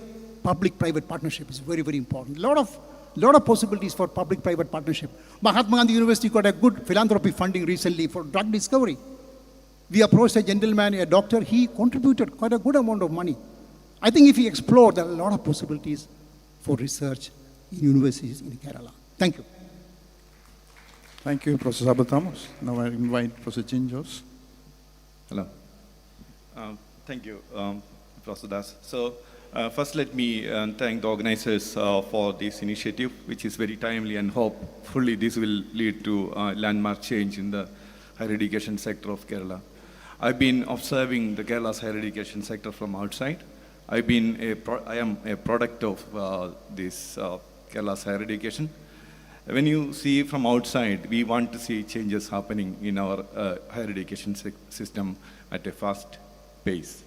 public-private partnership is very, very important. A lot of possibilities for public-private partnership. Mahatma Gandhi University got a good philanthropy funding recently for drug discovery. We approached a gentleman, a doctor, he contributed quite a good amount of money. I think if we explore, there are a lot of possibilities for research in universities in Kerala. Thank you. Thank you, Professor Sabatamos. Now I invite Professor Jinjos. Hello. Thank you, Professor Das. So first let me thank the organizers for this initiative, which is very timely, and hopefully this will lead to landmark change in the higher education sector of Kerala. I've been observing the Kerala's higher education sector from outside. I am a product of this Kerala's higher education. When you see from outside, we want to see changes happening in our higher education system at a fast pace.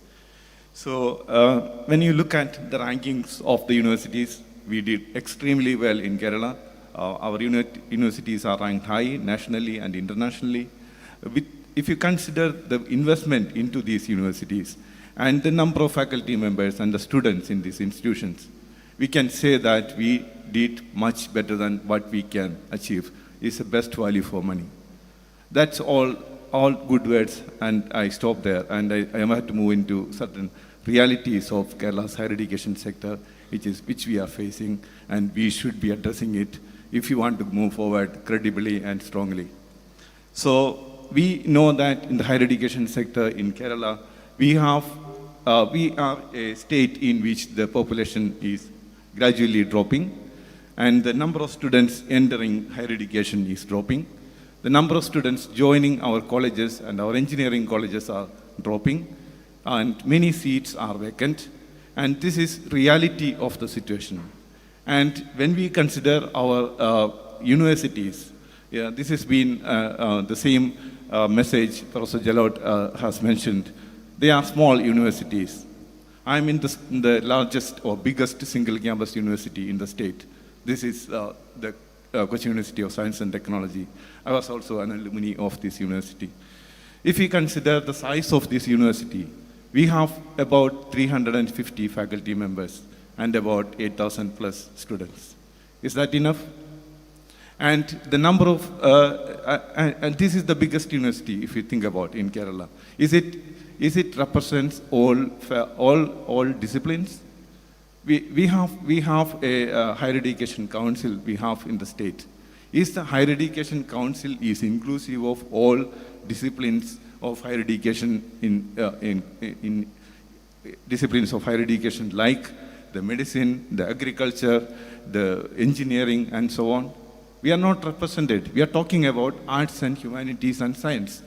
So when you look at the rankings of the universities, we did extremely well in Kerala. Our universities are ranked high nationally and internationally. If you consider the investment into these universities and the number of faculty members and the students in these institutions, we can say that we did much better than what we can achieve. It's the best value for money. That's all good words, and I stop there, and I have to move into certain realities of Kerala's higher education sector, which we are facing, and we should be addressing it if you want to move forward credibly and strongly. So we know that in the higher education sector in Kerala, we are a state in which the population is gradually dropping, and the number of students entering higher education is dropping. the number of students joining our colleges and our engineering colleges are dropping, and many seats are vacant. And this is reality of the situation. And when we consider our universities, this has been the same message Professor Jalot has mentioned. They are small universities. I'm in the largest or biggest single campus university in the state. This is the Kochi University of Science and Technology. I was also an alumni of this university. If we consider the size of this university, we have about 350 faculty members and about 8,000 plus students. Is that enough? And the number of, and this is the biggest university if you think about in Kerala. Is it represents all disciplines? We have a higher education council we have in the state. Is the higher education council is inclusive of all disciplines of higher education in disciplines of higher education like the medicine, the agriculture, the engineering and so on? We are not represented. We are talking about arts and humanities and science.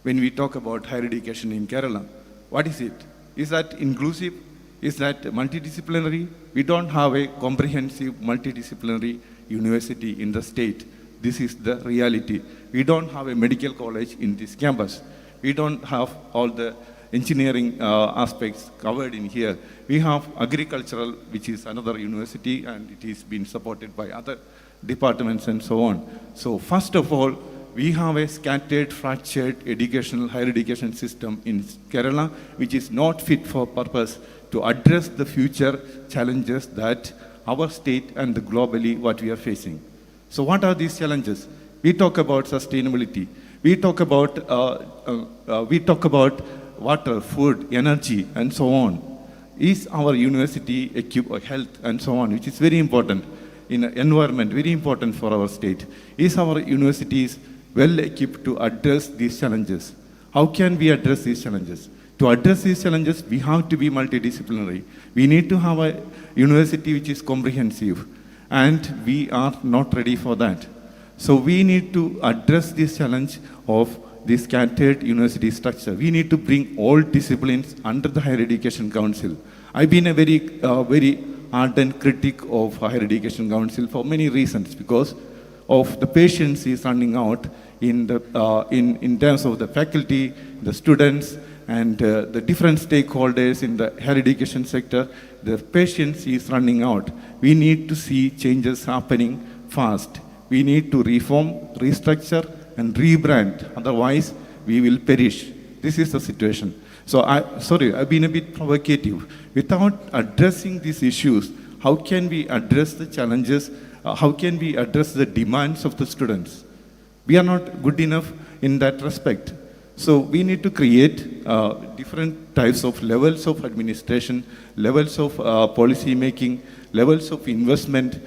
When we talk about higher education in Kerala, what is it? Is that inclusive? Is that multidisciplinary? We don't have a comprehensive multidisciplinary university in the state. This is the reality. We don't have a medical college in this campus. We don't have all the engineering aspects covered in here. We have agricultural, which is another university, and it is being supported by other departments and so on. So first of all, we have a scattered, fractured higher education system in Kerala, which is not fit for purpose to address the future challenges that our state and globally what we are facing. So what are these challenges? We talk about sustainability. We talk about water, food, energy, and so on. Is our university equipped, health, and so on, which is very important in environment, very important for our state. Is our universities well equipped to address these challenges? How can we address these challenges? To address these challenges, we have to be multidisciplinary. We need to have a university which is comprehensive, and we are not ready for that. So we need to address this challenge of this scattered university structure. We need to bring all disciplines under the Higher Education Council. I've been a very ardent critic of Higher Education Council for many reasons, because of the patience is running out in terms of the faculty, the students, and the different stakeholders in the higher education sector. The patience is running out. We need to see changes happening fast. We need to reform, restructure, and rebrand. Otherwise, we will perish. This is the situation. So, I've been a bit provocative. Without addressing these issues, how can we address the challenges? How can we address the demands of the students? We are not good enough in that respect. So we need to create different types of levels of administration, levels of policy making, levels of investment,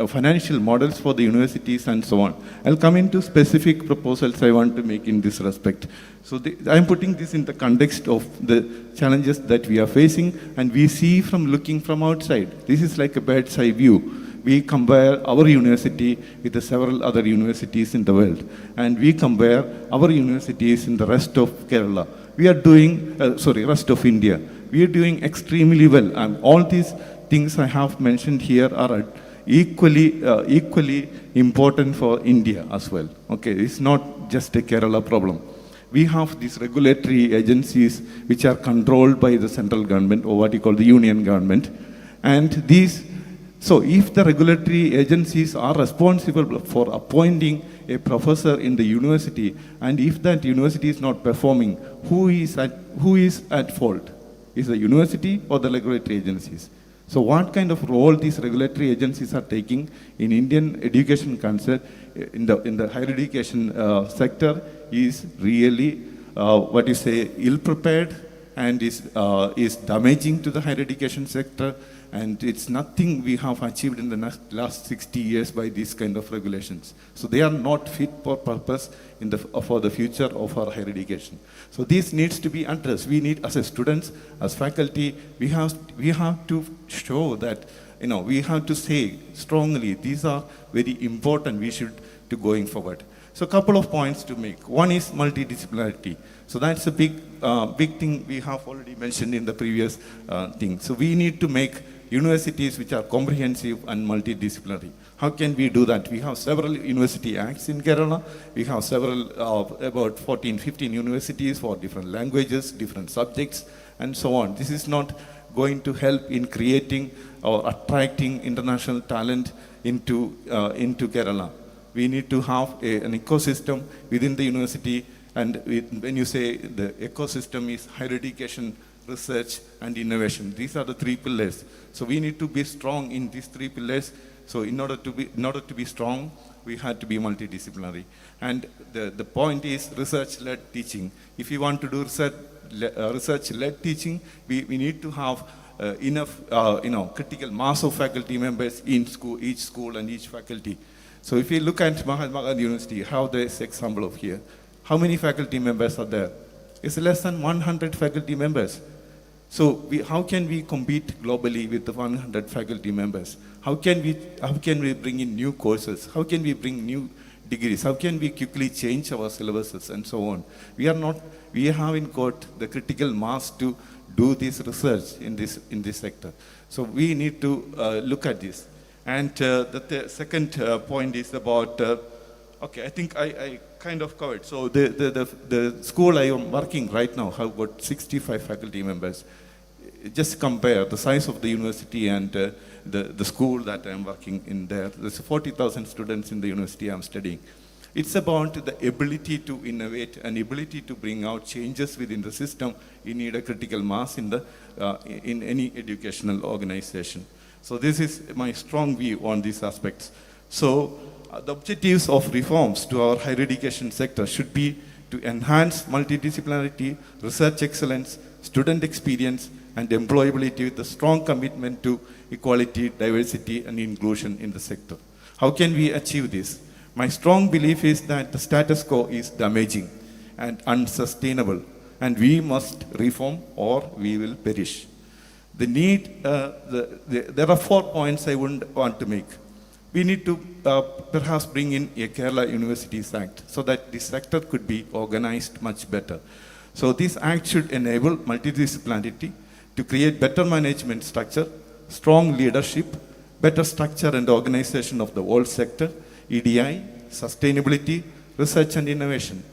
financial models for the universities and so on. I'll come into specific proposals I want to make in this respect. So I'm putting this in the context of the challenges that we are facing, and we see from looking from outside. This is like a bird's eye view. We compare our university with the several other universities in the world, and we compare our universities in the rest of Kerala. We are doing, rest of India. We are doing extremely well, and all these things I have mentioned here are equally important for India as well. Okay, it's not just a Kerala problem. We have these regulatory agencies which are controlled by the central government, or what you call the union government, and these. So if the regulatory agencies are responsible for appointing a professor in the university, and if that university is not performing, who is at fault? Is the university or the regulatory agencies? So what kind of role these regulatory agencies are taking in Indian education concern, in the higher education sector is really, ill-prepared, and is damaging to the higher education sector. And it's nothing we have achieved in the last 60 years by these kind of regulations. So they are not fit for purpose for the future of our higher education. So this needs to be addressed. We need, as students, as faculty, we have to show that, we have to say strongly, these are very important, we should to going forward. So a couple of points to make. One is multidisciplinarity. So that's a big thing we have already mentioned in the previous thing. So we need to make universities which are comprehensive and multidisciplinary. How can we do that? We have several university acts in Kerala. We have several, about 14, 15 universities for different languages, different subjects, and so on. This is not going to help in creating or attracting international talent into Kerala. We need to have an ecosystem within the university, and when you say the ecosystem is higher education, research, and innovation. These are the three pillars. So we need to be strong in these three pillars. So in order to be strong, we had to be multidisciplinary. And the point is research-led teaching. If you want to do research-led teaching, we need to have enough critical mass of faculty members in each school and each faculty. So if you look at Mahatma Gandhi University, how this example of here, how many faculty members are there? It's less than 100 faculty members. So how can we compete globally with the 100 faculty members? How can we bring in new courses? How can we bring new degrees? How can we quickly change our syllabuses and so on? We haven't got the critical mass to do this research in this sector. So we need to look at this. And the second point is about, okay, I think I kind of covered. So the school I am working right now have got 65 faculty members. Just compare the size of the university and the school that I am working in there. There's 40,000 students in the university I'm studying. It's about the ability to innovate and ability to bring out changes within the system. You need a critical mass in any educational organization. So this is my strong view on these aspects. So the objectives of reforms to our higher education sector should be to enhance multidisciplinarity, research excellence, student experience, and employability with a strong commitment to equality, diversity, and inclusion in the sector. How can we achieve this? My strong belief is that the status quo is damaging and unsustainable, and we must reform or we will perish. There are 4 points I would want to make. We need to perhaps bring in a Kerala Universities Act so that this sector could be organized much better. So this act should enable multidisciplinarity to create better management structure, strong leadership, better structure and organization of the whole sector, EDI, sustainability, research and innovation.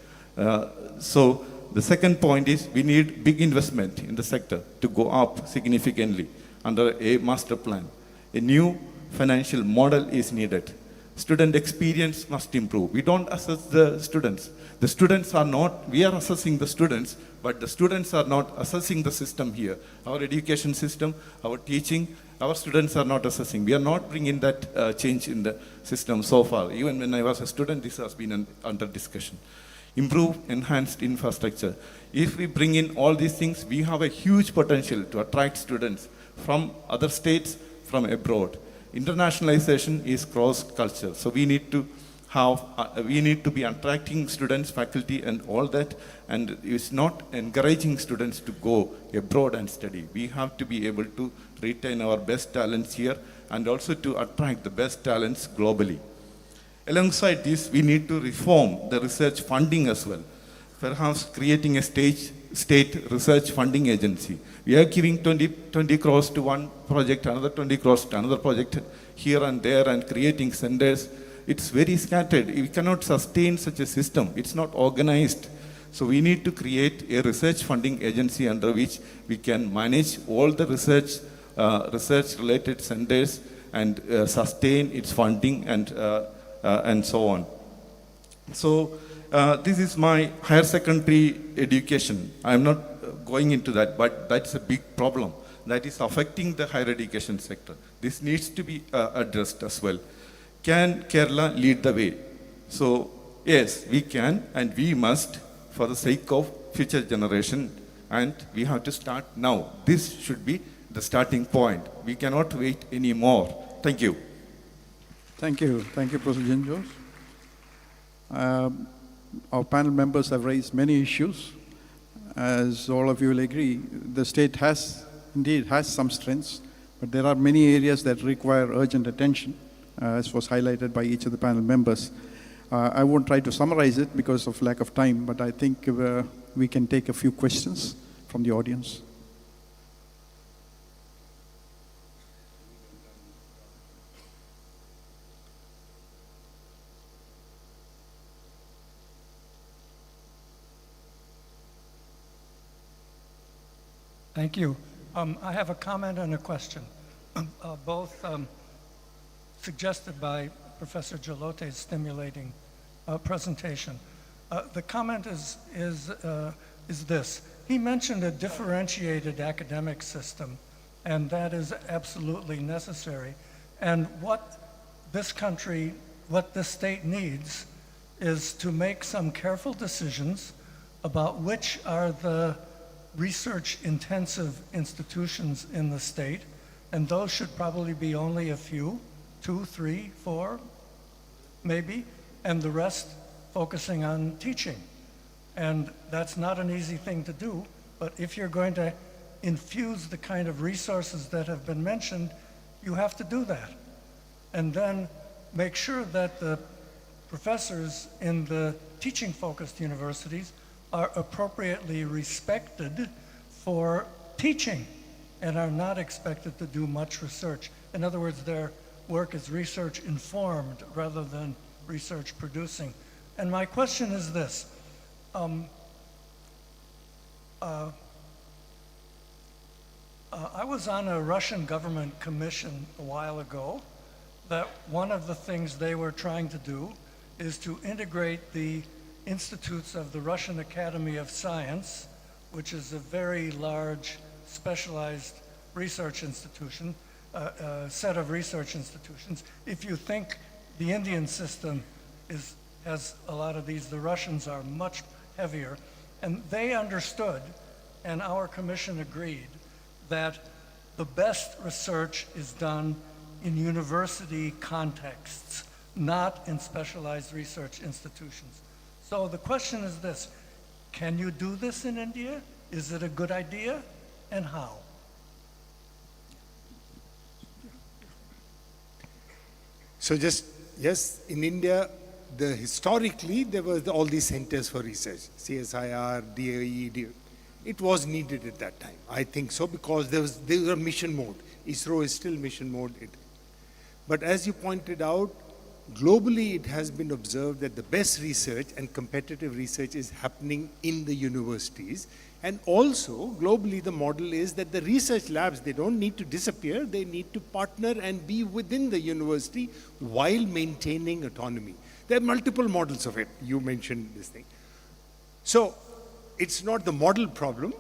So the second point is we need big investment in the sector to go up significantly under a master plan. A new financial model is needed. Student experience must improve. We don't assess the students. The students are not, we are assessing the students, but the students are not assessing the system here. Our education system, our teaching, our students are not assessing. We are not bringing that change in the system so far. Even when I was a student, this has been under discussion. Improve, enhanced infrastructure. If we bring in all these things, we have a huge potential to attract students from other states, from abroad. Internationalization is cross-culture, so we need to be attracting students, faculty, and all that, and it's not encouraging students to go abroad and study. We have to be able to retain our best talents here and also to attract the best talents globally. Alongside this, we need to reform the research funding as well. Perhaps creating a state research funding agency. We are giving 20 crores to one project, another 20 crores to another project here and there and creating centers. It's very scattered. We cannot sustain such a system. It's not organized. So we need to create a research funding agency under which we can manage all the research-related centers and sustain its funding and so on. So this is my higher secondary education. I'm not going into that, but that's a big problem that is affecting the higher education sector. This needs to be addressed as well. Can Kerala lead the way? So yes, we can and we must for the sake of future generation, and we have to start now. This should be the starting point. We cannot wait anymore. Thank you. Thank you, Professor Jinjos. Our panel members have raised many issues. As all of you will agree, the state indeed has some strengths, but there are many areas that require urgent attention, as was highlighted by each of the panel members. I won't try to summarize it because of lack of time, but I think we can take a few questions from the audience. Thank you. I have a comment and a question, both suggested by Professor Jalote's stimulating presentation. The comment is this. He mentioned a differentiated academic system, and that is absolutely necessary. And what this country, what this state needs is to make some careful decisions about which are the research-intensive institutions in the state, and those should probably be only a few, 2, 3, 4, maybe, and the rest focusing on teaching. And that's not an easy thing to do, but if you're going to infuse the kind of resources that have been mentioned, you have to do that. And then make sure that the professors in the teaching-focused universities are appropriately respected for teaching and are not expected to do much research. In other words, their work is research informed rather than research producing. And my question is this. I was on a Russian government commission a while ago that one of the things they were trying to do is to integrate the institutes of the Russian Academy of Science, which is a very large specialized research institution, set of research institutions. If you think the Indian system has a lot of these, the Russians are much heavier. And they understood, and our commission agreed, that the best research is done in university contexts, not in specialized research institutions. So the question is this: can you do this in India? Is it a good idea? And how? So just, yes, in India, historically, there were all these centers for research, CSIR, DOE, it was needed at that time. I think so, because they were mission mode. ISRO is still mission mode. But as you pointed out, globally it has been observed that the best research and competitive research is happening in the universities. And also, globally, the model is that the research labs, they don't need to disappear, they need to partner and be within the university while maintaining autonomy. There are multiple models of it. You mentioned this thing. So, it's not the model problem.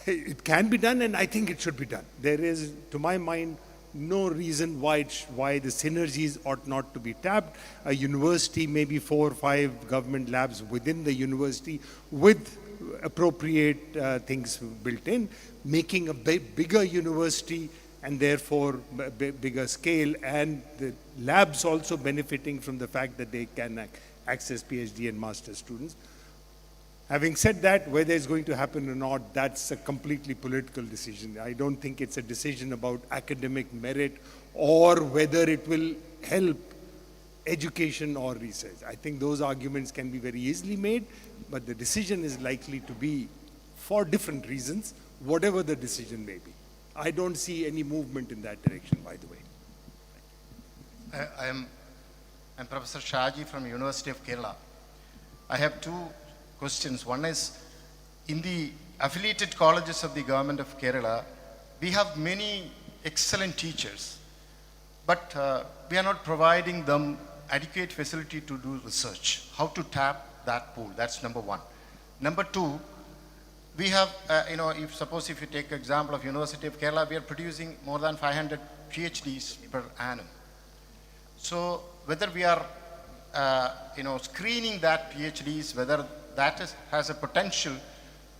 It can be done, and I think it should be done. There is, to my mind, no reason why the synergies ought not to be tapped. A university, maybe 4 or 5 government labs within the university with appropriate things built in, making a bigger university and therefore bigger scale, and the labs also benefiting from the fact that they can access PhD and master students. Having said that, whether it's going to happen or not, that's a completely political decision. I don't think it's a decision about academic merit or whether it will help education or research. I think those arguments can be very easily made, but the decision is likely to be for different reasons, whatever the decision may be. I don't see any movement in that direction, by the way. I'm Professor Shaji from University of Kerala. I have 2 questions. One is, in the affiliated colleges of the government of Kerala, we have many excellent teachers, but we are not providing them adequate facility to do research. How to tap that pool? That's number 1. Number 2, we have, if you take example of University of Kerala, we are producing more than 500 PhDs per annum. So whether we are, screening that PhDs, whether that has a potential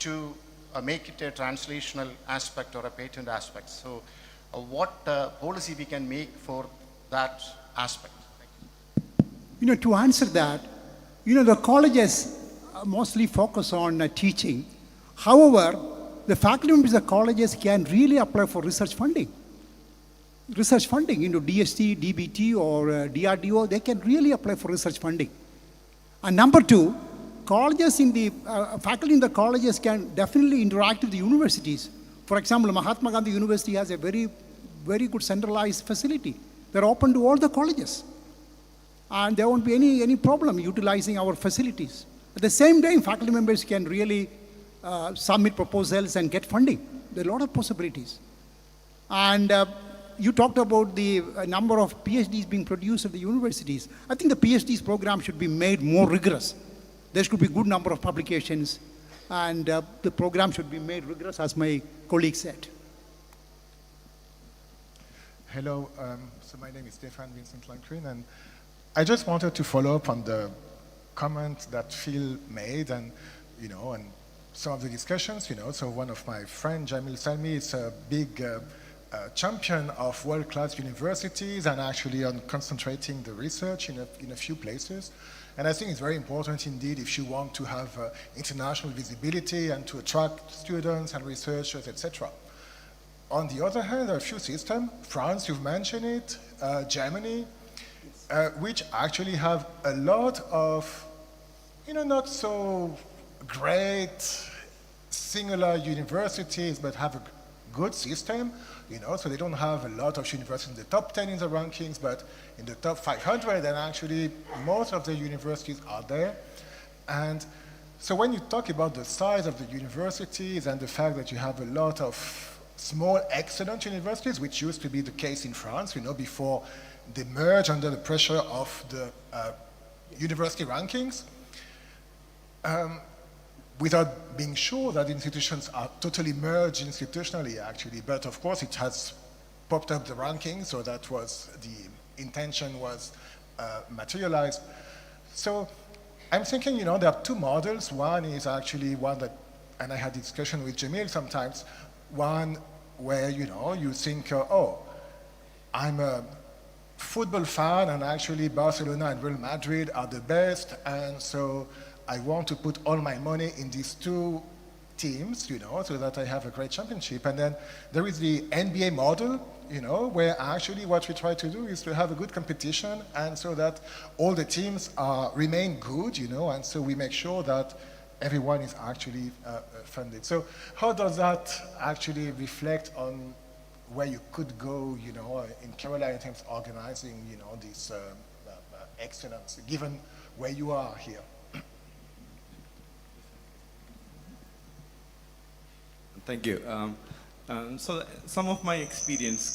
to make it a translational aspect or a patent aspect. So what policy we can make for that aspect? To answer that, the colleges mostly focus on teaching. However, the faculty members of colleges can really apply for research funding. research funding into DST, DBT, or DRDO. They can really apply for research funding. And number two, colleges in the, faculty in the colleges can definitely interact with the universities. For example, Mahatma Gandhi University has a very, very good centralized facility. They're open to all the colleges. And there won't be any problem utilizing our facilities. At the same time, faculty members can really submit proposals and get funding. There are a lot of possibilities. And you talked about the number of PhDs being produced at the universities. I think the PhDs program should be made more rigorous. There should be a good number of publications, and the program should be made rigorous, as my colleague said. Hello, so my name is Stefan Vincent Lancrin, and I just wanted to follow up on the comment that Phil made, and and some of the discussions. So one of my friends, Jamil Salmi, is a big champion of world-class universities and actually on concentrating the research in a few places. And I think it's very important indeed if you want to have international visibility and to attract students and researchers, etc. On the other hand, there are a few systems, France, you've mentioned it, Germany, which actually have a lot of, not so great singular universities, but have a good system, so they don't have a lot of universities in the top 10 in the rankings, but in the top 500, and actually most of the universities are there. And so when you talk about the size of the universities and the fact that you have a lot of small, excellent universities, which used to be the case in France, before they merged under the pressure of the university rankings, without being sure that institutions are totally merged institutionally, actually. But of course, it has popped up the rankings, so that was the intention was materialized. So I'm thinking, there are two models. One is actually one that, and I had discussion with Jamil sometimes, one where, you think, oh, I'm a football fan, and actually Barcelona and Real Madrid are the best, and so I want to put all my money in these two teams, so that I have a great championship. And then there is the NBA model, where actually what we try to do is to have a good competition, and so that all the teams remain good, and so we make sure that everyone is actually funded. So how does that actually reflect on where you could go, in Kerala in terms of organizing, this excellence, given where you are here? Thank you. So some of my experience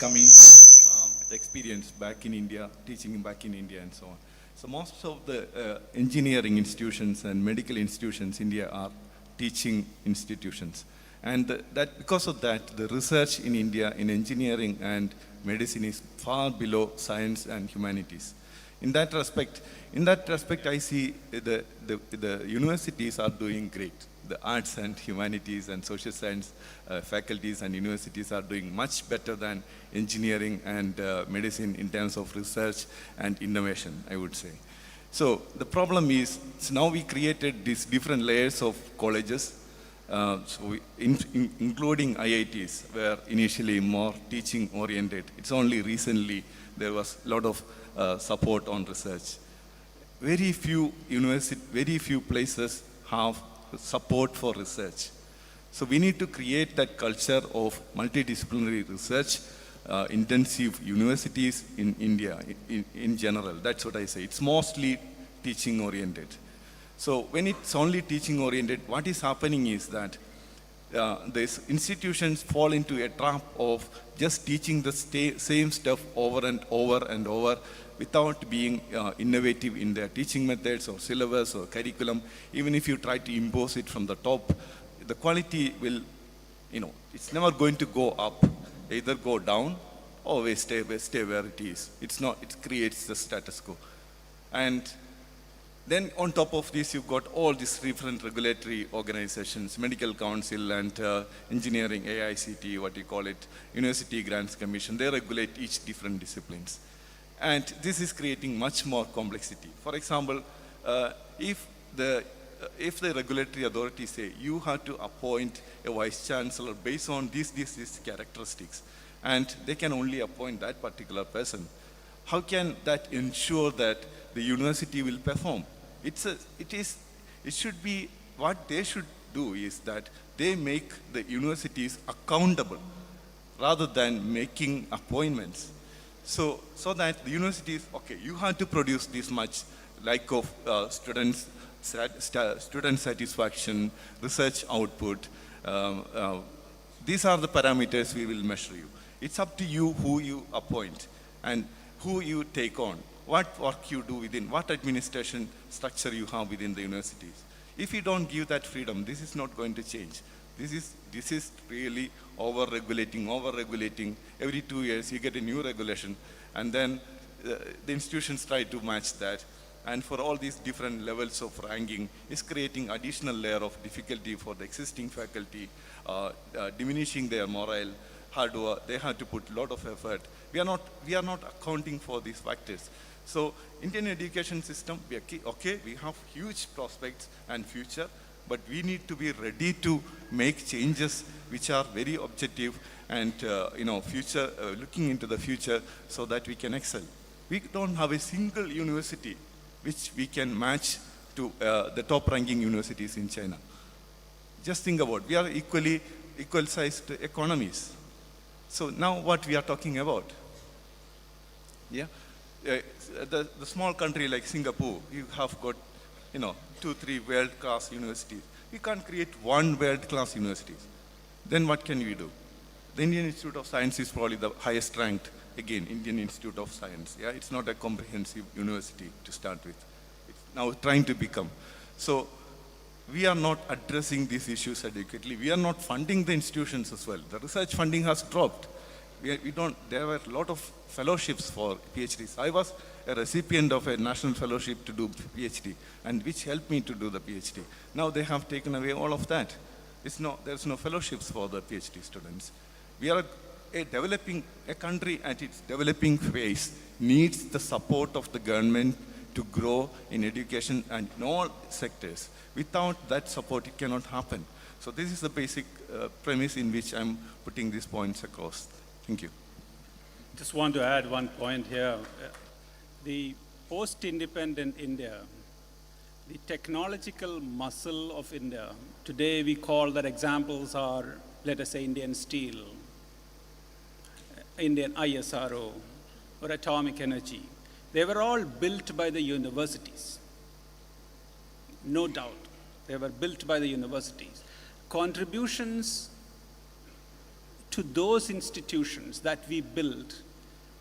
back in India, teaching back in India and so on. So most of the engineering institutions and medical institutions in India are teaching institutions. And that because of that, the research in India in engineering and medicine is far below science and humanities. In that respect, I see the universities are doing great. The arts and humanities and social science faculties and universities are doing much better than engineering and medicine in terms of research and innovation, I would say. So the problem is, now we created these different layers of colleges, including IITs, were initially more teaching oriented. It's only recently there was a lot of support on research. Very few places have support for research. So we need to create that culture of multidisciplinary research, intensive universities in India in general. That's what I say. It's mostly teaching oriented. So when it's only teaching oriented, what is happening is that these institutions fall into a trap of just teaching the same stuff over and over and over without being innovative in their teaching methods or syllabus or curriculum. Even if you try to impose it from the top, the quality will, it's never going to go up, either go down or stay where it is. It's not, it creates the status quo. And then on top of this, you've got all these different regulatory organizations, Medical Council and Engineering, AICT, what you call it, University Grants Commission. They regulate each different disciplines. And this is creating much more complexity. For example, if the regulatory authorities say you have to appoint a vice chancellor based on these characteristics, and they can only appoint that particular person. How can that ensure that the university will perform? It should be, what they should do is that they make the universities accountable rather than making appointments. So that the universities, okay, you have to produce this much like of student satisfaction, research output. These are the parameters we will measure you. It's up to you who you appoint and who you take on, what work you do within, what administration structure you have within the universities. If you don't give that freedom, this is not going to change. This is really over-regulating. Every 2 years you get a new regulation, and then the institutions try to match that. And for all these different levels of ranking, is creating additional layer of difficulty for the existing faculty, diminishing their morale, hard work. They have to put a lot of effort. We are not accounting for these factors. So Indian education system, we have huge prospects and future, but we need to be ready to make changes which are very objective and future, looking into the future so that we can excel. We don't have a single university which we can match to the top ranking universities in China. Just think about, we are equal sized economies. So now what we are talking about? Yeah, the small country like Singapore, you have got 2-3 world-class universities. We can't create one world-class university. Then what can we do? The Indian Institute of Science is probably the highest ranked, again, Indian Institute of Science. Yeah, it's not a comprehensive university to start with. It's now trying to become. So we are not addressing these issues adequately. We are not funding the institutions as well. The research funding has dropped. There were a lot of fellowships for PhDs. I was a recipient of a national fellowship to do PhD, and which helped me to do the PhD. Now they have taken away all of that. There's no fellowships for the PhD students. We are a country at its developing phase needs the support of the government to grow in education and in all sectors. Without that support, it cannot happen. So this is the basic premise in which I'm putting these points across. Thank you. Just want to add one point here. The post-independent India, the technological muscle of India, today we call that examples are, let us say, Indian Steel, Indian ISRO, or atomic energy. They were all built by the universities. No doubt, they were built by the universities. Contributions to those institutions that we built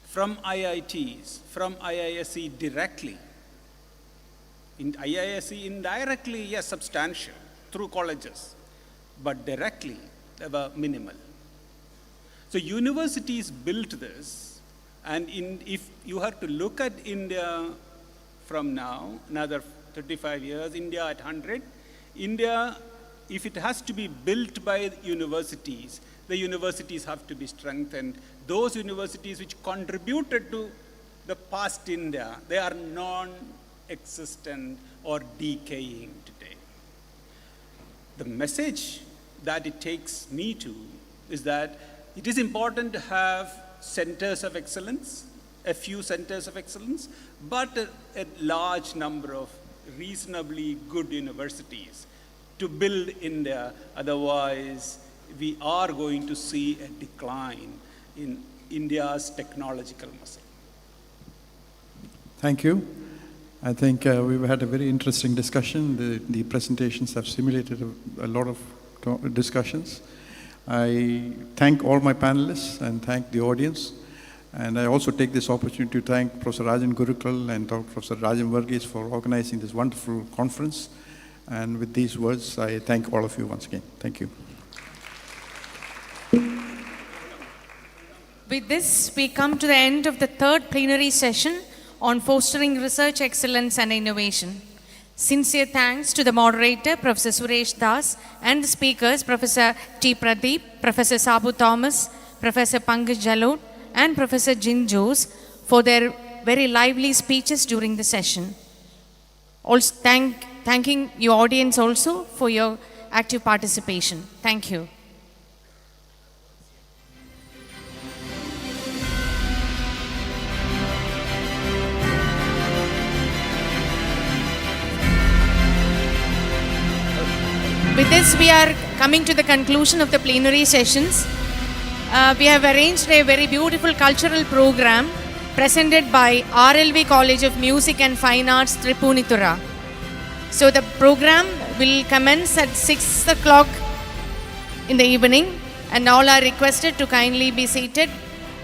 from IITs, from IISc directly. In IISc indirectly, yes, substantial, through colleges, but directly, they were minimal. So universities built this, and if you have to look at India from now, another 35 years, India at 100, India, if it has to be built by universities, the universities have to be strengthened. Those universities which contributed to the past India, they are non-existent or decaying today. The message that it takes me to is that it is important to have centers of excellence, a few centers of excellence, but a large number of reasonably good universities to build India. Otherwise, we are going to see a decline in India's technological muscle. Thank you. I think we've had a very interesting discussion. The presentations have stimulated a lot of discussions. I thank all my panelists and thank the audience. And I also take this opportunity to thank Professor Rajan Gurukul and Professor Rajan Varghese for organizing this wonderful conference. And with these words, I thank all of you once again. Thank you. With this, we come to the end of the third plenary session on fostering research excellence and innovation. Sincere thanks to the moderator, Professor Suresh Das, and the speakers, Professor T. Pradeep, Professor Sabu Thomas, Professor Pankaj Jalot, and Professor Jin Jose for their very lively speeches during the session. Also, thanking your audience also for your active participation. Thank you. as we are coming to the conclusion of the plenary sessions, we have arranged a very beautiful cultural program presented by RLV College of Music and Fine Arts, Tripunithura. So the program will commence at 6 o'clock in the evening, and all are requested to kindly be seated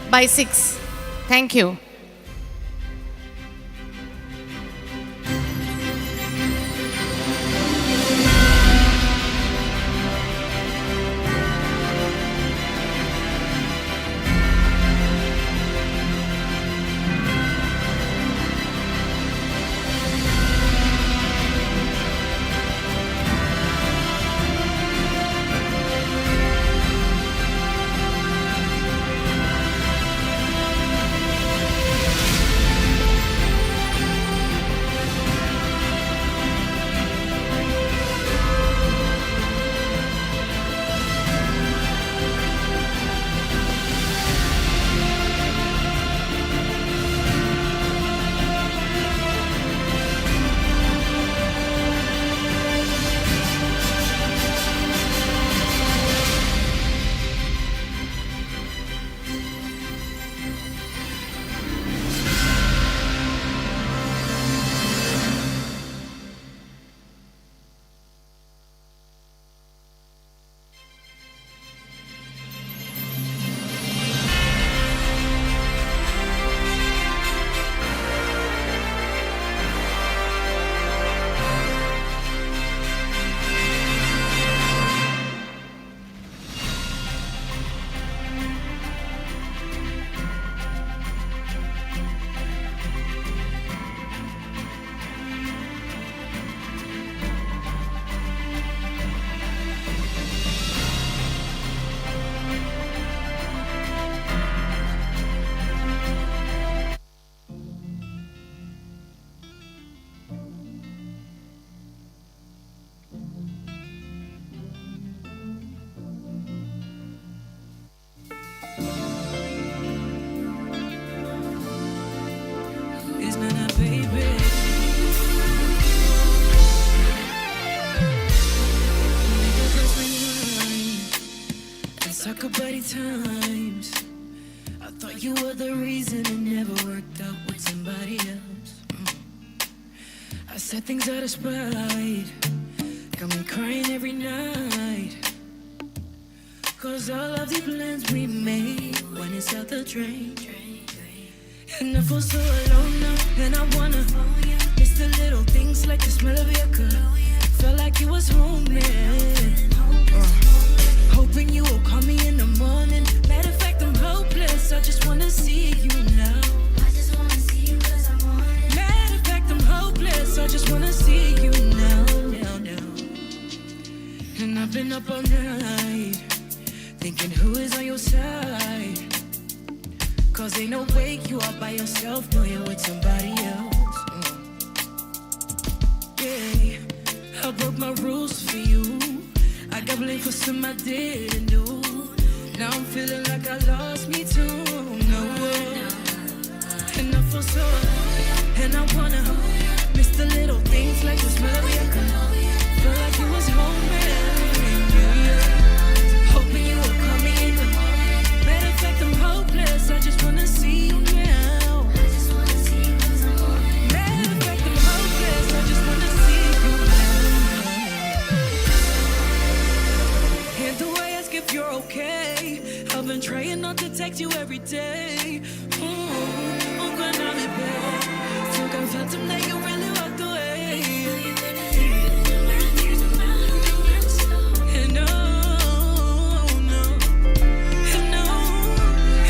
by 6. Thank you. Times I thought you were the reason it never worked out with somebody else. I said things out of spite, got me crying every night. Cause all of the plans we made when it's out the drain. And I feel so alone now, and I wanna miss the little things like the smell of your cup. Felt like you was home, man. Hoping you will call me in the morning. Matter of fact, I'm hopeless. I just wanna see you now. I just wanna see you 'cause I'm on it. Matter of fact, I'm hopeless. I just wanna see you now. And I've been up all night thinking who is on your side. Cause ain't no way you are by yourself. No, you're with somebody else. Yeah, I broke my rules for you. I got blamed for some I didn't do. Now I'm feeling like I lost me too. No, and I feel so, and I wanna miss the little things like the smell of your cup. Feel like you was home, man. Hoping you would call me in the morning. Matter of fact, I'm hopeless. I just wanna see you now. I just wanna see you 'cause I'm on it. Matter of fact, I'm hopeless. I just wanna see you now. And the way I ask if you're okay. I've been trying not to text you every day. I'm gonna be back. Still confessing that you really walked away. And no,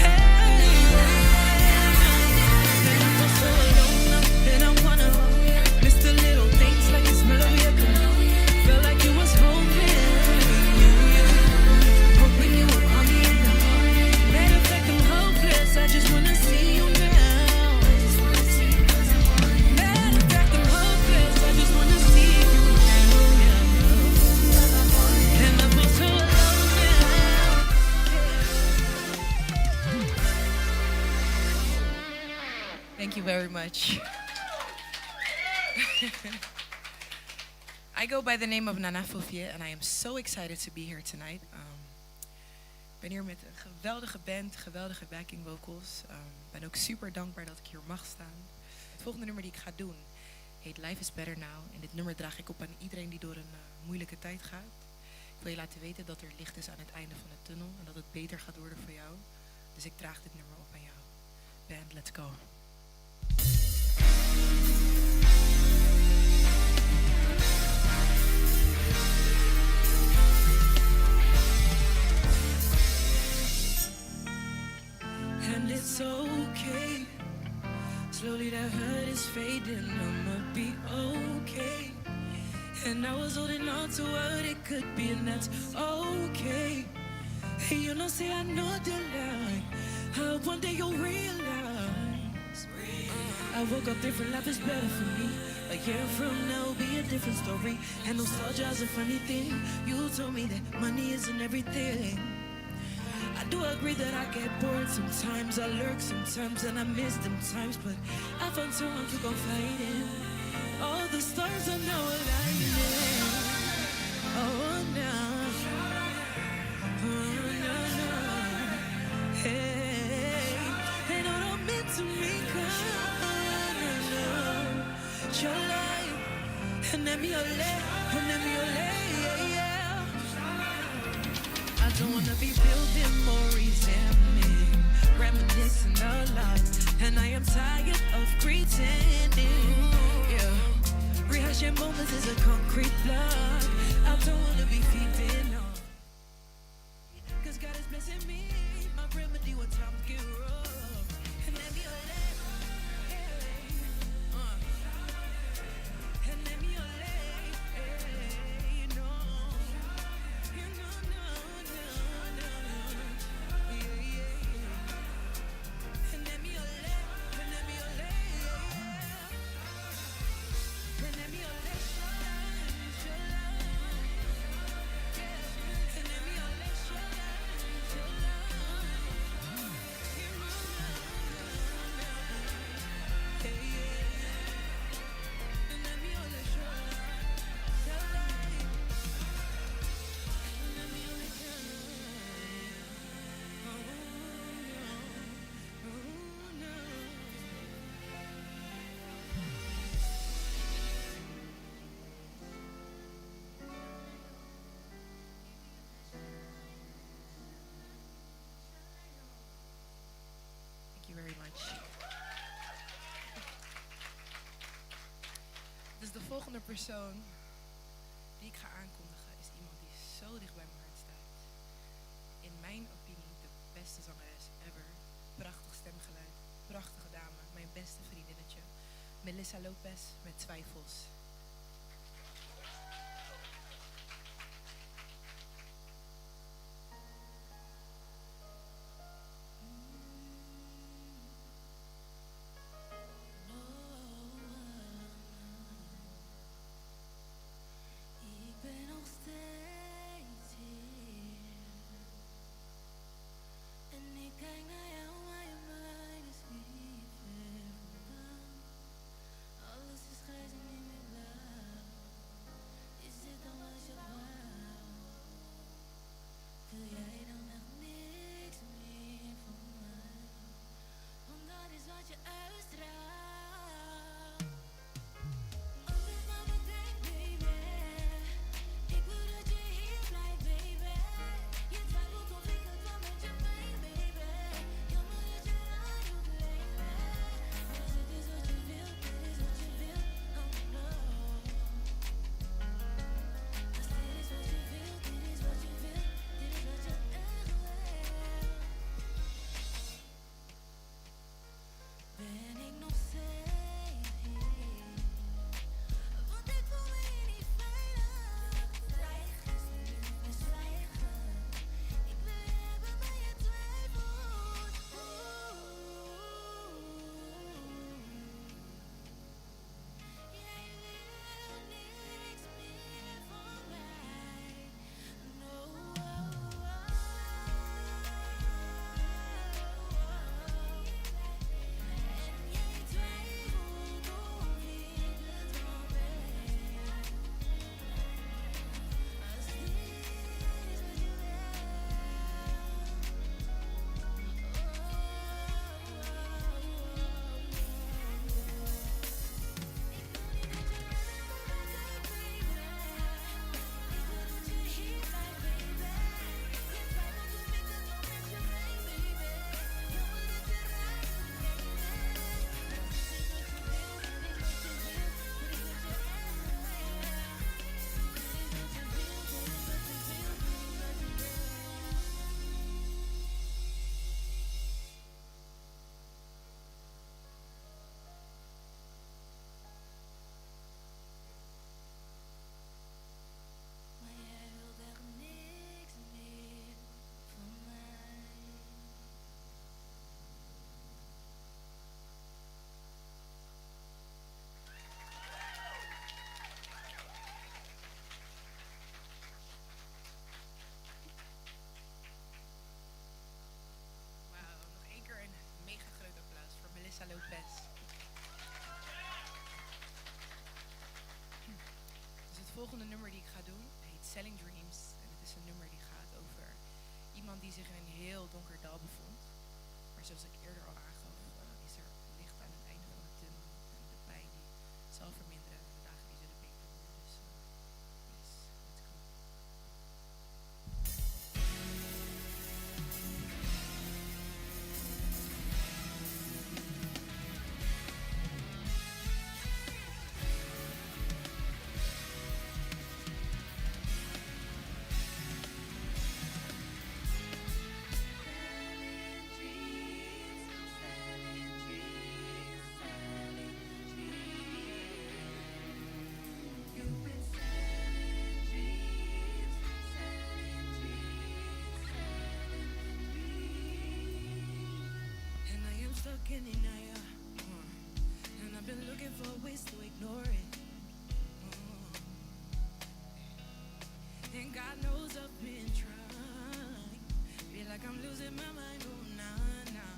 hey. And I feel so alone now, and I wanna miss the little things like the smell of your cup. Felt like you was home, hoping you would call me in the morning. Matter of fact, I'm hopeless. I just wanna see you now. I just wanna see you 'cause I'm on it. Matter of fact, I'm hopeless. I just wanna see you now. And I feel so alone now. Thank you very much. I go by the name of Nana Fofie and I am so excited to be here tonight. Ik ben hier met een geweldige band, geweldige backing vocals. Ik ben ook super dankbaar dat ik hier mag staan. Het volgende nummer die ik ga doen heet Life is Better Now. En dit nummer draag ik op aan iedereen die door een moeilijke tijd gaat. Ik wil je laten weten dat er licht is aan het einde van de tunnel en dat het beter gaat worden voor jou. Dus ik draag dit nummer op aan jou. Band, let's go. And it's okay. Slowly the hurt is fading. I'ma be okay. And I was holding on to what it could be, and that's okay. Hey, you know, say I know the lie. One day you'll realize. I woke up different, life is better for me. A year from now will be a different story. And nostalgia's a funny thing. You told me that money isn't everything. I do agree that I get bored sometimes, I lurk sometimes, and I miss them times, but I found someone to confide in. All the stars are now aligning. Oh, now. Oh, no. Hey, they know what meant to me, no. Your life, and let me your yeah. I don't wanna be building more resentment, reminiscing a lot, and I am tired of pretending. Yeah, rehashing moments is a concrete block. I don't wanna be feeding off, 'cause God is blessing me, my remedy when times get rough. And let me your leg, and let me your leg, no. Thank you very much. Dus de volgende persoon die ik ga aankondigen is iemand die zo dicht bij mijn hart staat. In mijn opinie de beste zangeres ever. Prachtig stemgeluid, prachtige dame, mijn beste vriendinnetje. Melissa Lopez met Twijfels. Ik ben nog steeds hier. En ik kijk naar jou, maar je mij dus niet ver vandaan. Alles is grijs en niet meer blauw. volgende nummer die ik ga doen heet Selling Dreams. En het is een nummer die gaat over iemand die zich in een heel donker dal bevond. Maar zoals ik eerder al aangaf, is er licht aan het einde van de tunnel. En de pijn die zal verminderen en de dagen die zullen beter worden. Dus yes, let's go. Stuck in denial, and I've been looking for ways to ignore it. And God knows I've been trying. Feel like I'm losing my mind, oh nah, nah.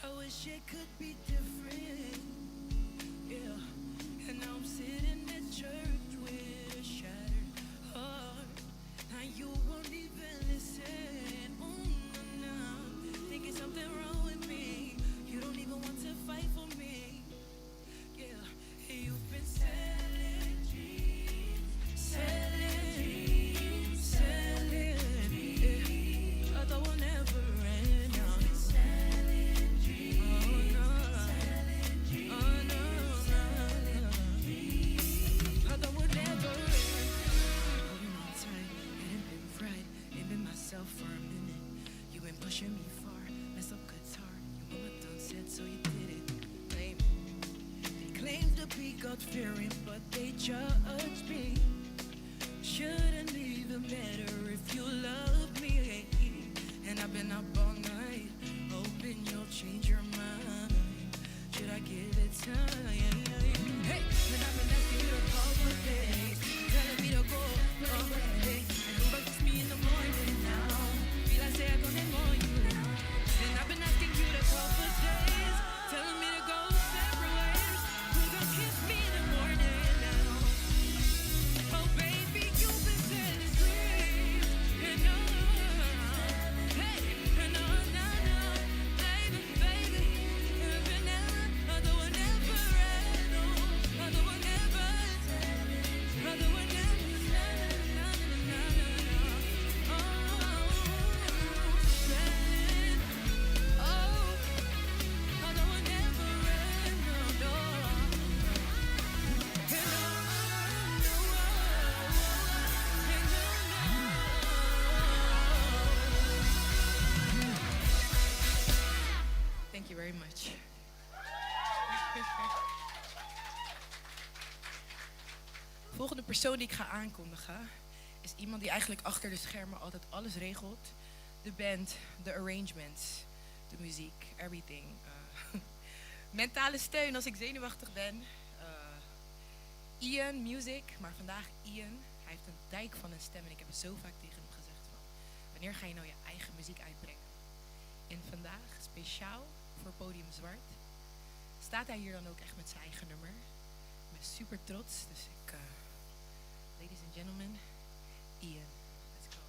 I wish it could be different, yeah. And now I'm sitting at church with a shattered heart. Now you won't even listen, oh no. Thinking something wrong with me. You don't even want to fight for me. Yeah, you've been selling dreams, selling dreams, selling dreams. I thought we'll never end. Selling dreams, oh no, selling dreams, oh no, selling dreams. I thought we'll never end. Holding on tight, hadn't been right, ain't been myself for a minute. You been pushing me far. Mess up guitar, your mama done said so you did it. Blame they claim to be God-fearing, but they judge me. Shouldn't even matter if you love me. And I've been up all night, hoping you'll change your mind. Should I give it time? Hey, and I've been asking you to call for days, telling me to go away. And who wakes me in the morning now? Feel I say I'm gonna know you. And I've been asking you to call for days, telling me to go separate ways. Who's gonna kiss me in the morning now? Oh baby, you've been selling dreams, and no, hey, and no, no, no, baby, baby, and never, other one never, no, other one never, other one never, no, no, no, no, no, oh, selling. Thank you very much. Volgende persoon die ik ga aankondigen is iemand die eigenlijk achter de schermen altijd alles regelt. De band, de arrangements, de muziek, everything. Mentale steun als ik zenuwachtig ben. Ian, music, maar vandaag Ian. Hij heeft een dijk van een stem en ik heb het zo vaak tegen hem gezegd van, wanneer ga je nou je eigen muziek uitbrengen? En vandaag, speciaal voor Podium Zwart, staat hij hier dan ook echt met zijn eigen nummer. Ik ben super trots, dus ik, ladies and gentlemen, Ian. Let's go.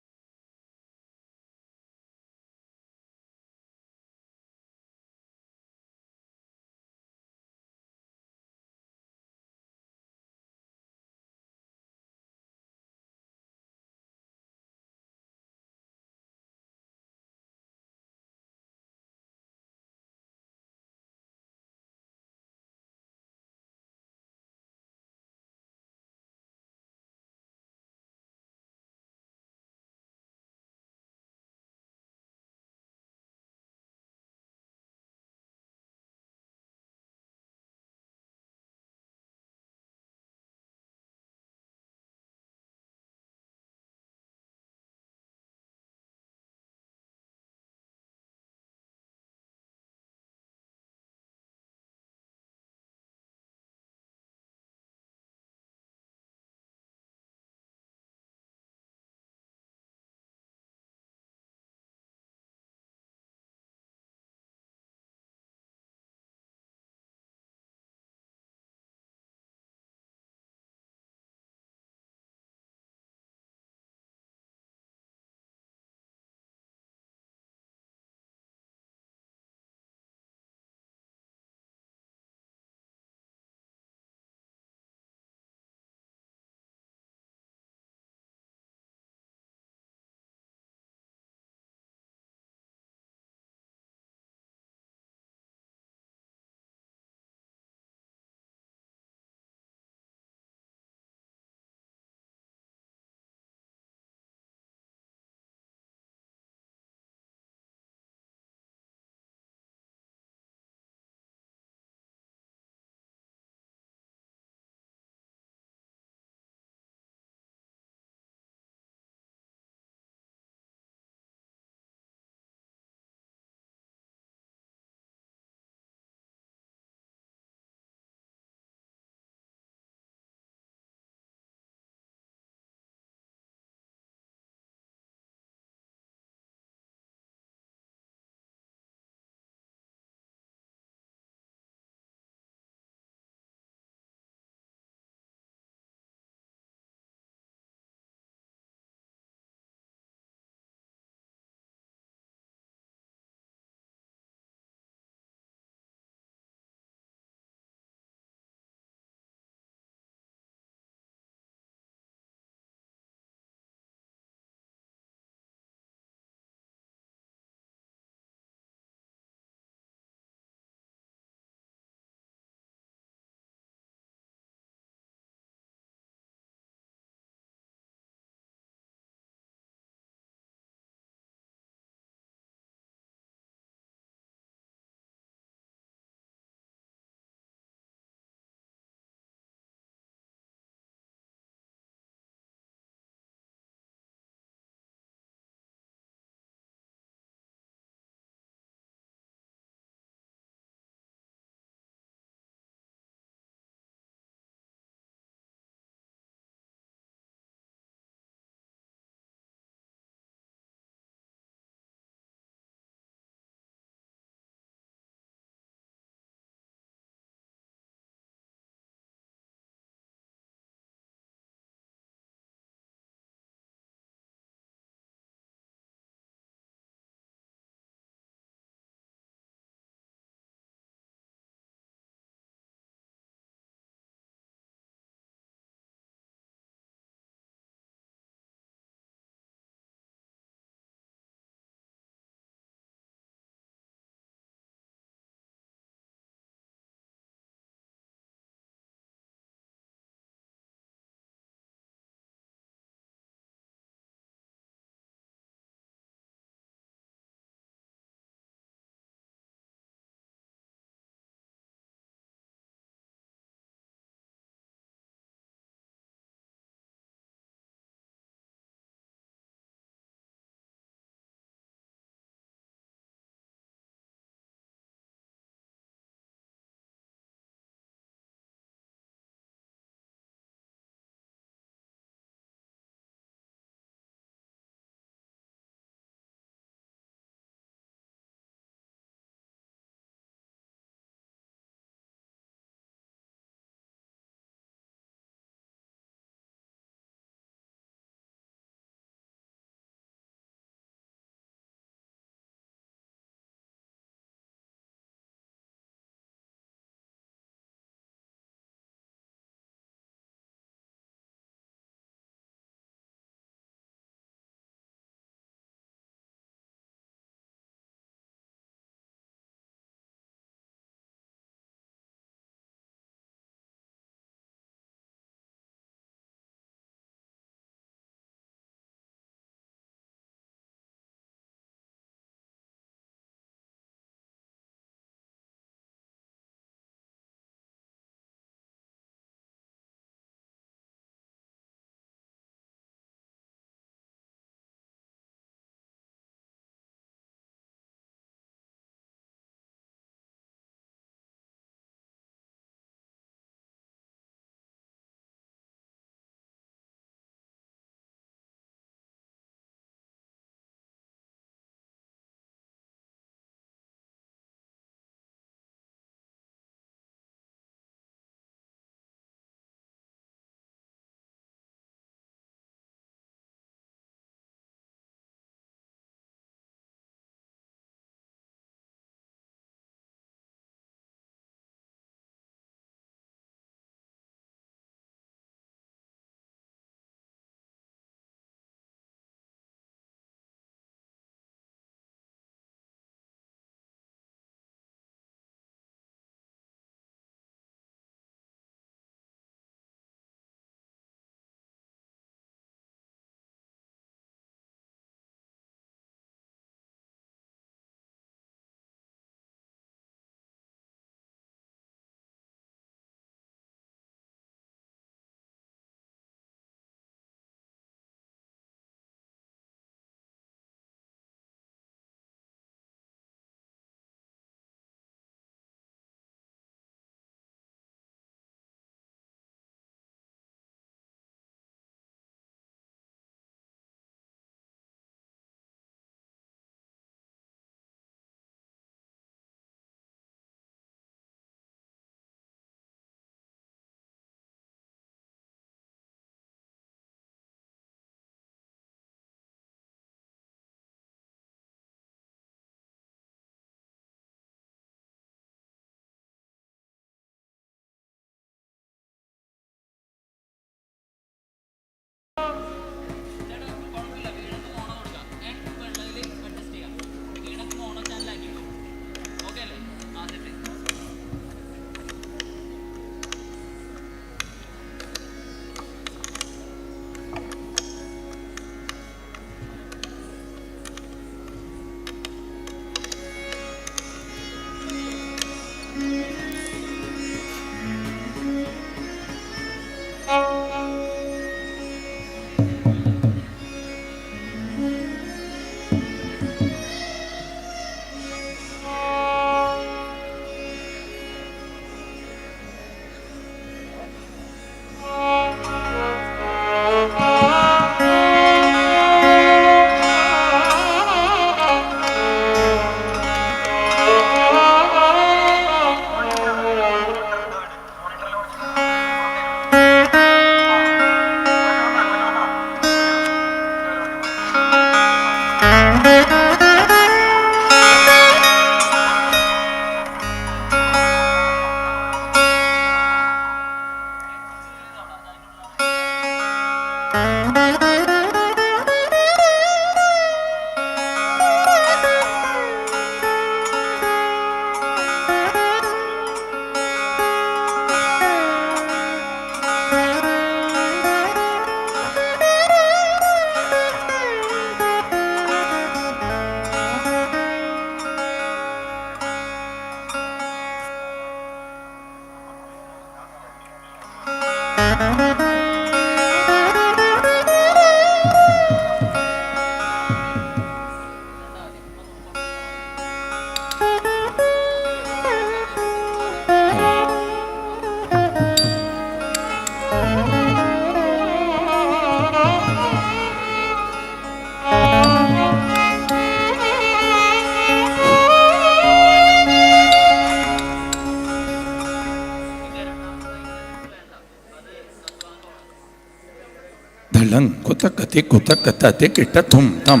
gam kutakati kutakatati kitatum tam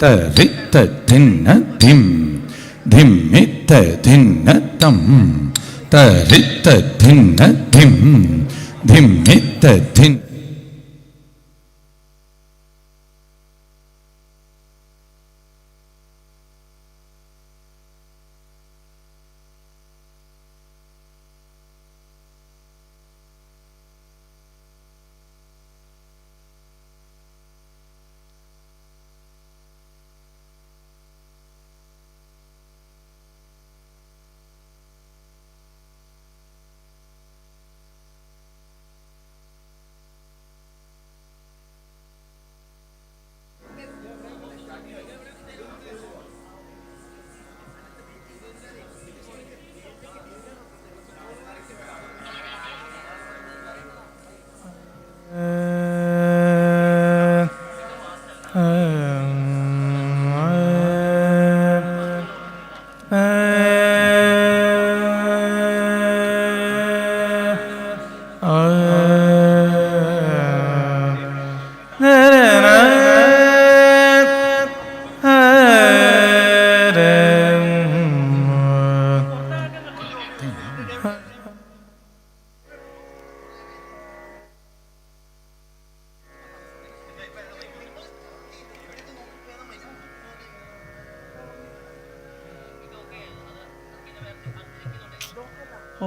tarita dinna dim dhimmita dinna tam tarita dinna dim dhimmita din.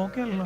Okay അല്ല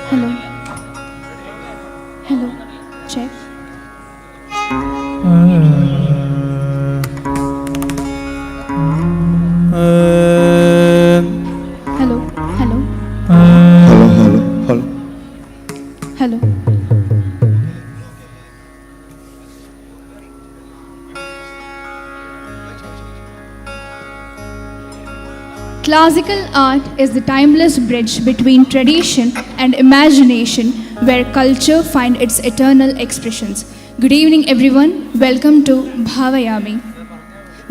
Hello. Hello, check. Hello, hello. Hello. Classical art is the timeless bridge between tradition and imagination, where culture finds its eternal expressions. Good evening, everyone. Welcome to Bhavayami.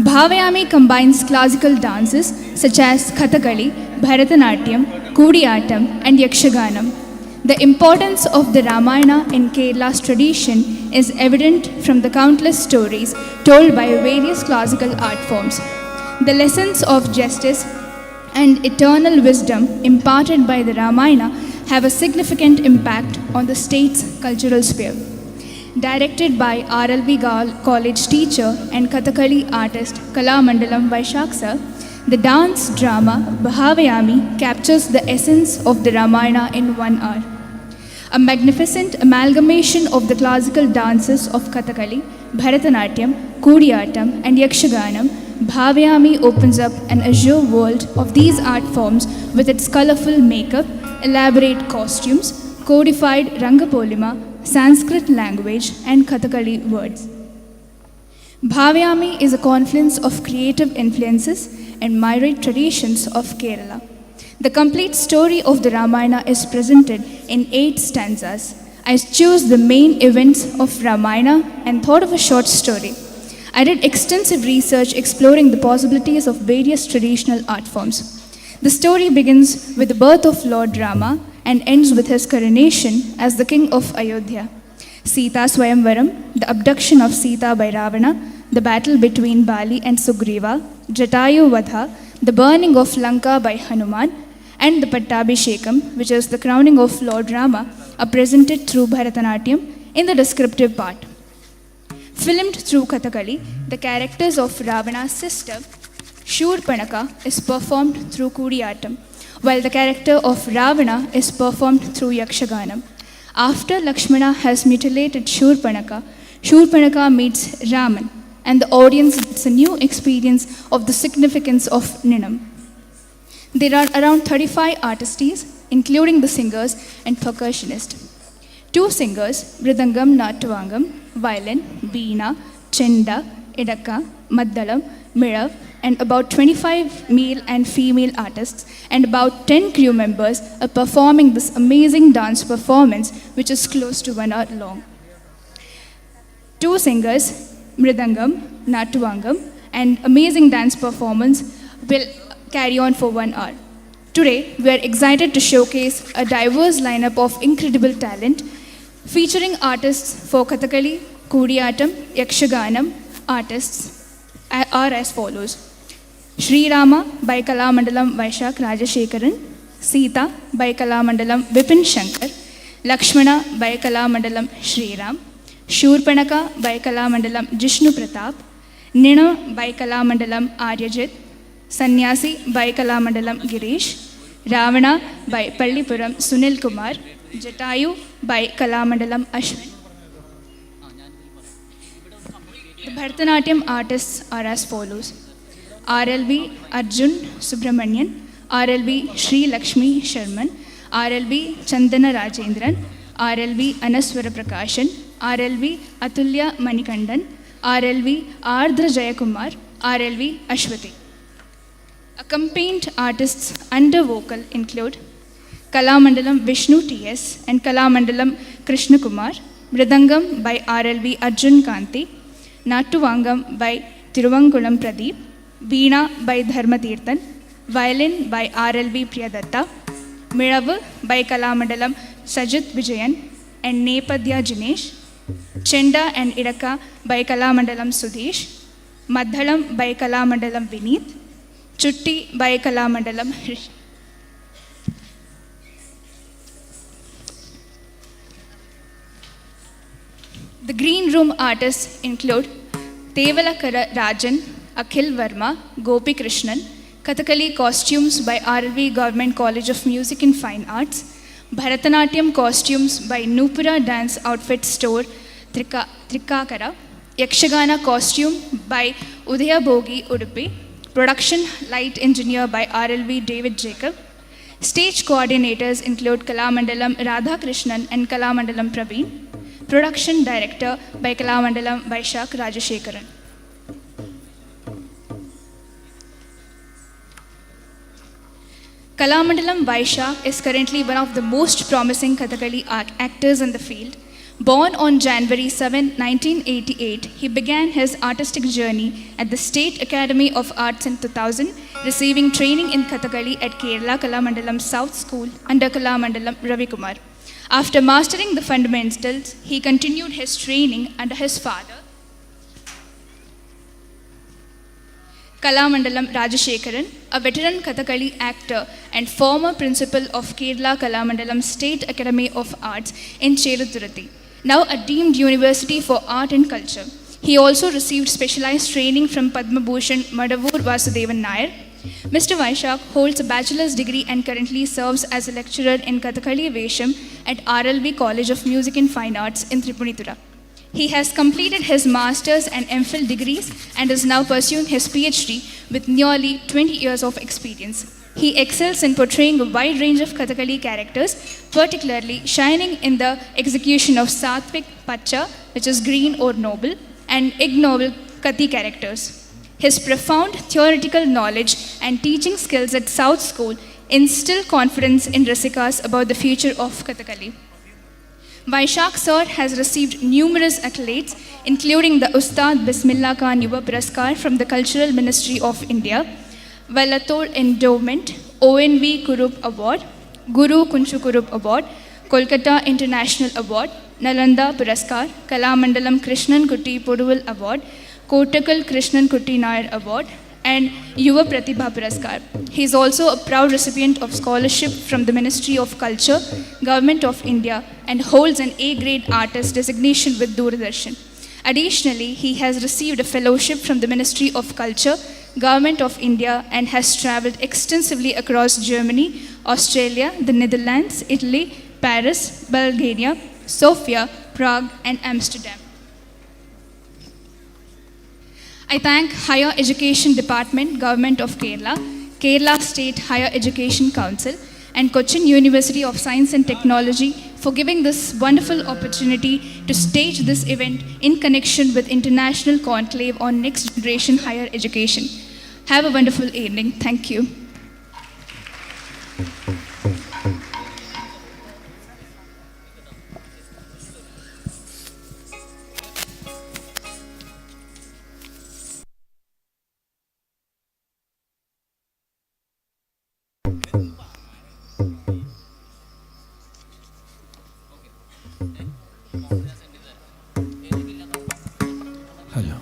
Bhavayami combines classical dances such as Kathakali, Bharatanatyam, Kudiyattam, and Yakshaganam. The importance of the Ramayana in Kerala's tradition is evident from the countless stories told by various classical art forms. The lessons of justice and eternal wisdom imparted by the Ramayana have a significant impact on the state's cultural sphere. directed by RLB College teacher and Kathakali artist Kalamandalam Vaishak sir, the dance drama Bhavayami captures the essence of the Ramayana in 1 hour. A magnificent amalgamation of the classical dances of Kathakali, Bharatanatyam, Kudiyattam and Yakshaganam, Bhavayami opens up an azure world of these art forms with its colorful makeup, elaborate costumes, codified Rangapolima, Sanskrit language and Kathakali words. Bhavayami is a confluence of creative influences and myriad traditions of Kerala. The complete story of the Ramayana is presented in 8 stanzas. I chose the main events of Ramayana and thought of a short story. I did extensive research exploring the possibilities of various traditional art forms. The story begins with the birth of Lord Rama and ends with his coronation as the king of Ayodhya. Sita Swayamvaram, the abduction of Sita by Ravana, the battle between Bali and Sugriva, Jatayu Vadha, the burning of Lanka by Hanuman, and the Pattabhishekam, which is the crowning of Lord Rama, are presented through Bharatanatyam in the descriptive part. Filmed through Kathakali, the characters of Ravana's sister, Shurpanaka, is performed through Kudiyattam, while the character of Ravana is performed through Yakshaganam. After Lakshmana has mutilated Shurpanaka, Shurpanaka meets Raman, and the audience gets a new experience of the significance of Ninam. There are around 35 artistes, including the singers and percussionists. 2 singers, Mridangam, Natuvangam, violin, Veena, Chenda, Idaka, Maddalam, Mirav, and about 25 male and female artists and about 10 crew members are performing this amazing dance performance, which is close to 1 hour long. 2 singers, Mridangam, Natuvangam, and amazing dance performance will carry on for 1 hour. Today, we are excited to showcase a diverse lineup of incredible talent, featuring artists for Kathakali, Kudiyattam, Yakshaganam. Artists are as follows. Sri Rama by Kalamandalam Vaishak Rajashekaran, Sita by Kalamandalam Vipin Shankar, Lakshmana by Kalamandalam Sri Ram, Shurpanaka by Kalamandalam Jishnu Pratap, Nina by Kalamandalam Aryajit, Sannyasi by Kalamandalam Girish, Ravana by Pallipuram Sunil Kumar, Jatayu by Kalamandalam Ashwin. The Bharatanatyam artists are as follows. RLB Arjun Subramanian, RLB Sri Lakshmi Sharman, RLB Chandana Rajendran, RLB Anaswara Prakashan, RLB Atulya Manikandan, RLB Ardra Jayakumar, RLB Ashwati. Accompanied artists under vocal include Kalamandalam Vishnu TS and Kalamandalam Krishna Kumar, Mridangam by RLB Arjun Kanti, Natuvangam by Tiruvankulam Pradeep, Veena by Dharmatirthan, violin by RLB Priyadatta, Miravu by Kalamandalam Sajit Vijayan and Nepadya Jinesh, Chenda and Idaka by Kalamandalam Sudesh, Madhalam by Kalamandalam Vineet, Chutti by Kalamandalam Rishi. The green room artists include Tevalakara Rajan, Akhil Verma, Gopi Krishnan, Kathakali costumes by RLV Government College of Music and Fine Arts, Bharatanatyam costumes by Nupura Dance Outfit Store, Trikakara, Yakshagana costume by Udaya Bogi Udupi, production light engineer by RLV David Jacob. Stage coordinators include Kalamandalam Radha Krishnan and Kalamandalam Praveen. Production director by Kalamandalam Vaishak Rajashekaran. Kalamandalam Vaishak is currently one of the most promising Kathakali actors in the field. Born on January 7, 1988, he began his artistic journey at the State Academy of Arts in 2000, receiving training in Kathakali at Kerala Kalamandalam South School under Kalamandalam Ravi Kumar. After mastering the fundamentals, he continued his training under his father, Kalamandalam Rajashekaran, a veteran Kathakali actor and former principal of Kerala Kalamandalam State Academy of Arts in Cheruthurati. now a deemed university for art and culture. He also received specialized training from Padma Bhushan Madavur Vasudevan Nair. Mr. Vaishak holds a bachelor's degree and currently serves as a lecturer in Kathakali Vesham at RLB College of Music and Fine Arts in Tripunitura. He has completed his master's and MPhil degrees and is now pursuing his PhD with nearly 20 years of experience. He excels in portraying a wide range of Kathakali characters, particularly shining in the execution of Satvik Pacha, which is green or noble, and ignoble Kathi characters. His profound theoretical knowledge and teaching skills at South School instill confidence in Rasikas about the future of Kathakali. Vaishak Sir has received numerous accolades, including the Ustad Bismillah Khan Yuva Puraskar from the Cultural Ministry of India, Valatol Endowment, ONV Kurup Award, Guru Kunchu Kurup Award, Kolkata International Award, Nalanda Puraskar, Kalamandalam Krishnan Kutti Puduval Award, Kotakal Krishnan Kutti Nair Award, and Yuva Pratibha Puraskar. He is also a proud recipient of scholarship from the Ministry of Culture, Government of India, and holds an A-grade artist designation with Doordarshan. Additionally, he has received a fellowship from the Ministry of Culture, Government of India, and has traveled extensively across Germany, Australia, the Netherlands, Italy, Paris, Bulgaria, Sofia, Prague, and Amsterdam. I thank Higher Education Department, Government of Kerala, Kerala State Higher Education Council, and Cochin University of Science and Technology for giving this wonderful opportunity to stage this event in connection with International Conclave on Next Generation Higher Education. Have a wonderful evening. Thank you. Hello.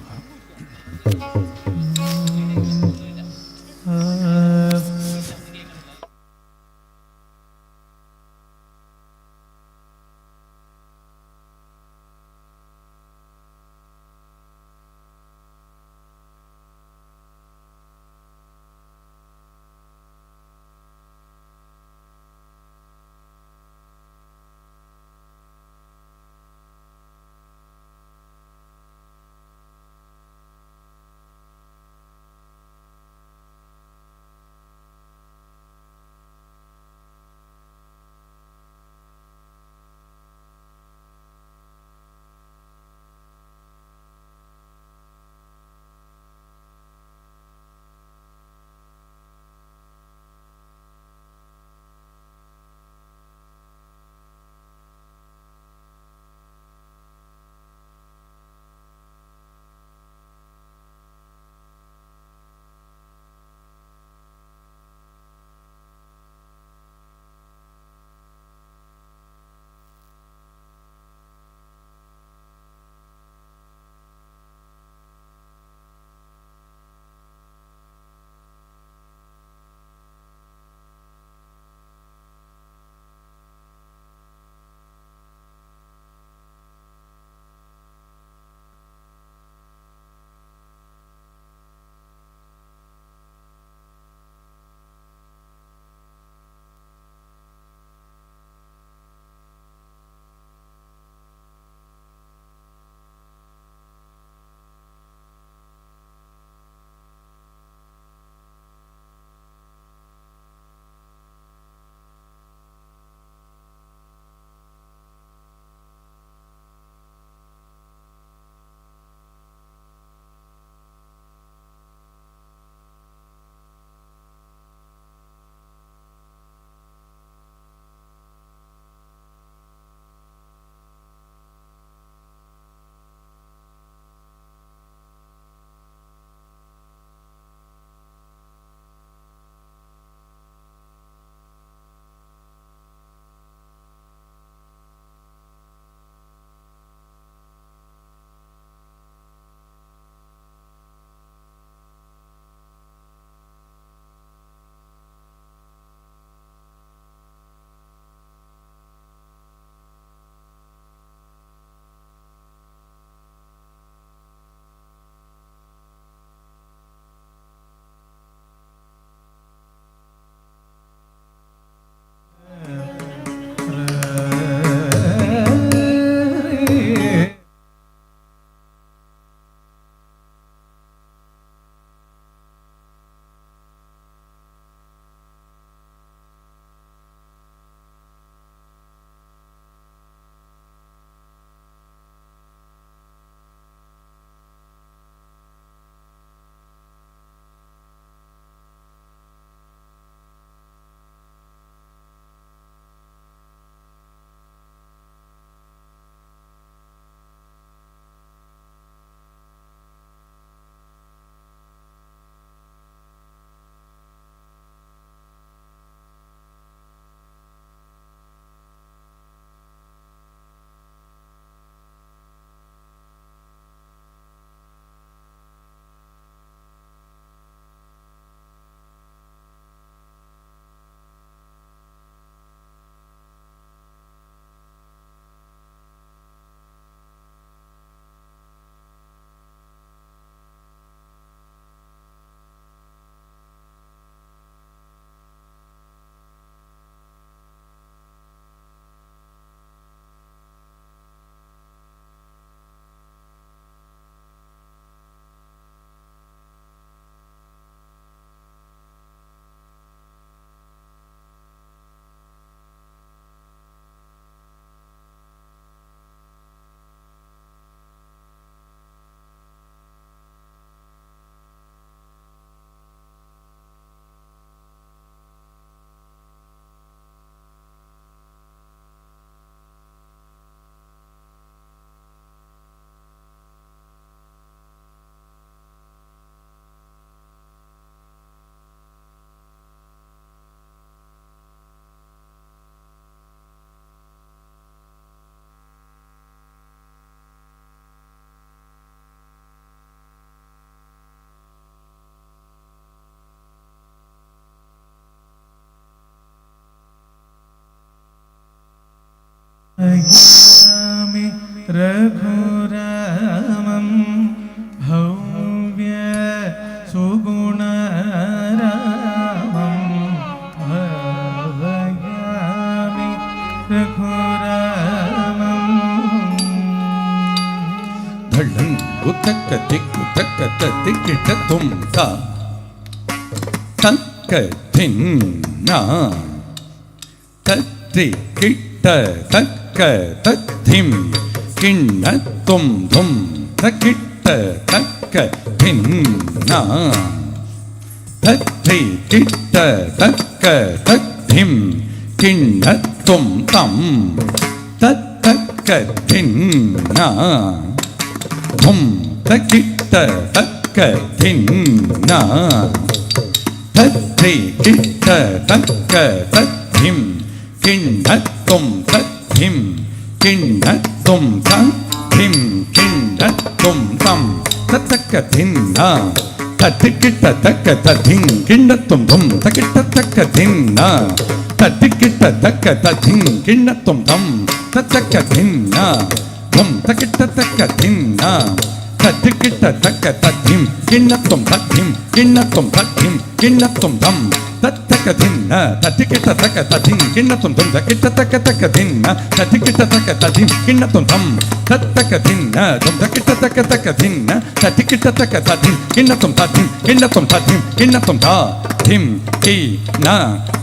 रघुरामं भव्य सुगुणरामं भावयामि रघुरामं धळं कुतकतिकुतकततिकिटतुं ता तक्कतिन्ना तत्तिकिट्ट तक्क तद्धिं किण्णत्वं धुं तकिट्ट तक्क भिन्ना तद्धिकिट्ट तक्क तद्धिं किण्णत्वं तं तत्तक्क भिन्ना धुं तकिट्ट तक्क भिन्ना तद्धिकिट्ट तक्क तद्धिं किण्णत्वं तद्धिं किण्णत्वं तद्धिं किण्णत्वं तं तत्तक्कधिन्ना तद्धिकिट्ट तक्क तद्धिं किण्णत्वं धुं तकिट्ट तक्कधिन्ना तद्धिकिट्ट तक्क तद्धिं किण्णत्वं तं तत्तक्कधिन्ना धुं तकिट्ट तक्कधिन्ना तद्धिकिट्ट तक्क तद्धिं किण्णत्वं तद्धिं किण्णत्वं तद्धिं किण्णत्वं तं तत्तक्कधिन्ना तद्धिकिट्ट तक्क तद्धिं किण्णत्वं तं तकिट्ट तक्क तक्कधिन्ना तद्धिकिट्ट तक्क तद्धिं किण्णत्वं तं तत्तक्कधिन्ना तं तकिट्ट तक्क तक्कधिन्ना तद्धिकिट्ट तक्क तद्धिं किण्णत्वं तद्धिं किण्णत्वं तद्धिं किण्णत्वं ता धिं कि न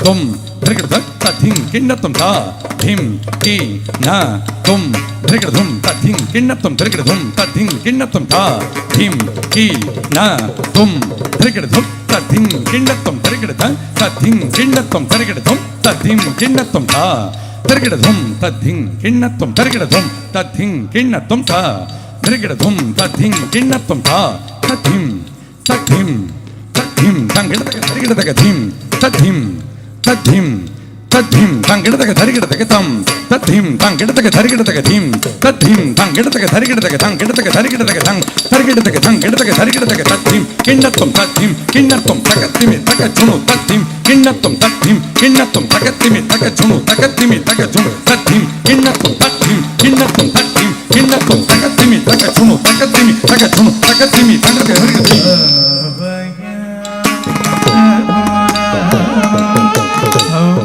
त्वं धृगृधं तद्धिं किण्णत्वं ता धिं कि न त्वं धृगृधं तद्धिं किण्णत्वं धृगृधं तद्धिं किण्णत्वं ता धिं कि न त्वं धृगृधं तद्धिं किण्णत्वं धृगृधं तद्धिं किण्णत्वं धृगृधं तद्धिं किण्णत्वं ता धृगृधं तद्धिं किण्णत्वं धृगृधं तद्धिं किण्णत्वं ता धृगृधं तद्धिं किण्णत्वं ता तद्धिं तद्धिं तद्धिं धृगृधगधिं तद्धिं तद्धिं तद्धिं धृगृधगधरिगृधगतं तद्धिं धृगृधगधरिगृधगधिं तद्धिं धृगृधगधरिगृधगधं गृधगधरिगृधगधं धरिगृधगधं गृधगधरिगृधगधं किण्णत्वं तद्धिं किण्णत्वं तगत्तिमि तगजुनु तद्धिं किण्णत्वं तद्धिं किण्णत्वं तगत्तिमि तगजुनु तगत्तिमि तगजुनु तद्धिं किण्णत्वं तद्धिं किण्णत्वं तद्धिं किण्णत्वं तगत्तिमि तगजुनु तगत्तिमि तगजुनु तगत्तिमि तगत्तिमि Thank you.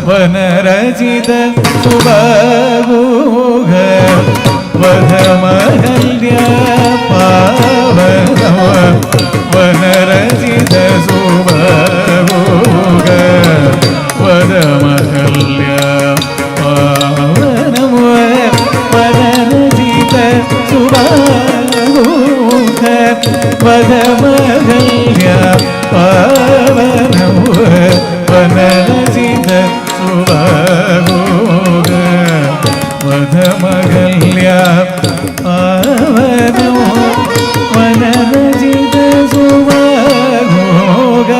വനരചിത സുബഹുഗ വധമഹല്യ പാവനമ വനരചിത സുബഹുഗ വധമഹല്യ പാവനമ വനരചിത സുബഹുഗ വധമഹല്യ പാവനമ വനരചിത സുബഹുഗ വധമഹല്യ പാവനമ വനരചിത സുബഹുഗ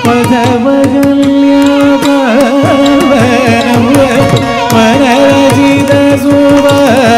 വധമഹല്യ പാവനമ വനരചിത സുബഹുഗ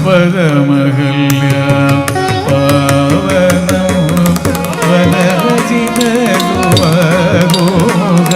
വധമഹല്യ പാവനമ വനരചിത സുബഹുഗ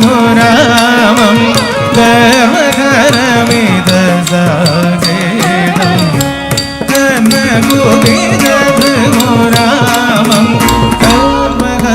ഗോപിതഭൃഗുരാമം ഗർവകരമിതസാകേതം ഗോപിതഭൃഗുരാമം ഗർവകരമിതസാകേതം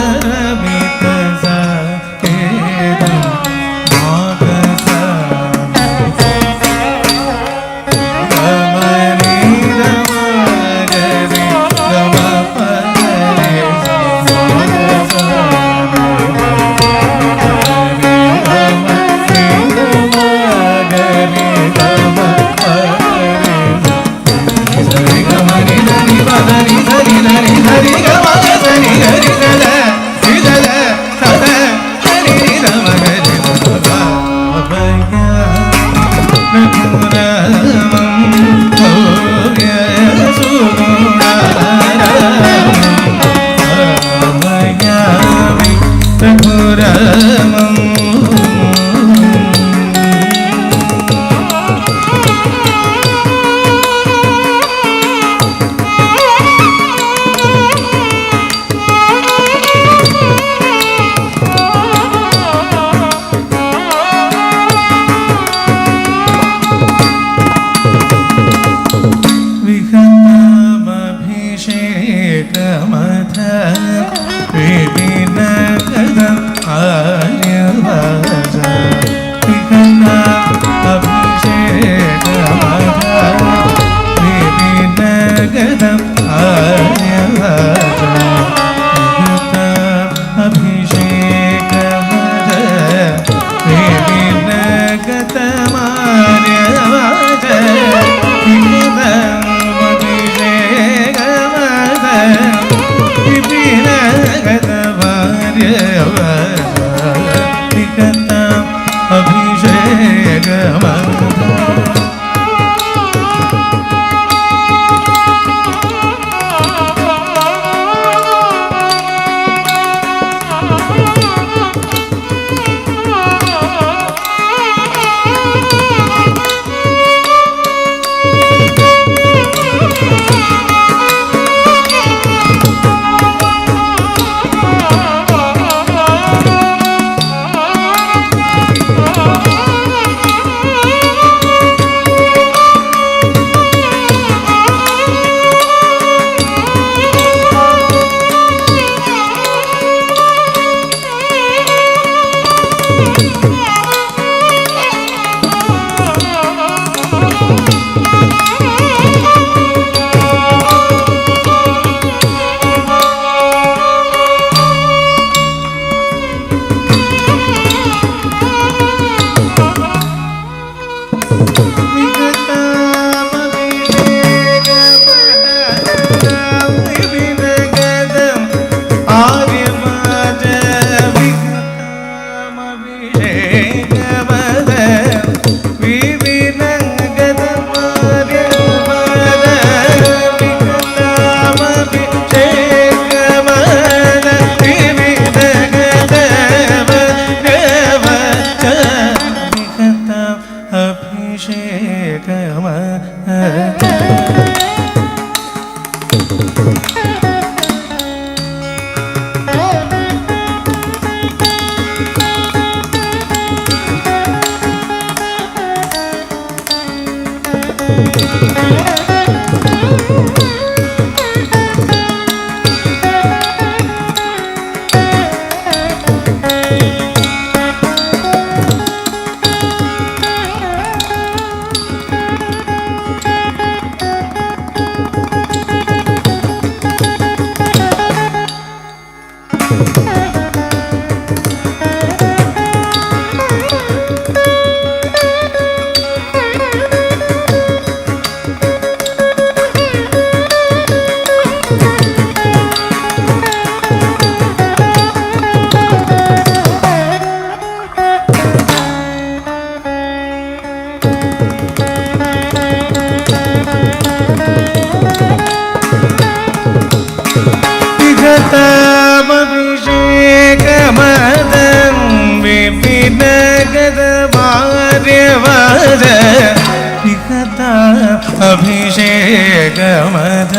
അഭിഷേകമത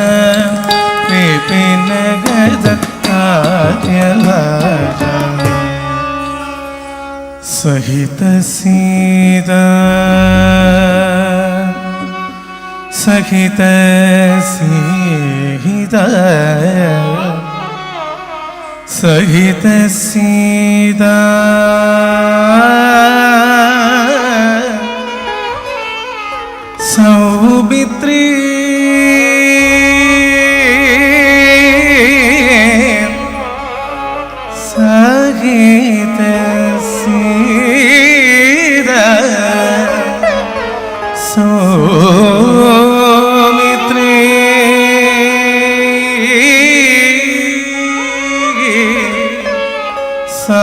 വിപിനഗത ആര്യവാച സഹിത സീത സഹിത സീത സഹിത സീത സൗമിത്രീ സഹിത സീത സൗമിത്രീ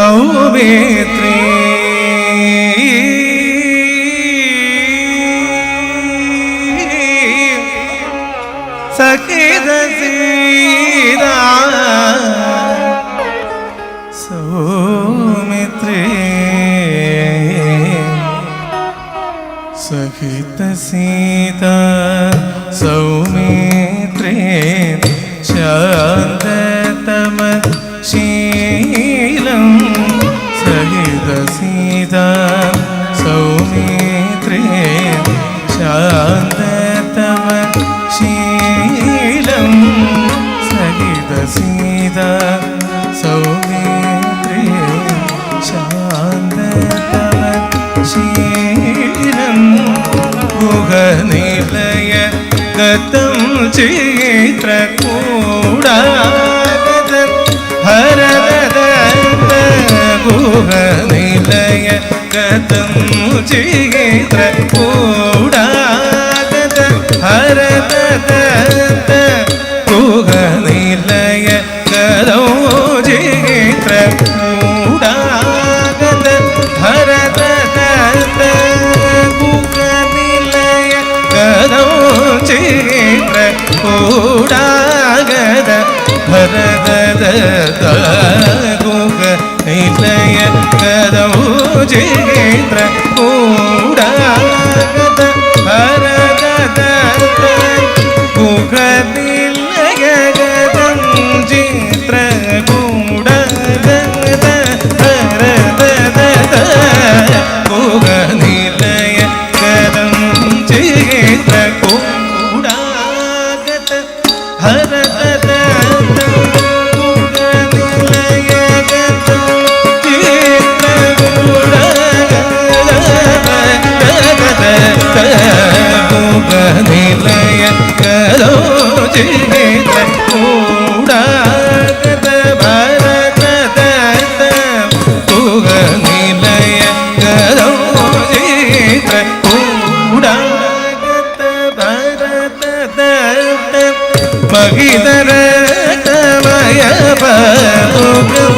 സൗമിത്രീ സഹിത സീത സൗമിത്രേ സഹിത സീത സൗമിത്രേ ശാന്തതമ ശീലം സഹിത സീത സൗമിത്രേ ശാന്തതമ ശീലം സഹിത സീത സൗമിത്രേ ശാന്തതമ ശീലം ഗുഹനിലയ ഗതം ചിത്രകൂടാഗത ഹരദ ഗുഹനിലയ ഗതം ചിത്രകൂടാഗത ഹരദ ഗുഹനിലയ ഗതം ചിത്രകൂടാഗത ഹരദ ഗുഹനിലയ ഗതം ചിത്രകൂടാഗത ഹരദ ഗുഹനിലയ ഗതം ചിത്രകൂടാഗത ഹരദ ഗുഹനിലയ ഗതം ചിത്രകൂടാഗത ഹരദ ഗുഹനിലയ ഗതം ചിത്രകൂടാഗത ഹരദ ഗുഹനിലയ ഗതം ഗുഹനിലയ ഗതം ചിത്രകൂടാഗത ഭരത ഗുഹനിലയ ഗതം ചിത്രകൂടാഗത ഭരത മഹിതരമയ പലോകം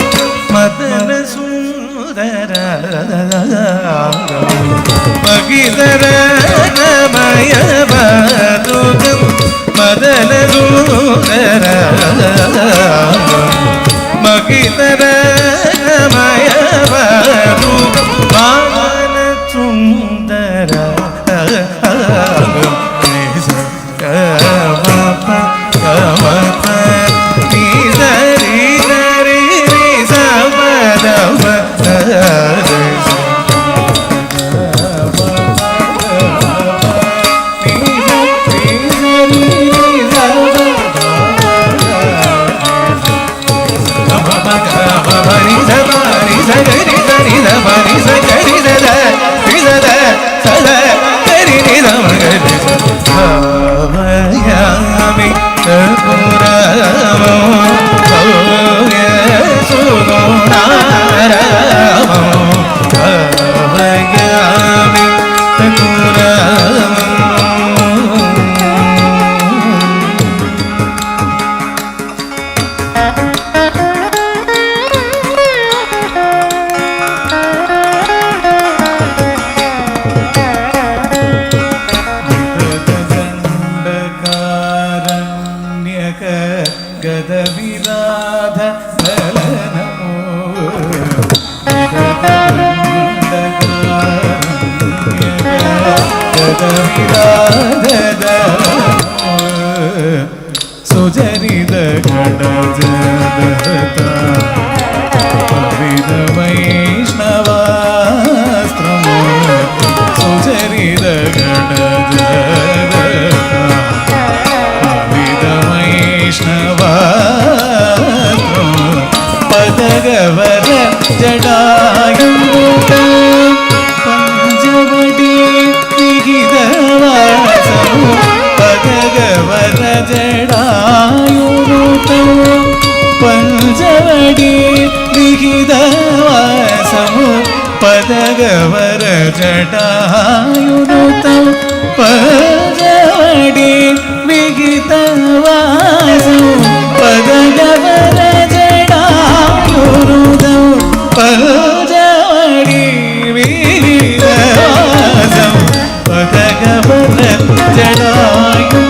മദന സുന്ദര മഹിതരമയ പലോകം മദന സുന്ദര മഹിതരമയ പലോകം മദന സുന്ദര ഗതവിരാധ സുചരിത ഘടജ വൈഷ്ണവാ പഞ്ചവടി വിഹിതവാസമു പദഗവര ജടായുനുതം പഞ്ചവടി വിഹിതവാസമു പദഗവര ജടായുനുതം പഞ്ചവടി വിഹിതവാസമു പദഗവര ജടായുനുതം.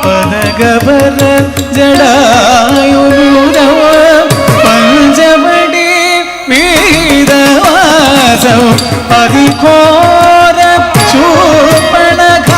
പദഗവര ജടായുനുതം പഞ്ചവടി വിഹിതവാസം അതിഘോര ശൂർപ്പണഖ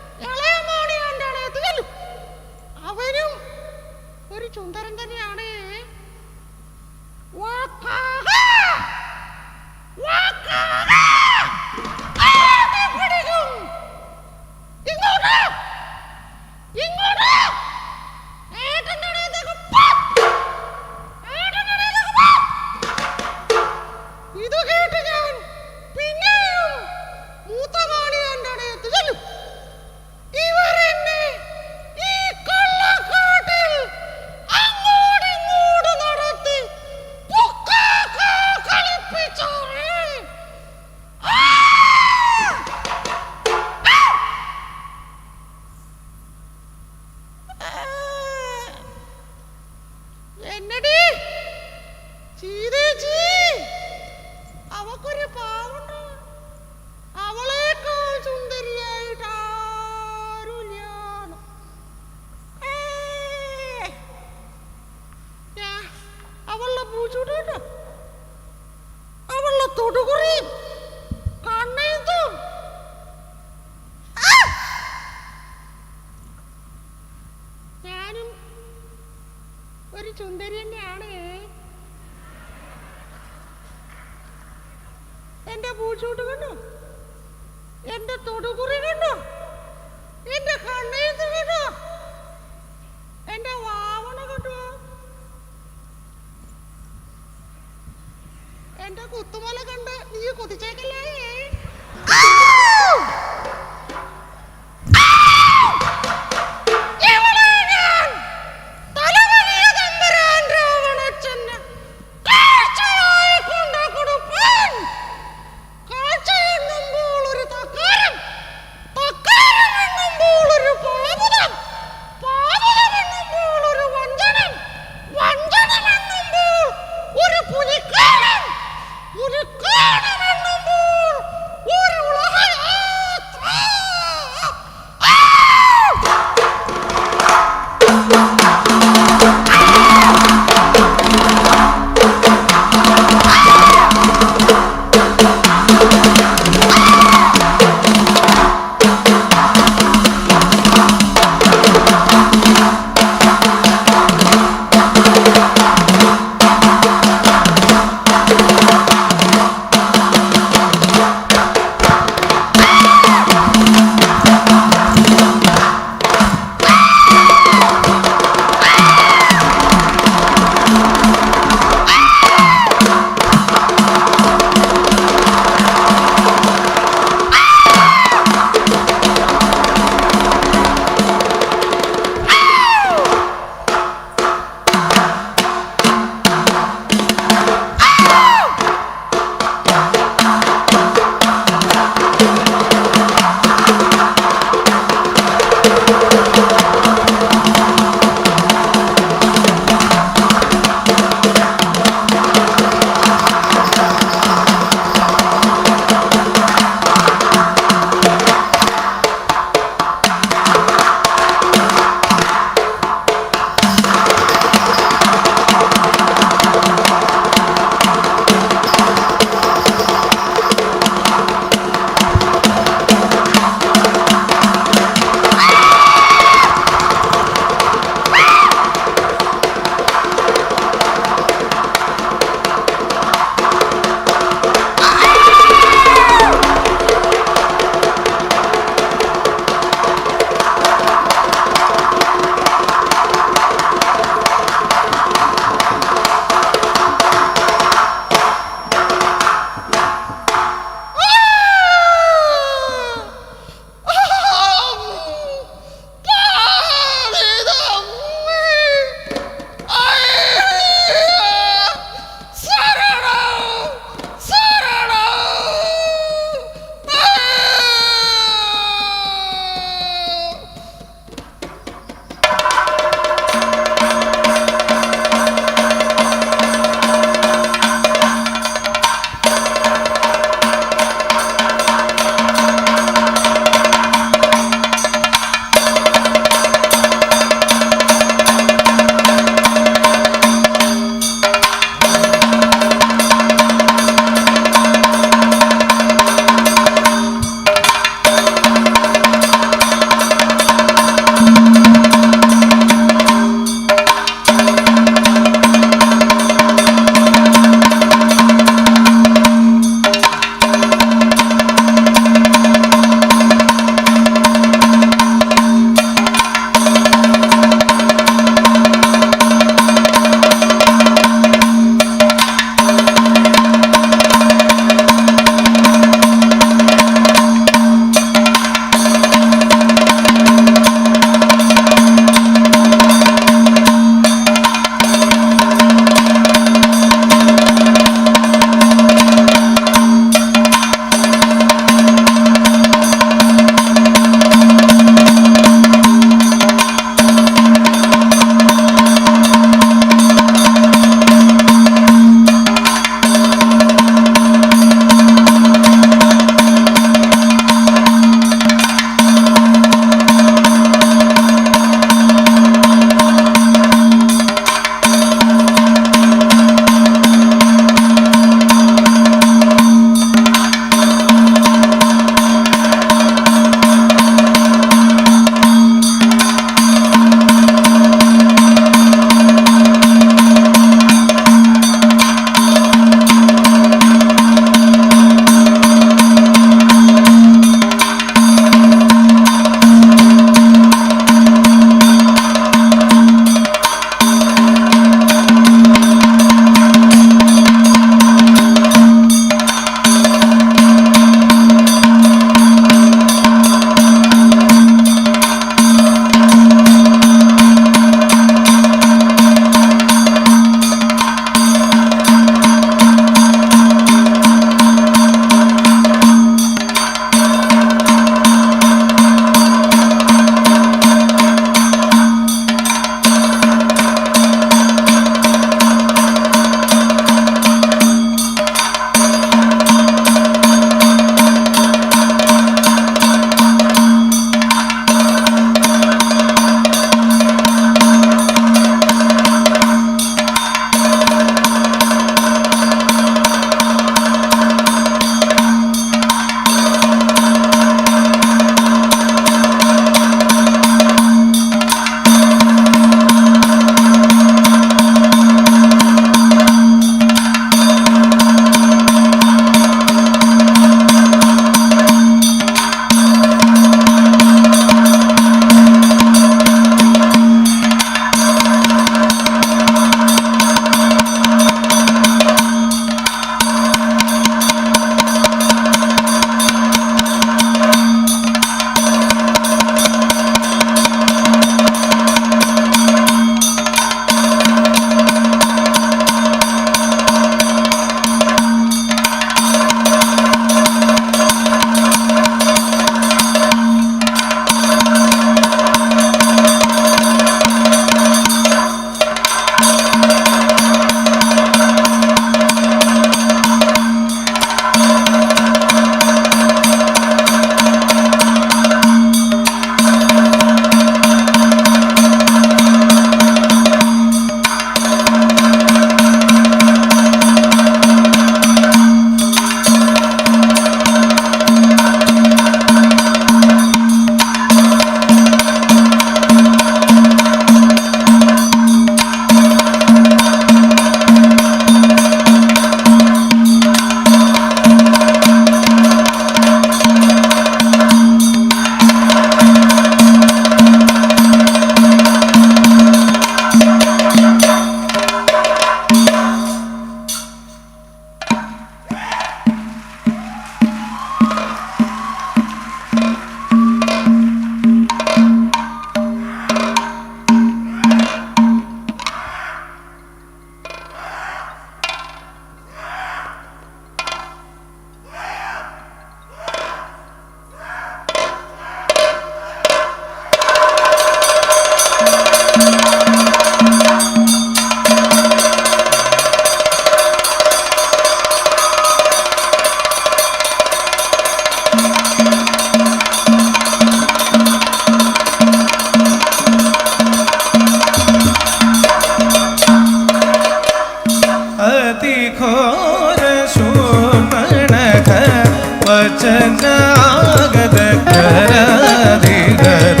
വചനാഗത കരാധികര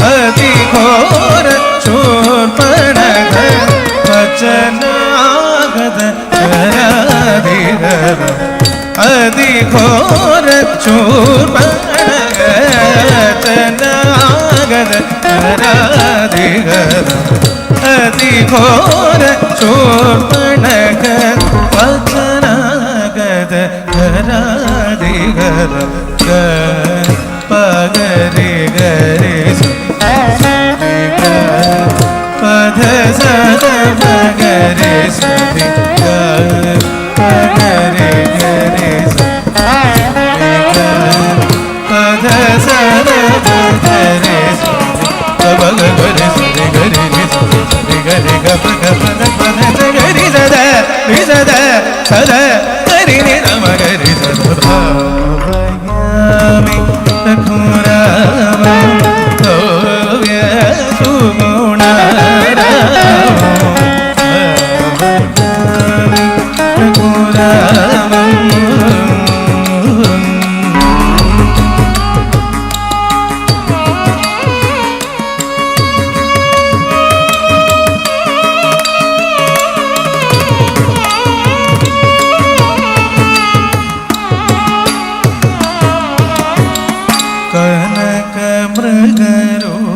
അതിഘോര ശൂർപ്പണഖ വചനാഗത കരാധികര അതിഘോര ശൂർപ്പണഖ വചനാഗത കരാധികര അതിഘോര ശൂർപ്പണഖ വചനാഗത കരാധികര പഗരി ഗരി പധ സദ പഗരി സരി പഗരി ഗരി പധ സദ പഗരി പഗ ഗരി സരി ഗരി സരി ഗരി ഗപ ഗപ പധ ഗരി സദ രി സദ സദ ഗരി നി നമ ഗരി സദ ഭാവയാമി രഘുരാമ ഭവ്യ സുഗുണരാമ ഭാവയാമി രഘുരാമ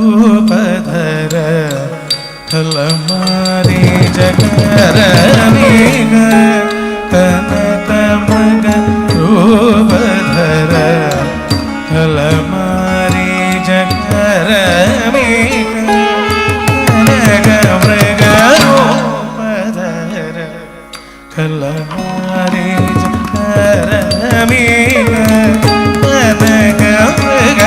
മൃഗരൂപധര ഫലമാരി ജഗരമീക കനക മൃഗരൂപധര ഫലമാരി ജഗരമീക കനക മൃഗരൂപധര ഫലമാരി ജഗരമീക കനക മൃഗ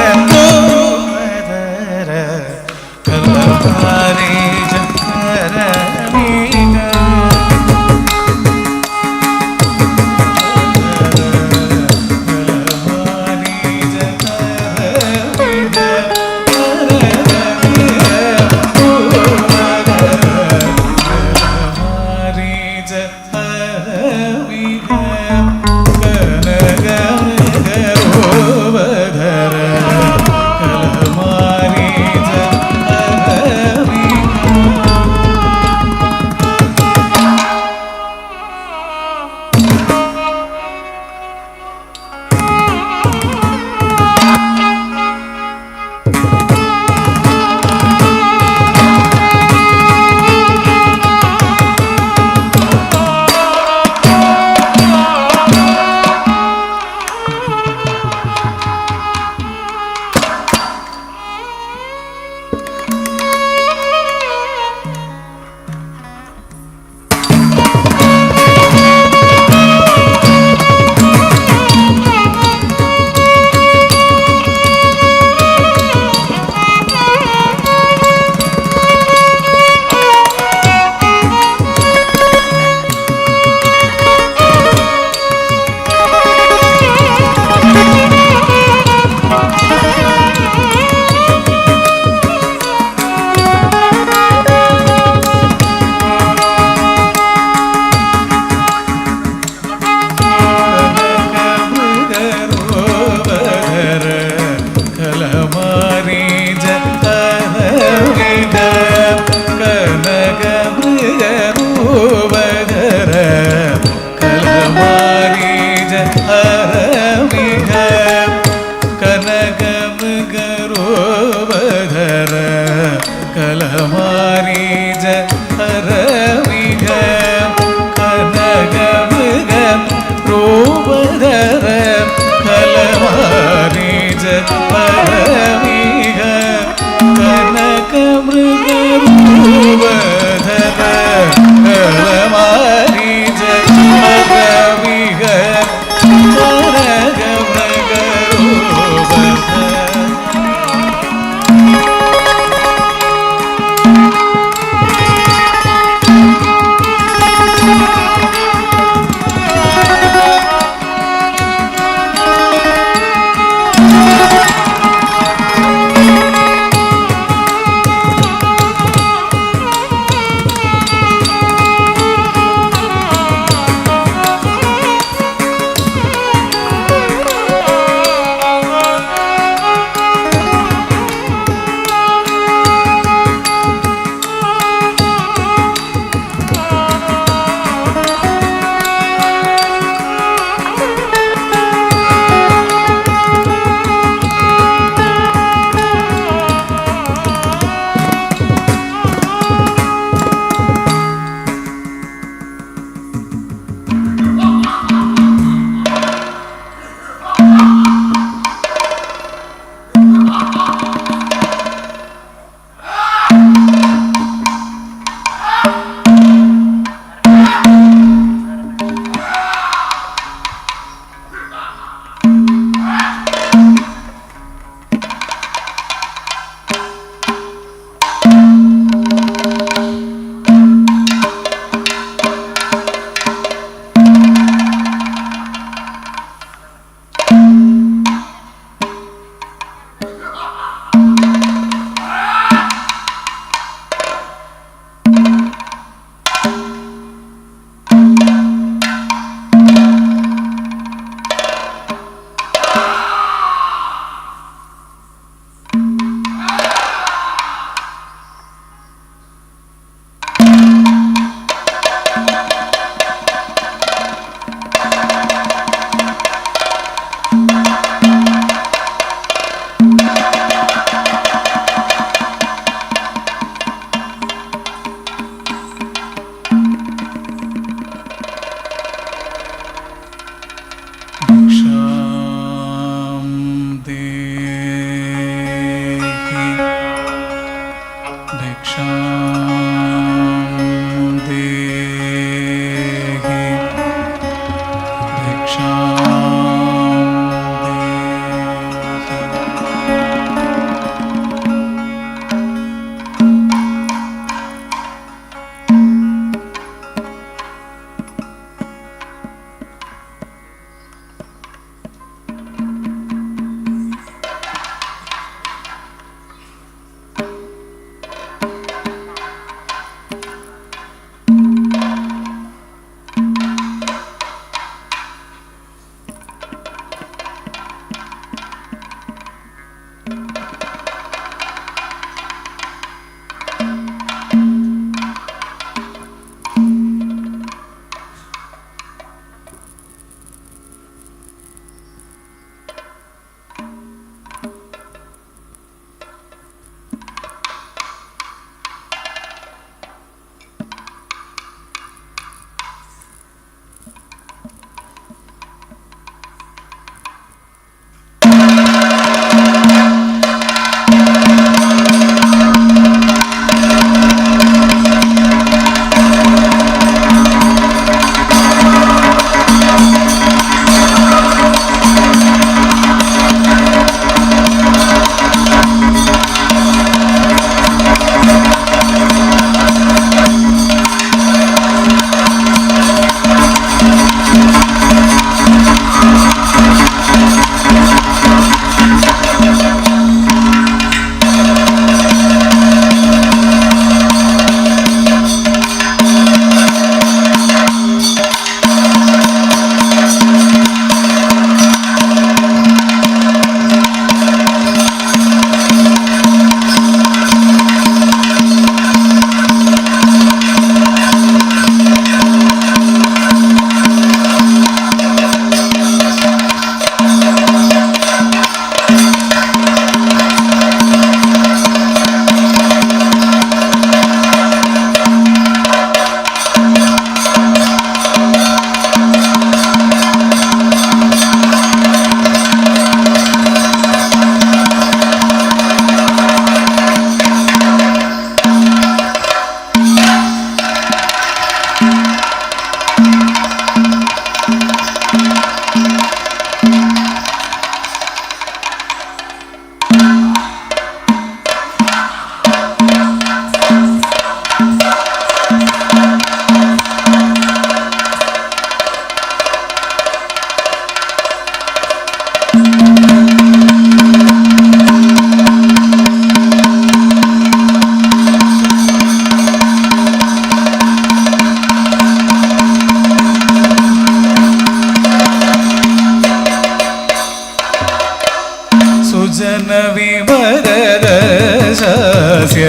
सुजनविमरदशस्य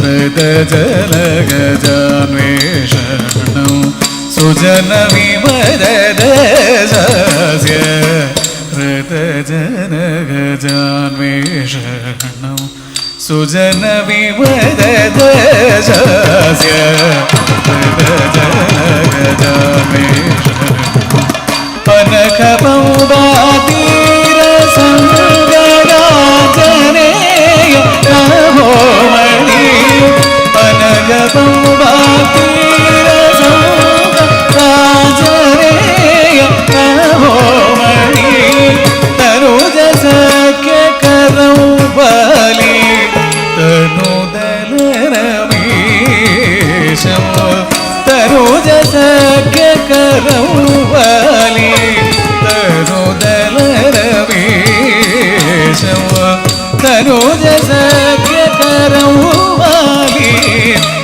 हृदजलगजान्वेषणं सुजनविमरदशस्य हृदजलगजान्वेषणं सुजनविमरदशस्य हृदजलगजान्वेषणं पनकपौबातीरसङ्गराजनेय नभोमणि पनकपौबातीरसङ्गराजनेय नभोमणि तनुजसख्यकरौ बलि तनुदलरमीशं तनुजसख्यकरौ बलि तनुदलरमीशं तनुजसख्यकरौ बलि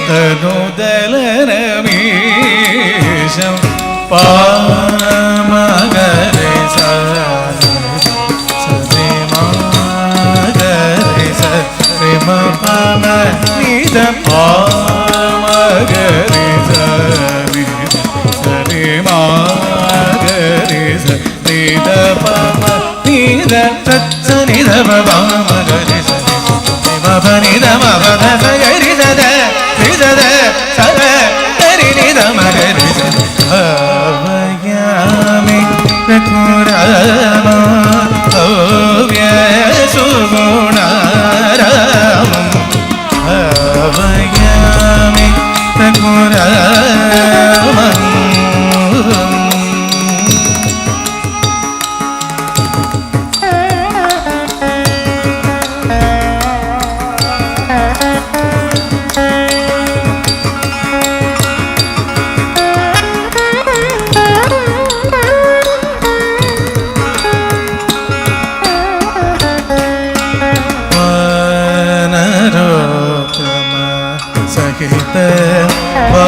तनुदलरमीशं पामगरे सरे सरे मपमनिदं पामगरे सरे मागरे सनिदपमनिदं तत्सनिदपमगरे सरे मपनिदमपदगरि सदे सदे सदे गरिनिदमगरि सदे अवयामि प्रकुराम सुगुणारामम् अवयामि प्रकुरामम्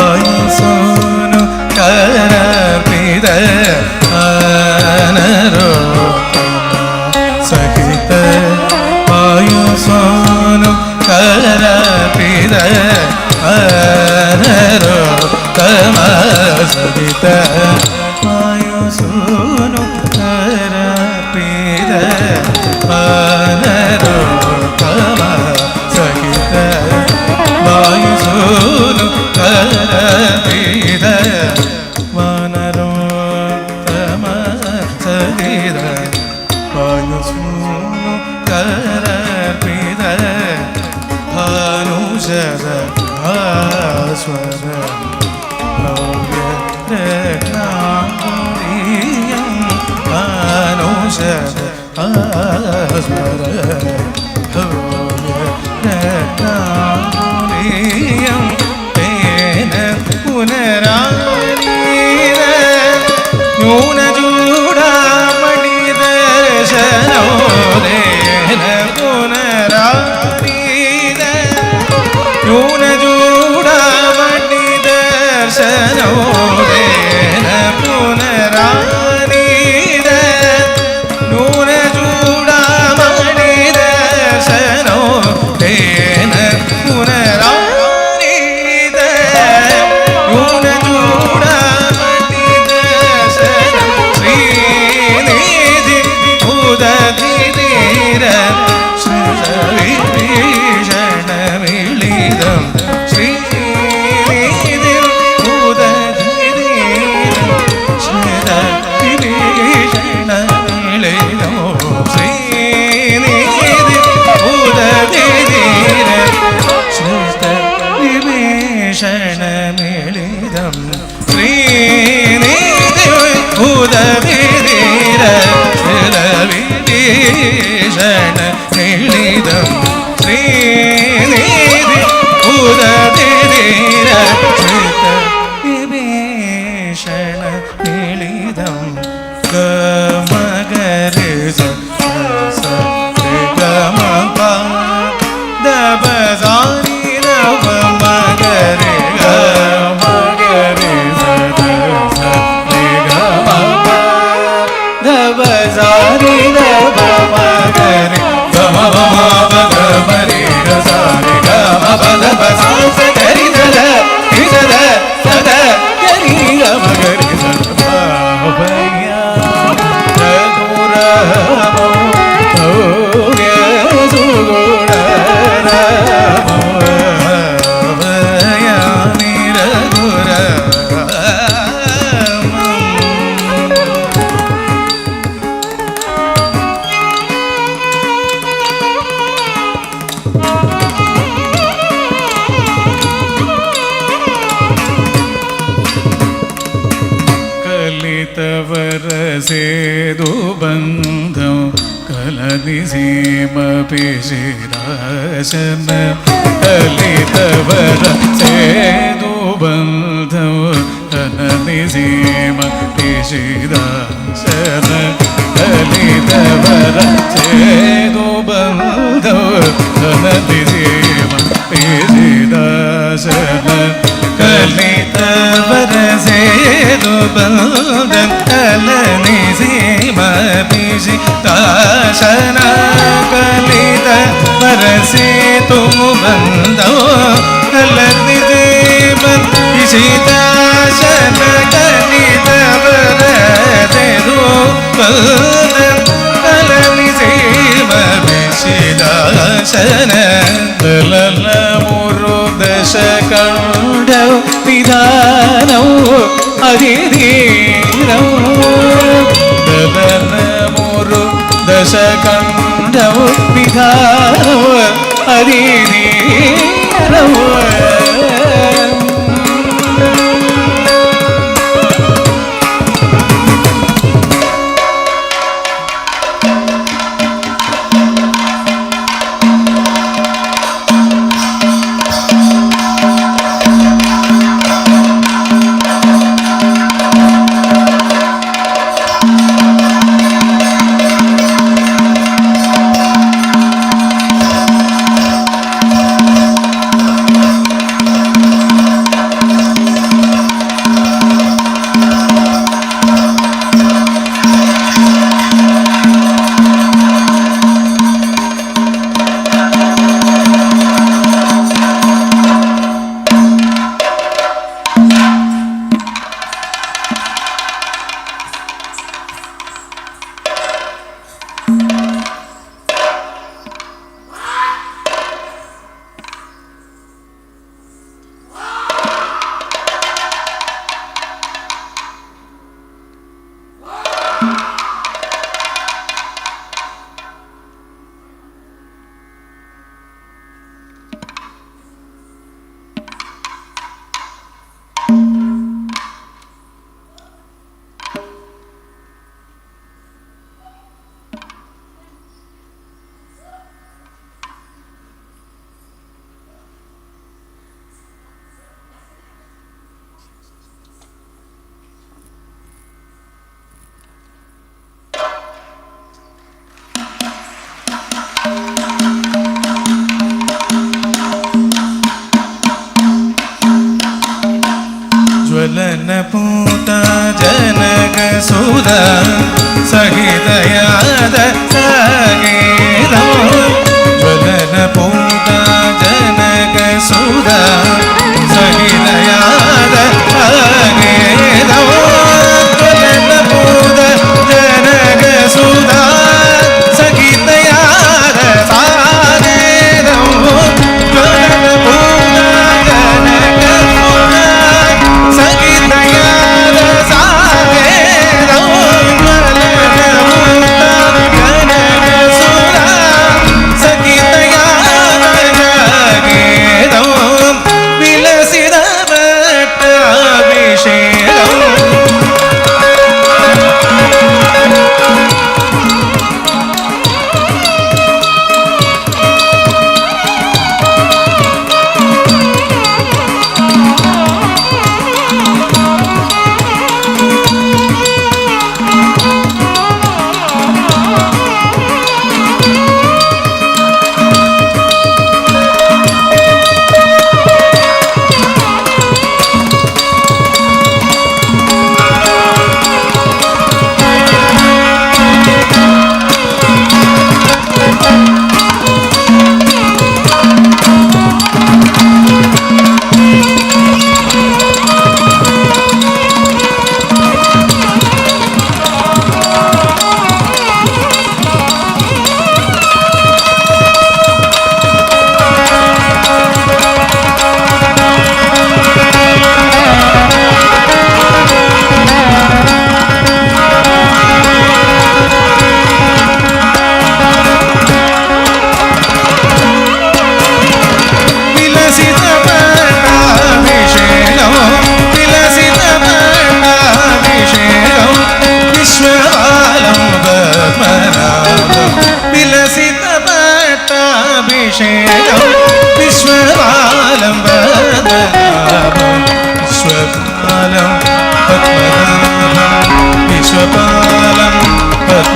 वायुसोनु करार्पित अनरोपम सहित वायुसोनु करार्पित अनरोपम सहित वायुसोनु करार्पित अनरोपम सहित वायुसोनु करार्पित वानरोत्तम सहित वायुसोनु करार्पित भानुशर भास्वर भव्यरत्नाकुलीयं भानुशर भास्वर रत्नाकुलीयं तेन पुनरानीत न्यूनचूडामणिदर्शनो तेन पुनरानीत न्यूनचूडामणिदर्शनो तेन पुनरानीत न्यूनचूडामणिदर्शनो तेन पुनरानीत न्यूनचूडामणिदर्शनं श्रीनिधि उदधिधीर श्रीविभीषणमिलितं श्रीनिधि उदधिधीर श्रीविभीषणमिलितं श्रीनिधि उदधिधीर श्रीविभीषणमिलितं श्रीनिधि उदधिधीर श्रीविभीषणमिलितं श्रीनिधि उदधिधीर श्रीविभीषणमिलितं गमगरे स गमप दबजानि नवमगरे गमगरे स गमप दबजानि नवमगरे ബന്ധം കലനിസീമ പേശിരാശന കലിതവര സേതു ബന്ധം കലനിസീമ പേശിരാശന കലിതവര സേതു ബന്ധം കലനിസീമ പേശിരാശന കലിതവര സേതു ബന്ധം കലനിസീമ പേശിരാശന കലിതവര സേതു ബന്ധം കലനിസീമ പേശിരാശന കലിതവര സേതു ബന്ധം കലനിസീമ പേശിരാശന ദശകണ്ഠൗ വിധാനൗ അതിധീരൗ ദലനമുരു ദശകണ്ഠൗ വിധാനൗ അതിധീരൗ ജ്വലനപൂത ജനകസുത സഹിതയാത സഗീതോ ജ്വലനപൂത ജനകസുത സഹിതയാത സഗീതോ ജ്വലനപൂത ജനകസുത സഹിതയാത സഗീതോ ജ്വലനപൂത ജനകസുത സഹിതയാത സഗീതോ ജ്വലനപൂത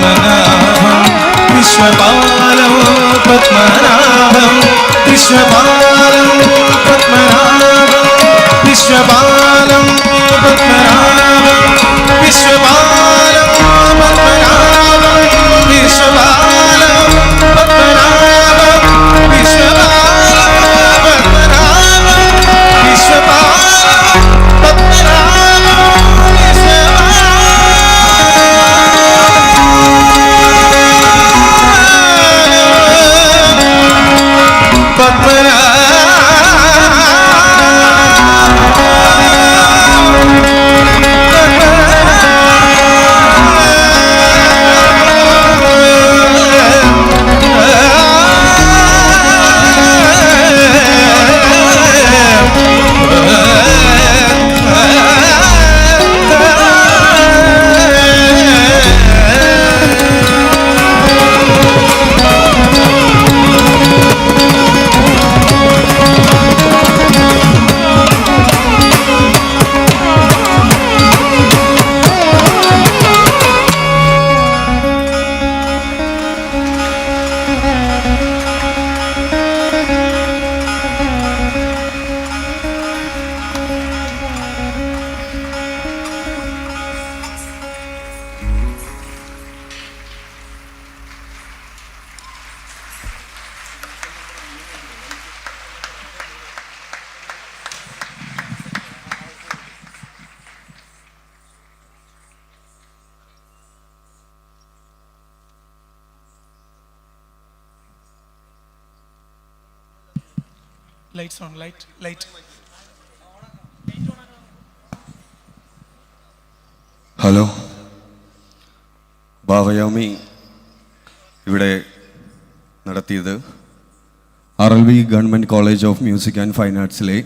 പത്മനാഭം വിശ്വപാലം പത്മനാഭം വിശ്വപാലം പത്മനാഭം വിശ്വപാലം പത്മനാഭം വിശ്വപാലം പത്മനാഭം വിശ്വപാലം പത്മനാഭം വിശ്വപാലം പത്മനാഭം വിശ്വപാലം Lights on, light. ഹലോ, ഭാവയാമി ഇവിടെ നടത്തിയത് RLV government college of music and fine ആർട്സിലെ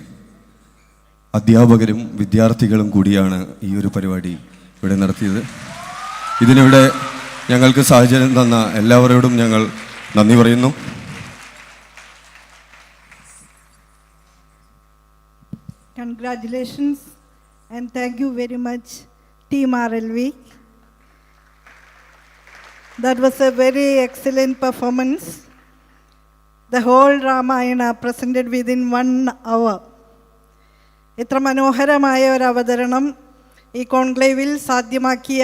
അധ്യാപകരും വിദ്യാർത്ഥികളും കൂടിയാണ് ഈ ഒരു പരിപാടി ഇവിടെ നടത്തിയത്. ഇതിനിവിടെ ഞങ്ങൾക്ക് സാഹചര്യം തന്ന എല്ലാവരോടും ഞങ്ങൾ നന്ദി പറയുന്നു. Congratulations and thank you very much, Team RLV. That was a very excellent performance. The whole Ramayana presented within 1 hour. ഇത്ര മനോഹരമായ ഒരു അവതരണം ഈ കോൺക്ലേവിൽ സാധ്യമാക്കിയ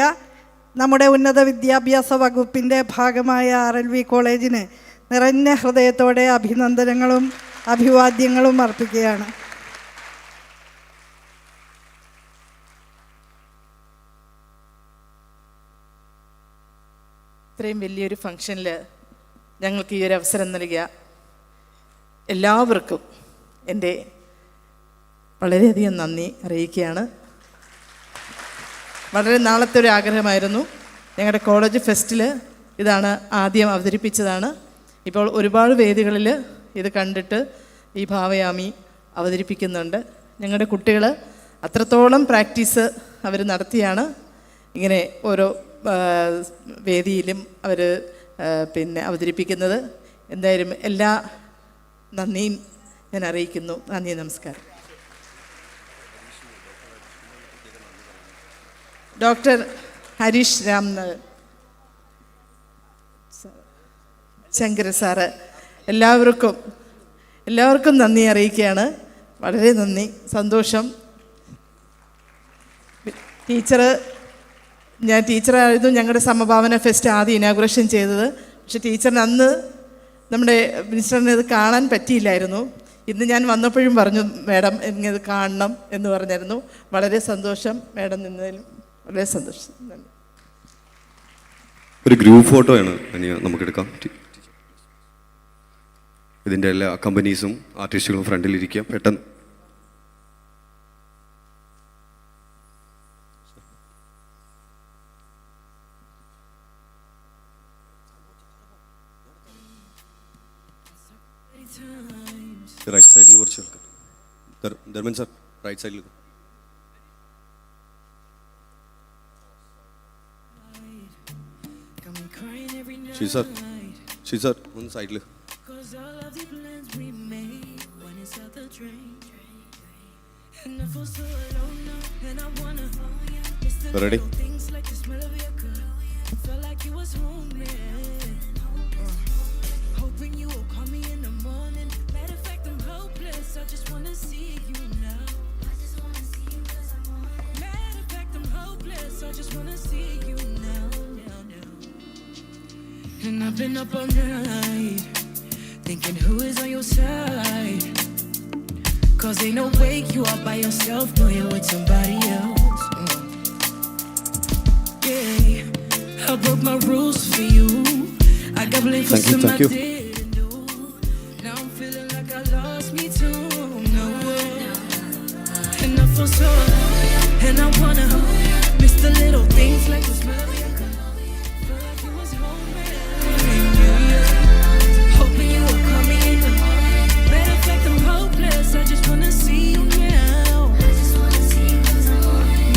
നമ്മുടെ ഉന്നത വിദ്യാഭ്യാസ വകുപ്പിൻ്റെ ഭാഗമായ RLV കോളേജിന് നിറഞ്ഞ ഹൃദയത്തോടെ അഭിനന്ദനങ്ങളും അഭിവാദ്യങ്ങളും അർപ്പിക്കുകയാണ്. ഇത്രയും വലിയൊരു ഫംഗ്ഷനിൽ ഞങ്ങൾക്ക് ഈ ഒരു അവസരം നൽകിയ എല്ലാവർക്കും എൻ്റെ വളരെയധികം നന്ദി അറിയിക്കുകയാണ്. വളരെ നാളത്തെ ഒരു ആഗ്രഹമായിരുന്നു. ഞങ്ങളുടെ കോളേജ് ഫെസ്റ്റിൽ ഇതാണ് ആദ്യം അവതരിപ്പിച്ചതാണ്. ഇപ്പോൾ ഒരുപാട് വേദികളിൽ ഇത് കണ്ടിട്ട് ഈ ഭാവയാമി അവതരിപ്പിക്കുന്നുണ്ട്. ഞങ്ങളുടെ കുട്ടികൾ അത്രത്തോളം പ്രാക്ടീസ് അവർ നടത്തിയാണ് ഇങ്ങനെ ഓരോ വേദിയിലും അവർ അവതരിപ്പിക്കുന്നത്. എന്തായാലും എല്ലാ നന്ദിയും ഞാൻ അറിയിക്കുന്നു. നന്ദി, നമസ്കാരം. ഡോക്ടർ ഹരീഷ് രാംനഗർ ശങ്കര സാറ് എല്ലാവർക്കും നന്ദി അറിയിക്കുകയാണ്. വളരെ നന്ദി, സന്തോഷം. ഞാൻ ടീച്ചറായിരുന്നു ഞങ്ങളുടെ സമഭാവന ഫെസ്റ്റ് ആദ്യം ഇനാഗുറേഷൻ ചെയ്തത്. പക്ഷെ ടീച്ചറിന് അന്ന് നമ്മുടെ മിനിസ്റ്ററിന് ഇത് കാണാൻ പറ്റിയില്ലായിരുന്നു. ഇന്ന് ഞാൻ വന്നപ്പോഴും പറഞ്ഞു, മാഡം എനിക്കത് കാണണം എന്ന് പറഞ്ഞായിരുന്നു. വളരെ സന്തോഷം മാഡം നിന്നതിലും വളരെ സന്തോഷം. നന്ദി. ഒരു ഗ്രൂപ്പ് ഫോട്ടോയാണ് നമുക്കെടുക്കാം. ഇതിൻ്റെ എല്ലാ കമ്പനീസും ആർട്ടിസ്റ്റുകളും ഫ്രണ്ടിലിരിക്കുക. പെട്ടെന്ന് റൈറ്റ് സൈഡിൽ കുറച്ച് ആൾക്കാർ. ധർമ്മൻ സാർ റൈറ്റ് സൈഡിൽ. സാർ ഒന്ന് സൈഡിൽ. Ready? Felt like you was homely. Hoping you will call me in the morning. Matter of fact, I'm hopeless. I just wanna see you now. Matter of fact, I'm hopeless. I just wanna see you now. And I've been up all night, thinking who is on your side. Cause ain't no way you are by yourself, no, you're with somebody else. Yeah, I broke my rules for you. I got blamed for some I didn't do. Now I'm feeling like I lost me too. No, and I feel so, and I wanna miss the little things like the smell of your cologne. Feel like it was home. Hoping you will call me in the morning. Matter of fact, I'm hopeless. I just wanna see you now.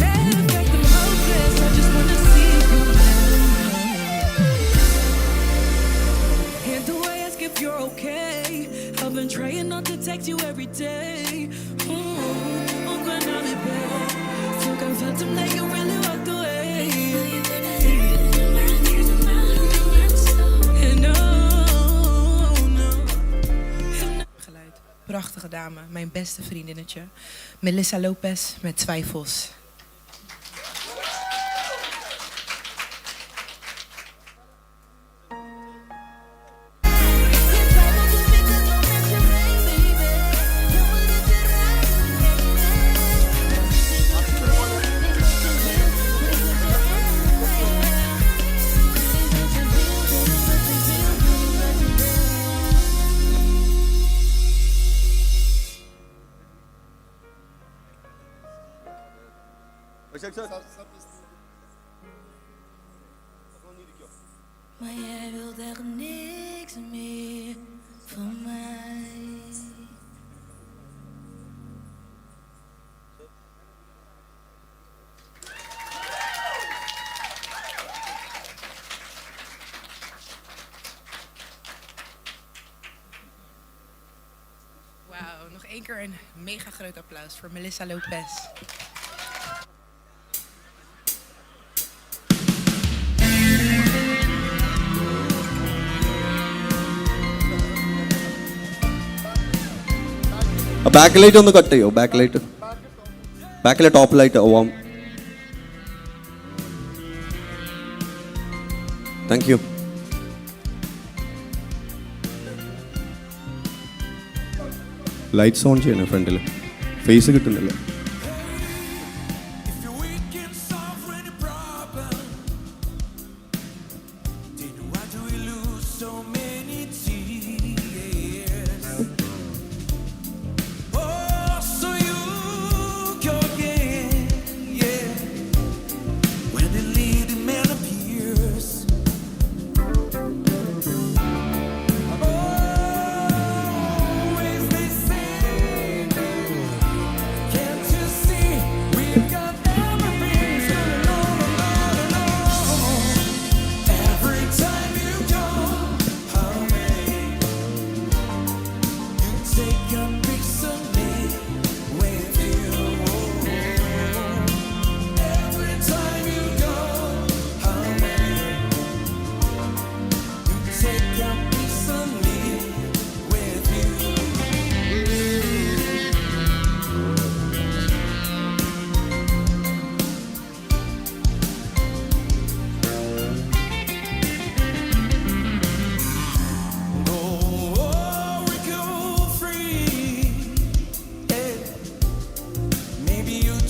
Matter of fact, I'm hopeless. I just wanna see you now. And do I ask if you're okay? I've been trying not to text you every day. I'm gonna be back. Feel confident that you really walked away. Prachtige dame, mijn beste vriendinnetje, Melissa Lopez met Twijfels. Maar jij wilt echt niks meer van mij. Wauw, nog één keer een mega groot applaus voor Melissa Lopez. Back light ഒന്ന് cut ചെയ്യോ? ബാക്കിലെ top light ഓവാം. Thank you. Lights on ചെയ്യണേ ഫ്രണ്ടിൽ, face കിട്ടുന്നില്ല.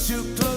Too close.